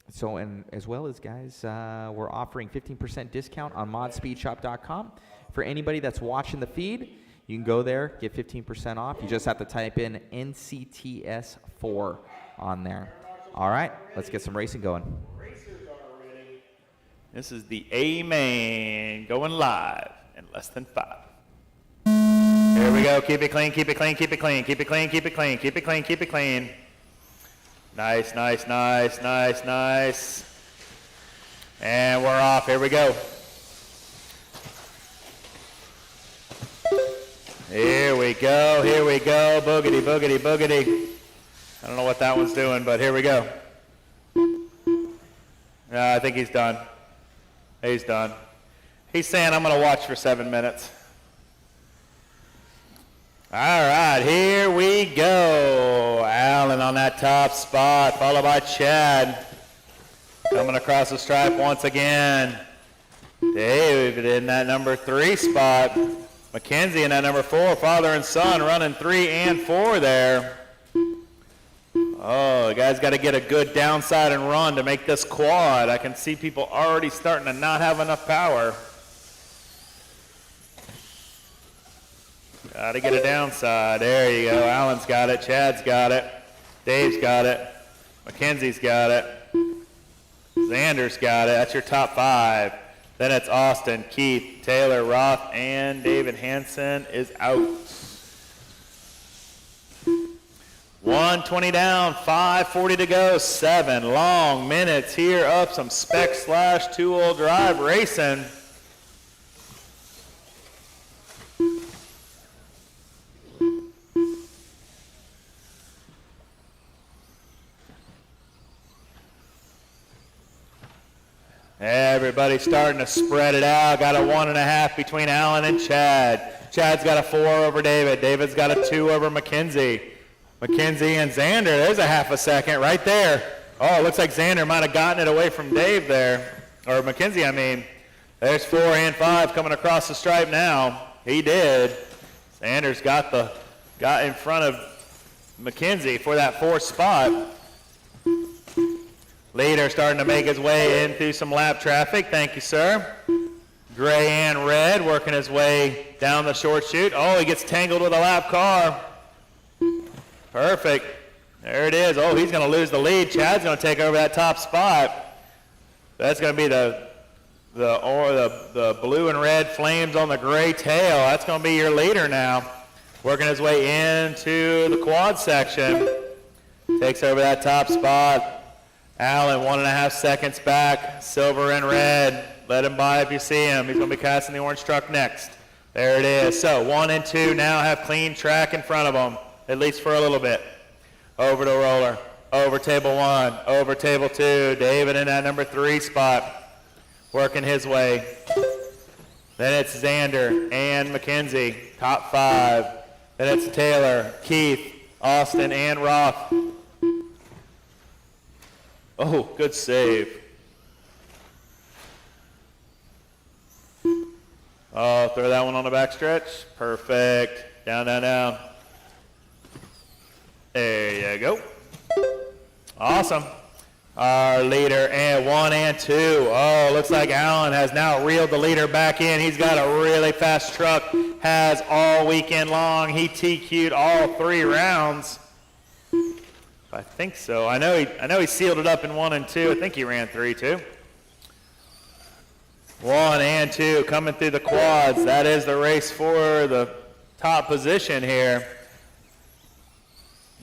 So, and as well as, guys, we're offering 15% discount on modspeedshop.com. For anybody that's watching the feed, you can go there, get 15% off. You just have to type in NCTS4 on there. All right, let's get some racing going. This is the A-Main going live in less than 5. Here we go. Keep it clean, keep it clean, keep it clean, keep it clean, keep it clean, keep it clean, keep it clean. Nice, nice, nice, nice, nice. And we're off. Here we go. Here we go, here we go. Boogity, boogity, boogity. I don't know what that one's doing, but here we go. I think he's done. He's done. He's saying, I'm going to watch for 7 minutes. All right, here we go. Allen on that top spot, followed by Chad. Coming across the stripe once again. David in that number 3 spot. Mackenzie in that number 4, father and son running 3 and 4 there. Oh, the guy's got to get a good downside and run to make this quad. I can see people already starting to not have enough power. Got to get a downside. There you go. Allen's got it. Chad's got it. Dave's got it. Mackenzie's got it. Xander's got it. That's your top 5. Then it's Austin, Keith, Taylor, Roth, and David Hansen is out. 120 down, 5:40 to go, 7 long minutes here up some spec / 2-wheel drive racing. Everybody starting to spread it out. Got a 1.5 between Allen and Chad. Chad's got a 4 over David. David's got a 2 over Mackenzie. Mackenzie and Xander, there's a half a second right there. Oh, it looks like Xander might have gotten it away from Dave there. Or Mackenzie, I mean. There's 4 and 5 coming across the stripe now. He did. Xander's got in front of Mackenzie for that 4th spot. Leader starting to make his way in through some lap traffic. Thank you, sir. Gray and red working his way down the short chute. Oh, he gets tangled with a lap car. Perfect. There it is. Oh, he's going to lose the lead. Chad's going to take over that top spot. That's going to be the blue and red flames on the gray tail. That's going to be your leader now. Working his way into the quad section. Takes over that top spot. Allen, 1.5 seconds back. Silver and red. Let him by if you see him. He's going to be casting the orange truck next. There it is. So 1 and 2 now have clean track in front of them, at least for a little bit. Over to roller. Over table 1. Over table 2. David in that number 3 spot. Working his way. Then it's Xander and McKenzie. Top 5. Then it's Taylor, Keith, Austin, and Roth. Oh, good save. Oh, throw that one on the back stretch. Perfect. Down, down, down. There you go. Awesome. Our leader, and 1 and 2. Oh, looks like Allen has now reeled the leader back in. He's got a really fast truck, has all weekend long. He TQ'd all 3 rounds. I think so. I know he sealed it up in 1 and 2. I think he ran 3 too. 1 and 2 coming through the quads. That is the race for the top position here.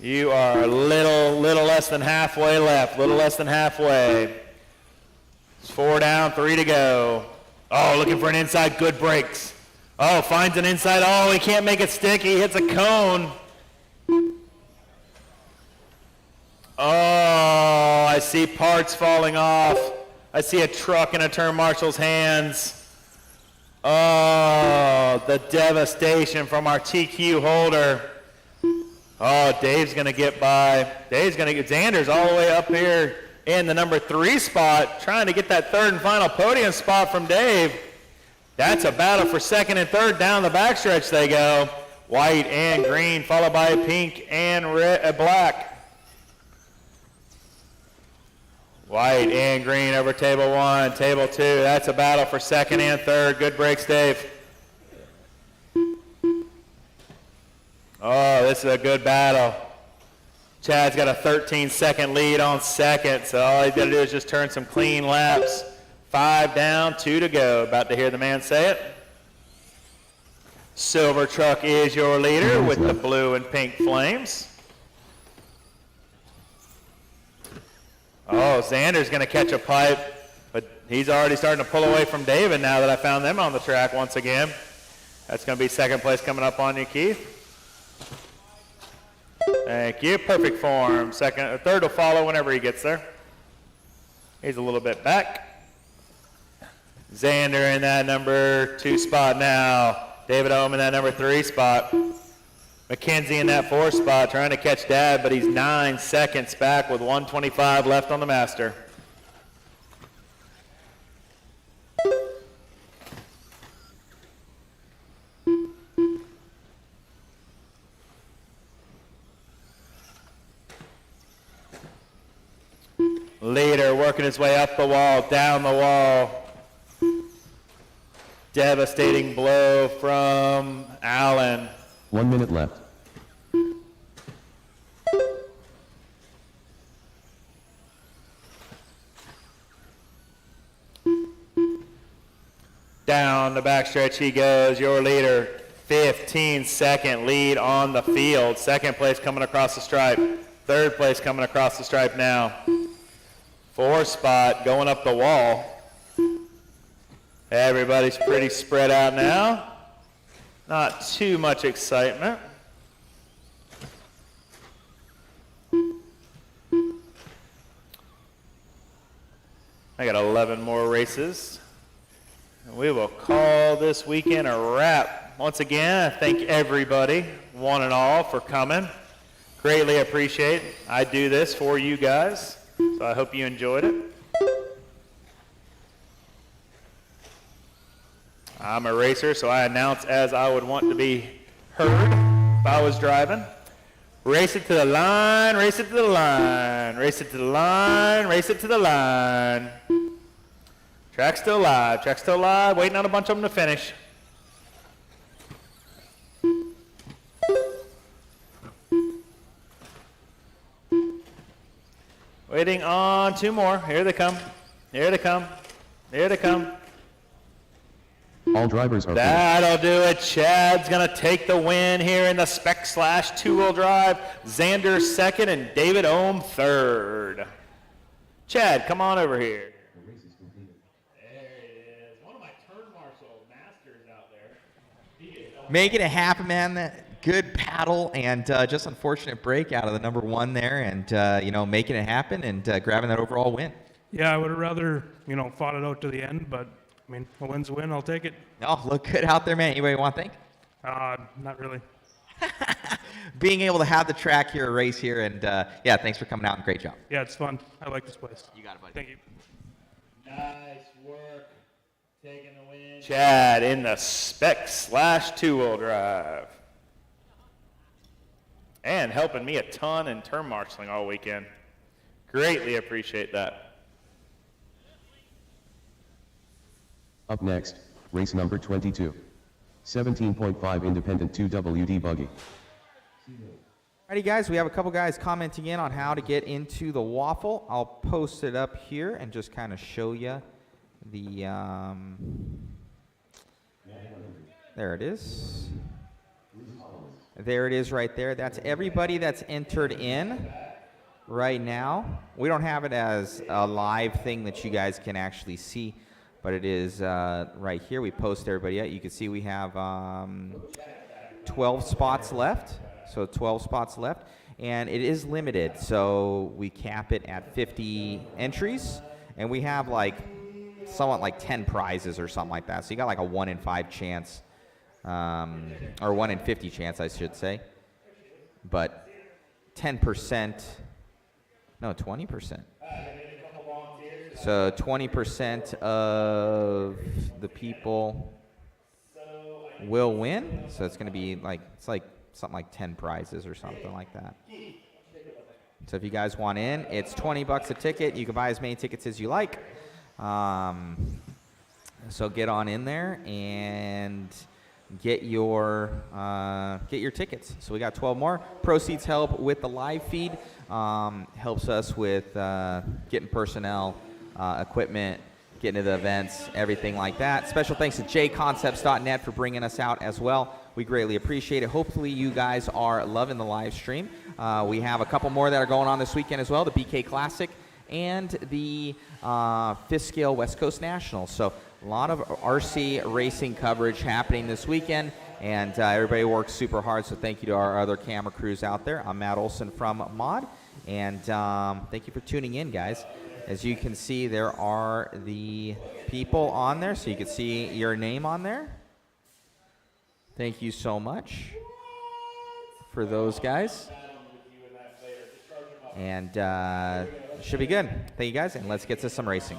You are a little less than halfway left. Little less than halfway. It's 4 down, 3 to go. Oh, looking for an inside. Good brakes. Oh, finds an inside. Oh, he can't make it stick. He hits a cone. Oh, I see parts falling off. I see a truck in a turn marshal's hands. Oh, the devastation from our TQ holder. Oh, Dave's going to get by. Dave's going to get Xander's all the way up here in the number 3 spot, trying to get that 3rd and final podium spot from Dave. That's a battle for 2nd and 3rd. Down the backstretch they go. White and green, followed by pink and red, black. White and green over table 1, table 2. That's a battle for 2nd and 3rd. Good breaks, Dave. Oh, this is a good battle. Chad's got a 13-second lead on 2nd, so all he's got to do is just turn some clean laps. 5 down, 2 to go. About to hear the man say it. Silver truck is your leader with the blue and pink flames. Oh, Xander's going to catch a pipe, but he's already starting to pull away from David now that I found them on the track once again. That's going to be 2nd place coming up on you, Keith. Thank you. Perfect form. 2nd or 3rd will follow whenever he gets there. He's a little bit back. Xander in that number 2 spot now. David Ohm in that number 3 spot. McKenzie in that 4 spot trying to catch Dad, but he's 9 seconds back with 1:25 left on the master. Leader working his way up the wall, down the wall. Devastating blow from Allen. 1 minute left. Down the backstretch he goes, your leader. 15-second lead on the field. 2nd place coming across the stripe. 3rd place coming across the stripe now. 4 spot going up the wall. Everybody's pretty spread out now. Not too much excitement. I got 11 more races. And we will call this weekend a wrap. Once again, I thank everybody, one and all, for coming. Greatly appreciate it. I do this for you guys, so I hope you enjoyed it. I'm a racer, so I announce as I would want to be heard if I was driving. Race it to the line, race it to the line, race it to the line, race it to the line. Track's still live, track's still live, waiting on a bunch of them to finish. Waiting on 2 more. Here they come. Here they come. Here they come. All drivers are That'll do it. Chad's going to take the win here in the spec / 2-wheel drive. Xander 2nd and David Ohm 3rd. Chad, come on over here. There it is. One of my turn marshal masters out there. He is Making it happen, man. That good paddle and just unfortunate break out of the number one there, and you know, making it happen and grabbing that overall win. Yeah, I would have rather, you know, fought it out to the end, but I mean, a win's a win. I'll take it. Oh, look good out there, man. Anybody want to thank? Not really. Being able to have the track here, a race here, and yeah, thanks for coming out and great job. Yeah, it's fun. I like this place. You got it, buddy. Thank you. nice work. Taking the win. Chad in the spec / two-wheel drive. And helping me a ton in turn marshaling all weekend. Greatly appreciate that. Up next, race number 22. 17.5 independent 2WD buggy. Alrighty, guys, we have a couple guys commenting in on how to get into the waffle. I'll post it up here and just kind of show you the, there it is. There it is right there. That's everybody that's entered in right now. We don't have it as a live thing that you guys can actually see, but it is right here. We post everybody out. You can see we have 12 spots left. So 12 spots left, and it is limited. So we cap it at 50 entries, and we have like somewhat like 10 prizes or something like that. So you got like a 1 in 5 chance, or 1 in 50 chance, I should say. But 10%, no, 20%. So 20% of the people will win. So it's going to be like, it's like something like 10 prizes or something like that. So if you guys want in, it's $20 a ticket. You can buy as many tickets as you like. So get on in there and get your tickets. So we got 12 more. Proceeds help with the live feed. Helps us with getting personnel, equipment, getting to the events, everything like that. Special thanks to JConcepts.net for bringing us out as well. We greatly appreciate it. Hopefully you guys are loving the live stream. We have a couple more that are going on this weekend as well, the BK Classic and the 5th Scale West Coast Nationals. So a lot of RC racing coverage happening this weekend, and everybody works super hard, so thank you to our other camera crews out there. I'm Matt Olson from Mod, and thank you for tuning in, guys. As you can see, there are the people on there, so you can see your name on there. Thank you so much for those guys. And should be good. Thank you guys, and let's get to some racing.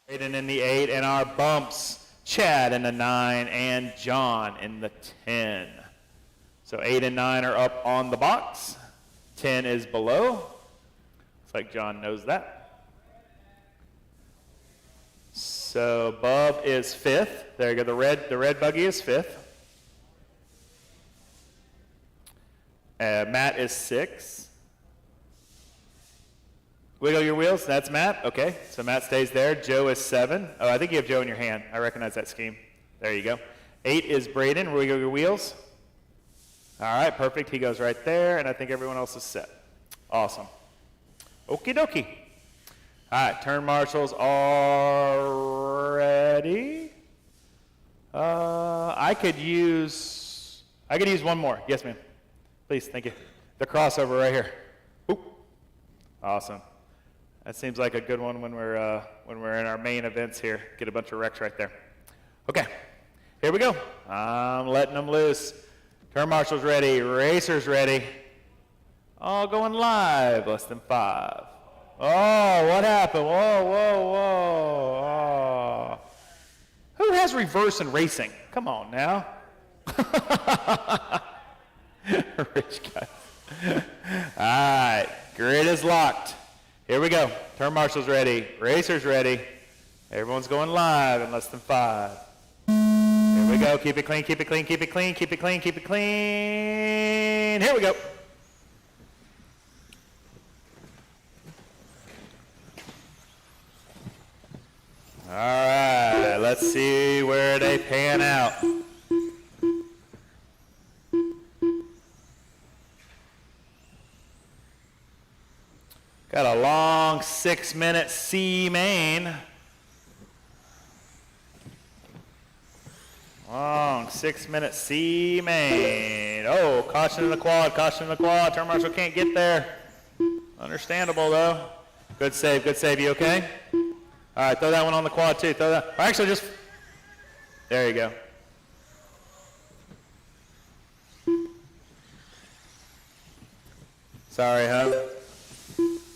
Aiden in the 8, and our bumps, Chad in the 9, and John in the 10. So 8 and 9 are up on the box. 10 is below. Looks like John knows that. So Bub is 5th. There you go. The red buggy is 5th. Matt is 6th. Wiggle your wheels. That's Matt. Okay. So Matt stays there. Joe is 7. Oh, I think you have Joe in your hand. I recognize that scheme. There you go. 8 is Braden. Wiggle your wheels. All right. Perfect. He goes right there. And I think everyone else is set. Awesome. Okie dokie. All right, turn marshals are ready. I could use one more. Yes, ma'am. Please, thank you. The crossover right here. Oop. Awesome. That seems like a good one when we're in our main events here. Get a bunch of wrecks right there. Okay, here we go. I'm letting them loose. Turn marshals ready. Racers ready. All going live. Less than 5. Oh, what happened? Whoa, whoa, whoa. Oh. Who has reverse in racing? Come on now. Rich guys. All right, grid is locked. Here we go. Turn marshals ready. Racers ready. Everyone's going live in less than 5. Here we go. Keep it clean, keep it clean, keep it clean, keep it clean, keep it clean. Here we go. All right, let's see where they pan out. Got a long 6-minute C main. Long 6-minute C main. Oh, caution in the quad, caution in the quad. Turn marshal can't get there. Understandable though. Good save, good save. You okay? All right, throw that one on the quad too. Throw that. Or actually, just there you go. Sorry, huh?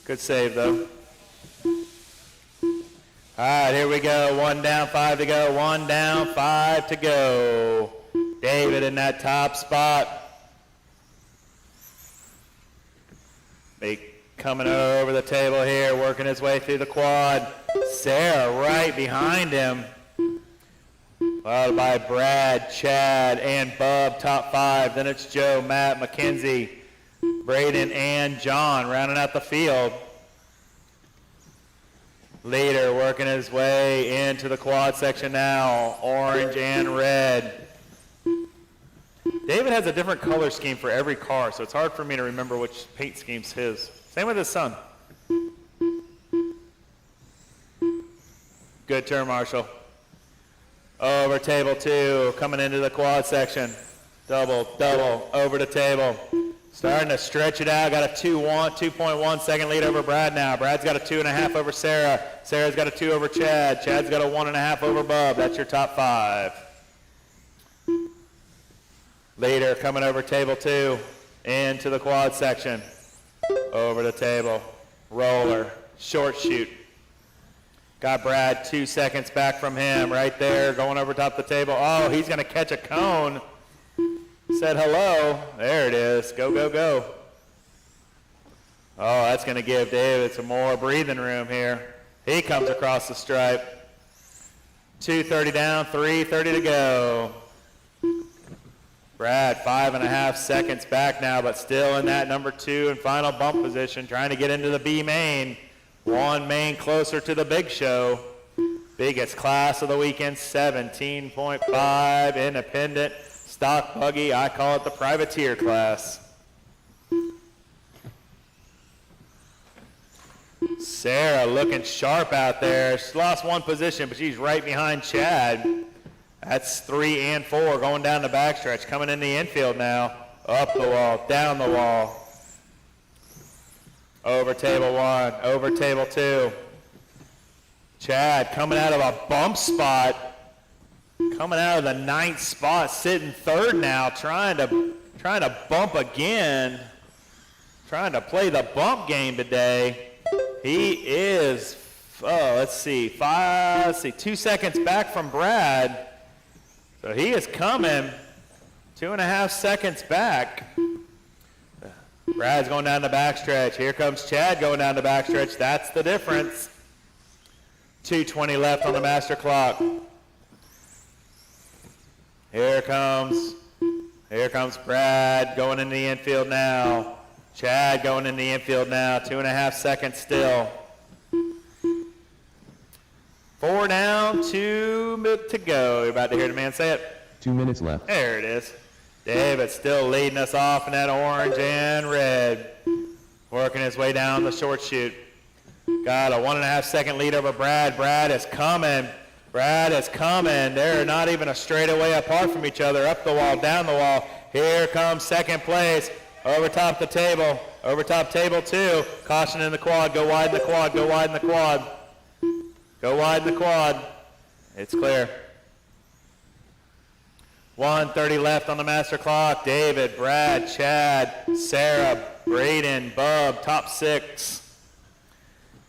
Good save though. All right, here we go. 1 down, 5 to go. 1 down, 5 to go. David in that top spot. Coming over the table here, working his way through the quad. Sarah right behind him. Followed by Brad, Chad, and Bub, top 5. Then it's Joe, Matt, Mackenzie, Braden, and John rounding out the field. Leader working his way into the quad section now, orange and red. David has a different color scheme for every car, so it's hard for me to remember which paint scheme's his. Same with his son. Good turn, Marshall. Over table 2, coming into the quad section. Double, double, over the table. Starting to stretch it out. Got a 2.1 second lead over Brad now. Brad's got a 2.5 over Sarah. Sarah's got a 2 over Chad. Chad's got a 1.5 over Bub. That's your top 5. Leader coming over table 2 into the quad section. Over the table. Roller. Short shoot. Got Brad 2 seconds back from him right there going over top the table. Oh, he's going to catch a cone. Said hello. There it is. Go, go, go. Oh, that's going to give David some more breathing room here. He comes across the stripe. 2:30 down, 3:30 to go. Brad, 5.5 seconds back now, but still in that number 2 and final bump position, trying to get into the B main. 1 main closer to the big show. Biggest class of the weekend, 17.5 independent. Stock buggy, I call it the privateer class. Sarah looking sharp out there. She lost 1 position, but she's right behind Chad. That's 3 and 4 going down the backstretch. Coming in the infield now. Up the wall, down the wall. Over table 1, over table 2. Chad coming out of a bump spot. Coming out of the 9th spot, sitting 3rd now, trying to bump again. Trying to play the bump game today. He is, let's see, 2 seconds back from Brad. So he is coming 2.5 seconds back. Brad's going down the backstretch. Here comes Chad going down the backstretch. That's the difference. 2:20 left on the master clock. Here comes Brad going in the infield now. Chad going in the infield now. 2.5 seconds still. 4 down, 2 to go. You're about to hear the man say it. 2 minutes left. There it is. David still leading us off in that orange and red. Working his way down the short chute. Got a 1.5 second lead over Brad. Brad is coming. Brad is coming. They're not even a straightaway apart from each other. Up the wall, down the wall. Here comes second place. Over top the table. Over top table 2. Caution in the quad. Go wide in the quad. Go wide in the quad. Go wide in the quad. It's clear. 1:30 left on the master clock. David, Brad, Chad, Sarah, Braden, Bub, top 6.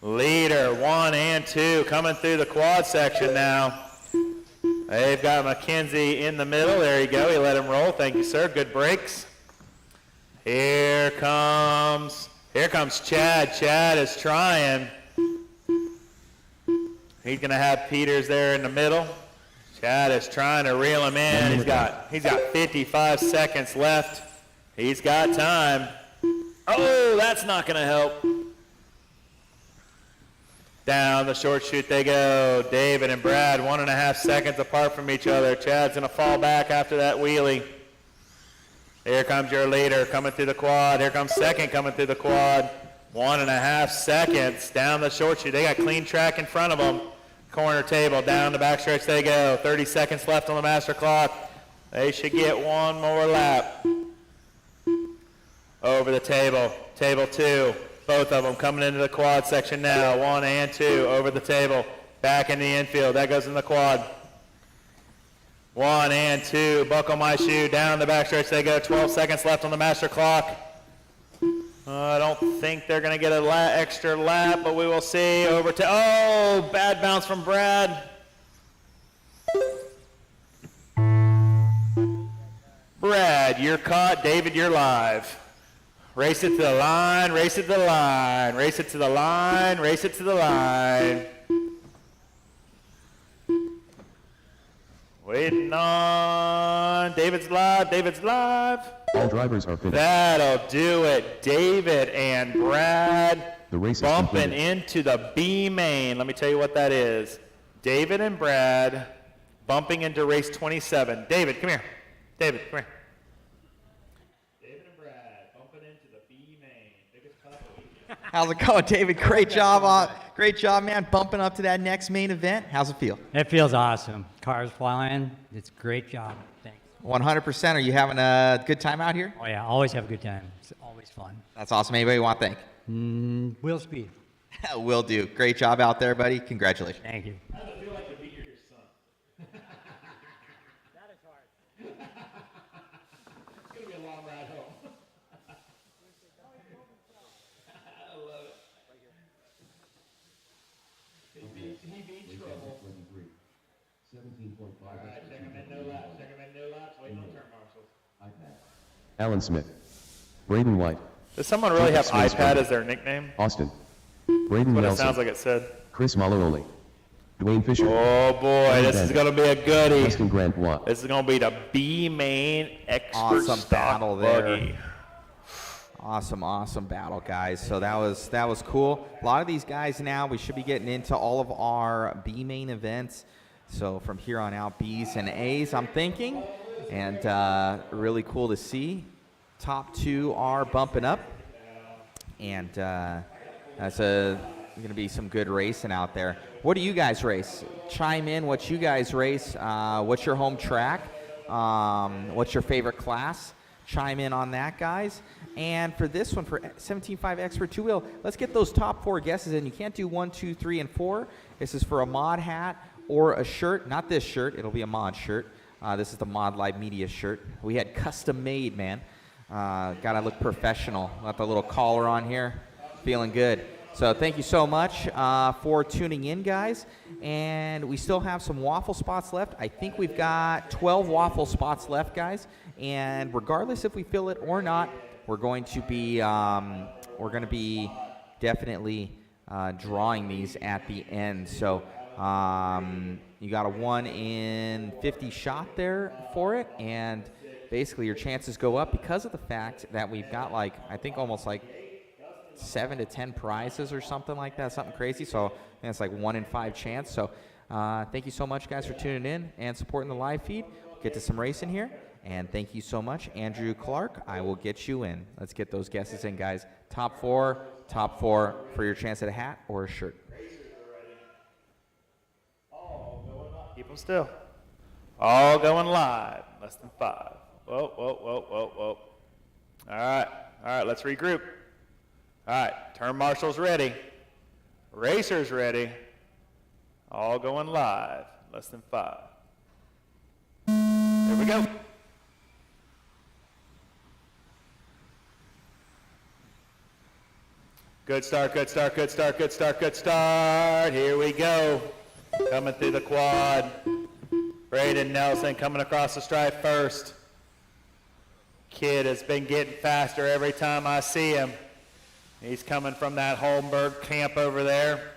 Leader 1 and 2 coming through the quad section now. They've got Mackenzie in the middle. There you go. He let him roll. Thank you, sir. Good brakes. Here comes Chad. Chad is trying. He's going to have Peters there in the middle. Chad is trying to reel him in. He's got 55 seconds left. He's got time. Oh, that's not going to help. Down the short chute they go. David and Brad 1.5 seconds apart from each other. Chad's going to fall back after that wheelie. Here comes your leader coming through the quad. Here comes second coming through the quad. 1.5 seconds down the short chute. They got clean track in front of them. Corner table, down the backstretch they go. 30 seconds left on the master clock. They should get one more lap. Over the table, table 2. Both of them coming into the quad section now. 1 and 2 over the table. Back in the infield, that goes in the quad. 1 and 2, buckle my shoe, down the backstretch they go. 12 seconds left on the master clock. I don't think they're going to get an extra lap, but we will see. Over to, oh, bad bounce from Brad. Brad, you're caught. David, you're live. Race it to the line, race it to the line, race it to the line, race it to the line. Waiting on, David's live, David's live. All drivers are finished. That'll do it. David and Brad The race is bumping completed. into the B main. Let me tell you what that is. David and Brad bumping into race 27. David, come here. David, come here. David and Brad bumping into the B main. Biggest putt of the weekend. How's it going, David? Great job, man, bumping up to that next main event. How's it feel? It feels awesome. Cars flying. It's a great job. Thanks. 100%. Are you having a good time out here? Oh, yeah. Always have a good time. It's always fun. That's awesome. Anybody you want to thank? Will Speed. Will do. Great job out there, buddy. Congratulations. Thank you. How does it feel like to beat your son? That is hard. It's going to be a long ride home. I love it. He beat trouble. 17.5. All right, check him in, no laps. Check him in, no laps. Waiting on turn marshals. Alan Smith. Braden White. Does someone really have Jacob Smith iPad Sprague. as their nickname? Austin. Braden What it Nelson. sounds like it said. Chris Maloroli. Dwayne Fisher. Oh boy, this is going to be a goodie. Justin Grant Watt. This is going to be the B main expert Awesome stock battle there. buggy. Awesome battle, guys. So that was cool. A lot of these guys now, we should be getting into all of our B main events. So from here on out, B's and A's, I'm thinking. And really cool to see. Top 2 are bumping up. And that's going to be some good racing out there. What do you guys race? Chime in what you guys race. What's your home track? What's your favorite class? Chime in on that, guys. And for this one, for 17.5 Expert 2-Wheel, let's get those top 4 guesses in. You can't do 1, 2, 3, and 4. This is for a mod hat or a shirt. Not this shirt. It'll be a mod shirt. This is the Mod Live Media shirt. We had custom made, man. Gotta look professional. Got the little collar on here. Feeling good. So thank you so much for tuning in, guys. And we still have some waffle spots left. I think we've got 12 waffle spots left, guys. And regardless if we fill it or not, we're going to be definitely drawing these at the end. So you got a 1 in 50 shot there for it, and basically your chances go up because of the fact that we've got I think almost 7 to 10 prizes or something like that, something crazy. So I think it's 1 in 5 chance. So thank you so much, guys, for tuning in and supporting the live feed. Get to some racing here. And thank you so much, Andrew Clark. I will get you in. Let's get those guesses in, guys. Top 4 for your chance at a hat or a shirt. Keep them still. All going live. Less than 5. Whoa. All right, let's regroup. All right, turn marshals ready. Racers ready. All going live. Less than 5. Here we go. Good start. Here we go. Coming through the quad. Braden Nelson coming across the stripe first. Kid has been getting faster every time I see him. He's coming from that Holmberg camp over there.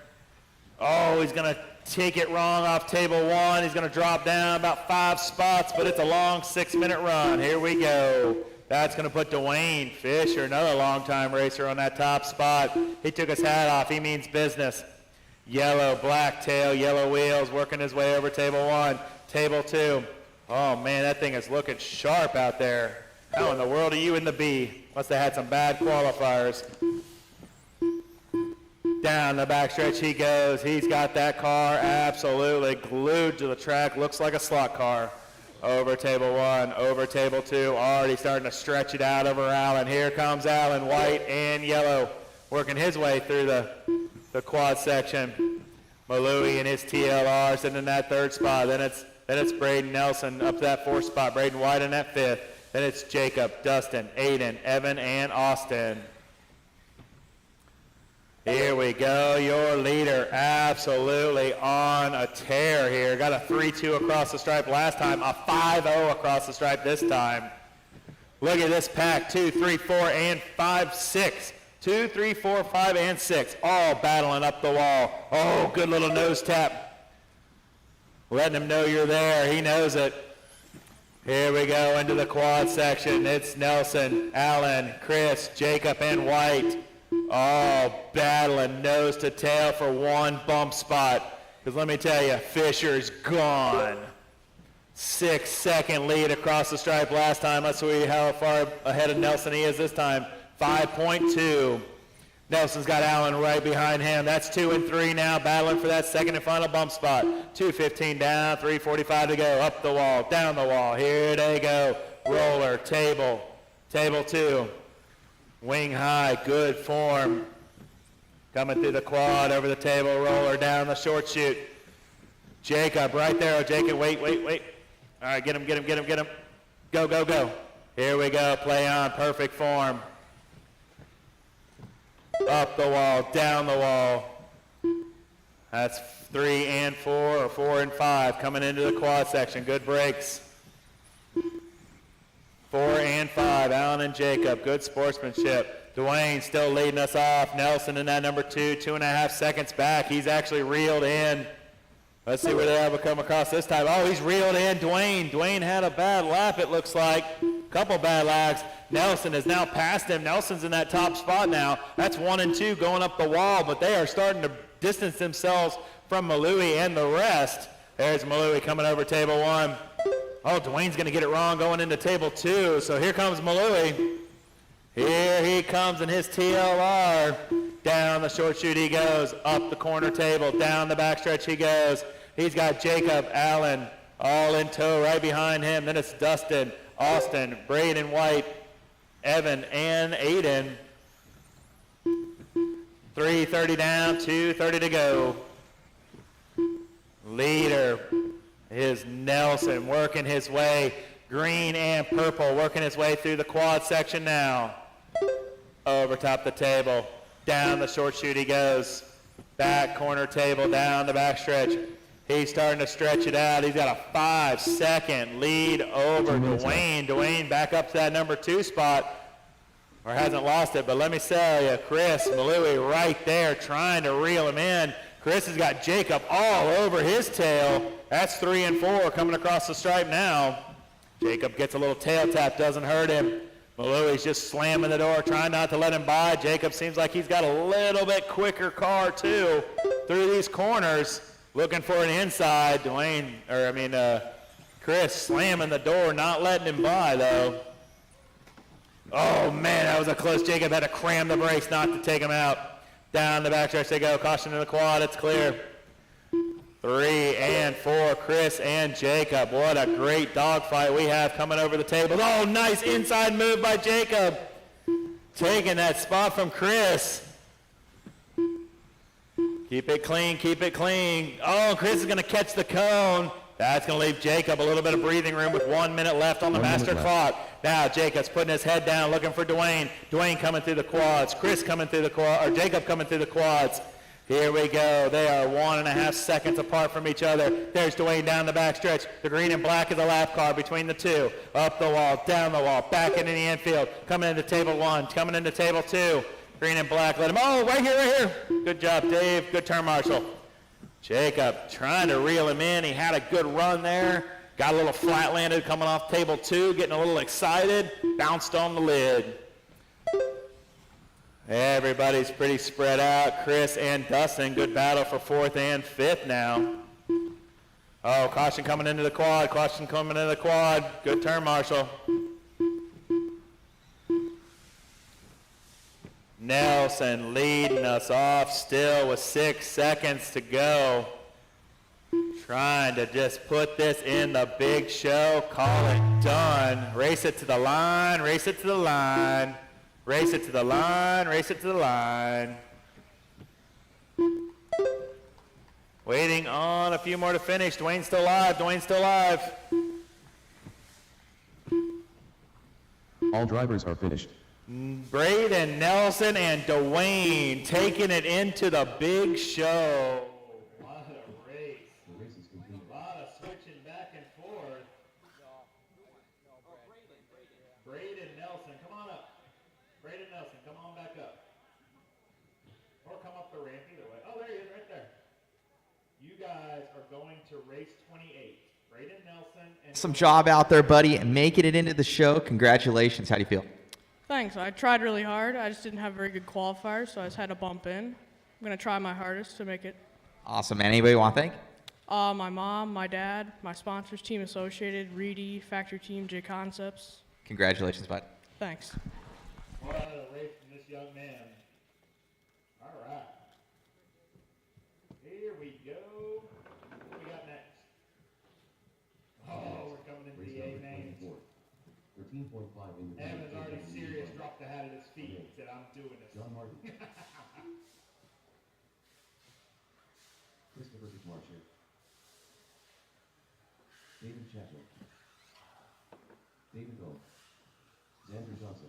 Oh, he's going to take it wrong off table 1. He's going to drop down about 5 spots, but it's a long 6-minute run. Here we go. That's going to put Dwayne Fisher, another longtime racer, on that top spot. He took his hat off. He means business. Yellow, black tail, yellow wheels, working his way over table 1. Table 2. Oh, man, that thing is looking sharp out there. How in the world are you in the B? Must have had some bad qualifiers. Down the backstretch he goes. He's got that car absolutely glued to the track. Looks like a slot car. Over table one, over table two. Already starting to stretch it out over Allen. Here comes Allen, white and yellow, working his way through the quad section. Malui and his TLR sitting in that third spot. Then it's Braden Nelson up to that fourth spot. Braden White in that fifth. Then it's Jacob, Dustin, Aiden, Evan, and Austin. Here we go, your leader absolutely on a tear here. Got a 3-2 across the stripe last time, a 5-0 across the stripe this time. Look at this pack, 2, 3, 4, and 5, 6. 2, 3, 4, 5, and 6, all battling up the wall. Oh, good little nose tap. Letting him know you're there, he knows it. Here we go into the quad section. It's Nelson, Allen, Chris, Jacob, and White. All battling nose to tail for one bump spot. Because let me tell you, Fisher's gone. 6-second lead across the stripe last time. Let's see how far ahead of Nelson he is this time. 5.2. Nelson's got Allen right behind him. That's 2 and 3 now, battling for that second and final bump spot. 2:15 down, 3:45 to go. Up the wall, down the wall. Here they go. Roller, table, table 2. Wing high, good form. Coming through the quad, over the table, roller, down the short chute. Jacob right there. Oh, Jacob, wait. All right, get him. Go. Here we go, play on, perfect form. Up the wall, down the wall. That's 3 and 4, or 4 and 5, coming into the quad section. Good breaks. 4 and 5, Allen and Jacob. Good sportsmanship. Dwayne still leading us off. Nelson in that number 2, 2.5 seconds back. He's actually reeled in. Let's see where they ever come across this time. Oh, he's reeled in. Dwayne had a bad lap, it looks like. Couple bad laps. Nelson is now past him. Nelson's in that top spot now. That's 1 and 2 going up the wall, but they are starting to distance themselves from Malui and the rest. There's Malui coming over table 1. Oh, Dwayne's going to get it wrong going into table 2. So here comes Malui. Here he comes in his TLR. Down the short chute he goes. Up the corner table. Down the backstretch he goes. He's got Jacob, Allen, all in tow right behind him. Then it's Dustin, Austin, Braden White, Evan, and Aiden. 3:30 down, 2:30 to go. Leader is Nelson, working his way, green and purple, working his way through the quad section now. Over top the table, down the short chute he goes. Back corner table, down the back stretch. He's starting to stretch it out. He's got a 5-second lead over Dwayne. Dwayne back up to that number 2 spot, or hasn't lost it, but let me tell you, Chris Malui right there trying to reel him in. Chris has got Jacob all over his tail. That's 3 and 4 coming across the stripe now. Jacob gets a little tail tap, doesn't hurt him. Malui's just slamming the door, trying not to let him by. Jacob seems like he's got a little bit quicker car too through these corners, looking for an inside. Chris slamming the door, not letting him by though. Oh man, that was a close. Jacob had to cram the brakes not to take him out. Down the backstretch they go. Caution in the quad. It's clear. 3 and 4, Chris and Jacob. What a great dogfight we have coming over the table. Oh, nice inside move by Jacob. Taking that spot from Chris. Keep it clean, keep it clean. Oh, Chris is going to catch the cone. That's going to leave Jacob a little bit of breathing room with 1 minute left on the master clock. Now Jacob's putting his head down, looking for Dwayne. Dwayne coming through the quads. Chris coming through the quad, or Jacob coming through the quads. Here we go. They are 1.5 seconds apart from each other. There's Dwayne down the backstretch. The green and black is a lap car between the two. Up the wall, down the wall, back into the infield. Coming into table 1, coming into table 2. Green and black, let him, oh, right here. Good job, Dave. Good turn, Marshall. Jacob trying to reel him in. He had a good run there. Got a little flat landed coming off table 2, getting a little excited. Bounced on the lid. Everybody's pretty spread out. Chris and Dustin, good battle for 4th and 5th now. Oh, caution coming into the quad. Caution coming into the quad. Good turn, Marshall. Nelson leading us off still with 6 seconds to go. Trying to just put this in the big show, call it done. Race it to the line, race it to the line, race it to the line, race it to the line. Waiting on a few more to finish. Dwayne's still alive, Dwayne's still alive. All drivers are finished. Braden, Nelson, and Dwayne taking it into the big show. What a race. A lot of switching back and forth. Braden Nelson, come on up. Braden Nelson, come on back up. Or come up the ramp, either way. Oh, there he is, right there. You guys are going to race 28. Braden Nelson and... Some job out there, buddy, and making it into the show. Congratulations. How do you feel? Thanks. I tried really hard. I just didn't have very good qualifiers, so I just had to bump in. I'm going to try my hardest to make it. Awesome, man. Anybody want to thank? My mom, my dad, my sponsors, Team Associated, Reedy, Factory Team, JConcepts. Congratulations, bud. Thanks. What a race from this young man. All right. Here we go. What we got next? Oh, we're coming into the A mains. 13.5 Evan's already serious, dropped the hat at his feet and said, I'm doing this. John Martin. Christopher Marcher. David Chadwick. David Gold. Xander Johnson.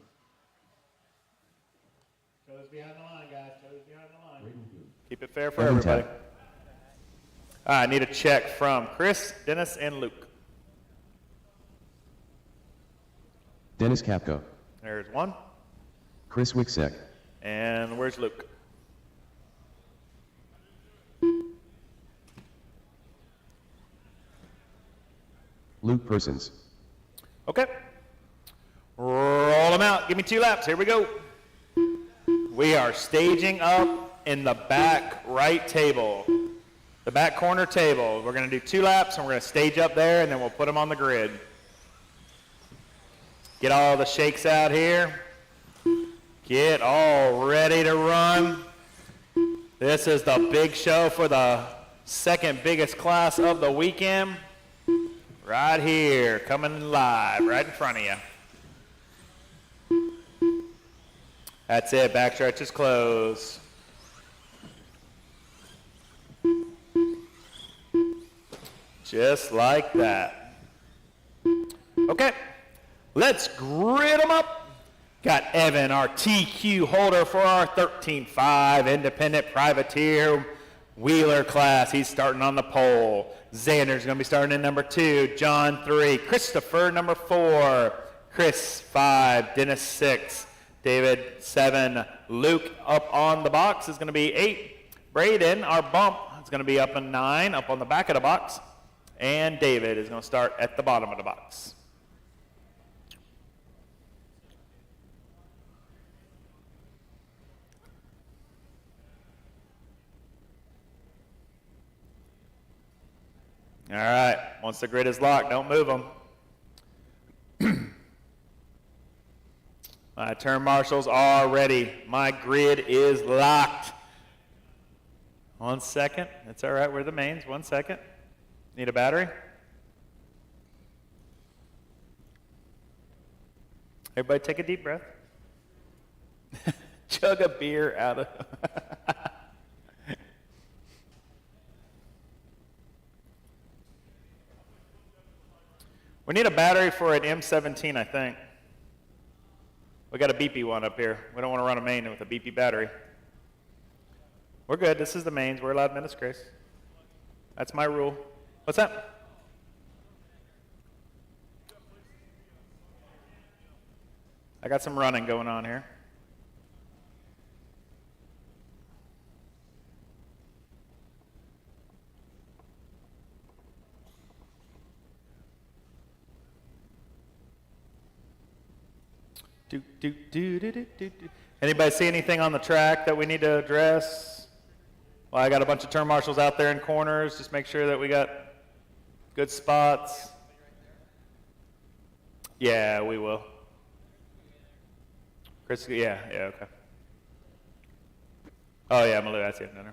Toes behind the line, guys. Toes behind the line. Keep it fair for everybody. I need a check from Chris, Dennis, and Luke. Dennis Kapko. There's one. Chris Wicksek. And where's Luke? Luke Persons. Okay. Roll them out. Give me 2 laps. Here we go. We are staging up in the back right table. The back corner table. We're going to do 2 laps, and we're going to stage up there, and then we'll put them on the grid. Get all the shakes out here. Get all ready to run. This is the big show for the second biggest class of the weekend. Right here, coming live, right in front of you. That's it, backstretch is closed. Just like that. Okay. Let's grid them up. Got Evan, our TQ holder for our 13.5 independent privateer wheeler class. He's starting on the pole. Xander's going to be starting in number 2. John 3. Christopher number 4. Chris 5. Dennis 6. David 7. Luke up on the box is going to be 8. Braden, our bump, is going to be up in 9, up on the back of the box. And David is going to start at the bottom of the box. All right, once the grid is locked, don't move them. My turn marshals are ready. My grid is locked. 1 second. That's all right, we're the mains. 1 second. Need a battery? Everybody take a deep breath. Chug a beer out of... We need a battery for an M17, I think. We got a beepy one up here. We don't want to run a main with a beepy battery. We're good. This is the mains. We're allowed minutes, Grace. That's my rule. What's that? I got some running going on here. Anybody see anything on the track that we need to address? Well, I got a bunch of turn marshals out there in corners. Just make sure that we got good spots. Yeah, we will. Chris, yeah, okay. Oh yeah, Malou, I see it. No.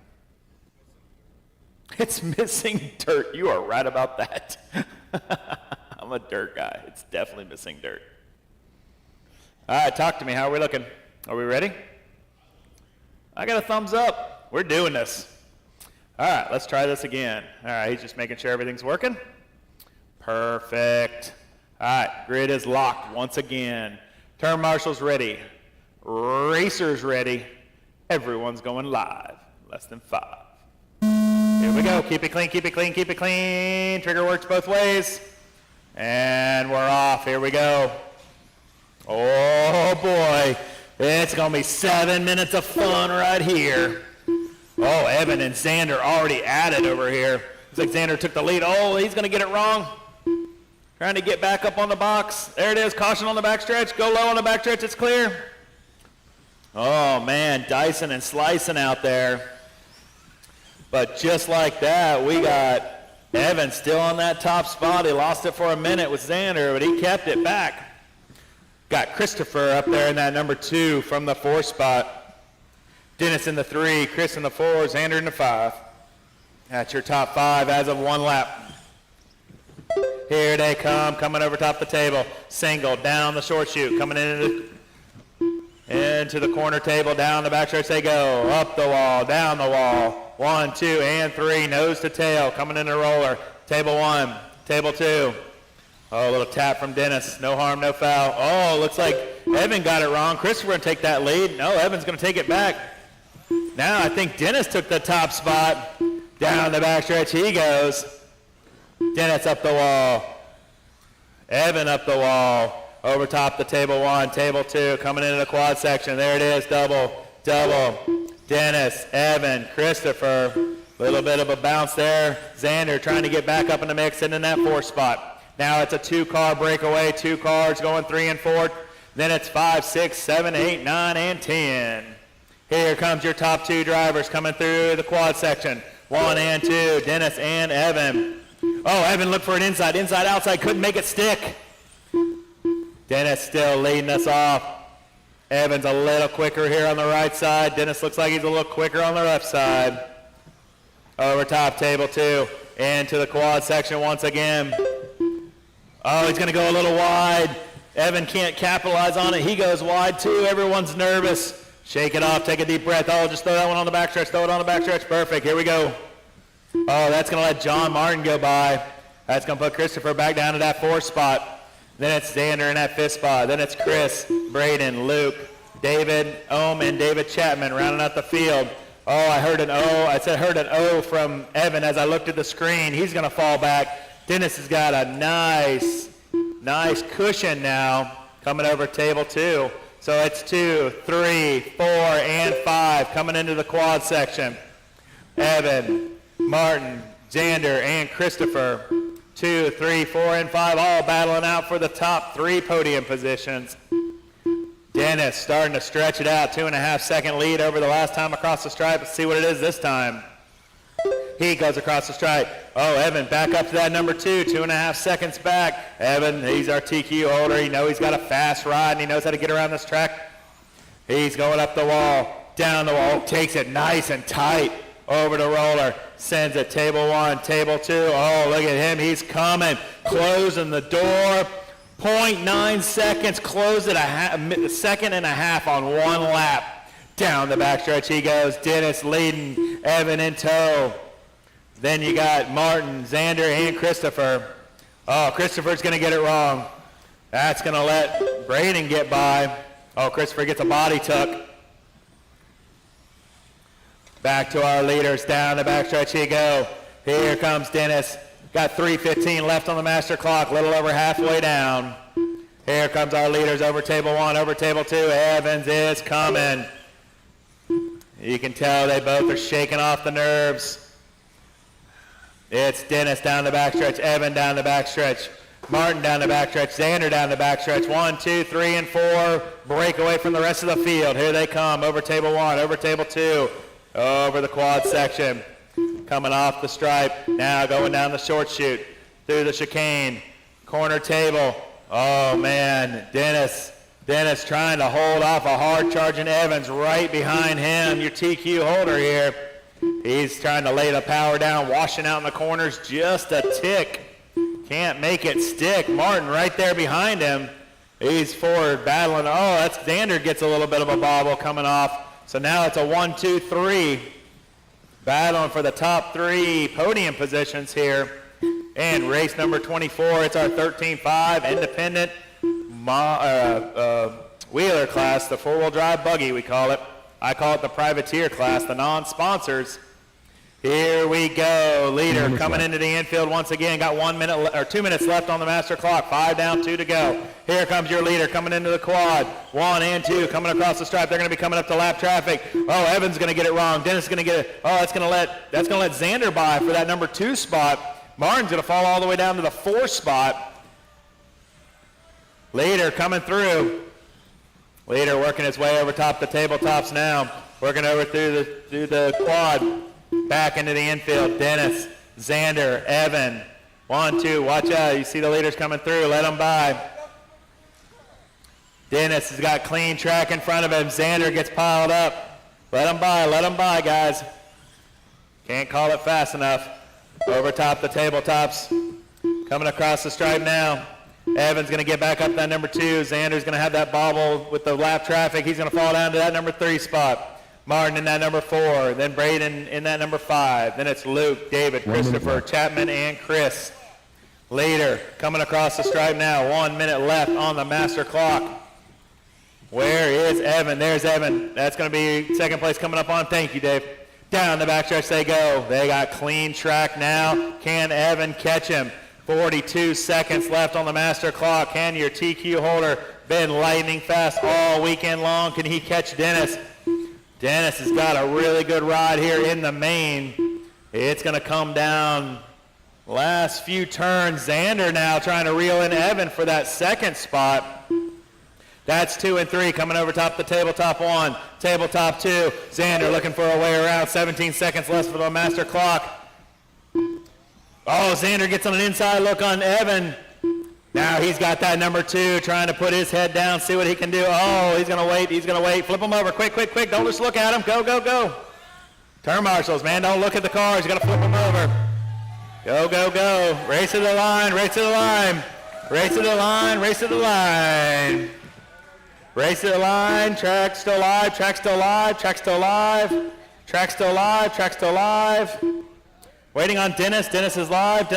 It's missing dirt. You are right about that. I'm a dirt guy. It's definitely missing dirt. All right, talk to me. How are we looking? Are we ready? I got a thumbs up. We're doing this. All right, let's try this again. All right, he's just making sure everything's working. Perfect. All right, grid is locked once again. Turn marshal's ready. Racer's ready. Everyone's going live. Less than 5. Here we go. Keep it clean, keep it clean, keep it clean. Trigger works both ways. And we're off. Here we go. Oh boy. It's going to be 7 minutes of fun right here. Oh, Evan and Xander already at it over here. Looks like Xander took the lead. Oh, he's going to get it wrong. Trying to get back up on the box. There it is. Caution on the backstretch. Go low on the backstretch. It's clear. Oh, man. Dicing and slicing out there. But just like that, we got Evan still on that top spot. He lost it for a minute with Xander, but he kept it back. Got Christopher up there in that number 2 from the 4 spot. Dennis in the 3, Chris in the 4, Xander in the 5. That's your top 5 as of 1 lap. Here they come, coming over top the table. Single, down the short chute, coming into the corner table, down the backstretch they go. Up the wall, down the wall. 1, 2, and 3, nose to tail, coming in the roller. Table 1, table 2. Oh, a little tap from Dennis. No harm, no foul. Oh, looks like Evan got it wrong. Christopher going to take that lead. No, Evan's going to take it back. Now I think Dennis took the top spot. Down the backstretch he goes. Dennis up the wall. Evan up the wall. Over top the table 1, table 2, coming into the quad section. There it is, double. Dennis, Evan, Christopher. A little bit of a bounce there. Xander trying to get back up in the mix and in that 4 spot. Now it's a 2-car breakaway, 2 cars going 3 and 4. Then it's 5, 6, 7, 8, 9, and 10. Here comes your top 2 drivers coming through the quad section. 1 and 2, Dennis and Evan. Oh, Evan looked for an inside, outside, couldn't make it stick. Dennis still leading us off. Evan's a little quicker here on the right side. Dennis looks like he's a little quicker on the left side. Over top, table 2, into the quad section once again. Oh, he's going to go a little wide. Evan can't capitalize on it. He goes wide too. Everyone's nervous. Shake it off. Take a deep breath. Oh, just throw that one on the backstretch. Throw it on the backstretch. Perfect. Here we go. Oh, that's going to let John Martin go by. That's going to put Christopher back down to that 4 spot. Then it's Xander in that 5th spot. Then it's Chris, Braden, Luke, David, Ohm, and David Chapman rounding out the field. Oh, I heard an O from Evan as I looked at the screen. He's going to fall back. Dennis has got a nice cushion now coming over table 2. So it's 2, 3, 4, and 5 coming into the quad section. Evan, Martin, Xander, and Christopher. 2, 3, 4, and 5 all battling out for the top 3 podium positions. Dennis starting to stretch it out. 2.5 second lead over the last time across the stripe. Let's see what it is this time. He goes across the stripe. Oh, Evan back up to that number 2, 2.5 seconds back. Evan, he's our TQ holder. You know he's got a fast ride and he knows how to get around this track. He's going up the wall, down the wall, takes it nice and tight over the roller, sends it table 1, table 2. Oh, look at him, he's coming, closing the door. 0.9 seconds, close it a second and a half on 1 lap. Down the backstretch he goes. Dennis leading, Evan in tow. Then you got Martin, Xander, and Christopher. Oh, Christopher's going to get it wrong. That's going to let Braden get by. Oh, Christopher gets a body tuck. Back to our leaders. Down the backstretch he go. Here comes Dennis. Got 3:15 left on the master clock, a little over halfway down. Here comes our leaders over table 1, over table 2. Evans is coming. You can tell they both are shaking off the nerves. It's Dennis down the backstretch, Evan down the backstretch, Martin down the backstretch, Xander down the backstretch. 1, 2, 3, and 4. Break away from the rest of the field. Here they come over table 1, over table 2, over the quad section. Coming off the stripe, now going down the short chute, through the chicane, corner table. Oh man, Dennis Dennis trying to hold off a hard charging Evans right behind him. Your TQ holder here. He's trying to lay the power down, washing out in the corners just a tick. Can't make it stick. Martin right there behind him. He's forward battling. Oh, that's Xander gets a little bit of a bobble coming off. So now it's a 1, 2, 3. Battling for the top 3 podium positions here. And race number 24, it's our 13.5 independent wheeler class, the 4-wheel drive buggy we call it. I call it the privateer class, the non-sponsors. Here we go. Leader coming into the infield once again. Got 2 minutes left on the master clock. 5 down, 2 to go. Here comes your leader coming into the quad. 1 and 2 coming across the stripe. They're going to be coming up to lap traffic. Oh, Evan's going to get it wrong. Dennis is going to get it. Oh, that's going to let Xander by for that number 2 spot. Martin's going to fall all the way down to the 4 spot. Leader coming through. Leader working his way over top the tabletops now. Working over through the quad. Back into the infield. Dennis, Xander, Evan. 1, 2, watch out. You see the leaders coming through. Let them by. Dennis has got clean track in front of him. Xander gets piled up. Let them by, guys. Can't call it fast enough. Over top the tabletops. Coming across the stripe now. Evan's going to get back up that number 2. Xander's going to have that bobble with the lap traffic. He's going to fall down to that number 3 spot. Martin in that number 4. Then Braden in that number 5. Then it's Luke, David, Christopher, Chapman, and Chris. Leader coming across the stripe now. 1 minute left on the master clock. Where is Evan? There's Evan. That's going to be second place coming up on. Thank you, Dave. Down the backstretch they go. They got clean track now. Can Evan catch him? 42 seconds left on the master clock. Can your TQ holder been lightning fast all weekend long? Can he catch Dennis? Dennis has got a really good ride here in the main. It's going to come down last few turns. Xander now trying to reel in Evan for that second spot. That's 2 and 3 coming over top the tabletop 1, tabletop 2. Xander looking for a way around. 17 seconds left for the master clock. Oh, Xander gets on an inside look on Evan. Now he's got that number 2 trying to put his head down, see what he can do. Oh, he's going to wait. Flip him over. Quick. Don't just look at him. Go. Turn marshals, man. Don't look at the cars. You got to flip them over. Go. Race to the line. Race to the line. Track still live. Waiting on Dennis. Dennis is live.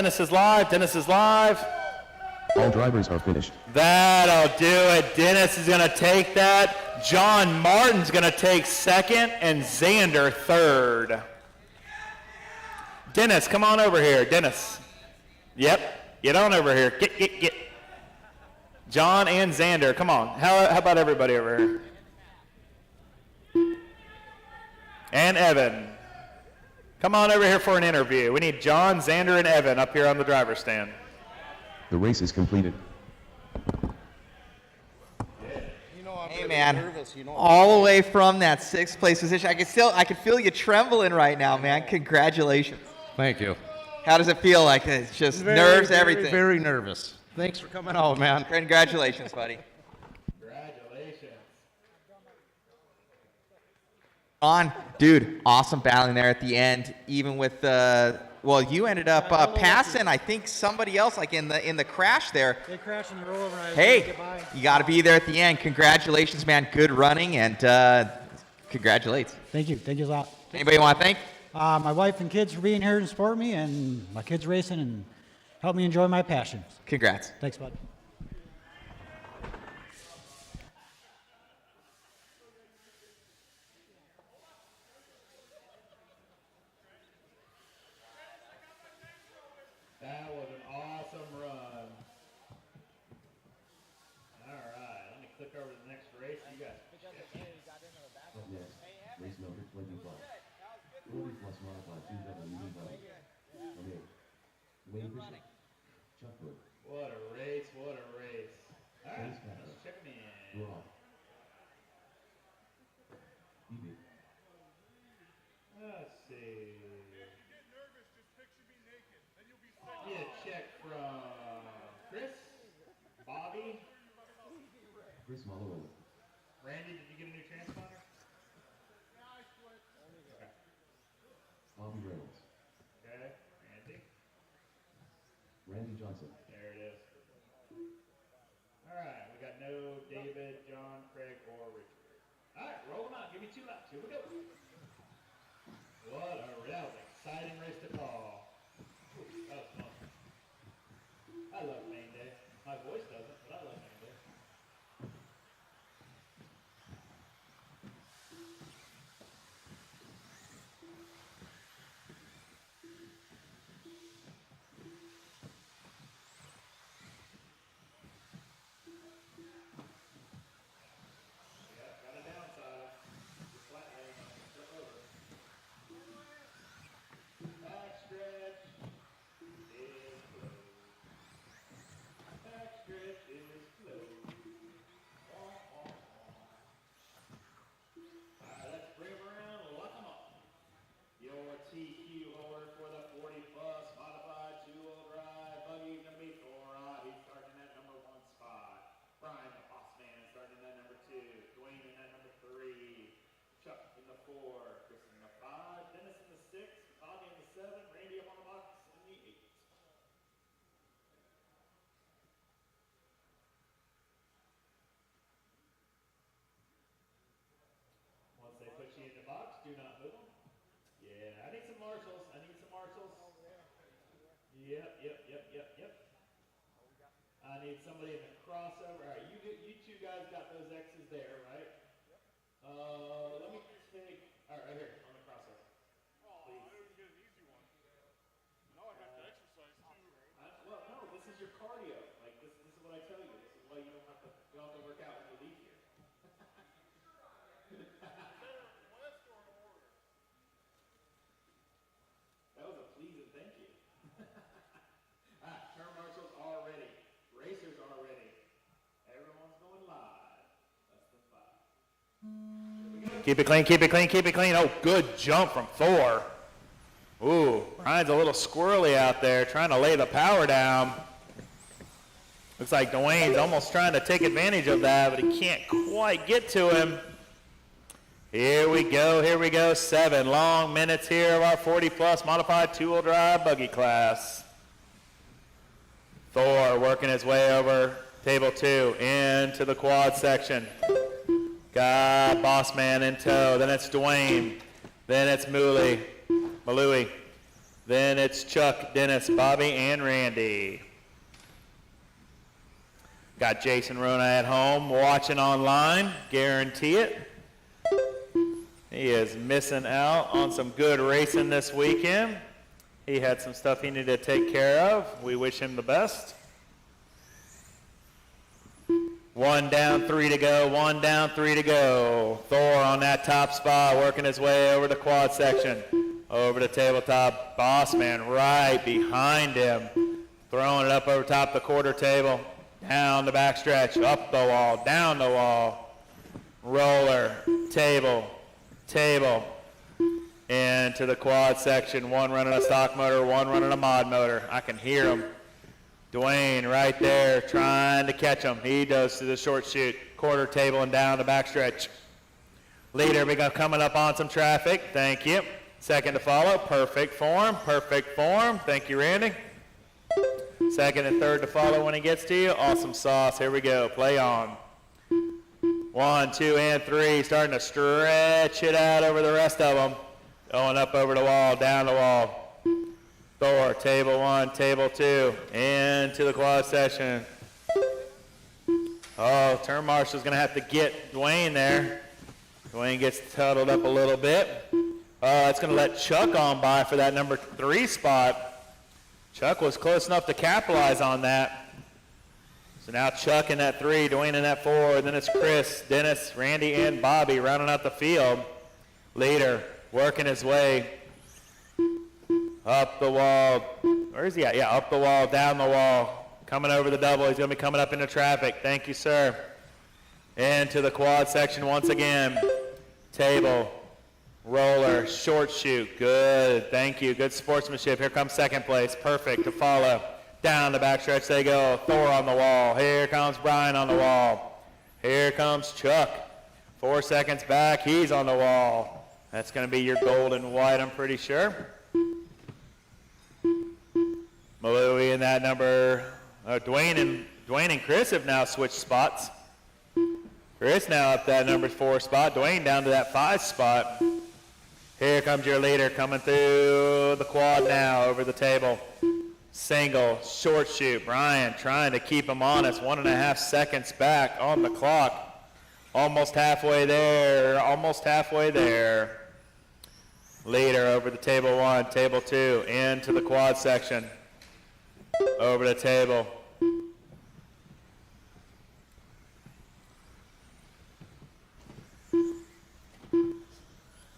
All drivers are finished. That'll do it. Dennis is going to take that. John Martin's going to take second, and Xander third. Dennis, come on over here. Dennis. Yep. Get on over here. Get. John and Xander, come on. How about everybody over here? And Evan. Come on over here for an interview. We need John, Xander, and Evan up here on the driver's stand. The race is completed. Hey man, all the way from that 6th place position, I can feel you trembling right now, man. Congratulations. Thank you. How does it feel like? It's just nerves, everything. Very nervous. Thanks for coming out, man. Congratulations, buddy. Congratulations. Dude, awesome battling there at the end. Even with you ended up passing, I think, somebody else, like in the crash there. They crashed in the rollover. And I was Hey, gonna get by. you got to be there at the end. Congratulations, man. Good running, and congratulations. Thank you a lot. Anybody want to thank? My wife and kids for being here and supporting me, and my kids racing and help me enjoy my passions. Congrats. Thanks, bud. That was an awesome run. All right, let me click over to the next race. You guys. Race number 25. 40 plus modified 2WD body. Okay. Waite, Chuck Wood. What a race, what a race. All right, let's check them in. Raw. EB. Let's see. Get a check from Chris, Bobby, Chris Mullen. Randy, did you get a new transponder? Okay. Bobby Reynolds. Okay, Randy. Randy Johnson. There it is. All right, we got no David, John, Craig, or Richard. All right, roll them out. Give me 2 laps. Here we go. What a that was an exciting race to call. Ooh, that was fun. I love main day. My voice doesn't, but I love main day. TQ order for the 40 plus modified two-wheel drive buggy number 4. He's starting at number 1 spot. Brian, the boss man, starting at number 2. Dwayne in at number 3. Chuck in the 4. Chris in the 5. Dennis in the 6. Bobby in the 7. Randy up on the box in the 8. Once they put you in the box, do not move them. Yeah, I need some marshals. I need some marshals. Yep. I need somebody in the crossover. All right, you two guys got those X's there, right? Let me take. All right, right here on the crossover. Please. Now I have to exercise too. Well, no, this is your cardio. Like this is what I tell you. This is why you don't have to work out when you leave here. That was a pleasing thank you. All right, turn marshals are ready. Racers are ready. Everyone's going live. Less than 5. Keep it clean, keep it clean, keep it clean. Oh, good jump from Thor. Ooh, Brian's a little squirrely out there trying to lay the power down. Looks like Dwayne's almost trying to take advantage of that, but he can't quite get to him. Here we go. 7 long minutes here of our 40-plus modified two-wheel drive buggy class. Thor working his way over table 2 into the quad section. Got Boss Man in tow. Then it's Dwayne. Then it's Malui. Then it's Chuck, Dennis, Bobby, and Randy. Got Jason Rona at home watching online. Guarantee it. He is missing out on some good racing this weekend. He had some stuff he needed to take care of. We wish him the best. 1 down, 3 to go. 1 down, 3 to go. Thor on that top spot, working his way over the quad section. Over to tabletop. Boss Man right behind him. Throwing it up over top the quarter table. Down the backstretch. Up the wall. Down the wall. Roller. Table. Into the quad section. 1 running a stock motor, 1 running a mod motor. I can hear him. Dwayne right there trying to catch him. He does to the short chute. Quarter table and down the backstretch. Leader, we got coming up on some traffic. Thank you. Second to follow. Perfect form. Thank you, Randy. Second and third to follow when he gets to you. Awesome sauce. Here we go. Play on. 1, 2, and 3. Starting to stretch it out over the rest of them. Going up over the wall, down the wall. Thor, table 1, table 2. Into the quad section. Oh, turn marshal's going to have to get Dwayne there. Dwayne gets huddled up a little bit. It's going to let Chuck on by for that number 3 spot. Chuck was close enough to capitalize on that. So now Chuck in that 3, Dwayne in that 4, then it's Chris, Dennis, Randy, and Bobby rounding out the field. Leader working his way up the wall. Where is he at? Yeah, up the wall, down the wall. Coming over the double. He's going to be coming up into traffic. Thank you, sir. Into the quad section once again. Table, roller, short chute. Good. Thank you. Good sportsmanship. Here comes second place. Perfect to follow. Down the backstretch they go. Thor on the wall. Here comes Brian on the wall. Here comes Chuck. 4 seconds back, he's on the wall. That's gonna be your gold and white, I'm pretty sure. Malui in that number, Dwayne and Chris have now switched spots. Chris now up that number 4 spot, Dwayne down to that 5 spot. Here comes your leader coming through the quad now, over the table. Single, short shoot. Brian trying to keep him honest. 1.5 seconds back on the clock. Almost halfway there, almost halfway there. Leader over the table 1, table 2, into the quad section. Over the table.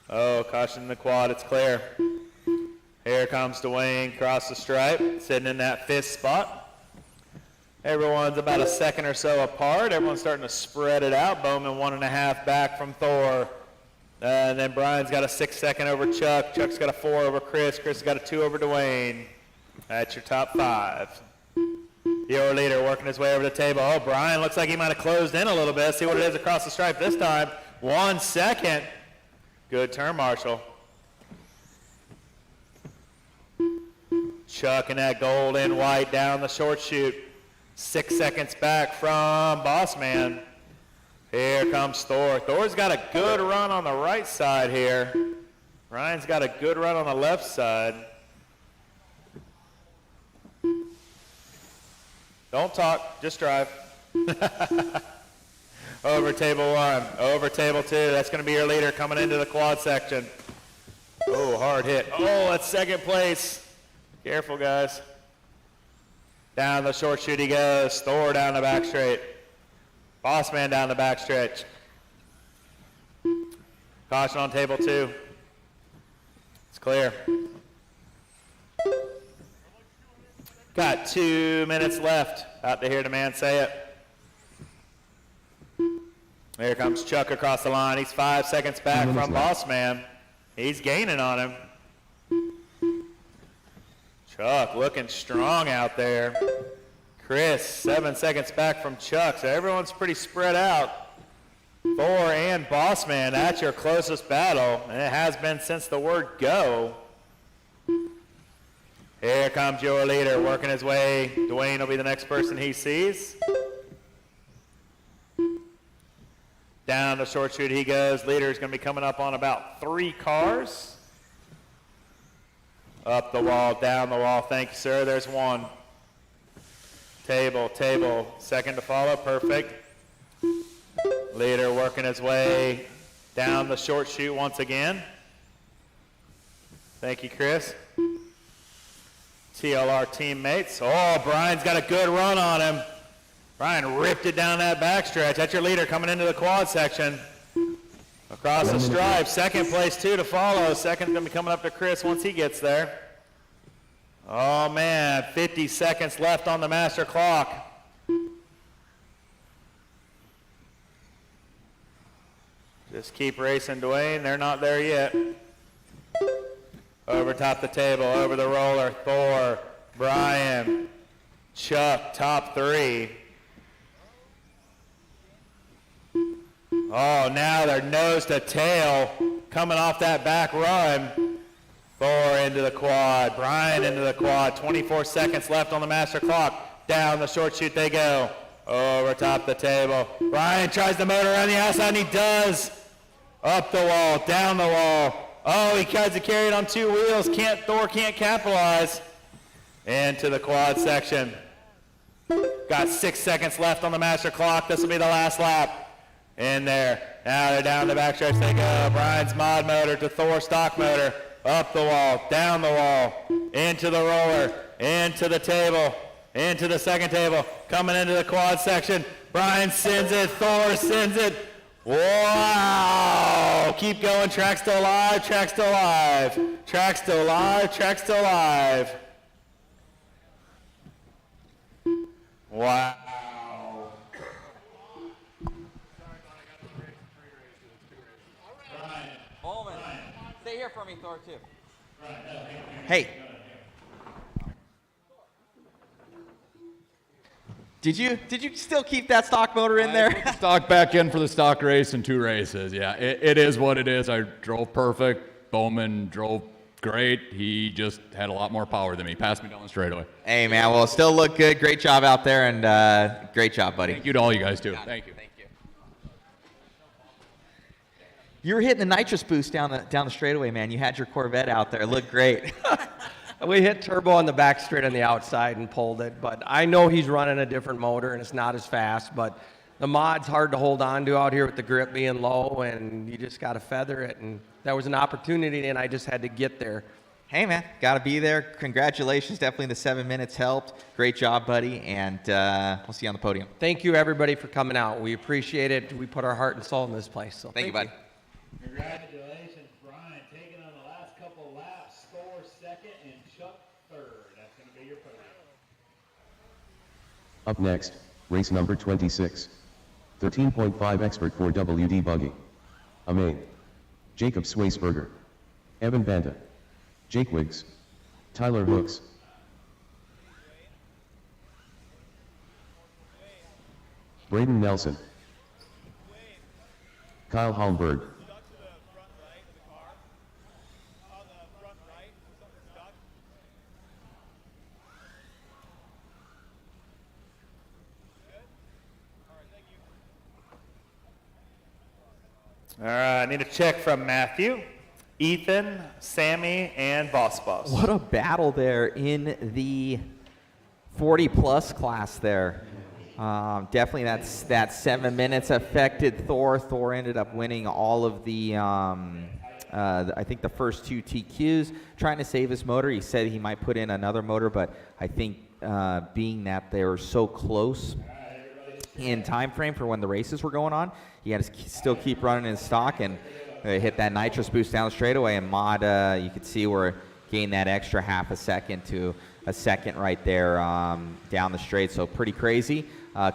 Oh, caution in the quad, it's clear. Here comes Dwayne, cross the stripe, sitting in that 5th spot. Everyone's about a second or so apart. Everyone's starting to spread it out. Bowman 1.5 back from Thor. And then Brian's got a 6 second over Chuck. Chuck's got a 4 over Chris. Chris has got a 2 over Dwayne. That's your top 5. Your leader working his way over the table. Oh, Brian looks like he might have closed in a little bit. See what it is across the stripe this time. 1 second. Good turn, Marshall. Chuck in that gold and white down the short chute. 6 seconds back from Boss Man. Here comes Thor. Thor's got a good run on the right side here. Ryan's got a good run on the left side. Don't talk, just drive. Over table 1, over table 2. That's going to be your leader coming into the quad section. Oh, hard hit. Oh, that's second place. Careful, guys. Down the short chute he goes. Thor down the back straight. Boss Man down the back stretch. Caution on table 2. It's clear. Got 2 minutes left. About to hear the man say it. Here comes Chuck across the line. He's 5 seconds back from Boss Man. He's gaining on him. Chuck looking strong out there. Chris, 7 seconds back from Chuck. So everyone's pretty spread out. Thor and Boss Man, that's your closest battle. And it has been since the word go. Here comes your leader working his way. Dwayne will be the next person he sees. Down the short chute he goes. Leader is going to be coming up on about 3 cars. Up the wall, down the wall. Thank you, sir. There's 1. Table, table. Second to follow. Perfect. Leader working his way down the short chute once again. Thank you, Chris. TLR teammates. Oh, Brian's got a good run on him. Brian ripped it down that backstretch. That's your leader coming into the quad section. Across the stripe. Second place, 2 to follow. Second's going to be coming up to Chris once he gets there. Oh, man. 50 seconds left on the master clock. Just keep racing, Dwayne. They're not there yet. Over top the table, over the roller. Thor, Brian, Chuck, top 3. Oh, now they're nose to tail coming off that back run. Thor into the quad, Brian into the quad. 24 seconds left on the master clock. Down the short chute they go. Over top the table. Brian tries the motor around the outside, and he does. Up the wall, down the wall. Oh, he tries to carry it on 2 wheels. Thor can't capitalize. Into the quad section. Got 6 seconds left on the master clock. This will be the last lap. In there. Now they're down the backstretch they go. Brian's mod motor to Thor stock motor. Up the wall, down the wall, into the roller, into the table, into the second table, coming into the quad section. Brian sends it, Thor sends it. Wow! Keep going, track still alive, track still alive. Track still alive, track still alive. Wow. Stay here for me, Thor, too. Hey. Did you still keep that stock motor in there? Put the stock back in for the stock race in 2 races. Yeah, it is what it is. I drove perfect. Bowman drove great. He just had a lot more power than me. Passed me down the straightaway. Hey, man, well, still look good. Great job out there, and great job, buddy. Thank you to all you guys, too. Thank you. You were hitting the nitrous boost down the straightaway, man. You had your Corvette out there. It looked great. We hit turbo on the back straight on the outside and pulled it, but I know he's running a different motor and it's not as fast, but the mod's hard to hold on to out here with the grip being low, and you just got to feather it, and that was an opportunity, and I just had to get there. Hey, man, got to be there. Congratulations. Definitely the 7 minutes helped. Great job, buddy, and we'll see you on the podium. Thank you, everybody, for coming out. We appreciate it. We put our heart and soul in this place. So thank you, buddy. Congratulations, Brian, taking on the last couple laps. Score second and Chuck third. That's going to be your podium. Up next, race number 26. 13.5 expert for WD Buggy. Amain. Jacob Swaysberger. Evan Banta. Jake Wiggs. Tyler Hooks. Braden Nelson. Kyle Holmberg. All right, I need a check from Matthew, Ethan, Sammy, and Boss. What a battle there in the 40-plus class there. Definitely that 7 minutes affected Thor. Thor ended up winning all of the, I think the first 2 TQs, trying to save his motor. He said he might put in another motor, but I think being that they were so close in time frame for when the races were going on, he had to still keep running his stock and hit that nitrous boost down the straightaway. And Mod, you could see where gained that extra half a second to a second right there down the straight. So pretty crazy.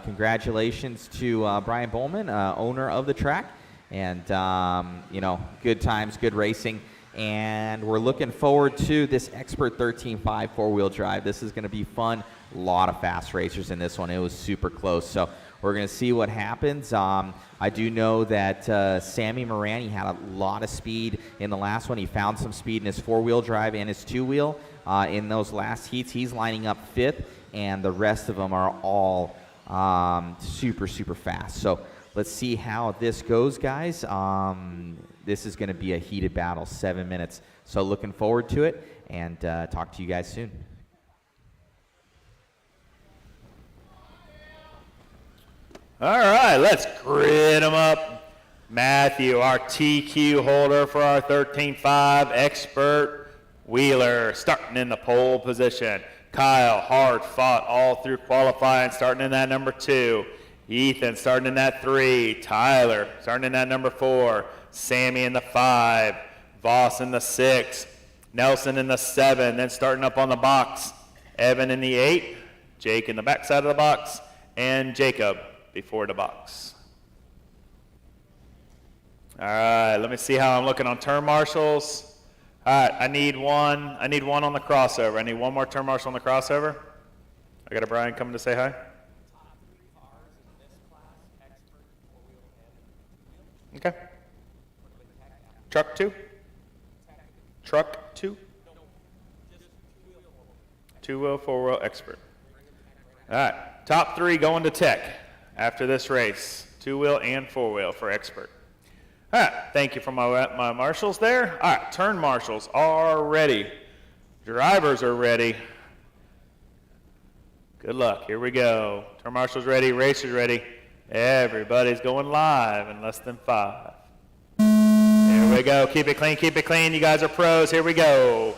Congratulations to Brian Bowman, owner of the track, and you know, good times, good racing. And we're looking forward to this Expert 13.5 four-wheel drive. This is going to be fun. A lot of fast racers in this one. It was super close. So we're going to see what happens. I do know that Sammy Morani had a lot of speed in the last one. He found some speed in his four-wheel drive and his two-wheel in those last heats. He's lining up 5th, and the rest of them are all super, super fast. So let's see how this goes, guys. This is going to be a heated battle, 7 minutes. So looking forward to it, and talk to you guys soon. All right, let's grid them up. Matthew, our TQ holder for our 13.5 Expert Wheeler, starting in the pole position. Kyle, hard fought all through qualifying, starting in that number 2. Ethan starting in that 3. Tyler starting in that number 4. Sammy in the 5. Voss in the 6. Nelson in the 7. Then starting up on the box. Evan in the 8. Jake in the back side of the box. And Jacob before the box. All right, let me see how I'm looking on turn marshals. All right, I need one on the crossover. I need one more turn marshal on the crossover. I got a Brian coming to say hi. Okay. Truck 2? Truck 2? Two-wheel, four-wheel expert. All right, top 3 going to tech after this race. Two-wheel and four-wheel for expert. All right, thank you for my marshals there. All right, turn marshals are ready. Drivers are ready. Good luck, here we go. Turn marshals ready, racers ready. Everybody's going live in less than 5. Here we go, keep it clean. You guys are pros, here we go.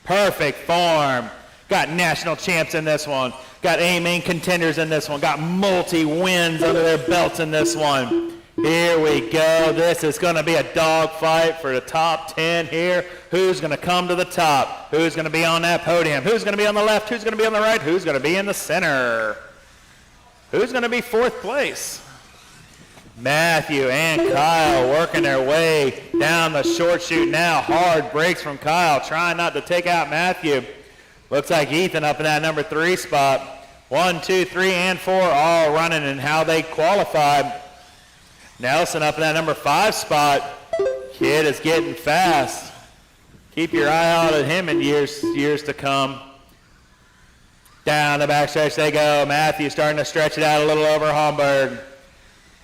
Perfect form. Got national champs in this one. Got A-main contenders in this one. Got multi-wins under their belts in this one. Here we go. This is going to be a dogfight for the top 10 here. Who's going to come to the top? Who's going to be on that podium? Who's going to be on the left? Who's going to be on the right? Who's going to be in the center? Who's going to be 4th place? Matthew and Kyle working their way down the short chute now. Hard brakes from Kyle, trying not to take out Matthew. Looks like Ethan up in that number 3 spot. 1, 2, 3, and 4 all running, and how they qualified. Nelson up in that number 5 spot. Kid is getting fast. Keep your eye out at him in years to come. Down the backstretch they go. Matthew starting to stretch it out a little over Homburg.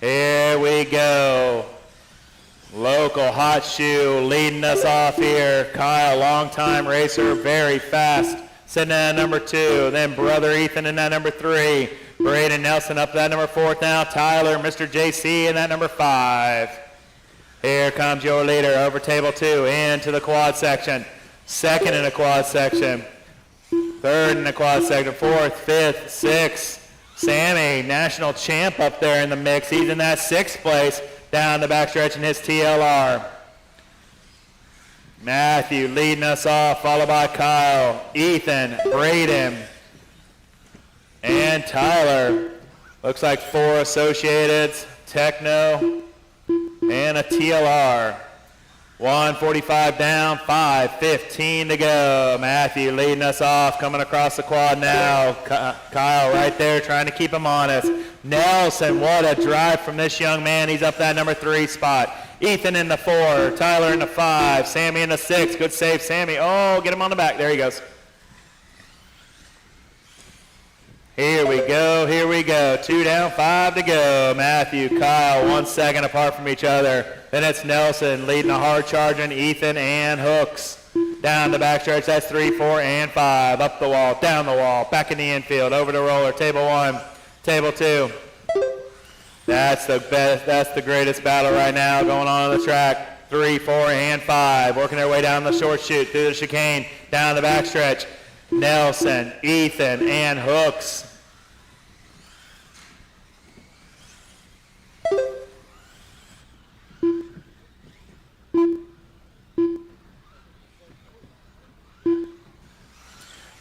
Here we go. Local hot shoe leading us off here. Kyle, long-time racer, very fast. Sitting at number 2. Then brother Ethan in that number 3. Braden Nelson up to that number 4 now. Tyler, Mr. JC in that number 5. Here comes your leader over table 2 into the quad section. Second in the quad section. Third in the quad section. 4th, 5th, 6th. Sammy, national champ up there in the mix. He's in that 6th place down the backstretch in his TLR. Matthew leading us off, followed by Kyle, Ethan, Braden, and Tyler. Looks like 4 Associateds, Techno, and a TLR. 1:45 down, 5:15 to go. Matthew leading us off, coming across the quad now. Kyle right there trying to keep him honest. Nelson, what a drive from this young man. He's up that number 3 spot. Ethan in the 4, Tyler in the 5, Sammy in the 6. Good save, Sammy. Oh, get him on the back. There he goes. Here we go, here we go. 2 down, 5 to go. Matthew, Kyle, 1 second apart from each other. Then it's Nelson leading a hard charging Ethan and Hooks. Down the backstretch, that's 3, 4, and 5. Up the wall, down the wall, back in the infield, over the roller. Table 1, table 2. That's the best, that's the greatest battle right now going on the track. 3, 4, and 5. Working their way down the short chute, through the chicane, down the backstretch. Nelson, Ethan, and Hooks.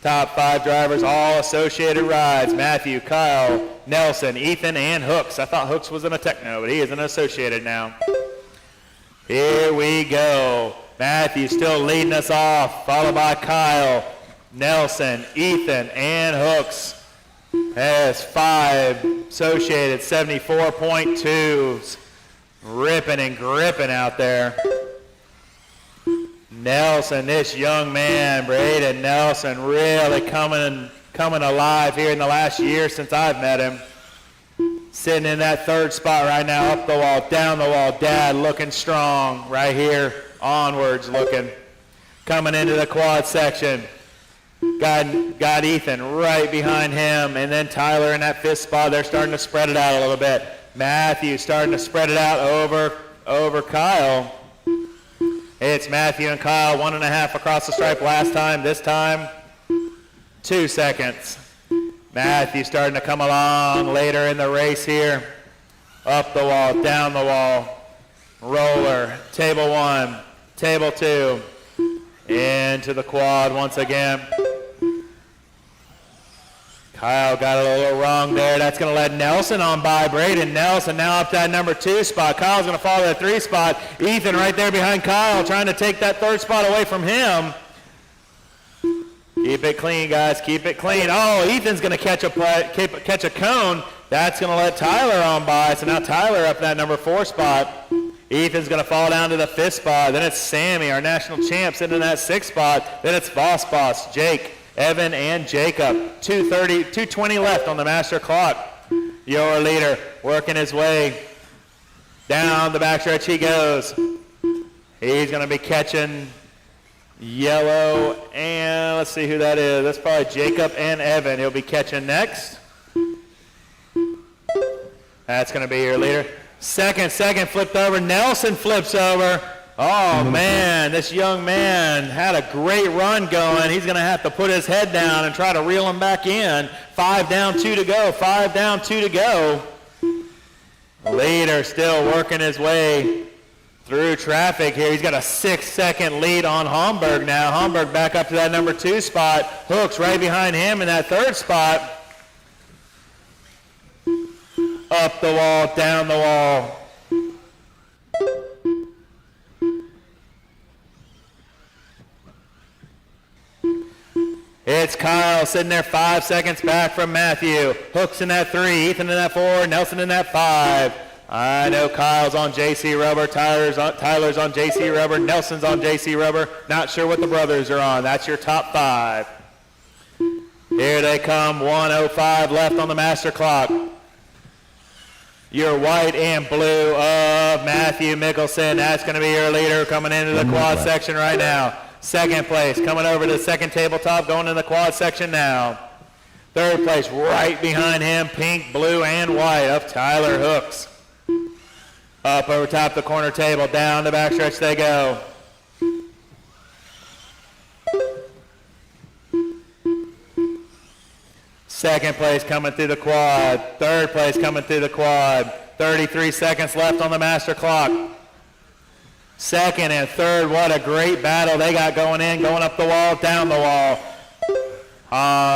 Top 5 drivers, all associated rides. Matthew, Kyle, Nelson, Ethan, and Hooks. I thought Hooks was in a Techno, but he is an associated now. Here we go. Matthew still leading us off, followed by Kyle, Nelson, Ethan, and Hooks. Has 5 associated 74.2s. Ripping and gripping out there. Nelson, this young man, Braden Nelson, really coming alive here in the last year since I've met him. Sitting in that 3rd spot right now, up the wall, down the wall. Dad looking strong right here, onwards looking. Coming into the quad section. Got Ethan right behind him, and then Tyler in that 5th spot. They're starting to spread it out a little bit. Matthew starting to spread it out over Kyle. It's Matthew and Kyle, 1.5 across the stripe last time. This time, 2 seconds. Matthew starting to come along later in the race here. Up the wall, down the wall. Roller, table 1, table 2. Into the quad once again. Kyle got it a little wrong there. That's going to let Nelson on by. Braden Nelson now up to that number 2 spot. Kyle's going to follow that 3 spot. Ethan right there behind Kyle trying to take that 3rd spot away from him. Keep it clean, guys. Keep it clean. Oh, Ethan's going to catch a cone. That's going to let Tyler on by. So now Tyler up that number 4 spot. Ethan's going to fall down to the 5th spot. Then it's Sammy, our national champ, sitting in that 6th spot. Then it's Boss, Jake, Evan, and Jacob. 2:20 left on the master clock. Your leader working his way down the backstretch he goes. He's going to be catching yellow, and let's see who that is. That's probably Jacob and Evan. He'll be catching next. That's going to be your leader. Second flipped over. Nelson flips over. Oh, man, this young man had a great run going. He's going to have to put his head down and try to reel him back in. 5 down, 2 to go. 5 down, 2 to go. Leader still working his way through traffic here. He's got a 6-second lead on Homburg now. Homburg back up to that number 2 spot. Hooks right behind him in that 3rd spot. Up the wall, down the wall. It's Kyle sitting there 5 seconds back from Matthew. Hooks in that 3, Ethan in that 4, Nelson in that 5. I know Kyle's on JC Rubber, Tyler's on JC Rubber, Nelson's on JC Rubber. Not sure what the brothers are on. That's your top 5. Here they come, 1:05 left on the master clock. Your white and blue of Matthew Mickelson. That's going to be your leader coming into the quad section right now. Second place, coming over to the second tabletop, going in the quad section now. Third place, right behind him, pink, blue, and white of Tyler Hooks. Up over top the corner table, down the backstretch they go. Second place coming through the quad. Third place coming through the quad. 33 seconds left on the master clock. Second and third, what a great battle they got going in, going up the wall, down the wall.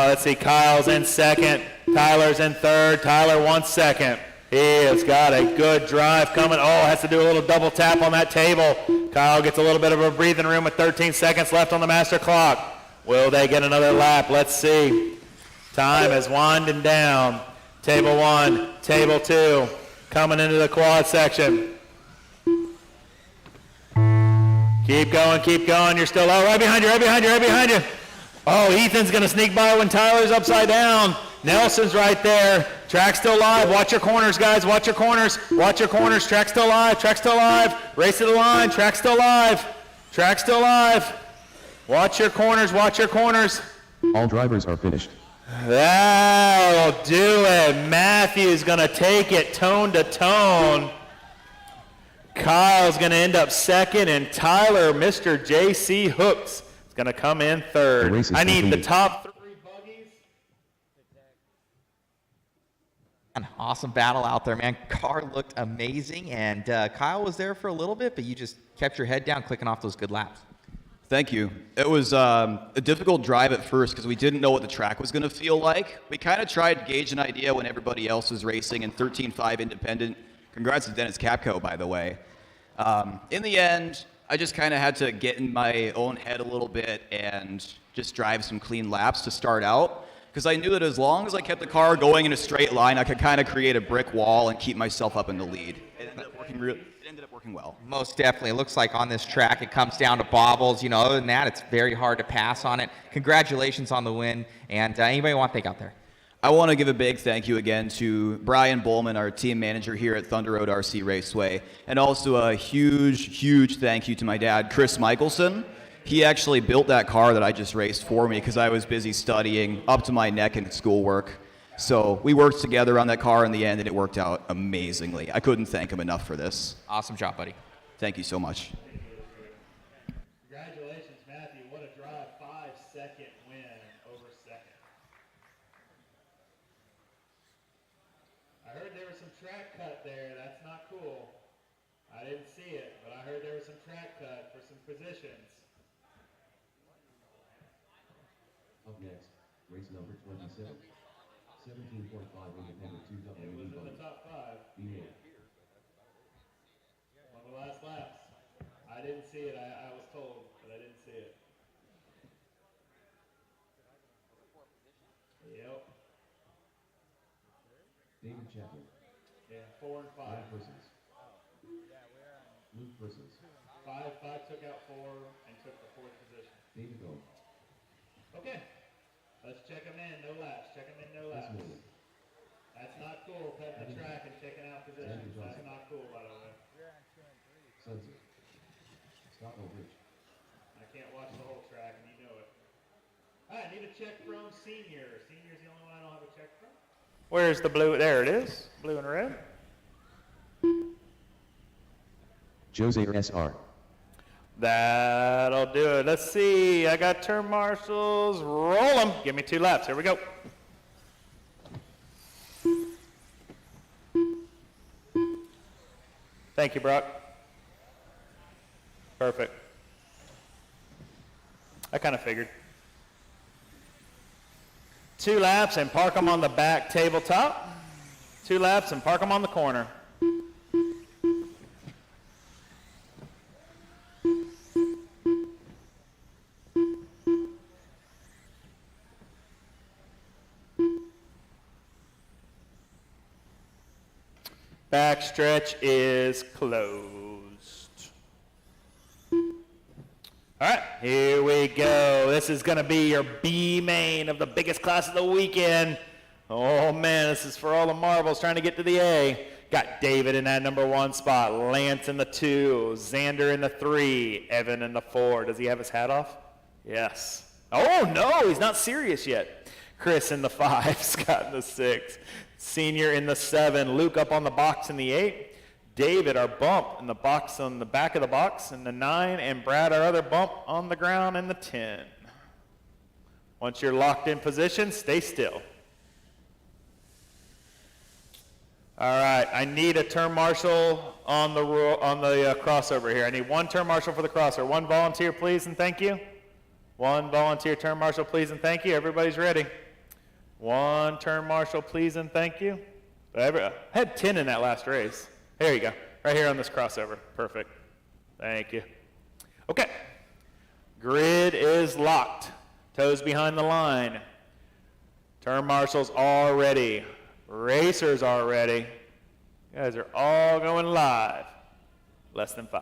Let's see, Kyle's in second, Tyler's in third, Tyler 1 second. He has got a good drive coming. Has to do a little double tap on that table. Kyle gets a little bit of a breathing room with 13 seconds left on the master clock. Will they get another lap? Let's see. Time is winding down. Table 1, table 2, coming into the quad section. Keep going, you're still right behind you, right behind you. Ethan's gonna sneak by when Tyler's upside down. Nelson's right there. Track's still live. Watch your corners, guys. Watch your corners. Track's still live. Race to the line. Track's still live. Watch your corners. All drivers are finished. That'll do it. Matthew's gonna take it tone to tone. Kyle's going to end up second, and Tyler, Mr. JC Hooks, is going to come in third. I need the top 3 buggies. An awesome battle out there, man. Car looked amazing, and Kyle was there for a little bit, but you just kept your head down, clicking off those good laps. Thank you. It was a difficult drive at first because we didn't know what the track was going to feel like. We kind of tried to gauge an idea when everybody else was racing in 13.5 independent. Congrats to Dennis Capco, by the way. In the end, I just kind of had to get in my own head a little bit and just drive some clean laps to start out, because I knew that as long as I kept the car going in a straight line, I could kind of create a brick wall and keep myself up in the lead. It ended up working well. Most definitely. It looks like on this track it comes down to bobbles. Other than that, it's very hard to pass on it. Congratulations on the win. And anybody want to thank out there? I want to give a big thank you again to Brian Bowman, our team manager here at Thunder Road RC Raceway, and also a huge thank you to my dad, Chris Michelson. He actually built that car that I just raced for me because I was busy studying up to my neck in schoolwork. So we worked together on that car in the end, and it worked out amazingly. I couldn't thank him enough for this. Awesome job, buddy. Thank you so much. Congratulations, Matthew. What a drive. 5-second win over second. I heard there was some track cut there. That's not cool. I didn't see it, but I heard there was some track cut for some positions. Up next, race number 27. 17.5 independent 2W. It was in the top 5. B8. One of the last laps. I didn't see it. I was told, but I didn't see it. Yep. David Chapman. Yeah, 4 and 5. Luke Persons. Luke Persons. 5 took out 4 and took the 4th position. David Gold. Okay. Let's check them in. No laps. Check them in. No laps. That's not cool. Cutting the track and checking out positions. That's not cool, by the way. Sundial. Stockholm Bridge. I can't watch the whole track, and you know it. All right, I need a check from Senior. Senior's the only one I don't have a check from. Where's the blue? There it is. Blue and red. Jose SR. That'll do it. Let's see. I got turn marshals. Roll them. Give me 2 laps. Here we go. Thank you, Brock. Perfect. I kind of figured. 2 laps and park them on the back tabletop. 2 laps and park them on the corner. Backstretch is closed. All right, here we go. This is going to be your B main of the biggest class of the weekend. Oh, man, this is for all the marbles trying to get to the A. Got David in that number 1 spot, Lance in the 2, Xander in the 3, Evan in the 4. Does he have his hat off? Yes. Oh, no, he's not serious yet. Chris in the 5, Scott in the 6, Senior in the 7, Luke up on the box in the 8, David, our bump in the box on the back of the box in the 9, and Brad, our other bump on the ground in the 10. Once you're locked in position, stay still. All right, I need a turn marshal on the crossover here. I need 1 turn marshal for the crossover. 1 volunteer, please, and thank you. 1 volunteer turn marshal, please, and thank you. Everybody's ready. 1 turn marshal, please, and thank you. I had 10 in that last race. There you go, right here on this crossover. Perfect. Thank you. Okay, grid is locked. Toes behind the line. Turn marshals all ready. Racers are ready. You guys are all going live. Less than 5.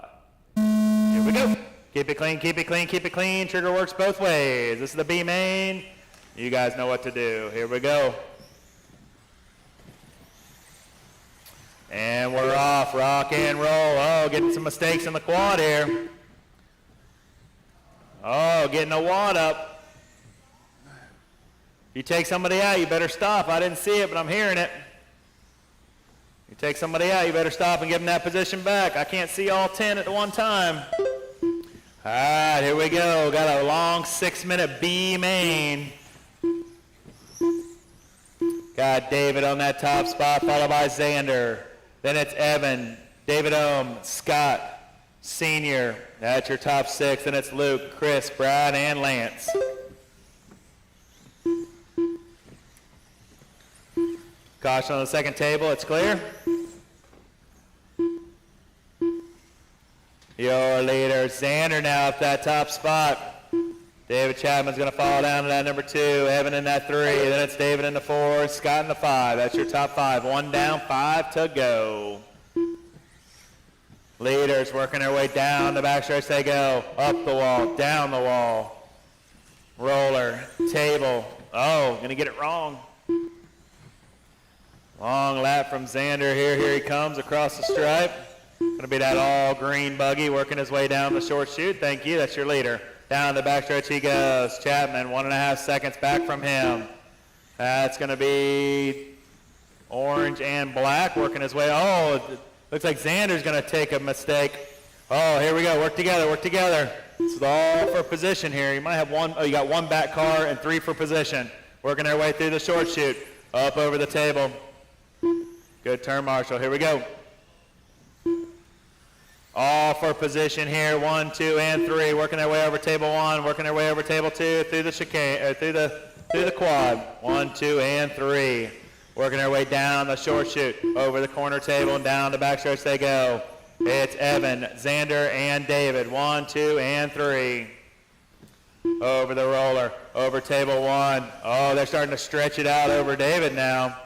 Here we go. Keep it clean, keep it clean, keep it clean. Trigger works both ways. This is the B main. You guys know what to do. Here we go. And we're off. Rock and roll. Oh, getting some mistakes in the quad here. Oh, getting a wad up. You take somebody out, you better stop. I didn't see it, but I'm hearing it. You take somebody out, you better stop and give them that position back. I can't see all 10 at one time. All right, here we go. Got a long 6-minute B main. Got David on that top spot, followed by Xander. Then it's Evan, David Ohm, Scott, Senior. That's your top 6. Then it's Luke, Chris, Brad, and Lance. Caution on the second table, it's clear. Your leader, Xander, now up that top spot. David Chapman's going to fall down to that number 2. Evan in that 3. Then it's David in the 4. Scott in the 5. That's your top 5. 1 down, 5 to go. Leaders working their way down the backstretch. They go up the wall, down the wall. Roller, table. Oh, going to get it wrong. Long lap from Xander here. Here he comes across the stripe. Going to be that all green buggy working his way down the short chute. Thank you. That's your leader. Down the backstretch he goes. Chapman, 1.5 seconds back from him. That's going to be orange and black working his way. Oh, looks like Xander's going to take a mistake. Oh, here we go. Work together, work together. This is all for position here. You might have 1. Oh, you got 1 back car and 3 for position. Working their way through the short chute. Up over the table. Good turn, Marshall. Here we go. All for position here. 1, 2, and 3. Working their way over table 1. Working their way over table 2. Through the chicane. Through the quad. 1, 2, and 3. Working their way down the short chute. Over the corner table and down the backstretch they go. It's Evan, Xander, and David. 1, 2, and 3. Over the roller. Over table 1. Oh, they're starting to stretch it out over David now.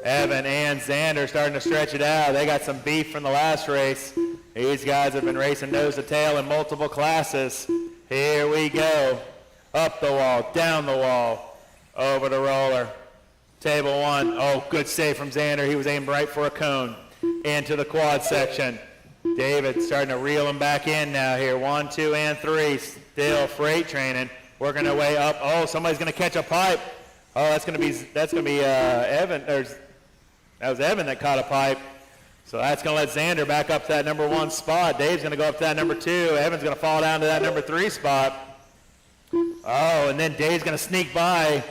Evan and Xander starting to stretch it out. They got some beef from the last race. These guys have been racing nose to tail in multiple classes. Here we go. Up the wall, down the wall, over the roller. Table 1. Oh, good save from Xander. He was aiming right for a cone. Into the quad section. David starting to reel him back in now here. 1, 2, and 3. Still freight training. Working their way up. Oh, somebody's going to catch a pipe. Oh, that's going to be Evan. That was Evan that caught a pipe. So that's going to let Xander back up to that number 1 spot. Dave's going to go up to that number 2. Evan's going to fall down to that number 3 spot. Oh, and then Dave's going to sneak by,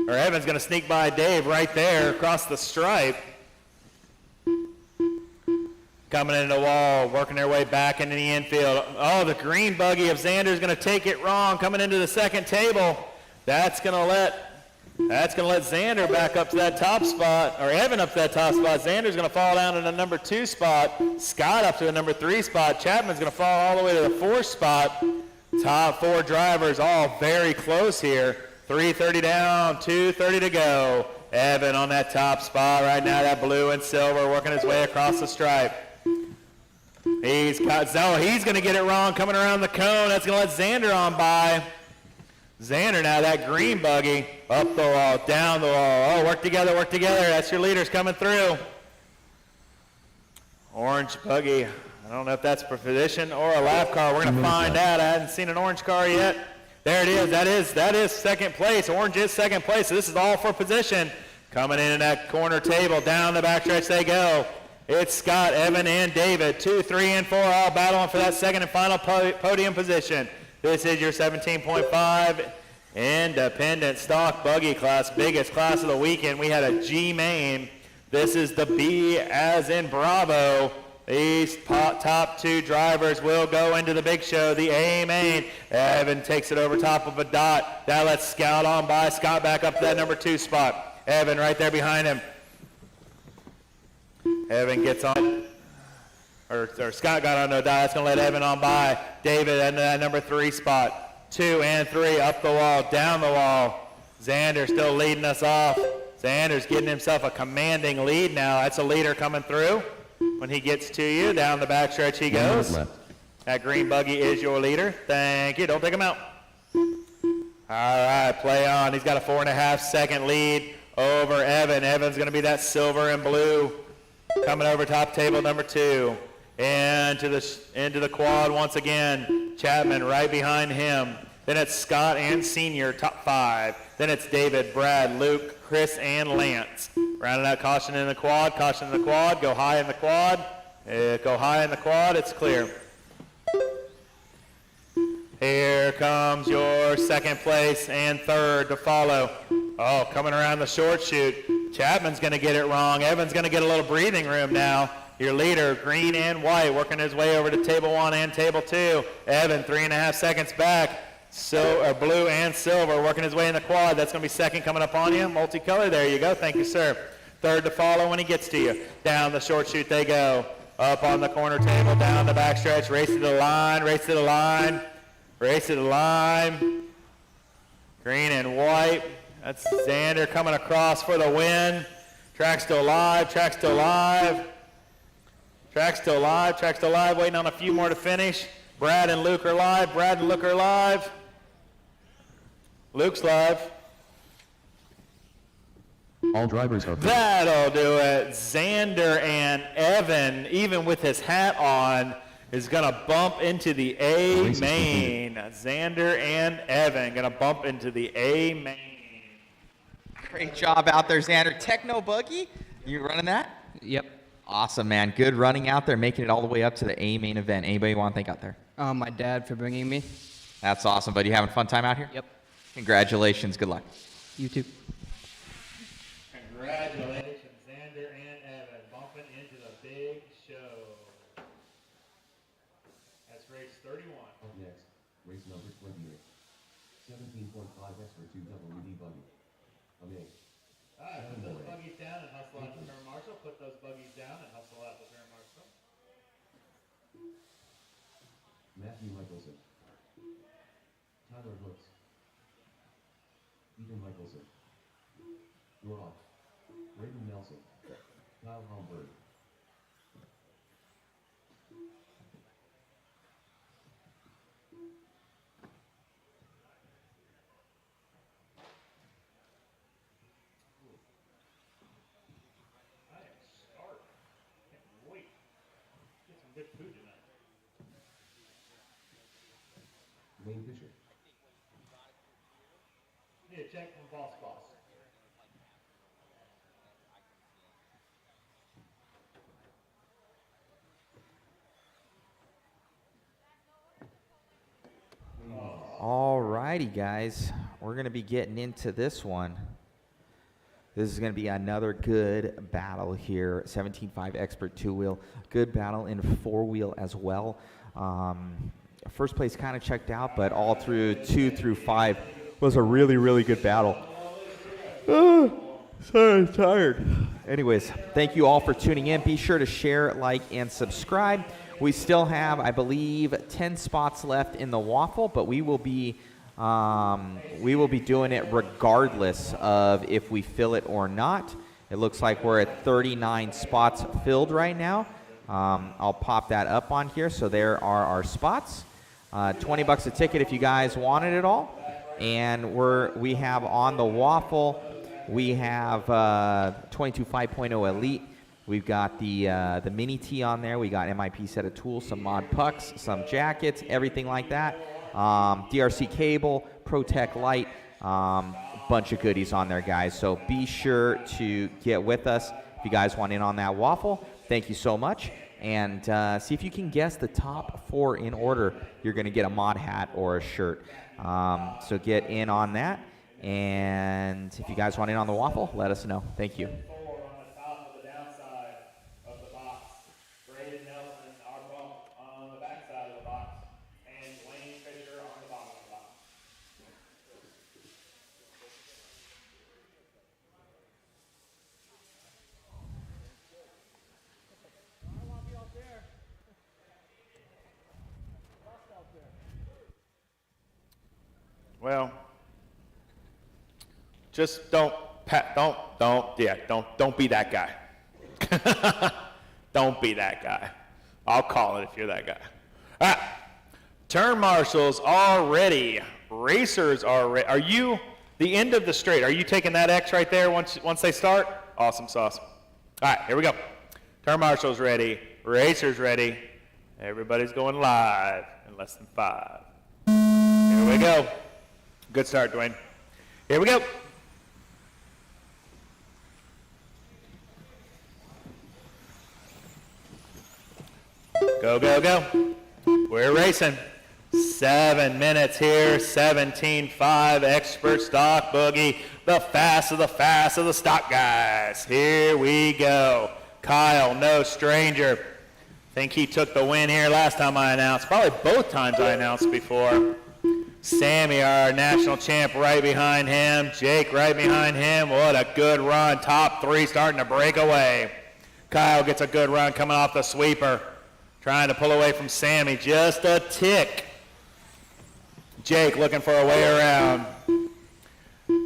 or Evan's going to sneak by Dave right there across the stripe. Coming into the wall, working their way back into the infield. Oh, the green buggy of Xander's going to take it wrong. Coming into the second table. That's going to let Xander back up to that top spot, or Evan up to that top spot. Xander's going to fall down to the number 2 spot. Scott up to the number 3 spot. Chapman's going to fall all the way to the 4th spot. Top 4 drivers all very close here. 3:30 down, 2:30 to go. Evan on that top spot right now, that blue and silver working his way across the stripe. He's going to get it wrong coming around the cone. That's going to let Xander on by. Xander now, that green buggy, up the wall, down the wall. Oh, work together, work together. That's your leaders coming through. Orange buggy. I don't know if that's for position or a lap car. We're going to find out. I hadn't seen an orange car yet. There it is. That is second place. Orange is second place. So this is all for position. Coming in that corner table. Down the backstretch they go. It's Scott, Evan, and David. 2, 3, and 4 all battling for that second and final podium position. This is your 17.5 independent stock buggy class, biggest class of the weekend. We had a G main. This is the B as in Bravo. These top 2 drivers will go into the big show, the A main. Evan takes it over top of a dot. That lets Scout on by. Scott back up to that number 2 spot. Evan right there behind him. Evan gets on, or Scott got on no dot. That's going to let Evan on by. David into that number 3 spot. 2 and 3 up the wall, down the wall. Xander still leading us off. Xander's getting himself a commanding lead now. That's a leader coming through. When he gets to you, down the backstretch he goes. That green buggy is your leader. Thank you. Don't take him out. All right, play on. He's got a 4.5 second lead over Evan. Evan's going to be that silver and blue coming over top table number 2. Into the quad once again. Chapman right behind him. Then it's Scott and Senior, top 5. Then it's David, Brad, Luke, Chris, and Lance. Rounding out caution in the quad, go high in the quad. Go high in the quad, it's clear. Here comes your second place and third to follow. Oh, coming around the short chute. Chapman's going to get it wrong. Evan's going to get a little breathing room now. Your leader, green and white, working his way over to table 1 and table 2. Evan, 3.5 seconds back. Blue and silver working his way in the quad. That's going to be second coming up on you. Multicolor, there you go. Thank you, sir. Third to follow when he gets to you. Down the short chute they go. Up on the corner table, down the backstretch. Race to the line, race to the line. Race to the line. Green and white. That's Xander coming across for the win. Track still live, track still live. Track still live, track still live. Waiting on a few more to finish. Brad and Luke are live. Brad and Luke are live. Luke's live. All drivers are. That'll do it. Xander and Evan, even with his hat on, is going to bump into the A main. Xander and Evan going to bump into the A main. Great job out there, Xander. Techno Buggy, you running that? Yep. Awesome, man. Good running out there, making it all the way up to the A main event. Anybody want to thank out there? My dad for bringing me. That's awesome, buddy. You having a fun time out here? Yep. Congratulations. Good luck. You too. Congratulations, Xander and Evan, bumping into the big show. That's race 31. Next, race number 28. 17.5 Expert 2WD buggy. Amazing. All right, put those buggies down and hustle out to turn Marshall. Put those buggies down and hustle out to turn Marshall. Matthew Michelson. Tyler Brooks. Ethan Michelson. You're off. Braden Nelson. Kyle Holmberg. I am starved. Can't wait. Get some good food tonight. Wayne Fisher. Need a check from Boss Boss. All righty, guys. We're going to be getting into this one. This is going to be another good battle here. 17.5 Expert 2-wheel. Good battle in 4-wheel as well. First place kind of checked out, but all through 2 through 5 was a really, really good battle. Sorry, I'm tired. Anyways, thank you all for tuning in. Be sure to share, like, and subscribe. We still have, I believe, 10 spots left in the waffle, but we will be We will be doing it regardless of if we fill it or not. It looks like we're at 39 spots filled right now. I'll pop that up on here. So there are our spots. 20 bucks a ticket if you guys wanted it all. And we have on the waffle, we have 22 5.0 Elite. We've got the mini tee on there. We got MIP set of tools, some mod pucks, some jackets, everything like that. DRC cable, ProTech light, bunch of goodies on there, guys. So be sure to get with us if you guys want in on that waffle. Thank you so much. And see if you can guess the top 4 in order. You're going to get a mod hat or a shirt. So get in on that. And if you guys want in on the waffle, let us know. Thank you. Well, just don't be that guy. Don't be that guy. I'll call it if you're that guy. All right, turn marshals are ready. Racers are ready. Are you the end of the straight? Are you taking that X right there once they start? Awesome sauce. All right, here we go. Turn marshals ready. Racers ready. Everybody's going live in less than 5. Here we go. Good start, Dwayne. Here we go. Go, go, go. We're racing. 7 minutes here, 17.5, expert stock boogie. The fast of the stock guys. Here we go. Kyle, no stranger. Think he took the win here last time I announced. Probably both times I announced before. Sammy, our national champ, right behind him. Jake right behind him. What a good run. Top 3 starting to break away. Kyle gets a good run coming off the sweeper. Trying to pull away from Sammy. Just a tick. Jake looking for a way around.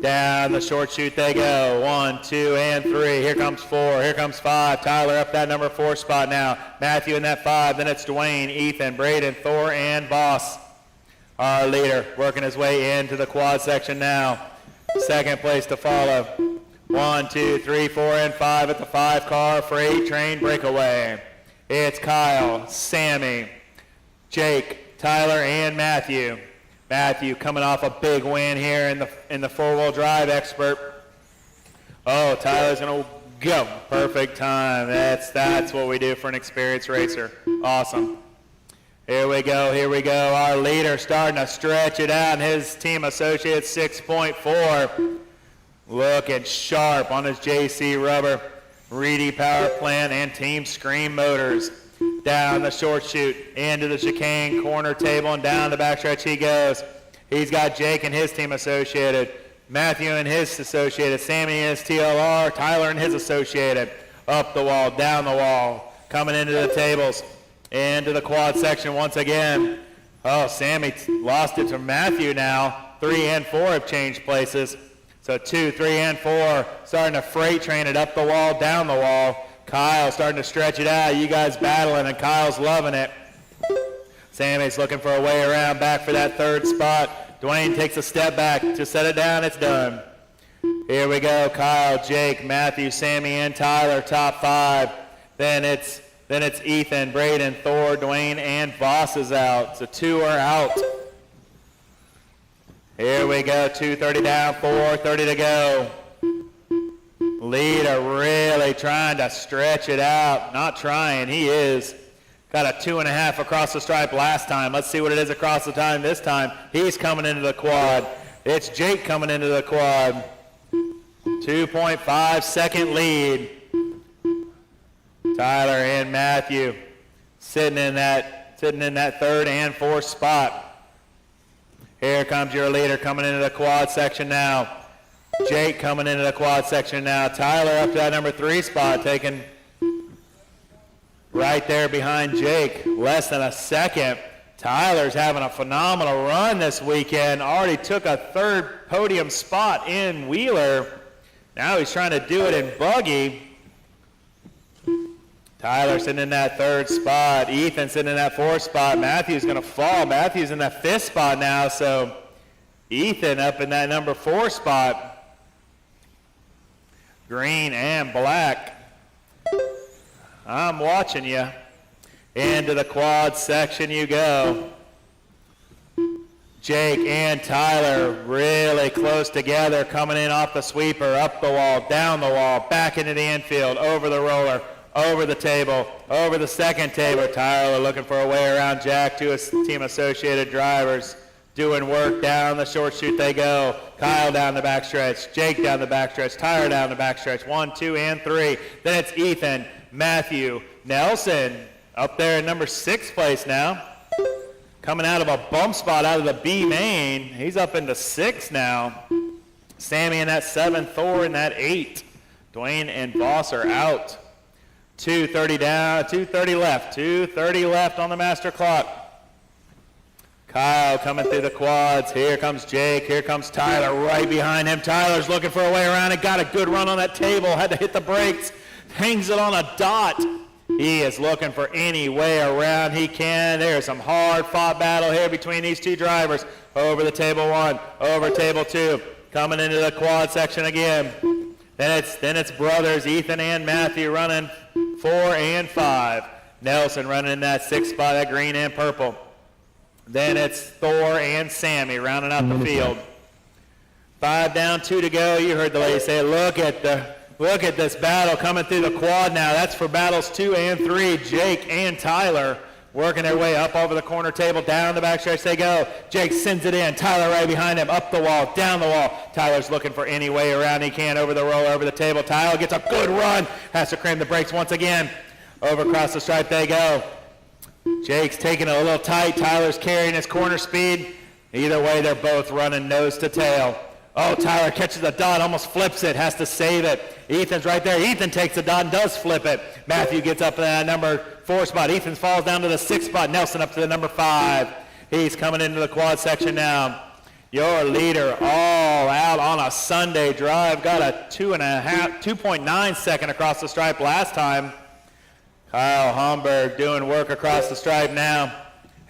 Down the short chute they go. 1, 2, and 3. Here comes 4. Here comes 5. Tyler up that number 4 spot now. Matthew in that 5. Then it's Dwayne, Ethan, Braden, Thor, and Boss. Our leader working his way into the quad section now. Second place to follow. 1, 2, 3, 4, and 5 at the 5-car freight train breakaway. It's Kyle, Sammy, Jake, Tyler, and Matthew. Matthew coming off a big win here in the 4-wheel drive expert. Oh, Tyler's gonna go. Perfect time. That's what we do for an experienced racer. Awesome. Here we go, here we go. Our leader starting to stretch it out. His team associate 6.4. Looking sharp on his JC rubber. Reedy power plant and Team Scream motors. Down the short chute, into the chicane corner table, and down the backstretch he goes. He's got Jake and his team associated. Matthew and his associated. Sammy and his TLR. Tyler and his associated. Up the wall, down the wall. Coming into the tables. Into the quad section once again. Oh, Sammy lost it to Matthew now. 3 and 4 have changed places. So 2, 3, and 4 starting to freight train it up the wall, down the wall. Kyle starting to stretch it out. You guys battling, and Kyle's loving it. Sammy's looking for a way around, back for that 3rd spot. Dwayne takes a step back to set it down. It's done. Here we go. Kyle, Jake, Matthew, Sammy, and Tyler, top 5. Then it's Ethan, Braden, Thor, Dwayne, and Voss is out. So 2 are out. Here we go. 2:30 down, 4:30 to go. Leader really trying to stretch it out. Not trying, he is. Got a 2.5 across the stripe last time. Let's see what it is across the time this time. He's coming into the quad. It's Jake coming into the quad. 2.5 second lead. Tyler and Matthew sitting in that 3rd and 4th spot. Here comes your leader coming into the quad section now. Jake coming into the quad section now. Tyler up to that number 3 spot, taking right there behind Jake. Less than a second. Tyler's having a phenomenal run this weekend. Already took a third podium spot in Wheeler. Now he's trying to do it in buggy. Tyler sitting in that third spot. Ethan sitting in that fourth spot. Matthew's going to fall. Matthew's in that fifth spot now, so Ethan up in that number 4 spot. Green and black. I'm watching you. Into the quad section you go. Jake and Tyler really close together, coming in off the sweeper, up the wall, down the wall, back into the infield, over the roller, over the table, over the second table. Tyler looking for a way around Jack, to his team associated drivers. Doing work down the short chute they go. Kyle down the backstretch, Jake down the backstretch, Tyler down the backstretch, 1, 2, and 3. Then it's Ethan, Matthew, Nelson, up there in number 6 place now. Coming out of a bump spot out of the B main. He's up into 6 now. Sammy in that 7, Thor in that 8. Dwayne and Voss are out. 2:30 down, 2:30 left. 2:30 left on the master clock. Kyle coming through the quads. Here comes Jake. Here comes Tyler right behind him. Tyler's looking for a way around it. Got a good run on that table. Had to hit the brakes. Hangs it on a dot. He is looking for any way around he can. There's some hard-fought battle here between these two drivers. Over the table 1, over table 2, coming into the quad section again. Then it's brothers Ethan and Matthew running 4 and 5. Nelson running in that 6th spot, that green and purple. Then it's Thor and Sammy rounding out the field. 5 down, 2 to go. You heard the lady say, look at this battle coming through the quad now. That's for battles 2 and 3. Jake and Tyler working their way up over the corner table. Down the backstretch they go. Jake sends it in. Tyler right behind him. Up the wall. Down the wall. Tyler's looking for any way around he can over the roll, over the table. Tyler gets a good run. Has to cram the brakes once again. Over across the stripe they go. Jake's taking it a little tight. Tyler's carrying his corner speed. Either way, they're both running nose to tail. Oh, Tyler catches the dot, almost flips it, has to save it. Ethan's right there. Ethan takes the dot and does flip it. Matthew gets up to that number 4 spot. Ethan falls down to the 6th spot. Nelson up to the number 5. He's coming into the quad section now. Your leader all out on a Sunday drive. Got a 2.9 second across the stripe last time. Kyle Homburg doing work across the stripe now.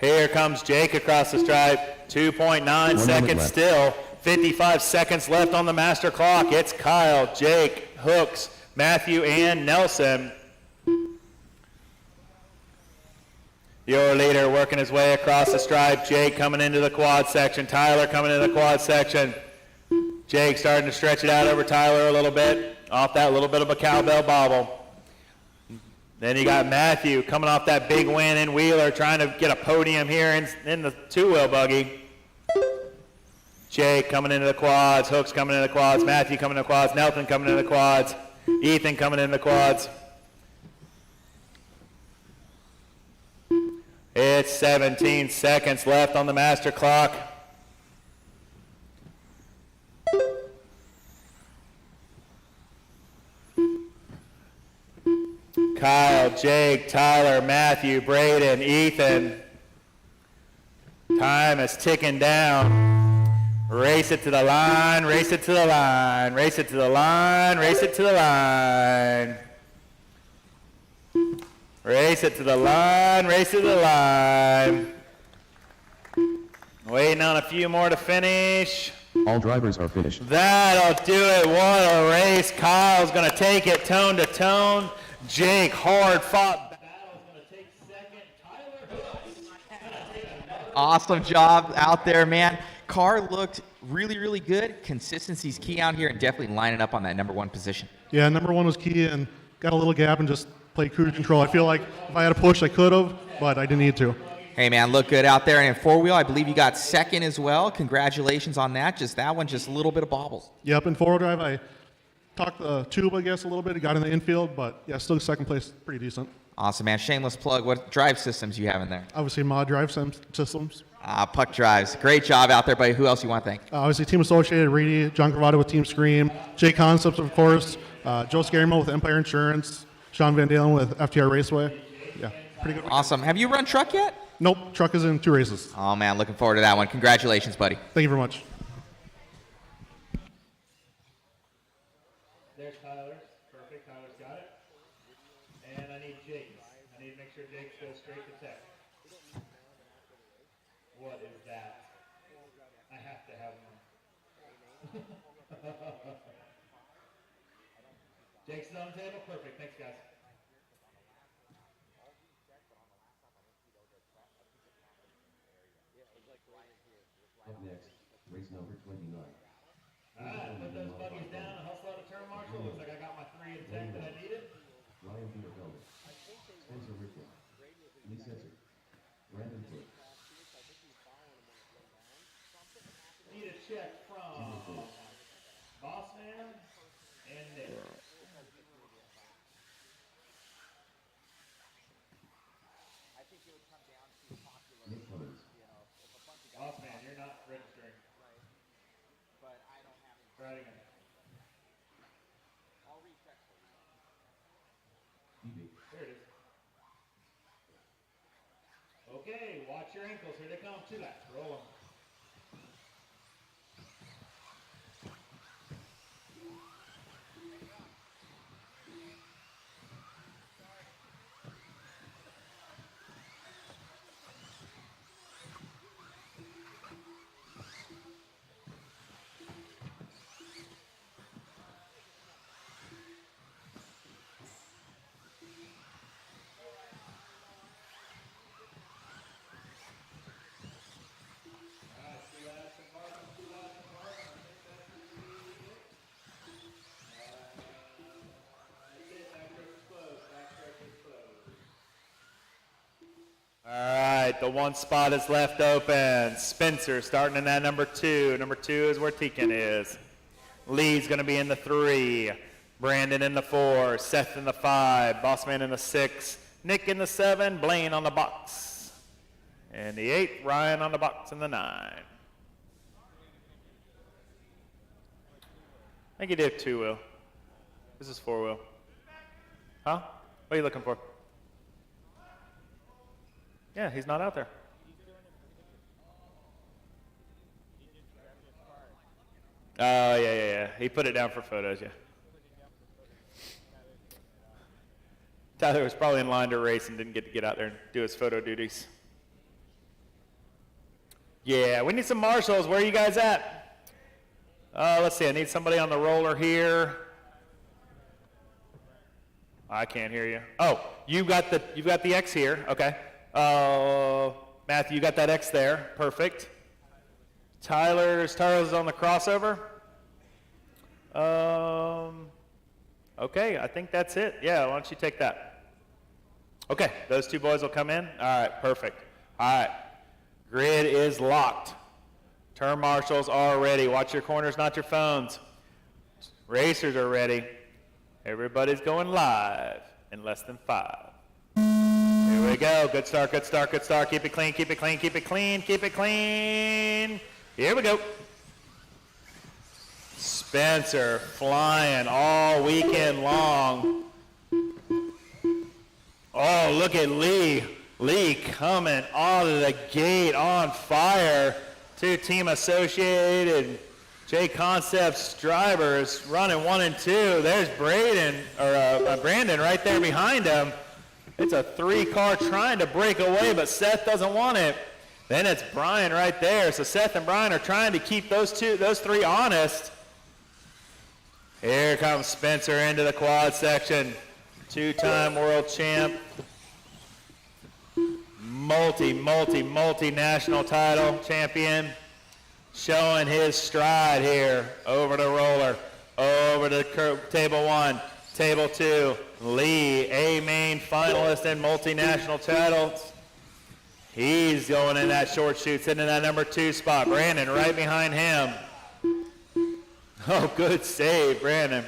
Here comes Jake across the stripe. 2.9 seconds still. 55 seconds left on the master clock. It's Kyle, Jake, Hooks, Matthew, and Nelson. Your leader working his way across the stripe. Jake coming into the quad section. Tyler coming into the quad section. Jake starting to stretch it out over Tyler a little bit. Off that little bit of a cowbell bobble. Then you got Matthew coming off that big win in Wheeler, trying to get a podium here in the 2-wheel buggy. Jake coming into the quads, Hooks coming into the quads, Matthew coming into the quads, Nelson coming into the quads, Ethan coming into the quads. It's 17 seconds left on the master clock. Kyle, Jake, Tyler, Matthew, Braden, Ethan. Time is ticking down. Race it to the line, race it to the line, race it to the line, race it to the line. Race it to the line, race it to the line. Waiting on a few more to finish. All drivers are finished. That'll do it. What a race. Kyle's going to take it tone to tone. Jake, hard fought. Awesome job out there, man. Car looked really, really good. Consistency's key out here and definitely lining up on that number 1 position. Yeah, number 1 was key and got a little gap and just played cruise control. I feel like if I had a push, I could have, but I didn't need to. Hey, man, look good out there. And in 4-wheel, I believe you got 2nd as well. Congratulations on that. Just that one, just a little bit of bobbles. Yep, in 4-wheel drive, I talked the tube, I guess, a little bit. It got in the infield, but yeah, still 2nd place, pretty decent. Awesome, man. Shameless plug. What drive systems you have in there? Obviously, mod drive systems. Puck drives. Great job out there, buddy. Who else you want to thank? Obviously, Team Associated, Reedy, John Cravado with Team Scream, JConcepts, of course, Joe Scarimo with Empire Insurance, Sean Van Dalen with FTR Raceway. Yeah, pretty good. Awesome. Have you run truck yet? Nope, truck is in 2 races. Oh, man, looking forward to that one. Congratulations, buddy. Thank you very much. There's Tyler. Perfect. Tyler's got it. And I need Jake. I need to make sure Jake goes straight to tech. What is that? I have to have one. Jake's on the table. Perfect. Thanks, guys. Up next, race number 29. Alright, put those buggies down and hustle out a turn, Marshall. Looks like I got my 3 in tech that I needed. Ryan Peter Belder. Spencer Rickman. Lee Setzer. Brandon Foote. Need a check from Bossman and Nick. Nick Cummins. Bossman, you're not registering. But I don't have it. Try it again. I'll recheck for you. There it is. Okay, watch your ankles. Here they come. 2 laps. Roll them. All right, the 1 spot is left open. Spencer starting in that number 2. Number 2 is where Tekin is. Lee's going to be in the 3. Brandon in the 4. Seth in the 5. Bossman in the 6. Nick in the 7. Blaine on the box. And the 8, Ryan on the box in the 9. I think he did 2 wheel. This is 4 wheel. Huh? What are you looking for? Yeah, he's not out there. Oh, yeah. He put it down for photos, yeah. Tyler was probably in line to race and didn't get to get out there and do his photo duties. Yeah, we need some marshals. Where are you guys at? Let's see, I need somebody on the roller here. I can't hear you. Oh, you've got the X here, okay. Matthew, you got that X there. Perfect. Tyler's on the crossover. Okay, I think that's it. Yeah, why don't you take that? Okay, those 2 boys will come in. All right, perfect. All right, grid is locked. Turn marshals are ready. Watch your corners, not your phones. Racers are ready. Everybody's going live in less than 5. Here we go. Good start, good start, good start. Keep it clean, keep it clean, keep it clean, keep it clean. Here we go. Spencer flying all weekend long. Oh, look at Lee. Lee coming out of the gate on fire. 2 team associated JConcepts drivers running 1 and 2. There's Brandon right there behind him. It's a 3-car trying to break away, but Seth doesn't want it. Then it's Brian right there. So Seth and Brian are trying to keep those 3 honest. Here comes Spencer into the quad section. 2-time world champ. Multi-national title champion. Showing his stride here. Over the roller. Over to table 1. Table 2, Lee, A-main finalist in multinational titles. He's going in that short chute, sitting in that number 2 spot. Brandon right behind him. Oh, good save, Brandon.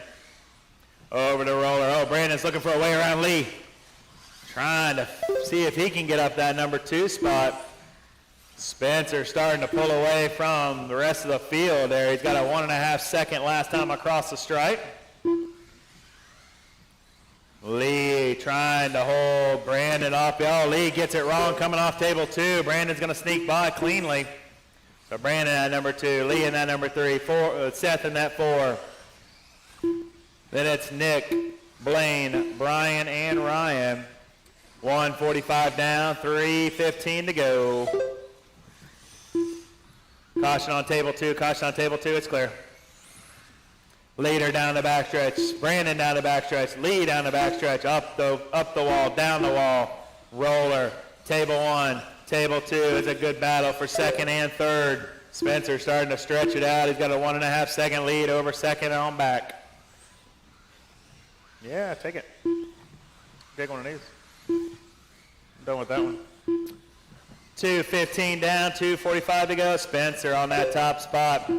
Over the roller. Oh, Brandon's looking for a way around Lee. Trying to see if he can get up that number 2 spot. Spencer starting to pull away from the rest of the field there. He's got a 1.5 second last time across the stripe. Lee trying to hold Brandon off. Oh, Lee gets it wrong coming off table 2. Brandon's going to sneak by cleanly. So Brandon at number 2, Lee in that number 3, Seth in that 4. Then it's Nick, Blaine, Brian, and Ryan. 1:45 down, 3:15 to go. Caution on table 2, it's clear. Leader down the backstretch, Brandon down the backstretch, Lee down the backstretch, up the wall, down the wall, roller, table 1, table 2 is a good battle for second and third. Spencer starting to stretch it out. He's got a 1.5 second lead over second on back. Yeah, take it. Take one of these. I'm done with that one. 2:15 down, 2:45 to go. Spencer on that top spot.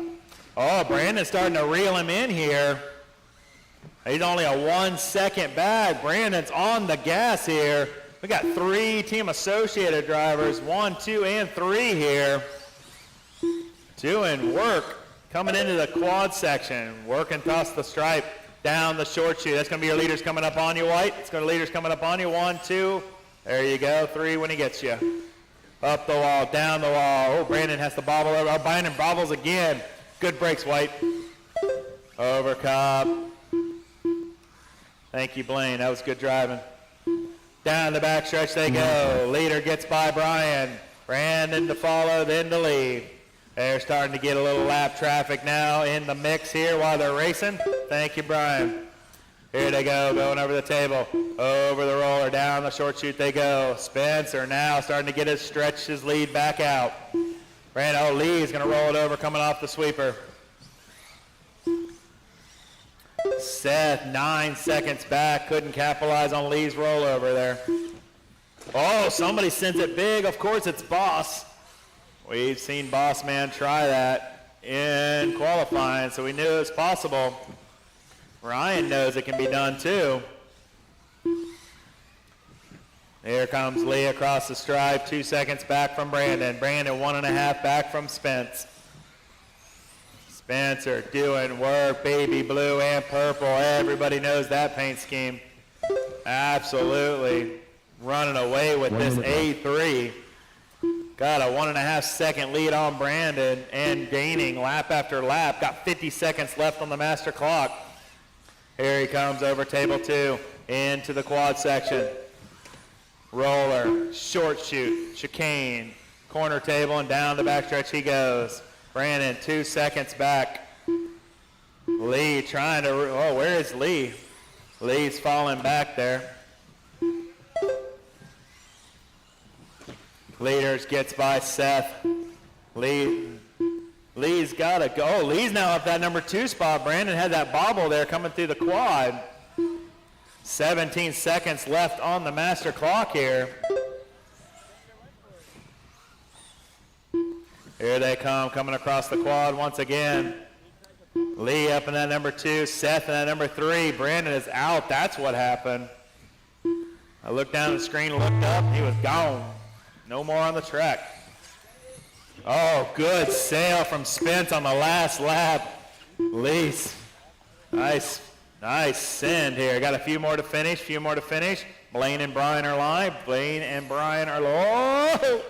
Oh, Brandon's starting to reel him in here. He's only a 1 second back. Brandon's on the gas here. We got 3 Team Associated drivers, 1, 2, and 3 here. Doing work coming into the quad section. Working toss the stripe down the short chute. That's going to be your leaders coming up on you, White. It's going to leaders coming up on you. 1, 2. There you go. 3 when he gets you. Up the wall, down the wall. Oh, Brandon has to bobble over. Oh, Brandon bobbles again. Good brakes, White. Over Cobb. Thank you, Blaine. That was good driving. Down the backstretch they go. Leader gets by Brian. Brandon to follow, then to lead. They're starting to get a little lap traffic now in the mix here while they're racing. Thank you, Brian. Here they go, going over the table, over the roller, down the short chute they go. Spencer now starting to get stretch his lead back out. Brandon, Lee is going to roll it over coming off the sweeper. Seth, 9 seconds back, couldn't capitalize on Lee's rollover there. Oh, somebody sends it big. Of course, it's Boss. We've seen Boss Man try that in qualifying, so we knew it was possible. Ryan knows it can be done too. Here comes Lee across the stripe, 2 seconds back from Brandon. Brandon 1.5 back from Spence. Spencer doing work, baby blue and purple. Everybody knows that paint scheme. Absolutely running away with this A3. Got a 1.5 second lead on Brandon and gaining lap after lap. Got 50 seconds left on the master clock. Here he comes over table 2 into the quad section. Roller, short chute, chicane, corner table, and down the backstretch he goes. Brandon 2 seconds back. Lee trying to, oh, where is Lee? Lee's falling back there. Leaders gets by Seth. Lee's got to go. Oh, Lee's now up that number 2 spot. Brandon had that bobble there coming through the quad. 17 seconds left on the master clock here. Here they come, coming across the quad once again. Lee up in that number 2, Seth in that number 3. Brandon is out. That's what happened. I looked down the screen, looked up, he was gone. No more on the track. Oh, good sail from Spence on the last lap. Lease. Nice send here. Got a few more to finish, Blaine and Brian are live. Whoa!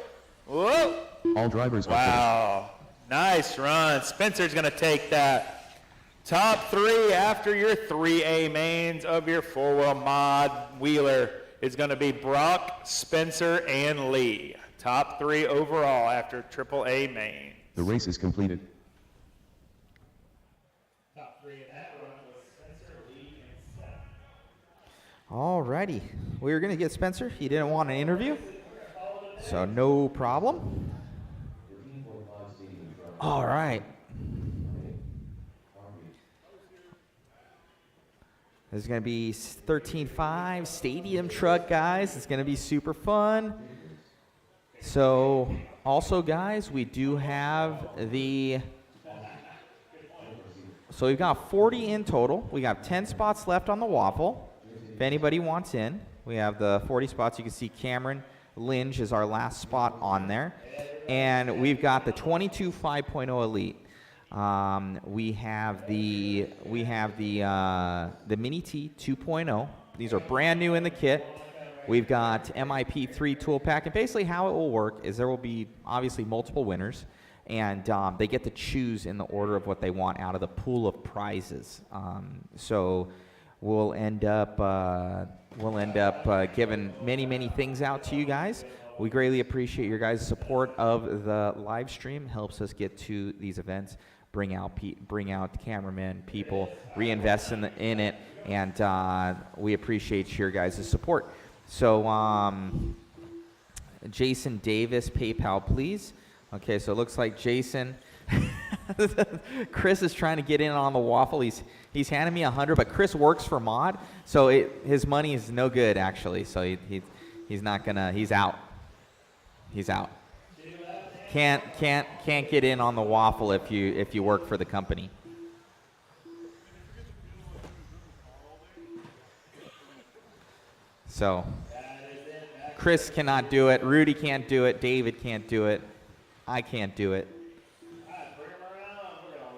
Whoa! All drivers are wow. Nice run. Spencer's going to take that. Top 3 after your 3A mains of your 4-wheel mod wheeler is going to be Brock, Spencer, and Lee. Top 3 overall after AAA main. The race is completed. Top 3 in that run was Spencer, Lee, and Seth. Alrighty, we were gonna get Spencer. He didn't want an interview, so no problem. All right. There's going to be 13.5 stadium truck, guys. It's going to be super fun. So, also, guys, we do have so we've got 40 in total. We got 10 spots left on the waffle. If anybody wants in, we have the 40 spots. You can see Cameron Lynch is our last spot on there. And we've got the 22 5.0 Elite. We have the Mini T 2.0 these are brand new in the kit. We've got MIP3 tool pack, and basically how it will work is there will be obviously multiple winners, and they get to choose in the order of what they want out of the pool of prizes. So we'll end up giving many things out to you guys. We greatly appreciate your guys' support of the live stream. Helps us get to these events, bring out cameramen, people, reinvest in it, and we appreciate your guys' support. So Jason Davis, PayPal, please. Okay, so it looks like Jason. Chris is trying to get in on the waffle. He's handing me 100, but Chris works for Mod, so his money is no good actually. So he's not gonna. He's out. He's out. Can't get in on the waffle if you work for the company. So Chris cannot do it. Rudy can't do it. David can't do it. I can't do it.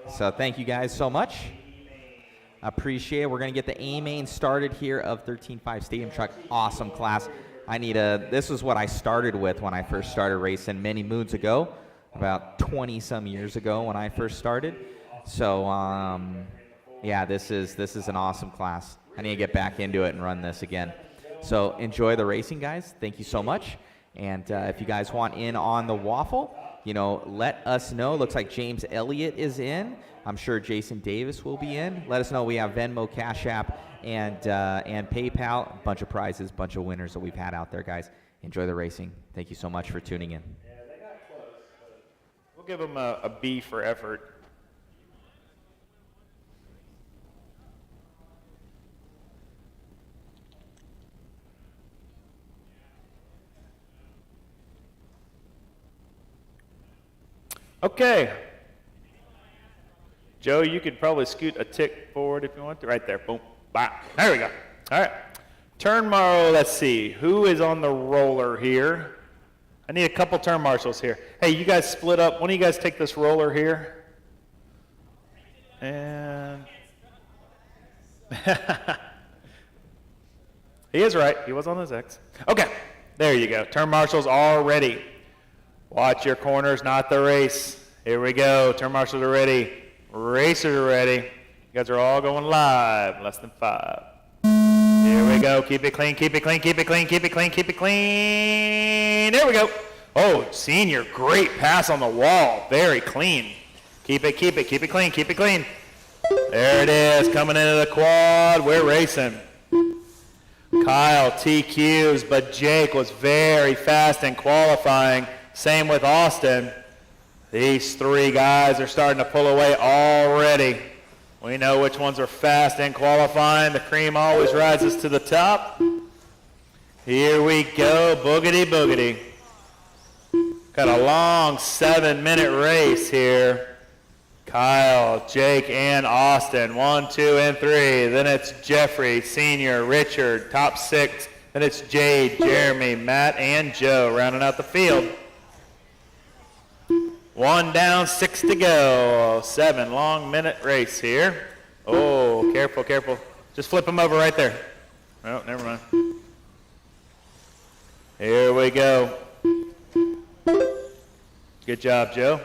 So thank you guys so much. Appreciate it. We're going to get the A main started here of 13.5 Stadium Truck. Awesome class. This is what I started with when I first started racing many moons ago, about 20 some years ago when I first started. So yeah, this is an awesome class. I need to get back into it and run this again. So enjoy the racing, guys. Thank you so much. And if you guys want in on the waffle, let us know. Looks like James Elliott is in. I'm sure Jason Davis will be in. Let us know. We have Venmo, Cash App, and PayPal. A bunch of prizes, bunch of winners that we've had out there, guys. Enjoy the racing. Thank you so much for tuning in. Yeah, they got close. We'll give them a B for effort. Okay. Joe, you could probably scoot a tick forward if you want to. Right there. Boom. Bam. There we go. All right. Turn marshal. Let's see. Who is on the roller here? I need a couple turn marshals here. Hey, you guys split up. One of you guys take this roller here. And he is right. He was on his X. Okay. There you go. Turn marshals all ready. Watch your corners, not the race. Here we go. Turn marshals are ready. Racers are ready. You guys are all going live. Less than 5. Here we go. Keep it clean, keep it clean, keep it clean, keep it clean, keep it clean. There we go. Oh, senior, great pass on the wall. Very clean. Keep it clean, keep it clean. There it is, coming into the quad. We're racing. Kyle TQs, but Jake was very fast in qualifying. Same with Austin. These three guys are starting to pull away already. We know which ones are fast in qualifying. The cream always rises to the top. Here we go, boogity boogity. Got a long 7-minute race here. Kyle, Jake, and Austin. 1, 2, and 3. Then it's Jeffrey, Senior, Richard, top 6. Then it's Jade, Jeremy, Matt, and Joe rounding out the field. 1 down, 6 to go. 7 long minute race here. Oh, careful, careful. Just flip them over right there. Oh, never mind. Here we go. Good job, Joe.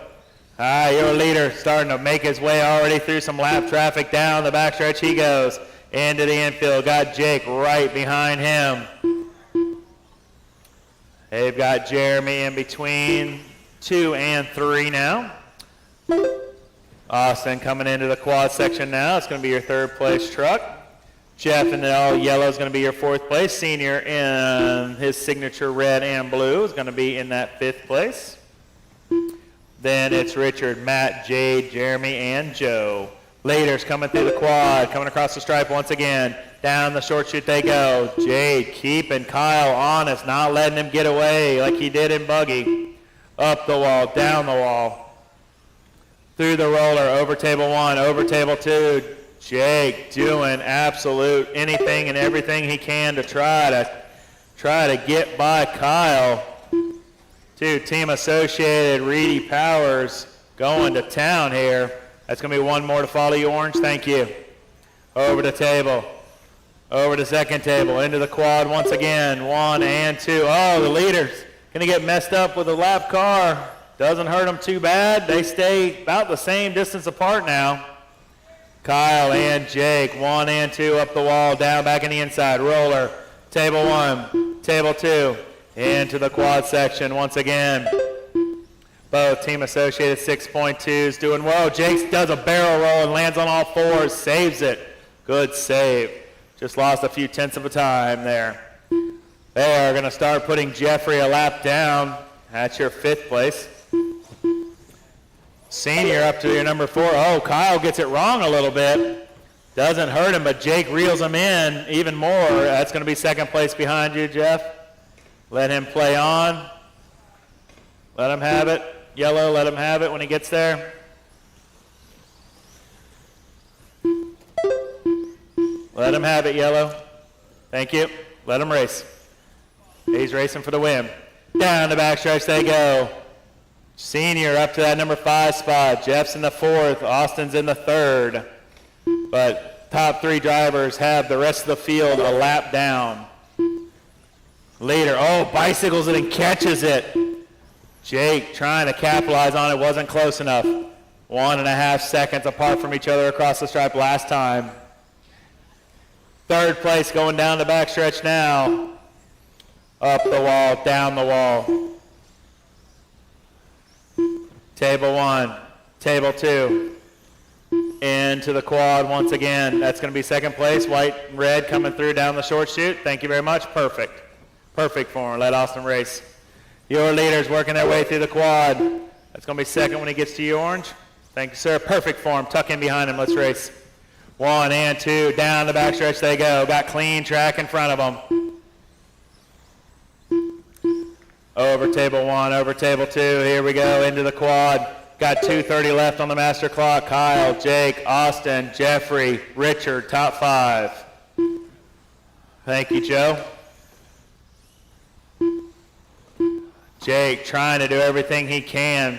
Your leader starting to make his way already through some lap traffic. Down the backstretch he goes. Into the infield. Got Jake right behind him. They've got Jeremy in between 2 and 3 now. Austin coming into the quad section now. It's going to be your 3rd place truck. Jeff in the all yellow is going to be your 4th place. Senior in his signature red and blue is going to be in that 5th place. Then it's Richard, Matt, Jade, Jeremy, and Joe. Leaders coming through the quad, coming across the stripe once again. Down the short chute they go. Jade keeping Kyle honest, not letting him get away like he did in buggy. Up the wall, down the wall. Through the roller, over table 1, over table 2. Jake doing absolute anything and everything he can to try to get by Kyle. 2 team associated, Reedy Powers going to town here. That's going to be 1 more to follow you, Orange. Thank you. Over the table. Over to second table, into the quad once again. 1 and 2. Oh, the leaders gonna get messed up with the lap car. Doesn't hurt them too bad. They stay about the same distance apart now. Kyle and Jake, 1 and 2 up the wall, down back in the inside. Roller, table 1, table 2, into the quad section once again. Both team associated 6.2s doing well. Jake does a barrel roll and lands on all fours, saves it. Good save. Just lost a few tenths of a time there. They are going to start putting Jeffrey a lap down. That's your 5th place. Senior up to your number 4. Oh, Kyle gets it wrong a little bit. Doesn't hurt him, but Jake reels him in even more. That's going to be 2nd place behind you, Jeff. Let him play on. Let him have it. Yellow, let him have it when he gets there. Let him have it, Yellow. Thank you. Let him race. He's racing for the win. Down the backstretch they go. Senior up to that number 5 spot. Jeff's in the 4th. Austin's in the 3rd. But top 3 drivers have the rest of the field a lap down. Leader, oh, bicycles it and catches it. Jake trying to capitalize on it, wasn't close enough. 1.5 seconds apart from each other across the stripe last time. 3rd place going down the backstretch now. Up the wall, down the wall. Table 1, table 2, into the quad once again. That's going to be 2nd place. White and red coming through down the short chute. Thank you very much. Perfect. Perfect form. Let Austin race. Your leaders working their way through the quad. That's going to be 2nd when he gets to you, orange. Thank you, sir. Perfect form. Tuck in behind him. Let's race. 1 and 2. Down the backstretch they go. Got clean track in front of them. Over table 1, over table 2. Here we go into the quad. Got 2:30 left on the master clock. Kyle, Jake, Austin, Jeffrey, Richard, top 5. Thank you, Joe. Jake trying to do everything he can.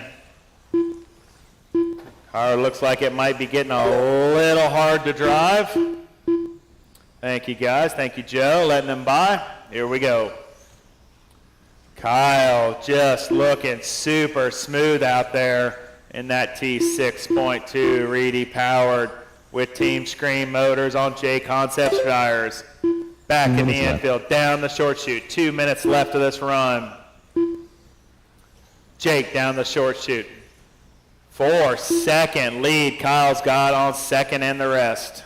Car looks like it might be getting a little hard to drive. Thank you, guys. Thank you, Joe, letting them by. Here we go. Kyle just looking super smooth out there in that T6.2 Reedy powered with Team Scream motors on JConcepts tires. Back in the infield, down the short chute. 2 minutes left of this run. Jake down the short chute. 4-second lead Kyle's got on 2nd and the rest.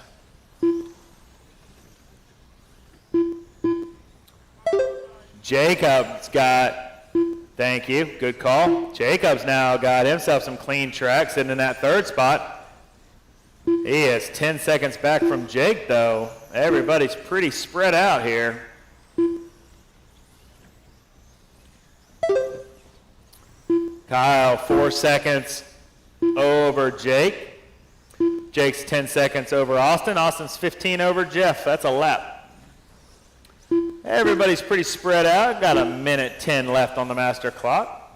Jacob's got, thank you, good call. Jacob's now got himself some clean track sitting in that 3rd spot. He is 10 seconds back from Jake though. Everybody's pretty spread out here. Kyle 4 seconds over Jake. Jake's 10 seconds over Austin. Austin's 15 over Jeff. That's a lap. Everybody's pretty spread out. Got 1:10 left on the master clock.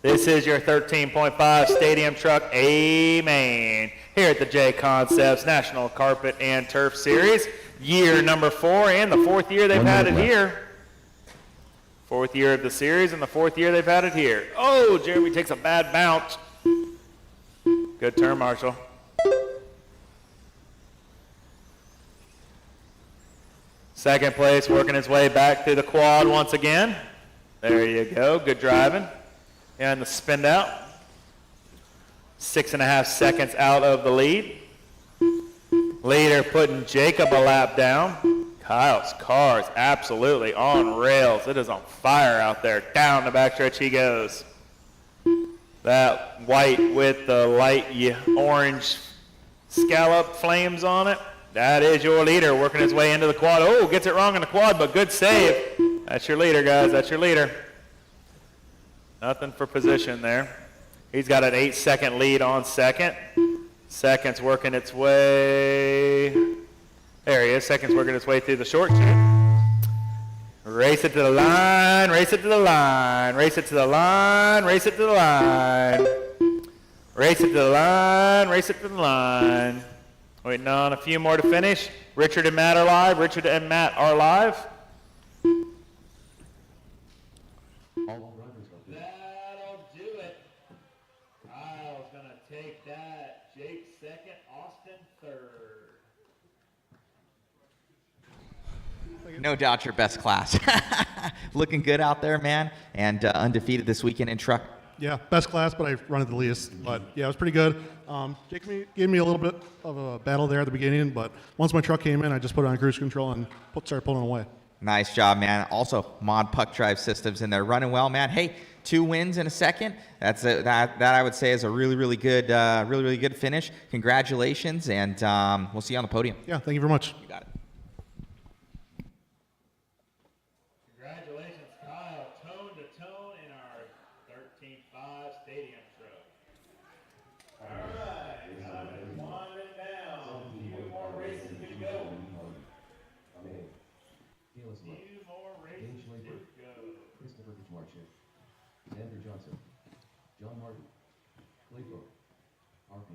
This is your 13.5 stadium truck A-Main here at the JConcepts National Carpet and Turf Series. Year number 4 and the 4th year they've had it here. 4th year of the series and the 4th year they've had it here. Oh, Jeremy takes a bad bounce. Good turn, Marshall. Second place, working his way back through the quad once again. There you go, good driving. And the spin out. 6.5 seconds out of the lead. Leader putting Jacob a lap down. Kyle's car is absolutely on rails. It is on fire out there. Down the backstretch he goes. That white with the light orange scallop flames on it. That is your leader working his way into the quad. Oh, gets it wrong in the quad, but good save. That's your leader, guys. That's your leader. Nothing for position there. He's got an 8-second lead on 2nd. 2nd's working its way. There he is. 2nd's working its way through the short chute. Race it to the line. Race it to the line. Race it to the line. Race it to the line. Race it to the line. Race it to the line. Waiting on a few more to finish. Richard and Matt are live. Richard and Matt are live. That'll do it. Kyle's going to take that. Jake second, Austin third. No doubt your best class. Looking good out there, man, and undefeated this weekend in truck. Yeah, best class, but I run it the least. But yeah, it was pretty good. Jake gave me a little bit of a battle there at the beginning, but once my truck came in, I just put it on cruise control and started pulling away. Nice job, man. Also, mod puck drive systems in there running well, man. Hey, 2 wins in a second. That I would say is a really good finish. Congratulations, and we'll see you on the podium. Yeah, thank you very much. You got it. Congratulations, Kyle. Tone to tone in our 13.5 stadium truck. All right, time is winding down. 2 more races to go. 2 more races to go. Christopher Marchuk, Xander Johnson, John Martin, Claypool, RP.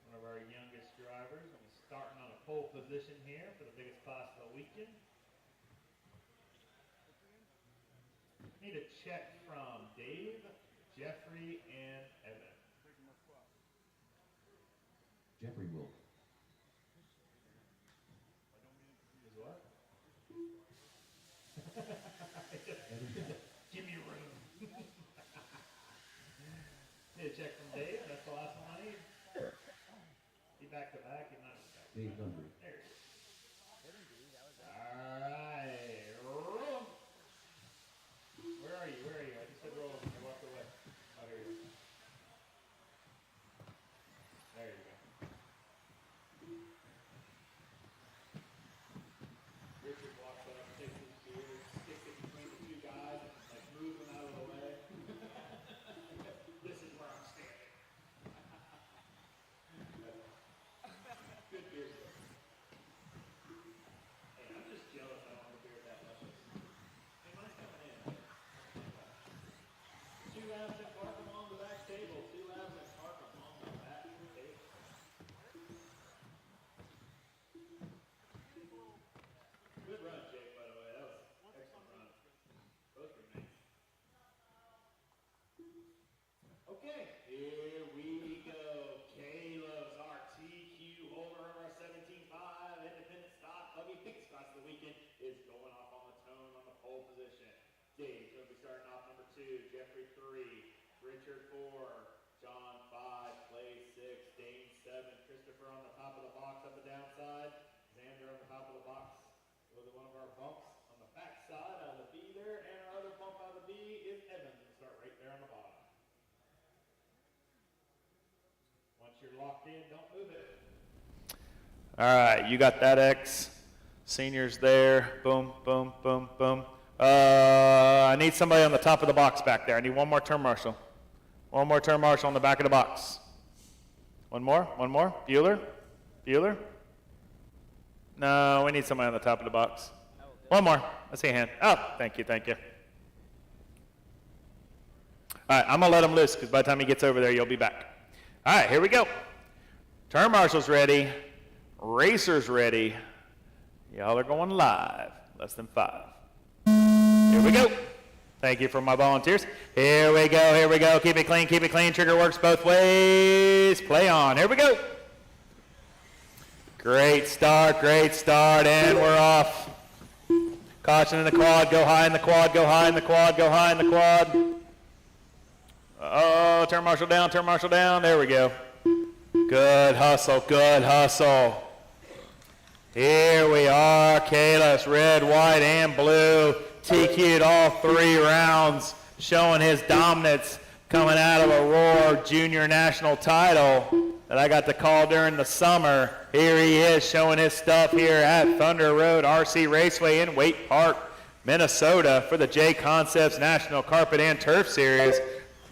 One of our youngest drivers, and he's starting on a pole position here for the biggest class of the weekend. Need a check from Dave, Jeffrey, and Evan. Jeffrey Wolf. Is what? Give me room. Need a check from Dave. That's the last one I need. Be back to back. You're not back. Dave Gundry. There it is. All right. Roll. Where are you? Where are you? I just said roll. I walked away. Oh, here you go. There you go. Richard walks up, takes his beer, sticks it between the 2 guys, and like moves them out of the way. This is where I'm standing. Good beer. Hey, I'm just jealous I don't have a beer that much. Hey, mine's coming in. 2 labs and park them on the back table. 2 labs and park them on the back table. Good run, Jake, by the way. That was an excellent run. Both were nice. Okay, here we go. Caleb's our TQ holder of our 17.5 independent stock buggy picks class of the weekend is going off on the tone on the pole position. Dave's going to be starting off number 2, Jeffrey 3, Richard 4, John 5, Clay 6, Dane 7, Christopher on the top of the box up the downside, Xander on the top of the box with one of our bumps on the back side out of the B there, and our other bump out of the B is Evans. We'll start right there on the bottom. Once you're locked in, don't move it. All right, you got that X. Seniors there. Boom, boom, boom, boom. I need somebody on the top of the box back there. I need one more turn marshal. One more turn marshal on the back of the box. One more? Bueller? No, we need somebody on the top of the box. One more. I see a hand. Oh, thank you. All right, I'm going to let him loose because by the time he gets over there, you'll be back. All right, here we go. Turn marshal's ready. Racer's ready. Y'all are going live. Less than 5. Here we go. Thank you for my volunteers. Here we go. Keep it clean. Trigger works both ways. Play on. Here we go. Great start, and we're off. Caution in the quad, go high in the quad. Oh, turn marshal down, there we go. Good hustle. Here we are, Kalis, red, white, and blue. TQ'd all 3 rounds, showing his dominance coming out of a Roar Junior National title that I got to call during the summer. Here he is showing his stuff here at Thunder Road RC Raceway in Waite Park, Minnesota for the JConcepts National Carpet and Turf Series,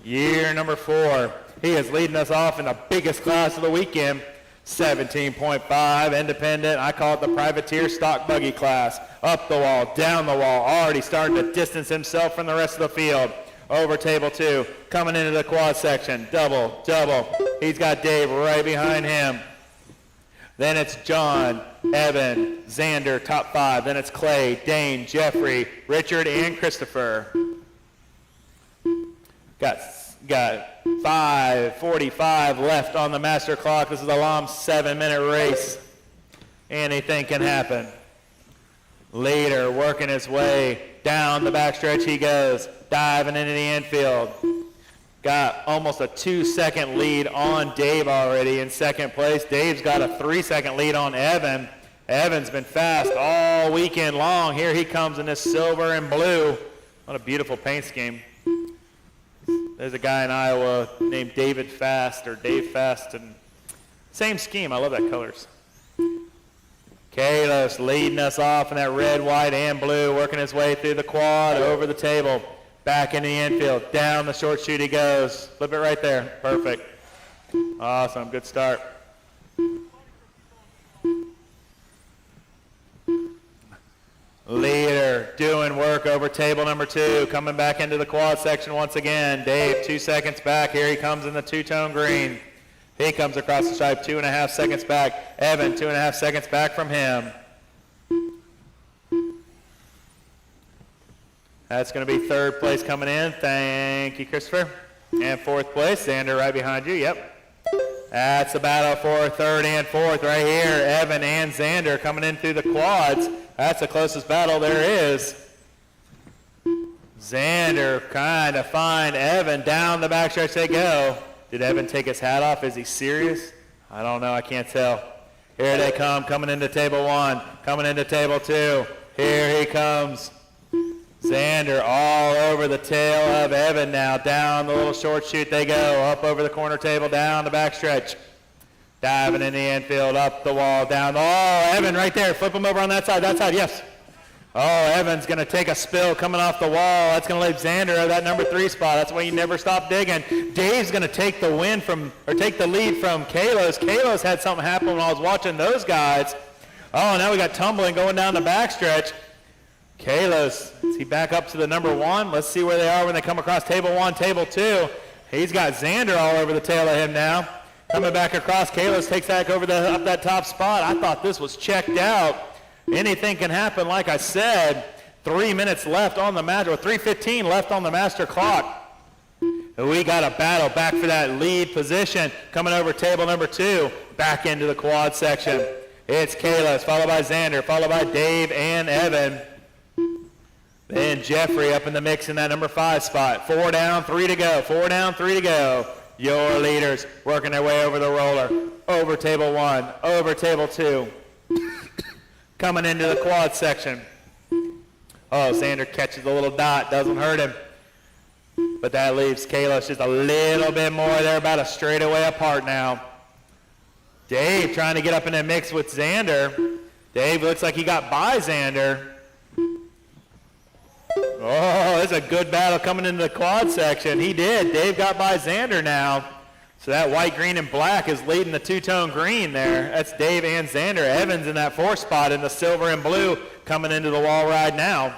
year number 4. He is leading us off in the biggest class of the weekend, 17.5 independent. I call it the privateer stock buggy class. Up the wall, down the wall, already starting to distance himself from the rest of the field. Over table 2, coming into the quad section, double. He's got Dave right behind him. Then it's John, Evan, Xander, top 5. Then it's Clay, Dane, Jeffrey, Richard, and Christopher. Got 5:45 left on the master clock. This is a long 7-minute race. Anything can happen. Leader working his way down the backstretch he goes, diving into the infield. Got almost a 2-second lead on Dave already in second place. Dave's got a 3-second lead on Evan. Evan's been fast all weekend long. Here he comes in this silver and blue. What a beautiful paint scheme. There's a guy in Iowa named David Fast or Dave Fast, and same scheme. I love that colors. Kalos leading us off in that red, white, and blue, working his way through the quad, over the table, back in the infield, down the short chute he goes. Flip it right there. Perfect. Awesome. Good start. Leader doing work over table number 2, coming back into the quad section once again. Dave 2 seconds back. Here he comes in the two-tone green. He comes across the stripe 2.5 seconds back. Evan 2.5 seconds back from him. That's going to be third place coming in. Thank you, Christopher. And fourth place, Xander right behind you. Yep. That's the battle for third and fourth right here. Evan and Xander coming in through the quads. That's the closest battle there is. Xander trying to find Evan. Down the backstretch they go. Did Evan take his hat off? Is he serious? I don't know. I can't tell. Here they come, coming into table 1, coming into table 2. Here he comes. Xander all over the tail of Evan now. Down the little short chute they go. Up over the corner table, down the backstretch. Diving in the infield, up the wall, down. Oh, Evan right there. Flip him over on that side, yes. Oh, Evan's going to take a spill coming off the wall. That's going to leave Xander at that number 3 spot. That's why you never stop digging. Dave's going to take the lead from Kalos. Kalos had something happen when I was watching those guys. Oh, now we got tumbling going down the backstretch. Kalos, is he back up to the number 1? Let's see where they are when they come across table 1, table 2. He's got Xander all over the tail of him now. Coming back across, Kalos takes back over up that top spot. I thought this was checked out. Anything can happen, like I said. 3 minutes left on the master, or 3:15 left on the master clock. We got a battle back for that lead position. Coming over table number 2, back into the quad section. It's Kalos, followed by Xander, followed by Dave and Evan. Then Jeffrey up in the mix in that number 5 spot. 4 down, 3 to go. 4 down, 3 to go. Your leaders working their way over the roller. Over table 1, over table 2. Coming into the quad section. Oh, Xander catches a little dot. Doesn't hurt him. But that leaves Kalos just a little bit more. They're about a straightaway apart now. Dave trying to get up in the mix with Xander. Dave looks like he got by Xander. Oh, it's a good battle coming into the quad section. He did. Dave got by Xander now. So that white, green, and black is leading the two-tone green there. That's Dave and Xander. Evans in that 4th spot in the silver and blue coming into the wall ride now.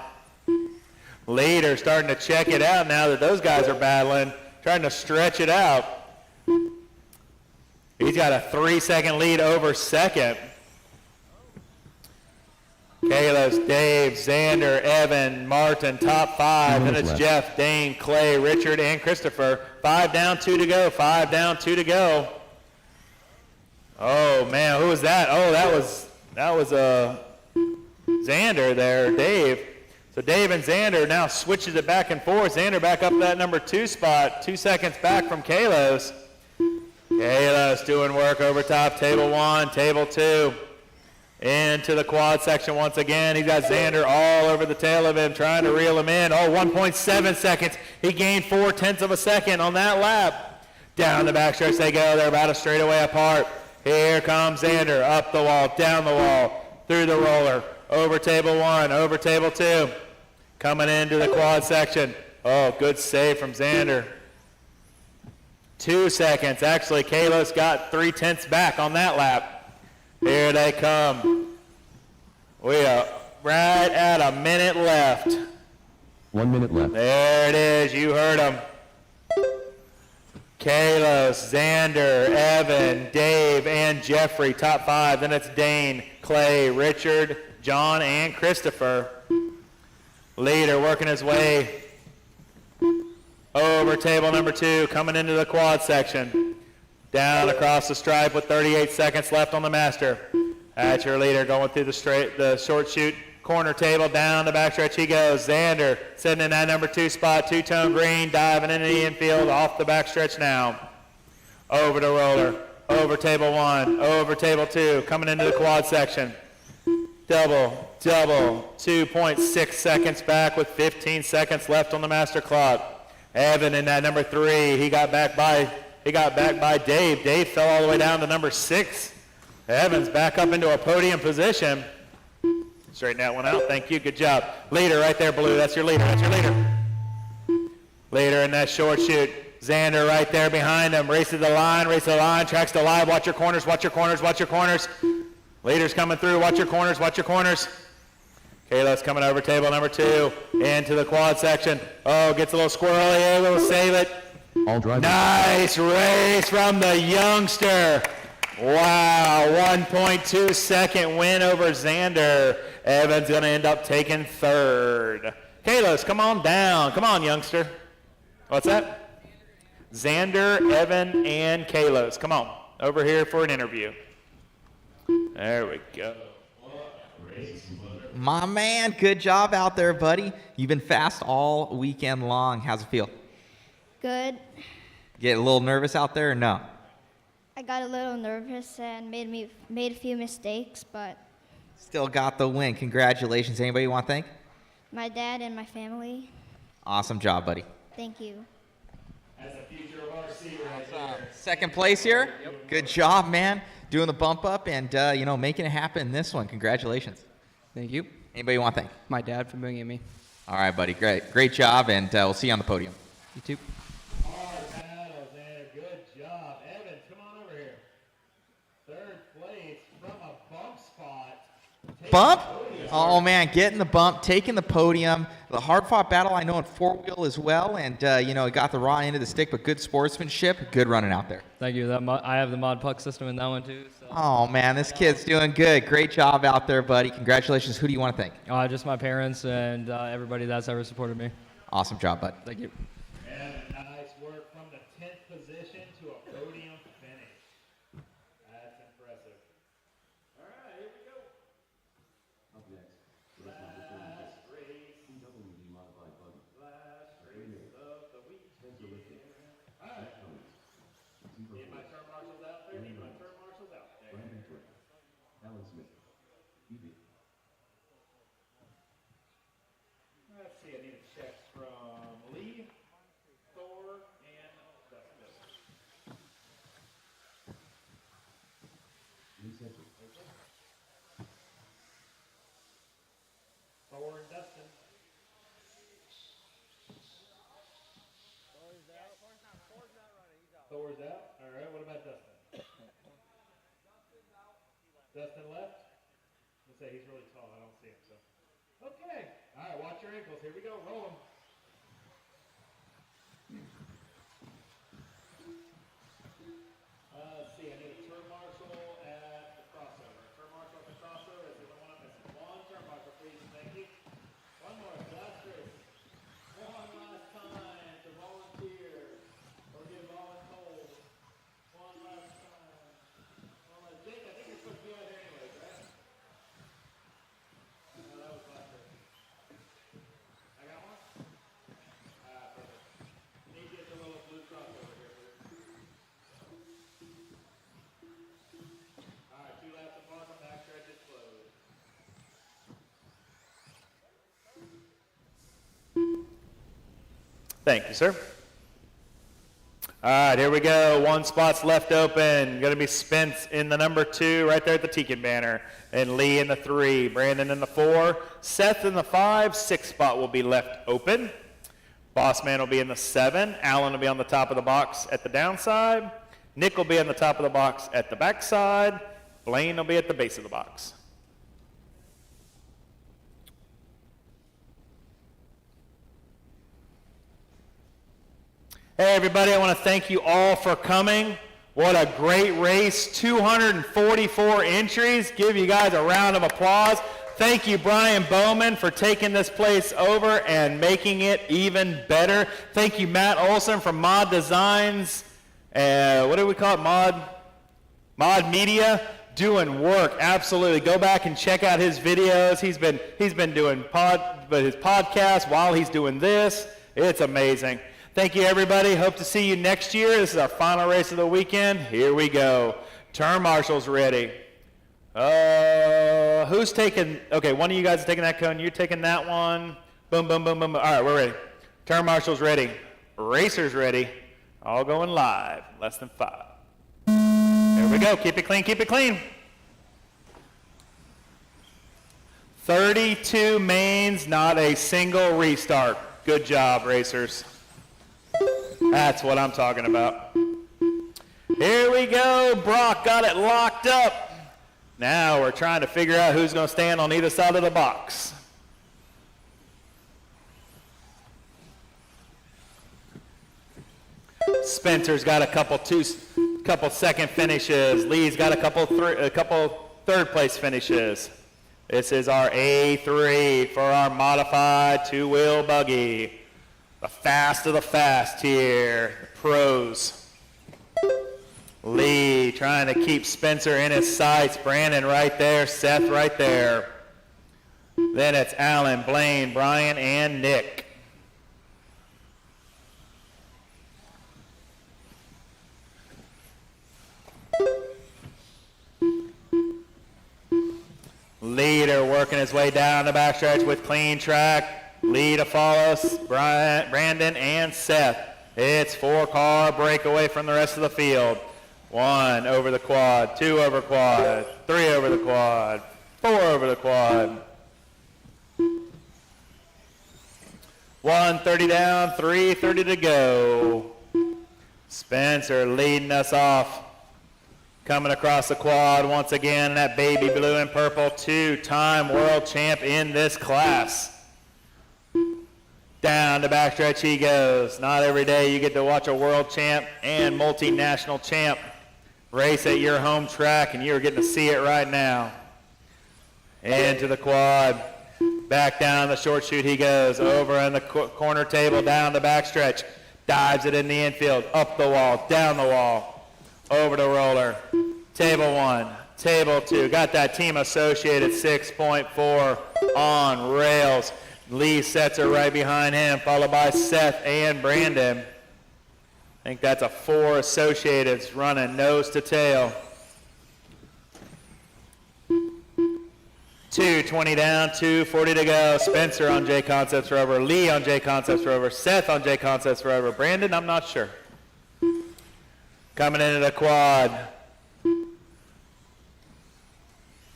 Leader starting to check it out now that those guys are battling, trying to stretch it out. He's got a 3-second lead over second. Kalos, Dave, Xander, Evan, Martin, top 5. Then it's Jeff, Dane, Clay, Richard, and Christopher. 5 down, 2 to go. 5 down, 2 to go. Oh man, who was that? Oh, that was Xander there, Dave. So Dave and Xander now switches it back and forth. Xander back up that number 2 spot, 2 seconds back from Kalos. Kalos doing work over top, table 1, table 2. Into the quad section once again. He's got Xander all over the tail of him, trying to reel him in. Oh, 1.7 seconds. He gained 0.4 of a second on that lap. Down the backstretch they go. They're about a straightaway apart. Here comes Xander, up the wall, down the wall, through the roller, over table 1, over table 2. Coming into the quad section. Oh, good save from Xander. 2 seconds. Actually, Kalos got 0.3 back on that lap. Here they come. We are right at a minute left. 1 minute left. There it is. You heard them. Kalos, Xander, Evan, Dave, and Jeffrey, top 5. Then it's Dane, Clay, Richard, John, and Christopher. Leader working his way over table number 2, coming into the quad section. Down across the stripe with 38 seconds left on the master. That's your leader going through the short chute corner table, down the backstretch he goes. Xander sitting in that number 2 spot, two-tone green, diving into the infield, off the backstretch now. Over to roller, over table 1, over table 2, coming into the quad section. Double, 2.6 seconds back with 15 seconds left on the master clock. Evan in that number 3, he got back by Dave. Dave fell all the way down to number 6. Evan's back up into a podium position. Straighten that one out. Thank you. Good job. Leader right there, Blue. That's your leader. That's your leader. Leader in that short chute. Xander right there behind him. Race to the line. Tracks to live. Watch your corners. Watch your corners. Watch your corners. Leader's coming through. Watch your corners. Watch your corners. Kalos coming over table number 2 into the quad section. Oh, gets a little squirrely. Able to save it. All drivers. Nice race from the youngster. Wow, 1.2 second win over Xander. Evan's going to end up taking 3rd. Kalos, come on down. Come on, youngster. What's that? Xander, Evan, and Kalos. Come on, over here for an interview. There we go. My man, good job out there, buddy. You've been fast all weekend long. How's it feel? Good. Get a little nervous out there or no? I got a little nervous and made a few mistakes, but Still got the win. Congratulations. Anybody you want to thank? my dad and my family. Awesome job, buddy. Thank you. That's a future of RC right there. Second place here. Good job, man. Doing the bump up and, making it happen in this one. Congratulations. Thank you. Anybody you want to thank? My dad for bringing me. All right, buddy. Great. Great job, and we'll see you on the podium. You too. Hard battles, man. Good job. Evans, come on over here. 3rd place from a bump spot. Bump? Oh, man, getting the bump, taking the podium. The hard-fought battle, I know, in 4-wheel as well. And, it got the raw end of the stick, but good sportsmanship. Good running out there. Thank you. I have the mod puck system in that one, too. So. Oh, man, this kid's doing good. Great job out there, buddy. Congratulations. Who do you want to thank? Just my parents and everybody that's ever supported me. Awesome job, bud. Thank you. And nice work from the 10th position to a podium finish. That's impressive. All right, here we go. Up next, Last race. CWD modified buggy. Last race of the week. All right. Need my turn marshals out there. Need my turn marshals out there. Brandon Brick. Alan Smith. EV. Let's see, I need a check from Lee, Thor, and Dustin. Lee Sedgwick. Thor and Dustin. Thor's out. All right, what about Dustin? Dustin left? Let's say he's really tall. I don't see him, so. Okay. All right, watch your ankles. Here we go. Roll them. Let's see. I need a turn marshal at the crossover. Turn marshal at the crossover. Is the one I'm missing? One turn marshal, please. Thank you. One more. Last race. One last time to volunteer or get voluntold. One last time. Jake, I think you're supposed to be out here anyways, right? No, that was last race. I got one? Perfect. Need to get the little blue crossover here, please. All right, 2 laps apart from back stretch is closed. Thank you, sir. All right, here we go. 1 spot's left open. Going to be Spence in the number 2 right there at the Tekin banner. And Lee in the 3. Brandon in the 4. Seth in the 5. 6th spot will be left open. Bossman will be in the 7. Alan will be on the top of the box at the downside. Nick will be on the top of the box at the backside. Blaine will be at the base of the box. Hey, everybody, I want to thank you all for coming. What a great race, 244 entries. Give you guys a round of applause. Thank you, Brian Bowman, for taking this place over and making it even better. Thank you, Matt Olson from Mod Designs. What do we call it? Mod Media, doing work. Absolutely. Go back and check out his videos. He's been doing his podcast while he's doing this. It's amazing. Thank you, everybody. Hope to see you next year. This is our final race of the weekend. Here we go. Turn marshals ready. Who's taking? Okay, one of you guys is taking that cone. You're taking that one. Boom, boom, boom, boom. All right, we're ready. Turn marshals ready. Racers ready. All going live. Less than 5. Here we go. Keep it clean. Keep it clean. 32 mains, not a single restart. Good job, racers. That's what I'm talking about. Here we go. Brock got it locked up. Now we're trying to figure out who's going to stand on either side of the box. Spencer's got a couple second finishes. Lee's got a couple third place finishes. This is our A3 for our modified two-wheel buggy. The fast of the fast here, the pros. Lee trying to keep Spencer in his sights. Brandon right there, Seth right there. Then it's Alan, Blaine, Brian, and Nick. Leader working his way down the backstretch with clean track. Lee to follow, Brandon and Seth. It's 4-car breakaway from the rest of the field. 1 over the quad, 2 over quad, 3 over the quad, 4 over the quad. 130 down, 330 to go. Spencer leading us off. Coming across the quad once again, that baby blue and purple, 2-time world champ in this class. Down the backstretch he goes. Not every day you get to watch a world champ and multinational champ race at your home track, and you're getting to see it right now. Into the quad. Back down the short chute he goes. Over in the corner table, down the backstretch. Dives it in the infield. Up the wall, down the wall. Over the roller. Table 1, table 2. Got that team associated 6.4 on rails. Lee Setzer right behind him, followed by Seth and Brandon. I think that's a 4 associateds running nose to tail. 220 down, 240 to go. Spencer on JConcepts Rover, Lee on JConcepts Rover, Seth on JConcepts Rover. Brandon, I'm not sure. Coming into the quad.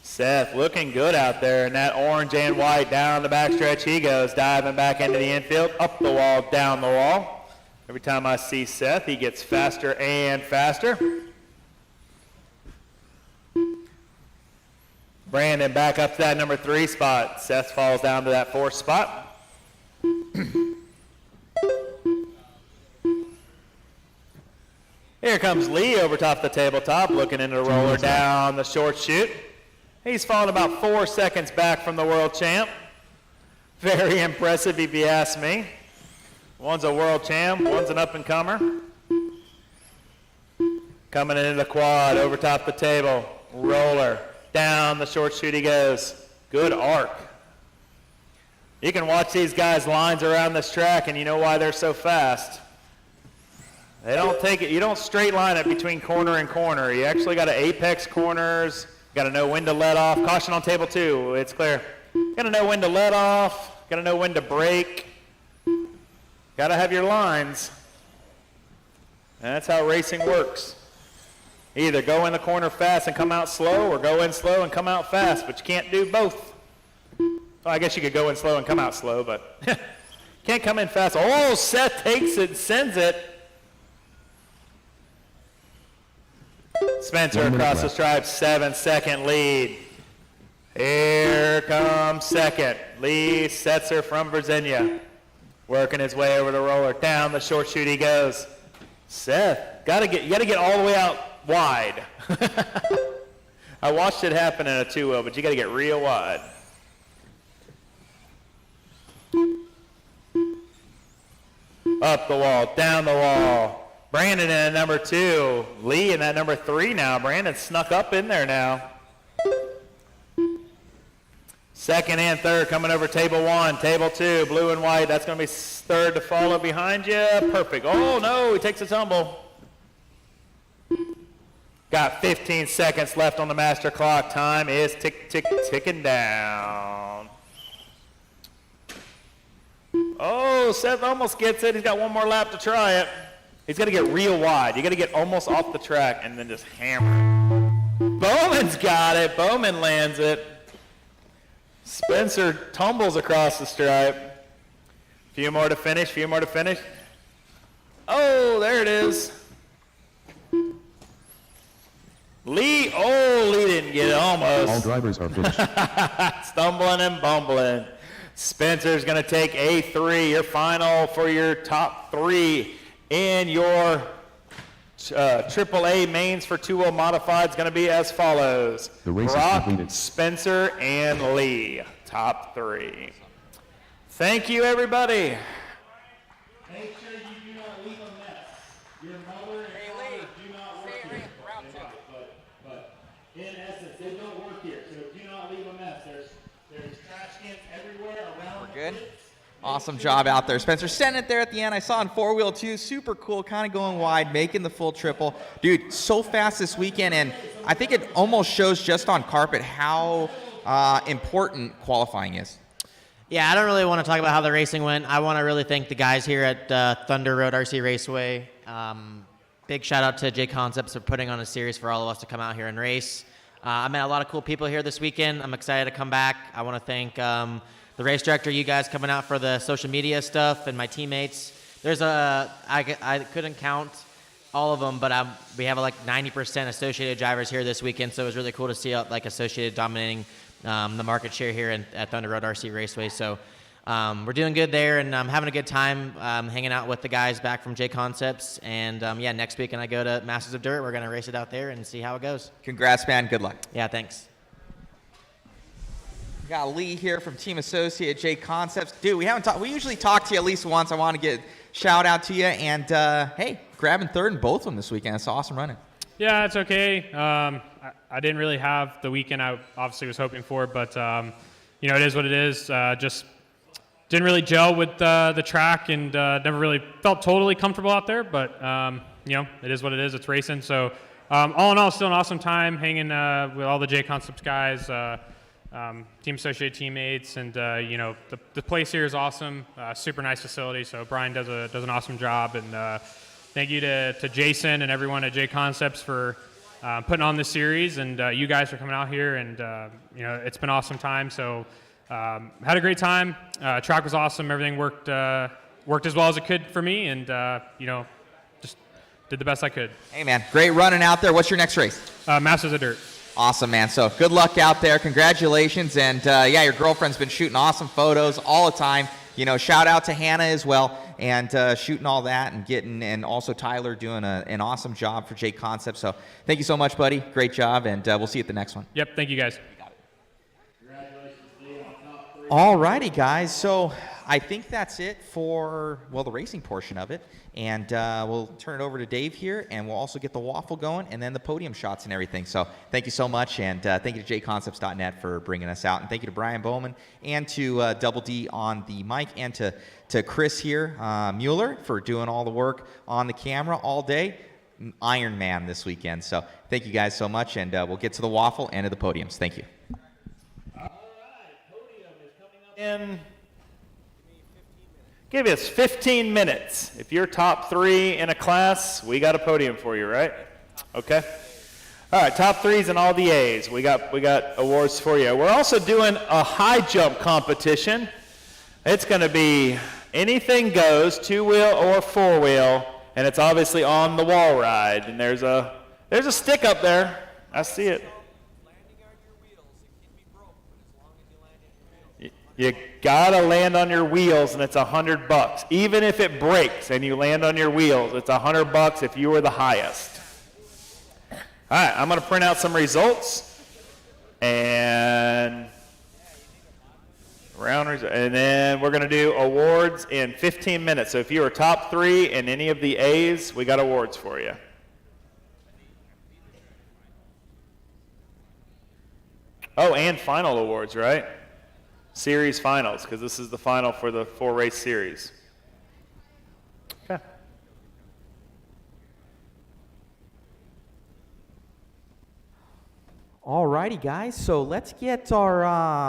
Seth looking good out there in that orange and white. Down the backstretch he goes, diving back into the infield, up the wall, down the wall. Every time I see Seth, he gets faster and faster. Brandon back up to that number 3 spot. Seth falls down to that 4th spot. Here comes Lee over top the tabletop, looking into the roller down the short chute. He's fallen about 4 seconds back from the world champ. Very impressive if you ask me. One's a world champ, one's an up-and-comer. Coming into the quad, over top the table, roller, down the short chute he goes. Good arc. You can watch these guys' lines around this track and you know why they're so fast. They don't take it, you don't straight line it between corner and corner. You actually got to apex corners. Got to know when to let off. Caution on table 2. It's clear. Got to know when to let off. Got to know when to brake. Got to have your lines. And that's how racing works. Either go in the corner fast and come out slow, or go in slow and come out fast, but you can't do both. Well, I guess you could go in slow and come out slow, but can't come in fast. Oh, Seth takes it, sends it. Spencer across the stripe, 7-second lead. Here comes second. Lee Setzer from Virginia. Working his way over the roller. Down the short chute he goes. Seth, you gotta get all the way out wide. I watched it happen in a 2-0, but you gotta get real wide. Up the wall, down the wall. Brandon in at number 2. Lee in that number 3 now. Brandon snuck up in there now. Second and third coming over table 1, table 2, blue and white. That's going to be third to follow behind you. Perfect. Oh, no, he takes a tumble. Got 15 seconds left on the master clock. Time is ticking down. Oh, Seth almost gets it. He's got one more lap to try it. He's got to get real wide. You got to get almost off the track and then just hammer. Bowman's got it. Bowman lands it. Spencer tumbles across the stripe. Few more to finish. Oh, there it is. Lee didn't get it almost. All drivers are finished. Stumbling and bumbling. Spencer's going to take A3, your final for your top 3 in your AAA mains for 2-0 modified is going to be as follows. The race is Brock, completed. Spencer, and Lee, top 3. Thank you, everybody. Make sure you do not leave a mess. Your mother and father do not work here. But in essence, they don't work here. So do not leave a mess. There's trash cans everywhere around. We're good. Awesome job out there. Spencer sent it there at the end. I saw in 4-wheel too. Super cool, kind of going wide, making the full triple. Dude, so fast this weekend, and I think it almost shows just on carpet how important qualifying is. Yeah, I don't really want to talk about how the racing went. I want to really thank the guys here at Thunder Road RC Raceway. Big shout out to JConcepts for putting on a series for all of us to come out here and race. I met a lot of cool people here this weekend. I'm excited to come back. I want to thank the race director, you guys coming out for the social media stuff, and my teammates. I couldn't count all of them, but we have like 90% Associated drivers here this weekend, so it was really cool to see like Associated dominating the market share here at Thunder Road RC Raceway. So we're doing good there, and I'm having a good time hanging out with the guys back from JConcepts. And yeah, next week when I go to Masters of Dirt, we're going to race it out there and see how it goes. Congrats, man. Good luck. Yeah, thanks. We got Lee here from Team Associate JConcepts. Dude, we haven't talked. We usually talk to you at least once. I want to get shout out to you, and hey, grabbing third in both of them this weekend. It's awesome running. Yeah, it's okay. I didn't really have the weekend I obviously was hoping for, but you know, it is what it is. Just didn't really gel with the track, and never really felt totally comfortable out there. But you know, it is what it is. It's racing. So all in all, still an awesome time hanging with all the JConcepts guys. Team Associated teammates, and you know, the place here is awesome. Super nice facility. So Brian does an awesome job, and thank you to Jason and everyone at JConcepts for putting on this series, and you guys for coming out here. And you know, it's been an awesome time. So had a great time. Track was awesome. Everything worked as well as it could for me, and you know, just did the best I could. Hey man, great running out there. What's your next race? Masters of Dirt. Awesome, man. So good luck out there. Congratulations. And yeah, your girlfriend's been shooting awesome photos all the time. You know, shout out to Hannah as well, and shooting all that and and also Tyler doing an awesome job for JConcepts. So thank you so much, buddy. Great job, and we'll see you at the next one. Yep, thank you guys. All righty, guys. So I think that's it for, well, the racing portion of it. And we'll turn it over to Dave here, and we'll also get the waffle going and then the podium shots and everything. So thank you so much, and thank you to jconcepts.net for bringing us out. And thank you to Brian Bowman and to Double D on the mic, and to Chris here, Mueller, for doing all the work on the camera all day. Iron Man this weekend. So thank you guys so much, and we'll get to the waffle and to the podiums. Thank you. In, give us 15 minutes. If you're top 3 in a class, we got a podium for you, right? Okay. All right, top 3s in all the A's. We got awards for you. We're also doing a high jump competition. It's going to be anything goes, 2-wheel or 4-wheel, and it's obviously on the wall ride. And there's a stick up there. I see it. You gotta land on your wheels, and it's $100. Even if it breaks and you land on your wheels, it's $100 if you were the highest. All right, I'm gonna print out some results, and and then we're gonna do awards in 15 minutes. So if you are top 3 in any of the A's, we got awards for you. Oh, and final awards, right? Series finals, because this is the final for the 4-race series. Okay. Alrighty, guys. So let's get our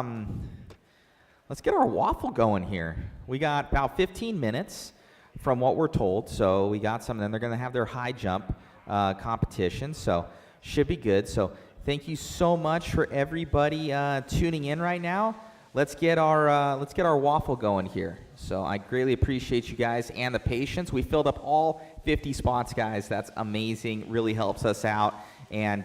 waffle going here. We got about 15 minutes from what we're told. So we got some. Then they're going to have their high jump competition. So should be good. So thank you so much for everybody tuning in right now. Let's get our waffle going here. So I greatly appreciate you guys and the patience. We filled up all 50 spots, guys. That's amazing. Really helps us out. And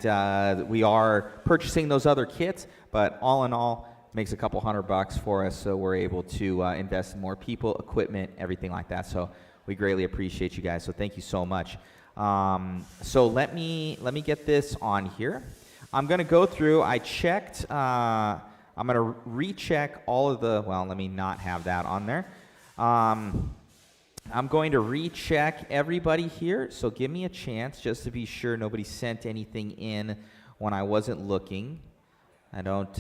we are purchasing those other kits, but all in all, makes a couple $100 for us. So we're able to invest in more people, equipment, everything like that. So we greatly appreciate you guys. So thank you so much. So let me get this on here. I'm going to go through. I checked. I'm going to recheck all of the, well, let me not have that on there. I'm going to recheck everybody here, so give me a chance just to be sure nobody sent anything in when I wasn't looking. I don't,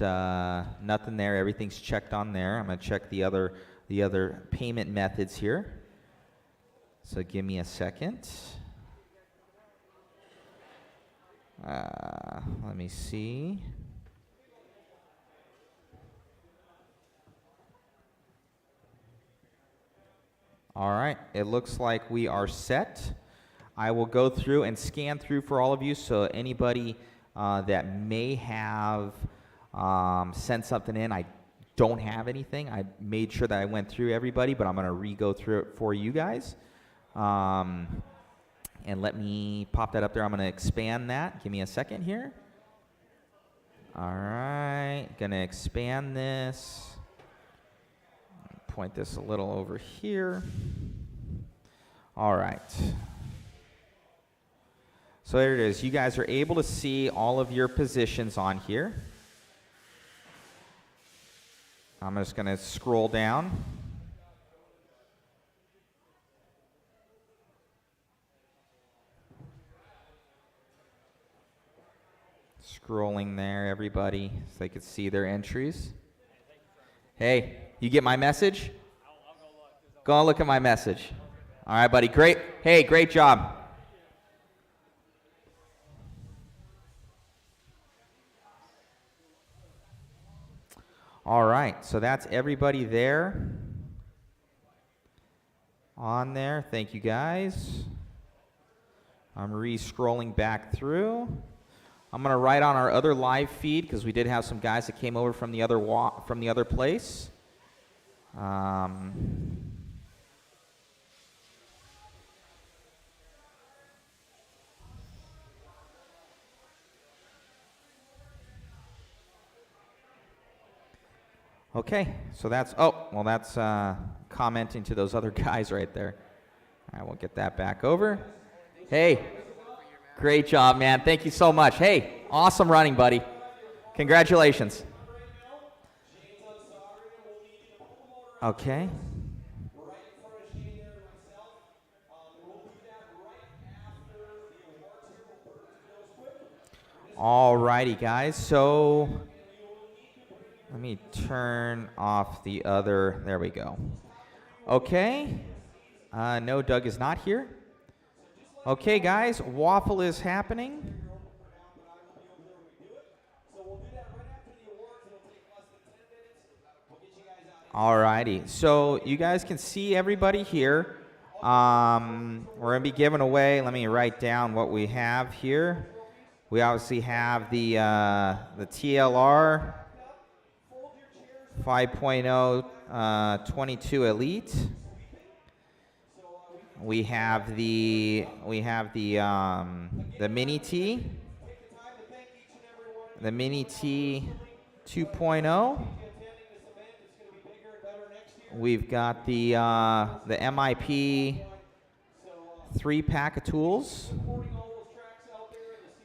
nothing there, everything's checked on there. I'm going to check the other payment methods here. So give me a second. Let me see. All right, it looks like we are set. I will go through and scan through for all of you, so anybody that may have sent something in, I don't have anything. I made sure that I went through everybody, but I'm going to re-go through it for you guys. And let me pop that up there. I'm going to expand that. Give me a second here. All right, going to expand this. Point this a little over here. All right. So there it is. You guys are able to see all of your positions on here. I'm just going to scroll down. Scrolling there, everybody, so they could see their entries. Hey, you get my message? Go and look at my message. All right, buddy. Great. Hey, great job. All right, so that's everybody there. On there. Thank you, guys. I'm re-scrolling back through. I'm going to write on our other live feed because we did have some guys that came over from the other place. Okay, so that's commenting to those other guys right there. All right, we'll get that back over. Hey. Great job, man. Thank you so much. Hey, awesome running, buddy. Congratulations. Okay. All righty, guys. So let me turn off the other. There we go. Okay. No, Doug is not here. Okay, guys, waffle is happening. Alrighty, so you guys can see everybody here. We're gonna be giving away. Let me write down what we have here. We obviously have the TLR 5.0 22 Elite. We have the Mini T, the Mini T 2.0. we've got the MIP 3-pack of tools.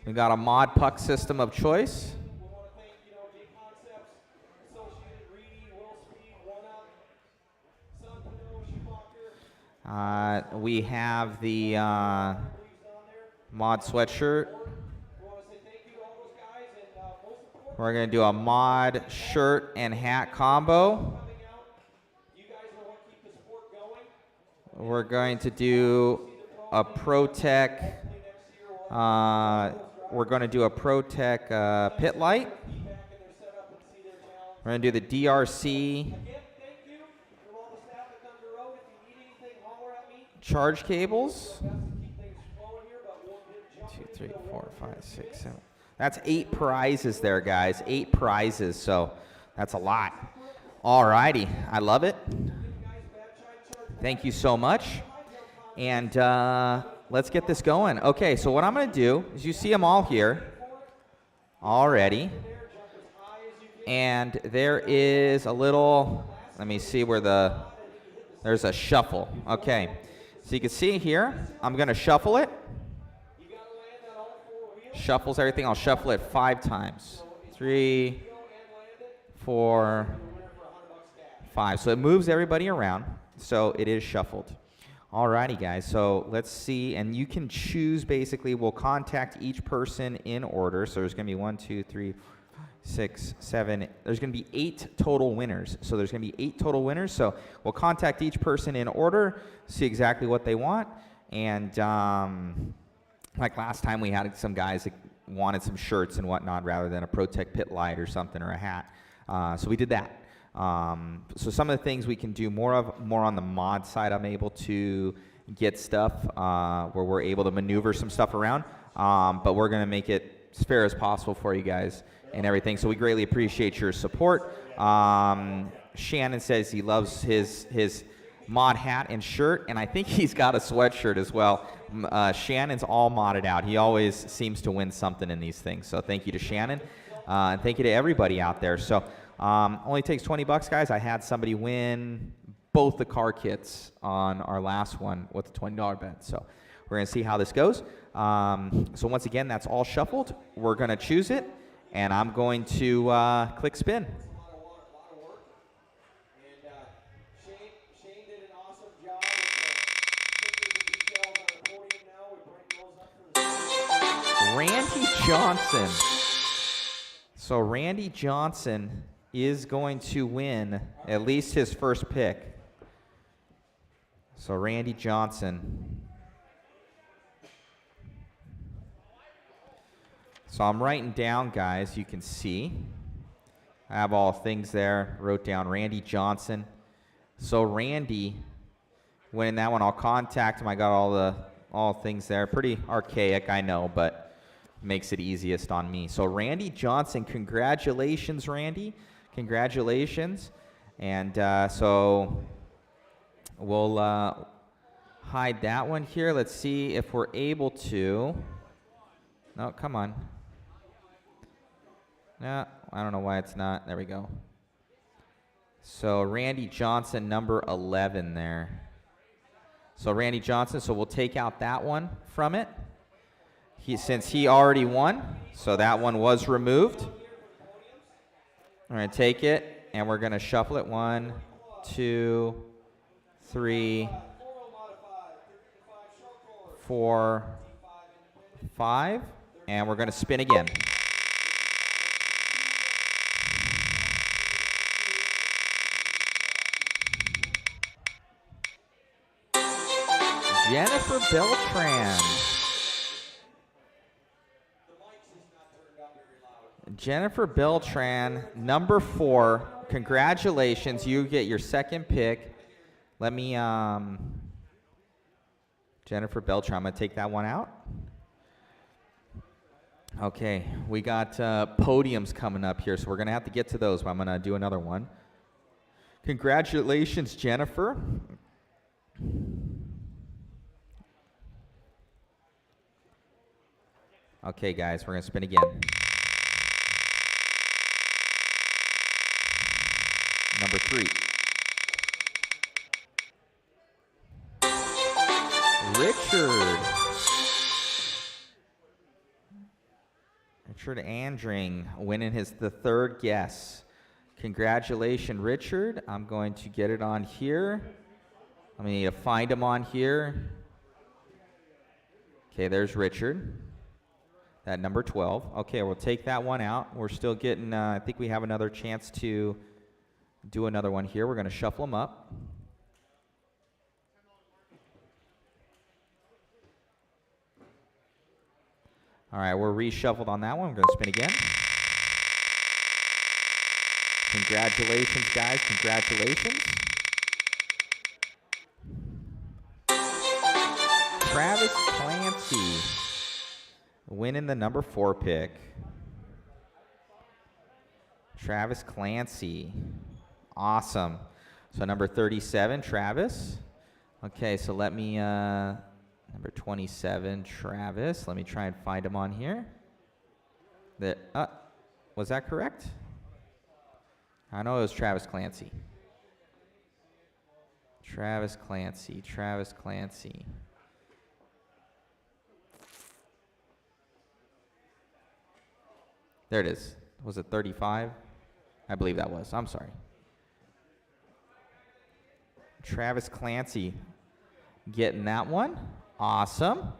We've got a mod puck system of choice. We have the mod sweatshirt. We're going to do a mod shirt and hat combo. We're going to do a ProTech. We're going to do a ProTech pit light. We're going to do the DRC charge cables. 1, 2, 3, 4, 5, 6, 7. That's 8 prizes there, guys. 8 prizes, so that's a lot. All righty, I love it. Thank you so much. And let's get this going. Okay, so what I'm going to do is you see them all here already. And there is a little, let me see where there's a shuffle. Okay, so you can see here, I'm going to shuffle it. Shuffles everything. I'll shuffle it 5 times. 3, 4, 5. So it moves everybody around. So it is shuffled. Alrighty, guys. So let's see. And you can choose, basically, we'll contact each person in order. So there's going to be 1, 2, 3, 6, 7. There's going to be 8 total winners. So there's going to be 8 total winners. So we'll contact each person in order, see exactly what they want. And like last time, we had some guys that wanted some shirts and whatnot rather than a ProTech pit light or something or a hat. So we did that. So some of the things we can do more on the mod side. I'm able to get stuff where we're able to maneuver some stuff around. But we're going to make it as fair as possible for you guys and everything. So we greatly appreciate your support. Shannon says he loves his mod hat and shirt, and I think he's got a sweatshirt as well. Shannon's all modded out. He always seems to win something in these things. So thank you to Shannon, and thank you to everybody out there. So only takes $20, guys. I had somebody win both the car kits on our last one with a $20 bet. So we're going to see how this goes. So once again, that's all shuffled. We're going to choose it, and I'm going to click spin. Randy Johnson. So Randy Johnson is going to win at least his first pick. So Randy Johnson. So I'm writing down, guys, you can see. I have all things there. Wrote down Randy Johnson. So Randy winning that one. I'll contact him. I got all things there. Pretty archaic, I know, but makes it easiest on me. So Randy Johnson, congratulations, Randy. Congratulations. And so we'll hide that one here. Let's see if we're able to. No, come on. No, I don't know why it's not. There we go. So Randy Johnson, number 11 there. So Randy Johnson, so we'll take out that one from it. Since he already won, so that one was removed. We're going to take it, and we're going to shuffle it. 1, 2, 3, 4, 5, and we're going to spin again. Jennifer Beltran. Jennifer Beltran, number 4. Congratulations, you get your second pick. Let me, Jennifer Beltran, I'm going to take that one out. Okay, we got podiums coming up here, so we're going to have to get to those, but I'm going to do another one. Congratulations, Jennifer. Okay, guys, we're going to spin again. Number 3. Richard. Richard Andring winning the third guess. Congratulations, Richard. I'm going to get it on here. I'm going to need to find him on here. Okay, there's Richard. That number 12. Okay, we'll take that one out. We're still getting, I think we have another chance to do another one here. We're going to shuffle them up. All right, we're reshuffled on that one. We're going to spin again. Congratulations, guys. Congratulations. Travis Clancy winning the number 4 pick. Travis Clancy. Awesome. So number 37, Travis. Okay, so let me, number 27, Travis. Let me try and find him on here. Was that correct? I know it was Travis Clancy. Travis Clancy, Travis Clancy. There it is. Was it 35? I believe that was. I'm sorry. Travis Clancy getting that one. Awesome.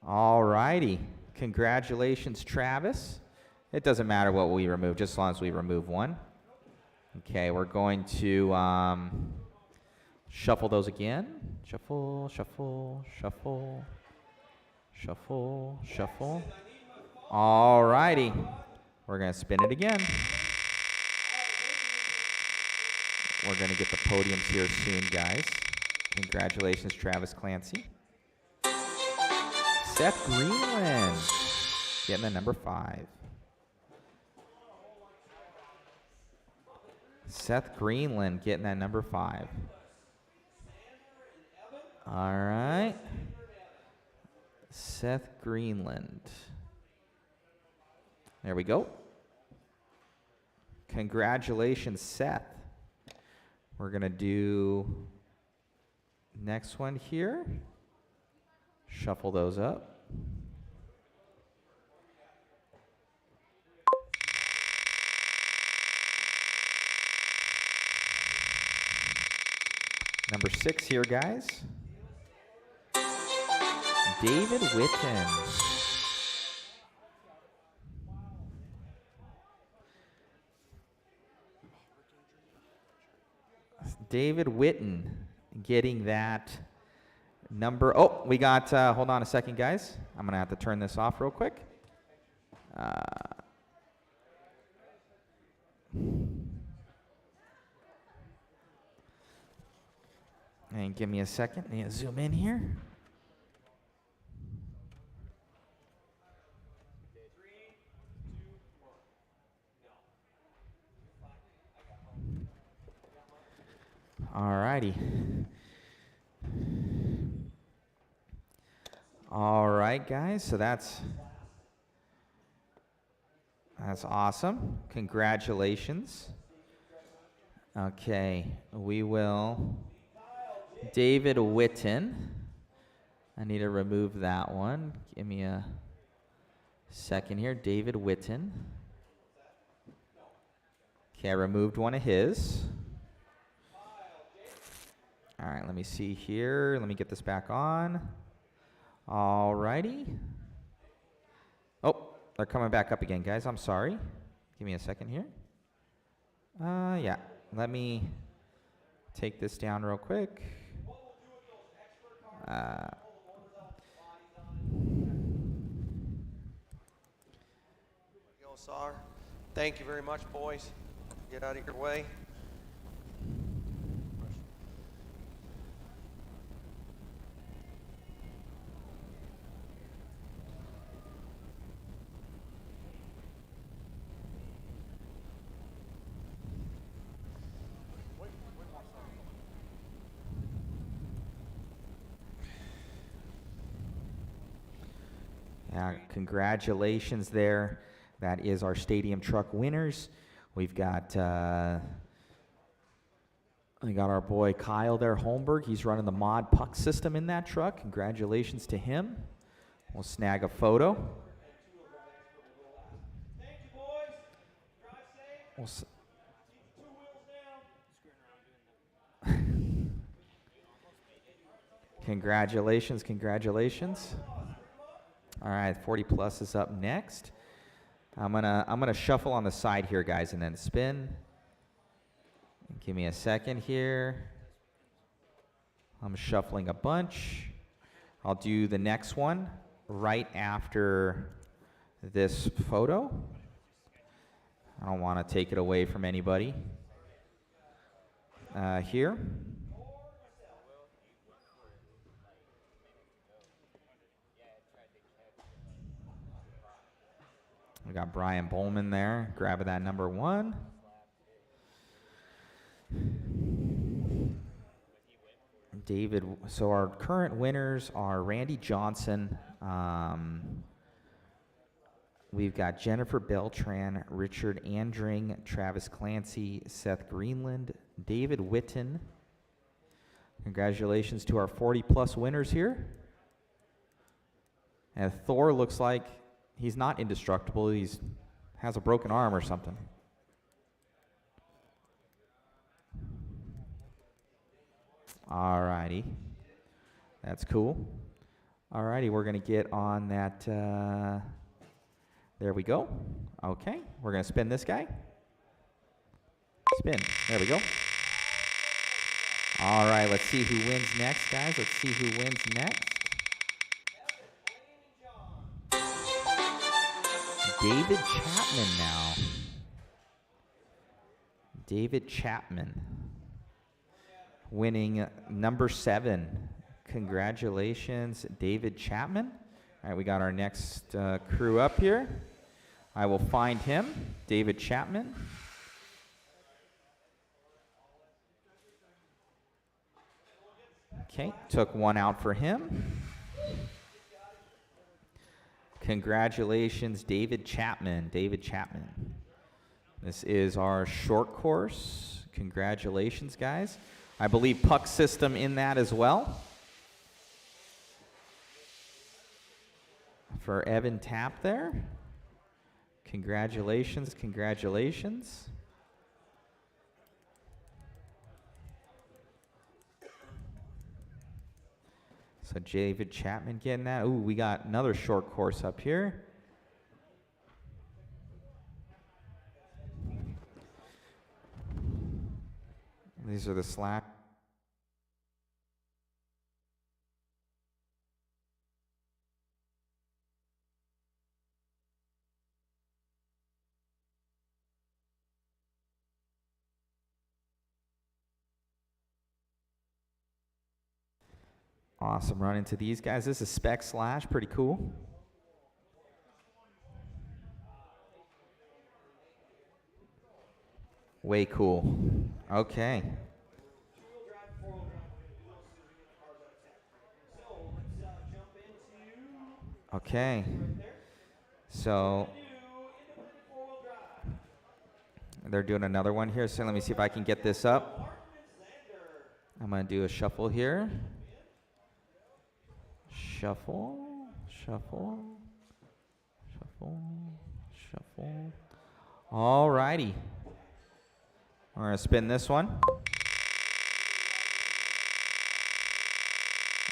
All righty. Congratulations, Travis. It doesn't matter what we remove, just as long as we remove one. Okay, we're going to shuffle those again. Shuffle, shuffle, shuffle, shuffle, shuffle. All righty. We're going to spin it again. We're going to get the podiums here soon, guys. Congratulations, Travis Clancy. Seth Greenland getting the number 5. Seth Greenland getting that number 5. All right. Seth Greenland. There we go. Congratulations, Seth. We're going to do next one here. Shuffle those up. Number 6 here, guys. David Witten. David Witten getting that number. Oh, we got, hold on a second, guys. I'm going to have to turn this off real quick. And give me a second. I need to zoom in here. All righty. All right, guys. So that's awesome. Congratulations. Okay, we will. David Witten. I need to remove that one. Give me a second here. David Witten. Okay, I removed one of his. All right, let me see here. Let me get this back on. All righty. Oh, they're coming back up again, guys. I'm sorry. Give me a second here. Yeah, let me take this down real quick. Go, Sar. Thank you very much, boys. Get out of your way. Congratulations there. That is our stadium truck winners. We've got We got our boy Kyle there, Holmberg. He's running the mod puck system in that truck. Congratulations to him. We'll snag a photo. We'll Congratulations, congratulations. All right, 40 plus is up next. I'm gonna shuffle on the side here, guys, and then spin. Give me a second here. I'm shuffling a bunch. I'll do the next one right after this photo. I don't want to take it away from anybody. Here. We got Brian Bowman there, grabbing that number 1. David, so our current winners are Randy Johnson. We've got Jennifer Beltran, Richard Andring, Travis Clancy, Seth Greenland, David Witten. Congratulations to our 40 plus winners here. And Thor looks like he's not indestructible. He's has a broken arm or something. Alrighty. That's cool. Alrighty, we're going to get on that. There we go. Okay, we're going to spin this guy. Spin. There we go. All right, let's see who wins next, guys. Let's see who wins next. David Chapman now. David Chapman winning number 7. Congratulations, David Chapman. All right, we got our next crew up here. I will find him, David Chapman. Okay, took one out for him. Congratulations, David Chapman. David Chapman. This is our short course. Congratulations, guys. I believe puck system in that as well. For Evan Tapp there. Congratulations, congratulations. So David Chapman getting that. Ooh, we got another short course up here. These are the slack. Awesome run into these guys. This is Spec Slash, pretty cool. Way cool. Okay. Okay. So they're doing another one here. So let me see if I can get this up. I'm going to do a shuffle here. Shuffle, shuffle, shuffle, shuffle. All righty. We're going to spin this one.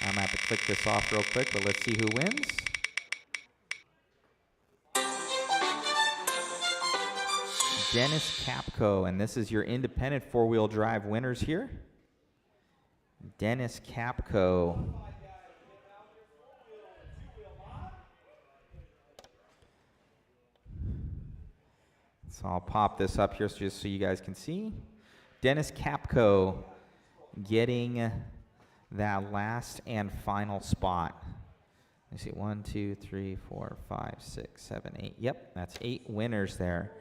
I'm going to have to click this off real quick, but let's see who wins. Dennis Capco, and this is your independent four-wheel drive winners here. Dennis Capco. So I'll pop this up here just so you guys can see. Dennis Capco getting that last and final spot. Let's see, 1, 2, 3, 4, 5, 6, 7, 8. Yep, that's 8 winners there.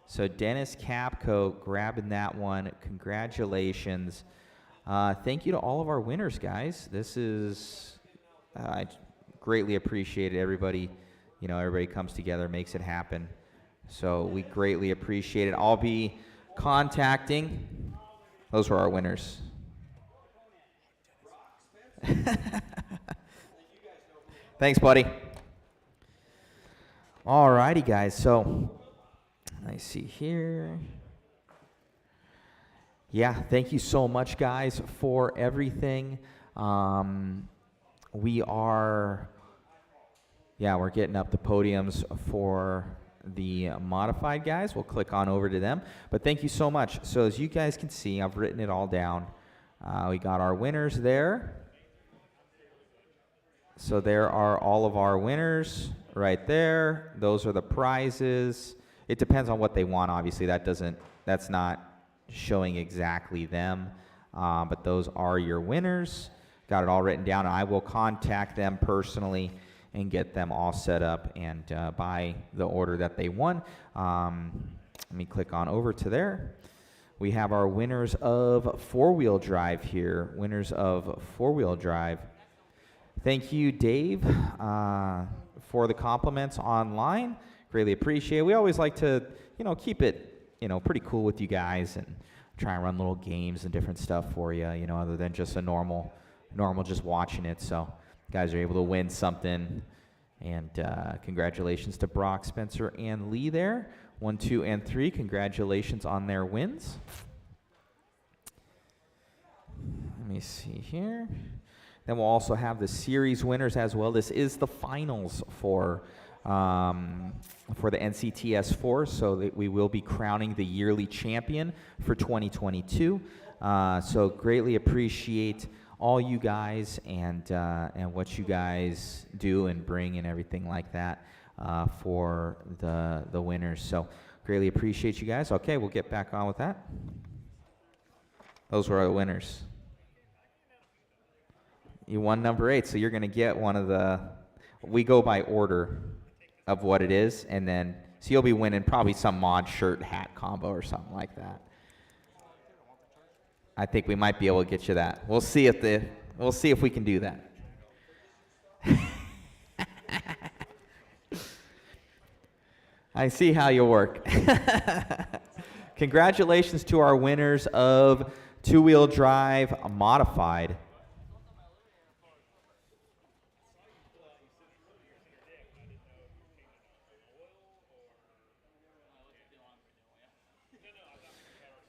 So Dennis Capco grabbing that one. Congratulations. Thank you to all of our winners, guys. This is, I greatly appreciate it. Everybody, you know, everybody comes together, makes it happen. So we greatly appreciate it. I'll be contacting. Those were our winners. Thanks, buddy. All righty, guys. So, I see here. Yeah, thank you so much, guys, for everything. We're getting up the podiums for the modified guys. We'll click on over to them. But thank you so much. So as you guys can see, I've written it all down. We got our winners there. So there are all of our winners right there. Those are the prizes. It depends on what they want, obviously. That's not showing exactly them. But those are your winners. Got it all written down. I will contact them personally and get them all set up and by the order that they won. Let me click on over to there. We have our winners of four-wheel drive here. Winners of four-wheel drive. Thank you, Dave, for the compliments online. Greatly appreciate it. We always like to, keep it, pretty cool with you guys and try and run little games and different stuff for you, other than just a normal just watching it. So guys are able to win something. And congratulations to Brock, Spencer, and Lee there. 1, 2, and 3. Congratulations on their wins. Let me see here. Then we'll also have the series winners as well. This is the finals for the NCTS4, so that we will be crowning the yearly champion for 2022. So greatly appreciate all you guys and what you guys do and bring and everything like that for the winners. So greatly appreciate you guys. Okay, we'll get back on with that. Those were our winners. You won number 8, so you're going to get one of the, we go by order of what it is, and then, so you'll be winning probably some mod shirt hat combo or something like that. I think we might be able to get you that. We'll see if we can do that. I see how you work. Congratulations to our winners of two-wheel drive modified.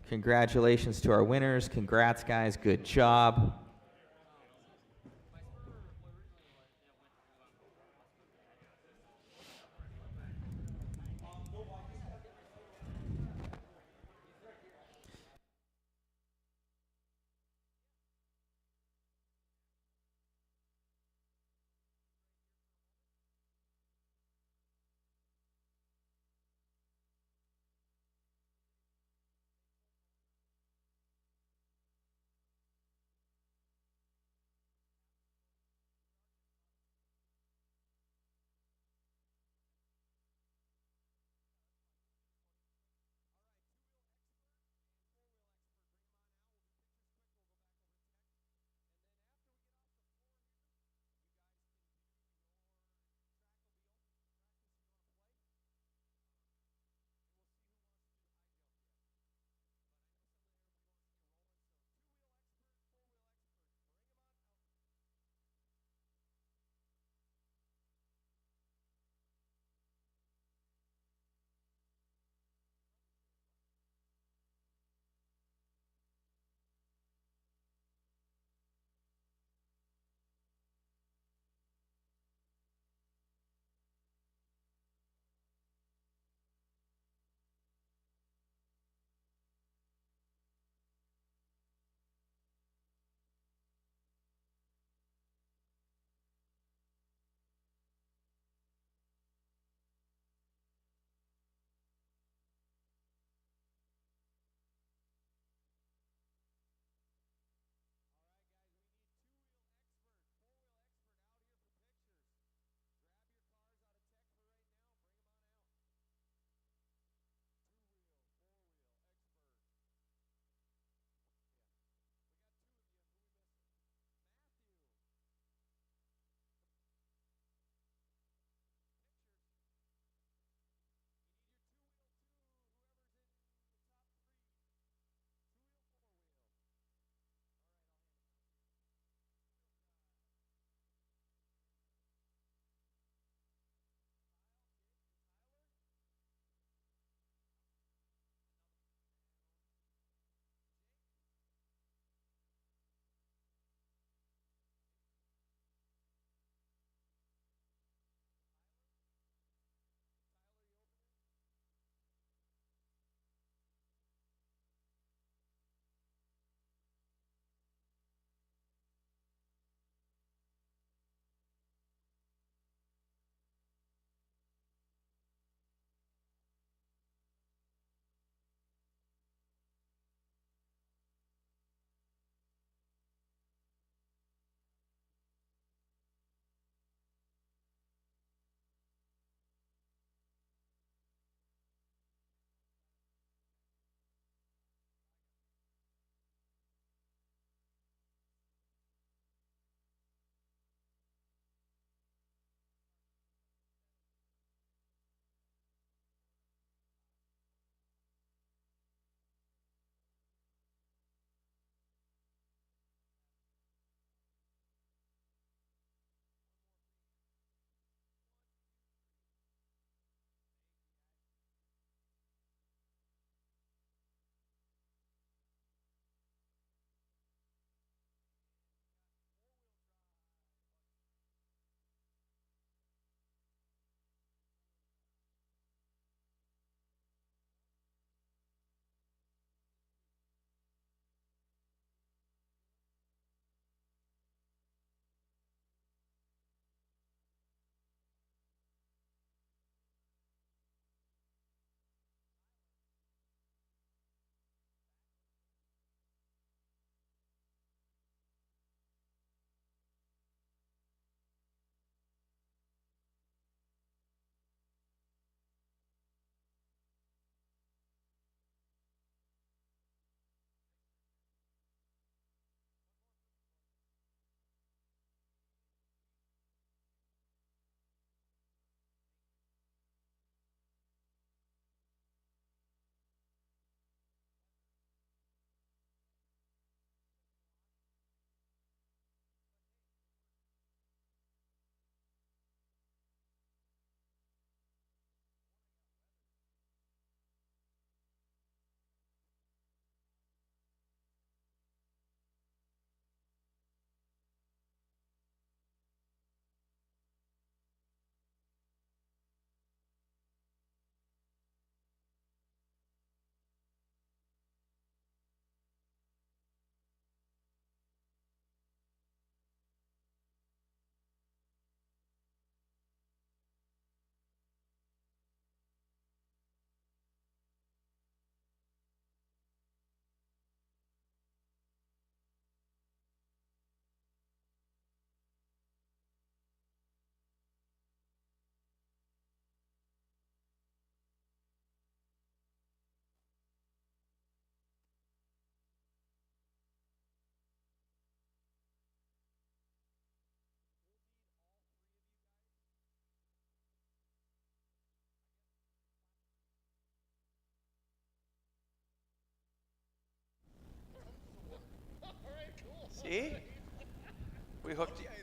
Congratulations to our winners. Congrats, guys. Good job.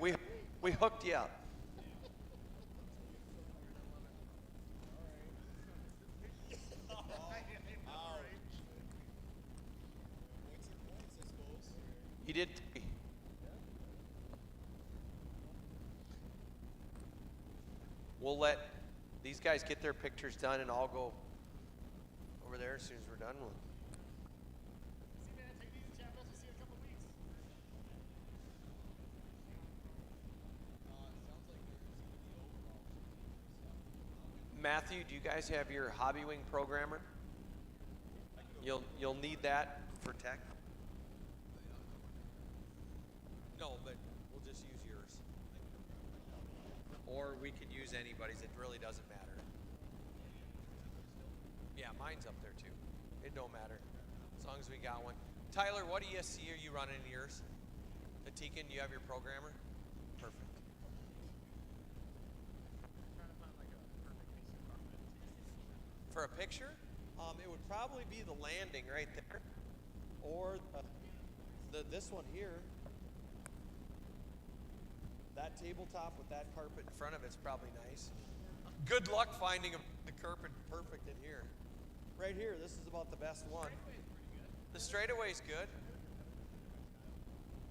We hooked you up. He did. We'll let these guys get their pictures done, and I'll go over there as soon as we're done with. Matthew, do you guys have your hobby wing programmer? You'll need that for tech. No, but we'll just use yours. Or we could use anybody's. It really doesn't matter. Yeah, mine's up there too. It don't matter as long as we got one. Tyler, what ESC are you running in yours? Atikan, do you have your programmer? Perfect. For a picture, it would probably be the landing right there, or this one here. That tabletop with that carpet in front of it's probably nice. Good luck finding the carpet perfect in here. Right here, this is about the best one. The straightaway's good.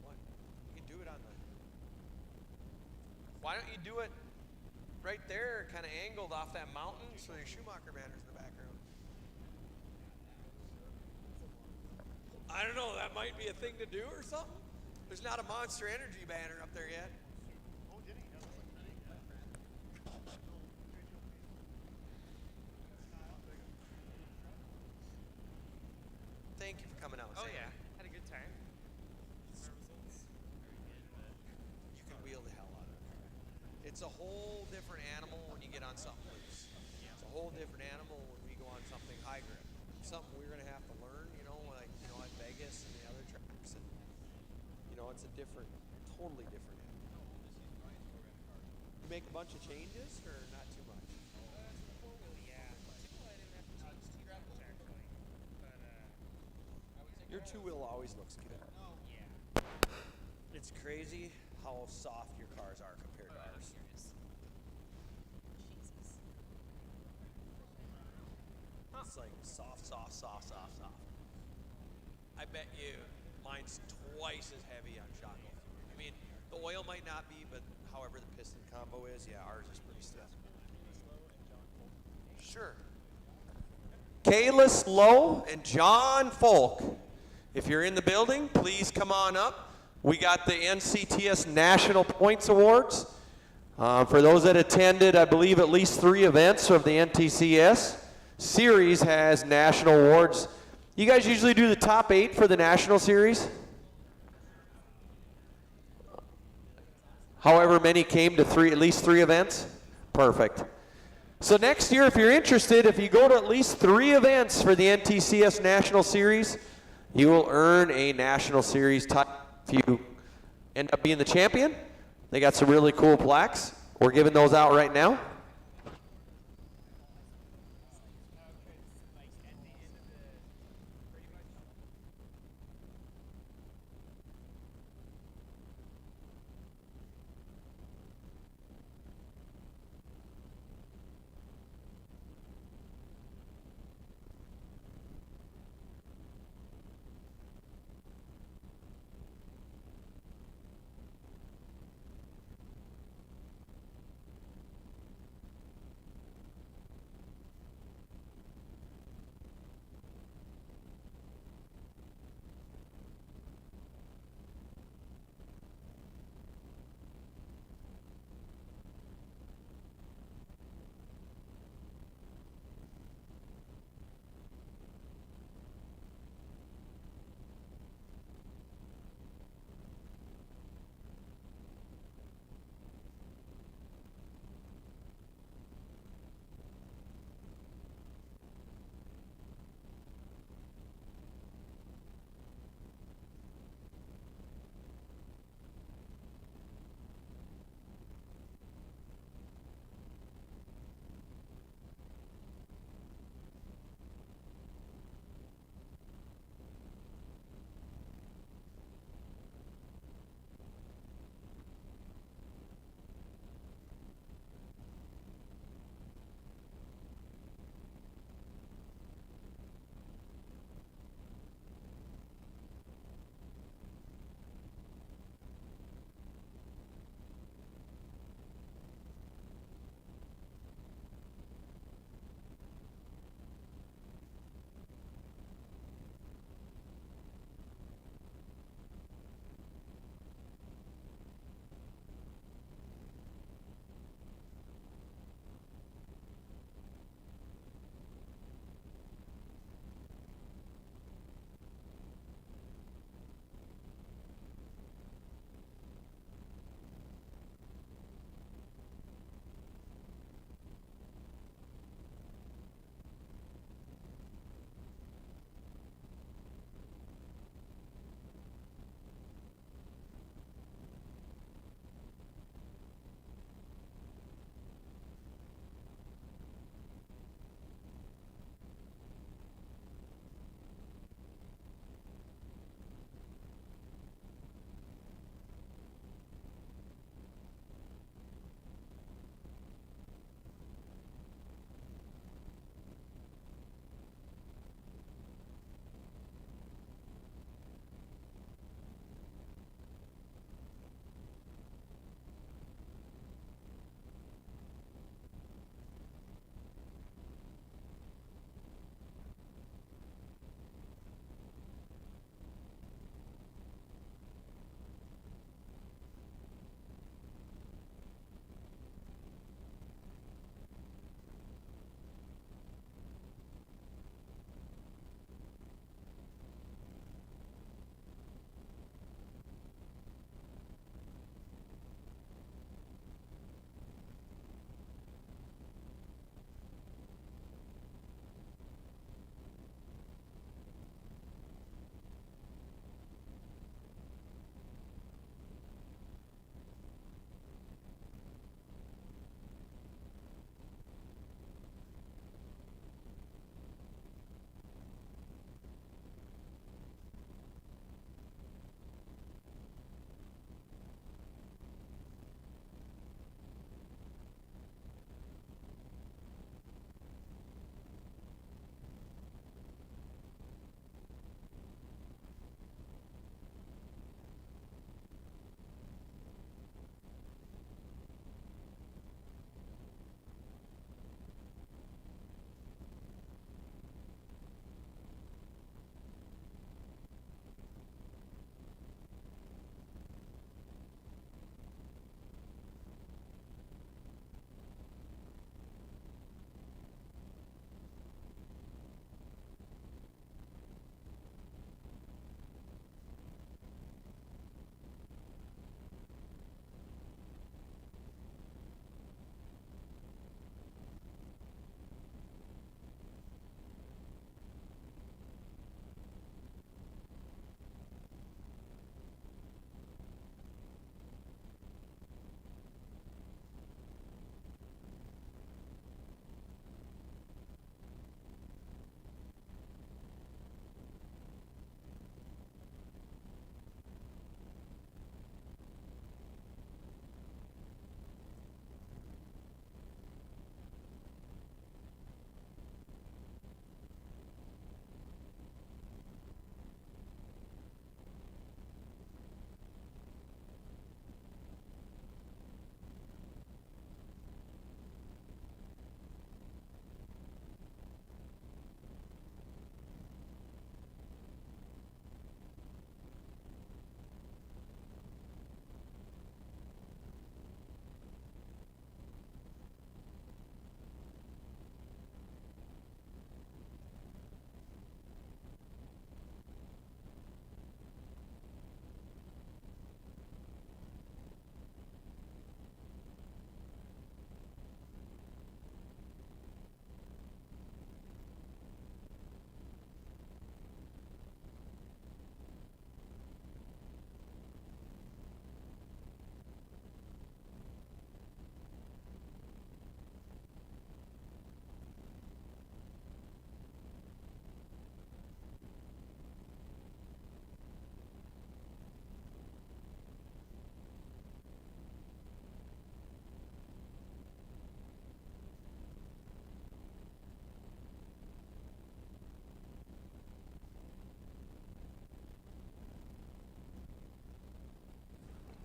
What? You can do it on the. Why don't you do it right there, kind of angled off that mountain, so your Schumacher banner's in the background? I don't know, that might be a thing to do or something. There's not a Monster Energy banner up there yet. Thank you for coming out. Oh yeah, had a good time. You can wheel the hell out of it. It's a whole different animal when you get on something loose. It's a whole different animal when we go on something high grip. Something we're gonna have to learn, like at Vegas and the other tracks, and it's a different, totally different animal. You make a bunch of changes or not too much? Your two-wheel always looks good. It's crazy how soft your cars are compared to ours. It's like soft, soft, soft, soft, soft. I bet you mine's twice as heavy on Shaco. I mean, the oil might not be, but however the piston combo is, yeah, ours is pretty stiff. Sure. Kayla Lowe and John Folk. If you're in the building, please come on up. We got the NCTS National Points Awards. For those that attended, I believe, at least 3 events of the NTCS series has national awards. You guys usually do the top 8 for the national series? However many came to at least 3 events? Perfect. So next year, if you're interested, if you go to at least 3 events for the NTCS National Series, you will earn a National Series title. If you end up being the champion, they got some really cool plaques. We're giving those out right now.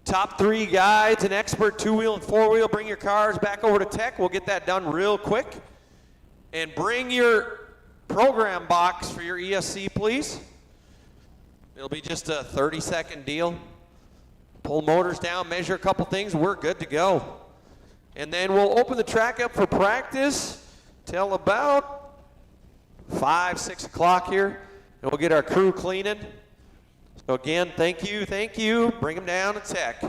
Top 3 guides and expert 2-wheel and 4-wheel, bring your cars back over to tech. We'll get that done real quick. And bring your program box for your ESC, please. It'll be just a 30-second deal. Pull motors down, measure a couple things, we're good to go. And then we'll open the track up for practice till about 5, 6 o'clock here. And we'll get our crew cleaning. So again, thank you. Bring them down to tech.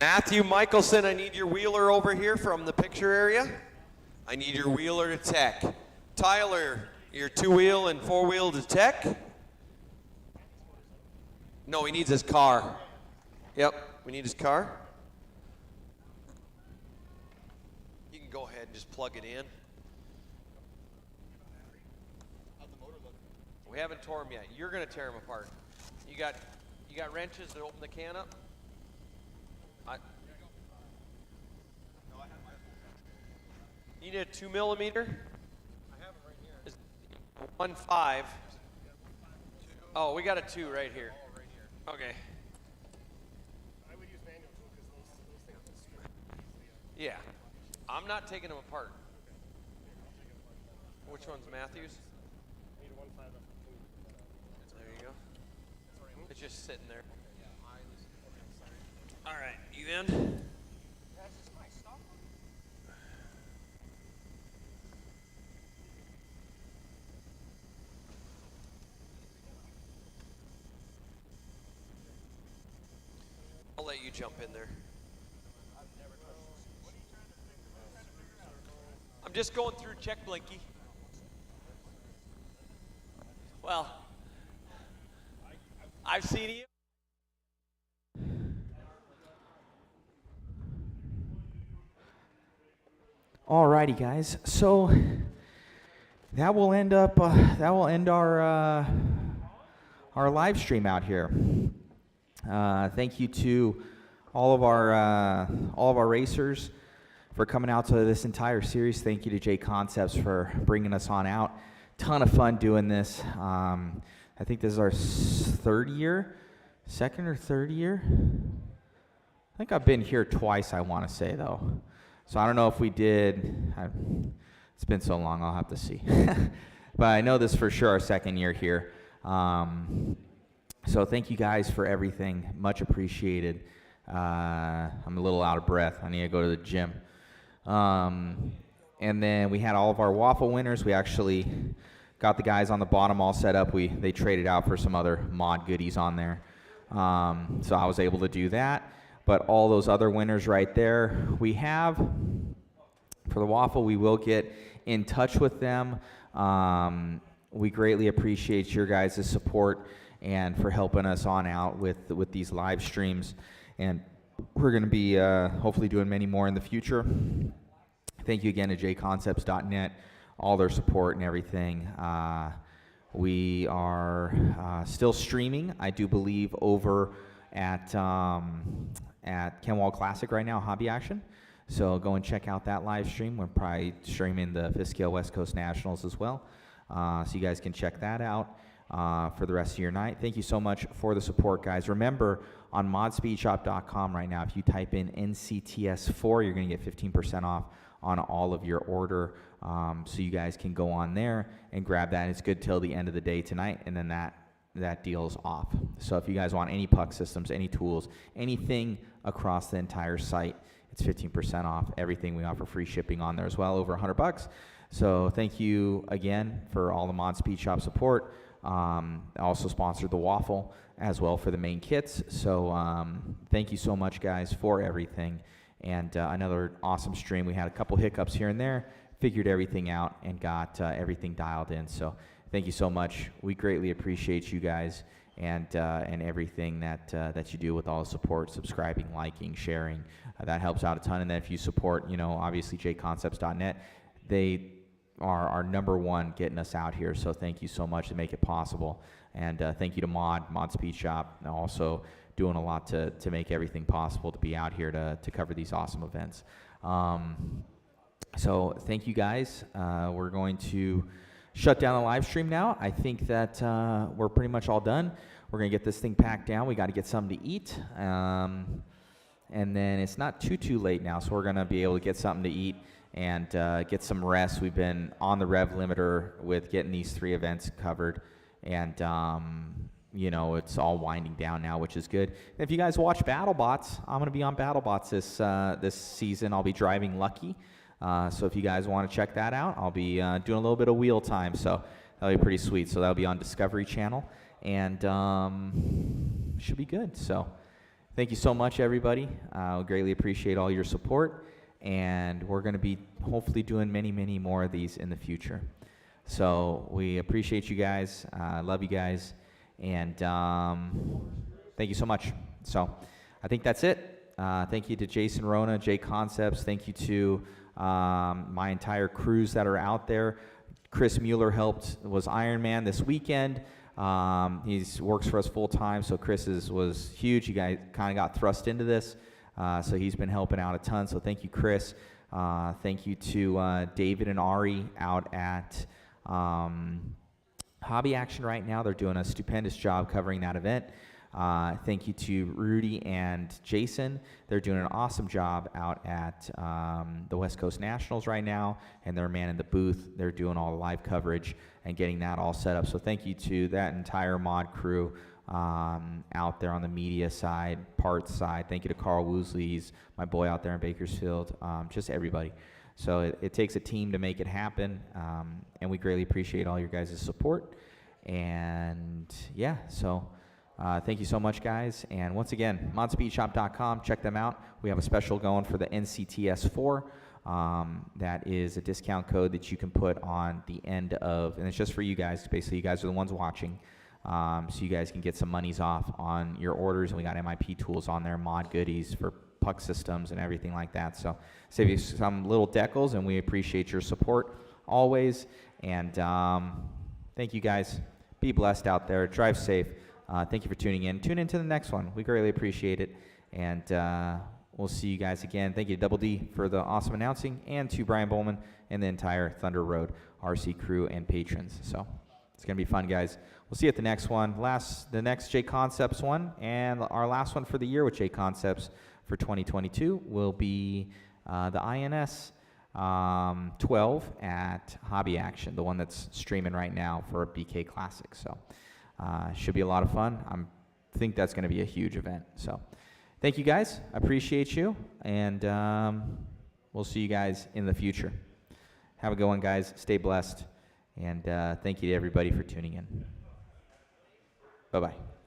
Matthew Michelson, I need your wheeler over here from the picture area. I need your wheeler to tech. Tyler, your 2-wheel and 4-wheel to tech. No, he needs his car. Yep, we need his car. You can go ahead and just plug it in. We haven't tore them yet. You're gonna tear them apart. You got wrenches to open the can up? You need a 2 millimeter? I have it right here. 1.5. Oh, we got a 2 right here. Okay. I would use manual too because those things will straight. Yeah. I'm not taking them apart. Which one's Matthews? I need a 1.5. There you go. It's just sitting there. All right, you in? I'll let you jump in there. I'm just going through check blinky. Well, I've seen you. Alrighty, guys. So that will end our live stream out here. Thank you to all of our racers for coming out to this entire series. Thank you to JConcepts for bringing us on out. Ton of fun doing this. I think this is our second or third year. I think I've been here twice, I want to say, though. So I don't know if we did. It's been so long, I'll have to see. But I know this for sure, our second year here. So thank you guys for everything. Much appreciated. I'm a little out of breath. I need to go to the gym. And then we had all of our waffle winners. We actually got the guys on the bottom all set up. They traded out for some other mod goodies on there. So I was able to do that. But all those other winners right there, we have for the waffle, we will get in touch with them. We greatly appreciate your guys' support and for helping us on out with these live streams. And we're going to be hopefully doing many more in the future. Thank you again to JConcepts.net, all their support and everything. We are still streaming, I do believe, over at Kenwall Classic right now, Hobby Action. So go and check out that live stream. We're probably streaming the Fifth Scale West Coast Nationals as well. So you guys can check that out for the rest of your night. Thank you so much for the support, guys. Remember, on modspeedshop.com right now, if you type in NCTS4, you're going to get 15% off on all of your order. So you guys can go on there and grab that. It's good till the end of the day tonight, and then that deal's off. So if you guys want any puck systems, any tools, anything across the entire site, it's 15% off. Everything we offer free shipping on there as well, over $100. So thank you again for all the Mod Speed Shop support. I also sponsored the waffle as well for the main kits. So thank you so much, guys, for everything. And another awesome stream. We had a couple hiccups here and there, figured everything out, and got everything dialed in. So thank you so much. We greatly appreciate you guys and everything that you do with all the support, subscribing, liking, sharing. That helps out a ton. And then if you support, obviously JConcepts.net, they are our number one getting us out here. So thank you so much to make it possible. And thank you to Mod Speed Shop, and also doing a lot to make everything possible to be out here to cover these awesome events. So thank you, guys. We're going to shut down the live stream now. I think that we're pretty much all done. We're going to get this thing packed down. We got to get something to eat. And then it's not too late now, so we're going to be able to get something to eat and get some rest. We've been on the rev limiter with getting these 3 events covered. And it's all winding down now, which is good. And if you guys watch BattleBots, I'm going to be on BattleBots this season. I'll be driving Lucky. So if you guys want to check that out, I'll be doing a little bit of wheel time. So that'll be pretty sweet. So that'll be on Discovery Channel. And should be good. So thank you so much, everybody. I greatly appreciate all your support. And we're going to be hopefully doing many, many more of these in the future. So we appreciate you guys. Love you guys. And thank you so much. So I think that's it. Thank you to Jason Rona, JConcepts. Thank you to my entire crews that are out there. Chris Mueller was Iron Man this weekend. He works for us full time, so Chris was huge. You guys kind of got thrust into this, so he's been helping out a ton. So thank you, Chris. Thank you to David and Ari out at Hobby Action right now. They're doing a stupendous job covering that event. Thank you to Rudy and Jason. They're doing an awesome job out at the West Coast Nationals right now, and they're manning the booth. They're doing all the live coverage and getting that all set up. So thank you to that entire mod crew out there on the media side, parts side. Thank you to Carl Woosley, he's my boy out there in Bakersfield, just everybody. So it takes a team to make it happen, and we greatly appreciate all your guys' support. And yeah, so thank you so much, guys. And once again, modspeedshop.com, check them out. We have a special going for the NCTS4. That is a discount code that you can put on the end of, and it's just for you guys. Basically, you guys are the ones watching. So you guys can get some monies off on your orders. And we got MIP tools on there, mod goodies for puck systems and everything like that. So save you some little decals, and we appreciate your support always. And thank you guys. Be blessed out there. Drive safe. Thank you for tuning in. Tune into the next one. We greatly appreciate it. And we'll see you guys again. Thank you to Double D for the awesome announcing, and to Brian Bowman and the entire Thunder Road RC crew and patrons. So it's going to be fun, guys. We'll see you at the next one. The next JConcepts one, and our last one for the year with JConcepts for 2022 will be the INS 12 at Hobby Action, the one that's streaming right now for a BK Classic. So should be a lot of fun. I think that's going to be a huge event. So thank you, guys. I appreciate you, and we'll see you guys in the future. Have a good one, guys. Stay blessed, and thank you to everybody for tuning in. Bye-bye.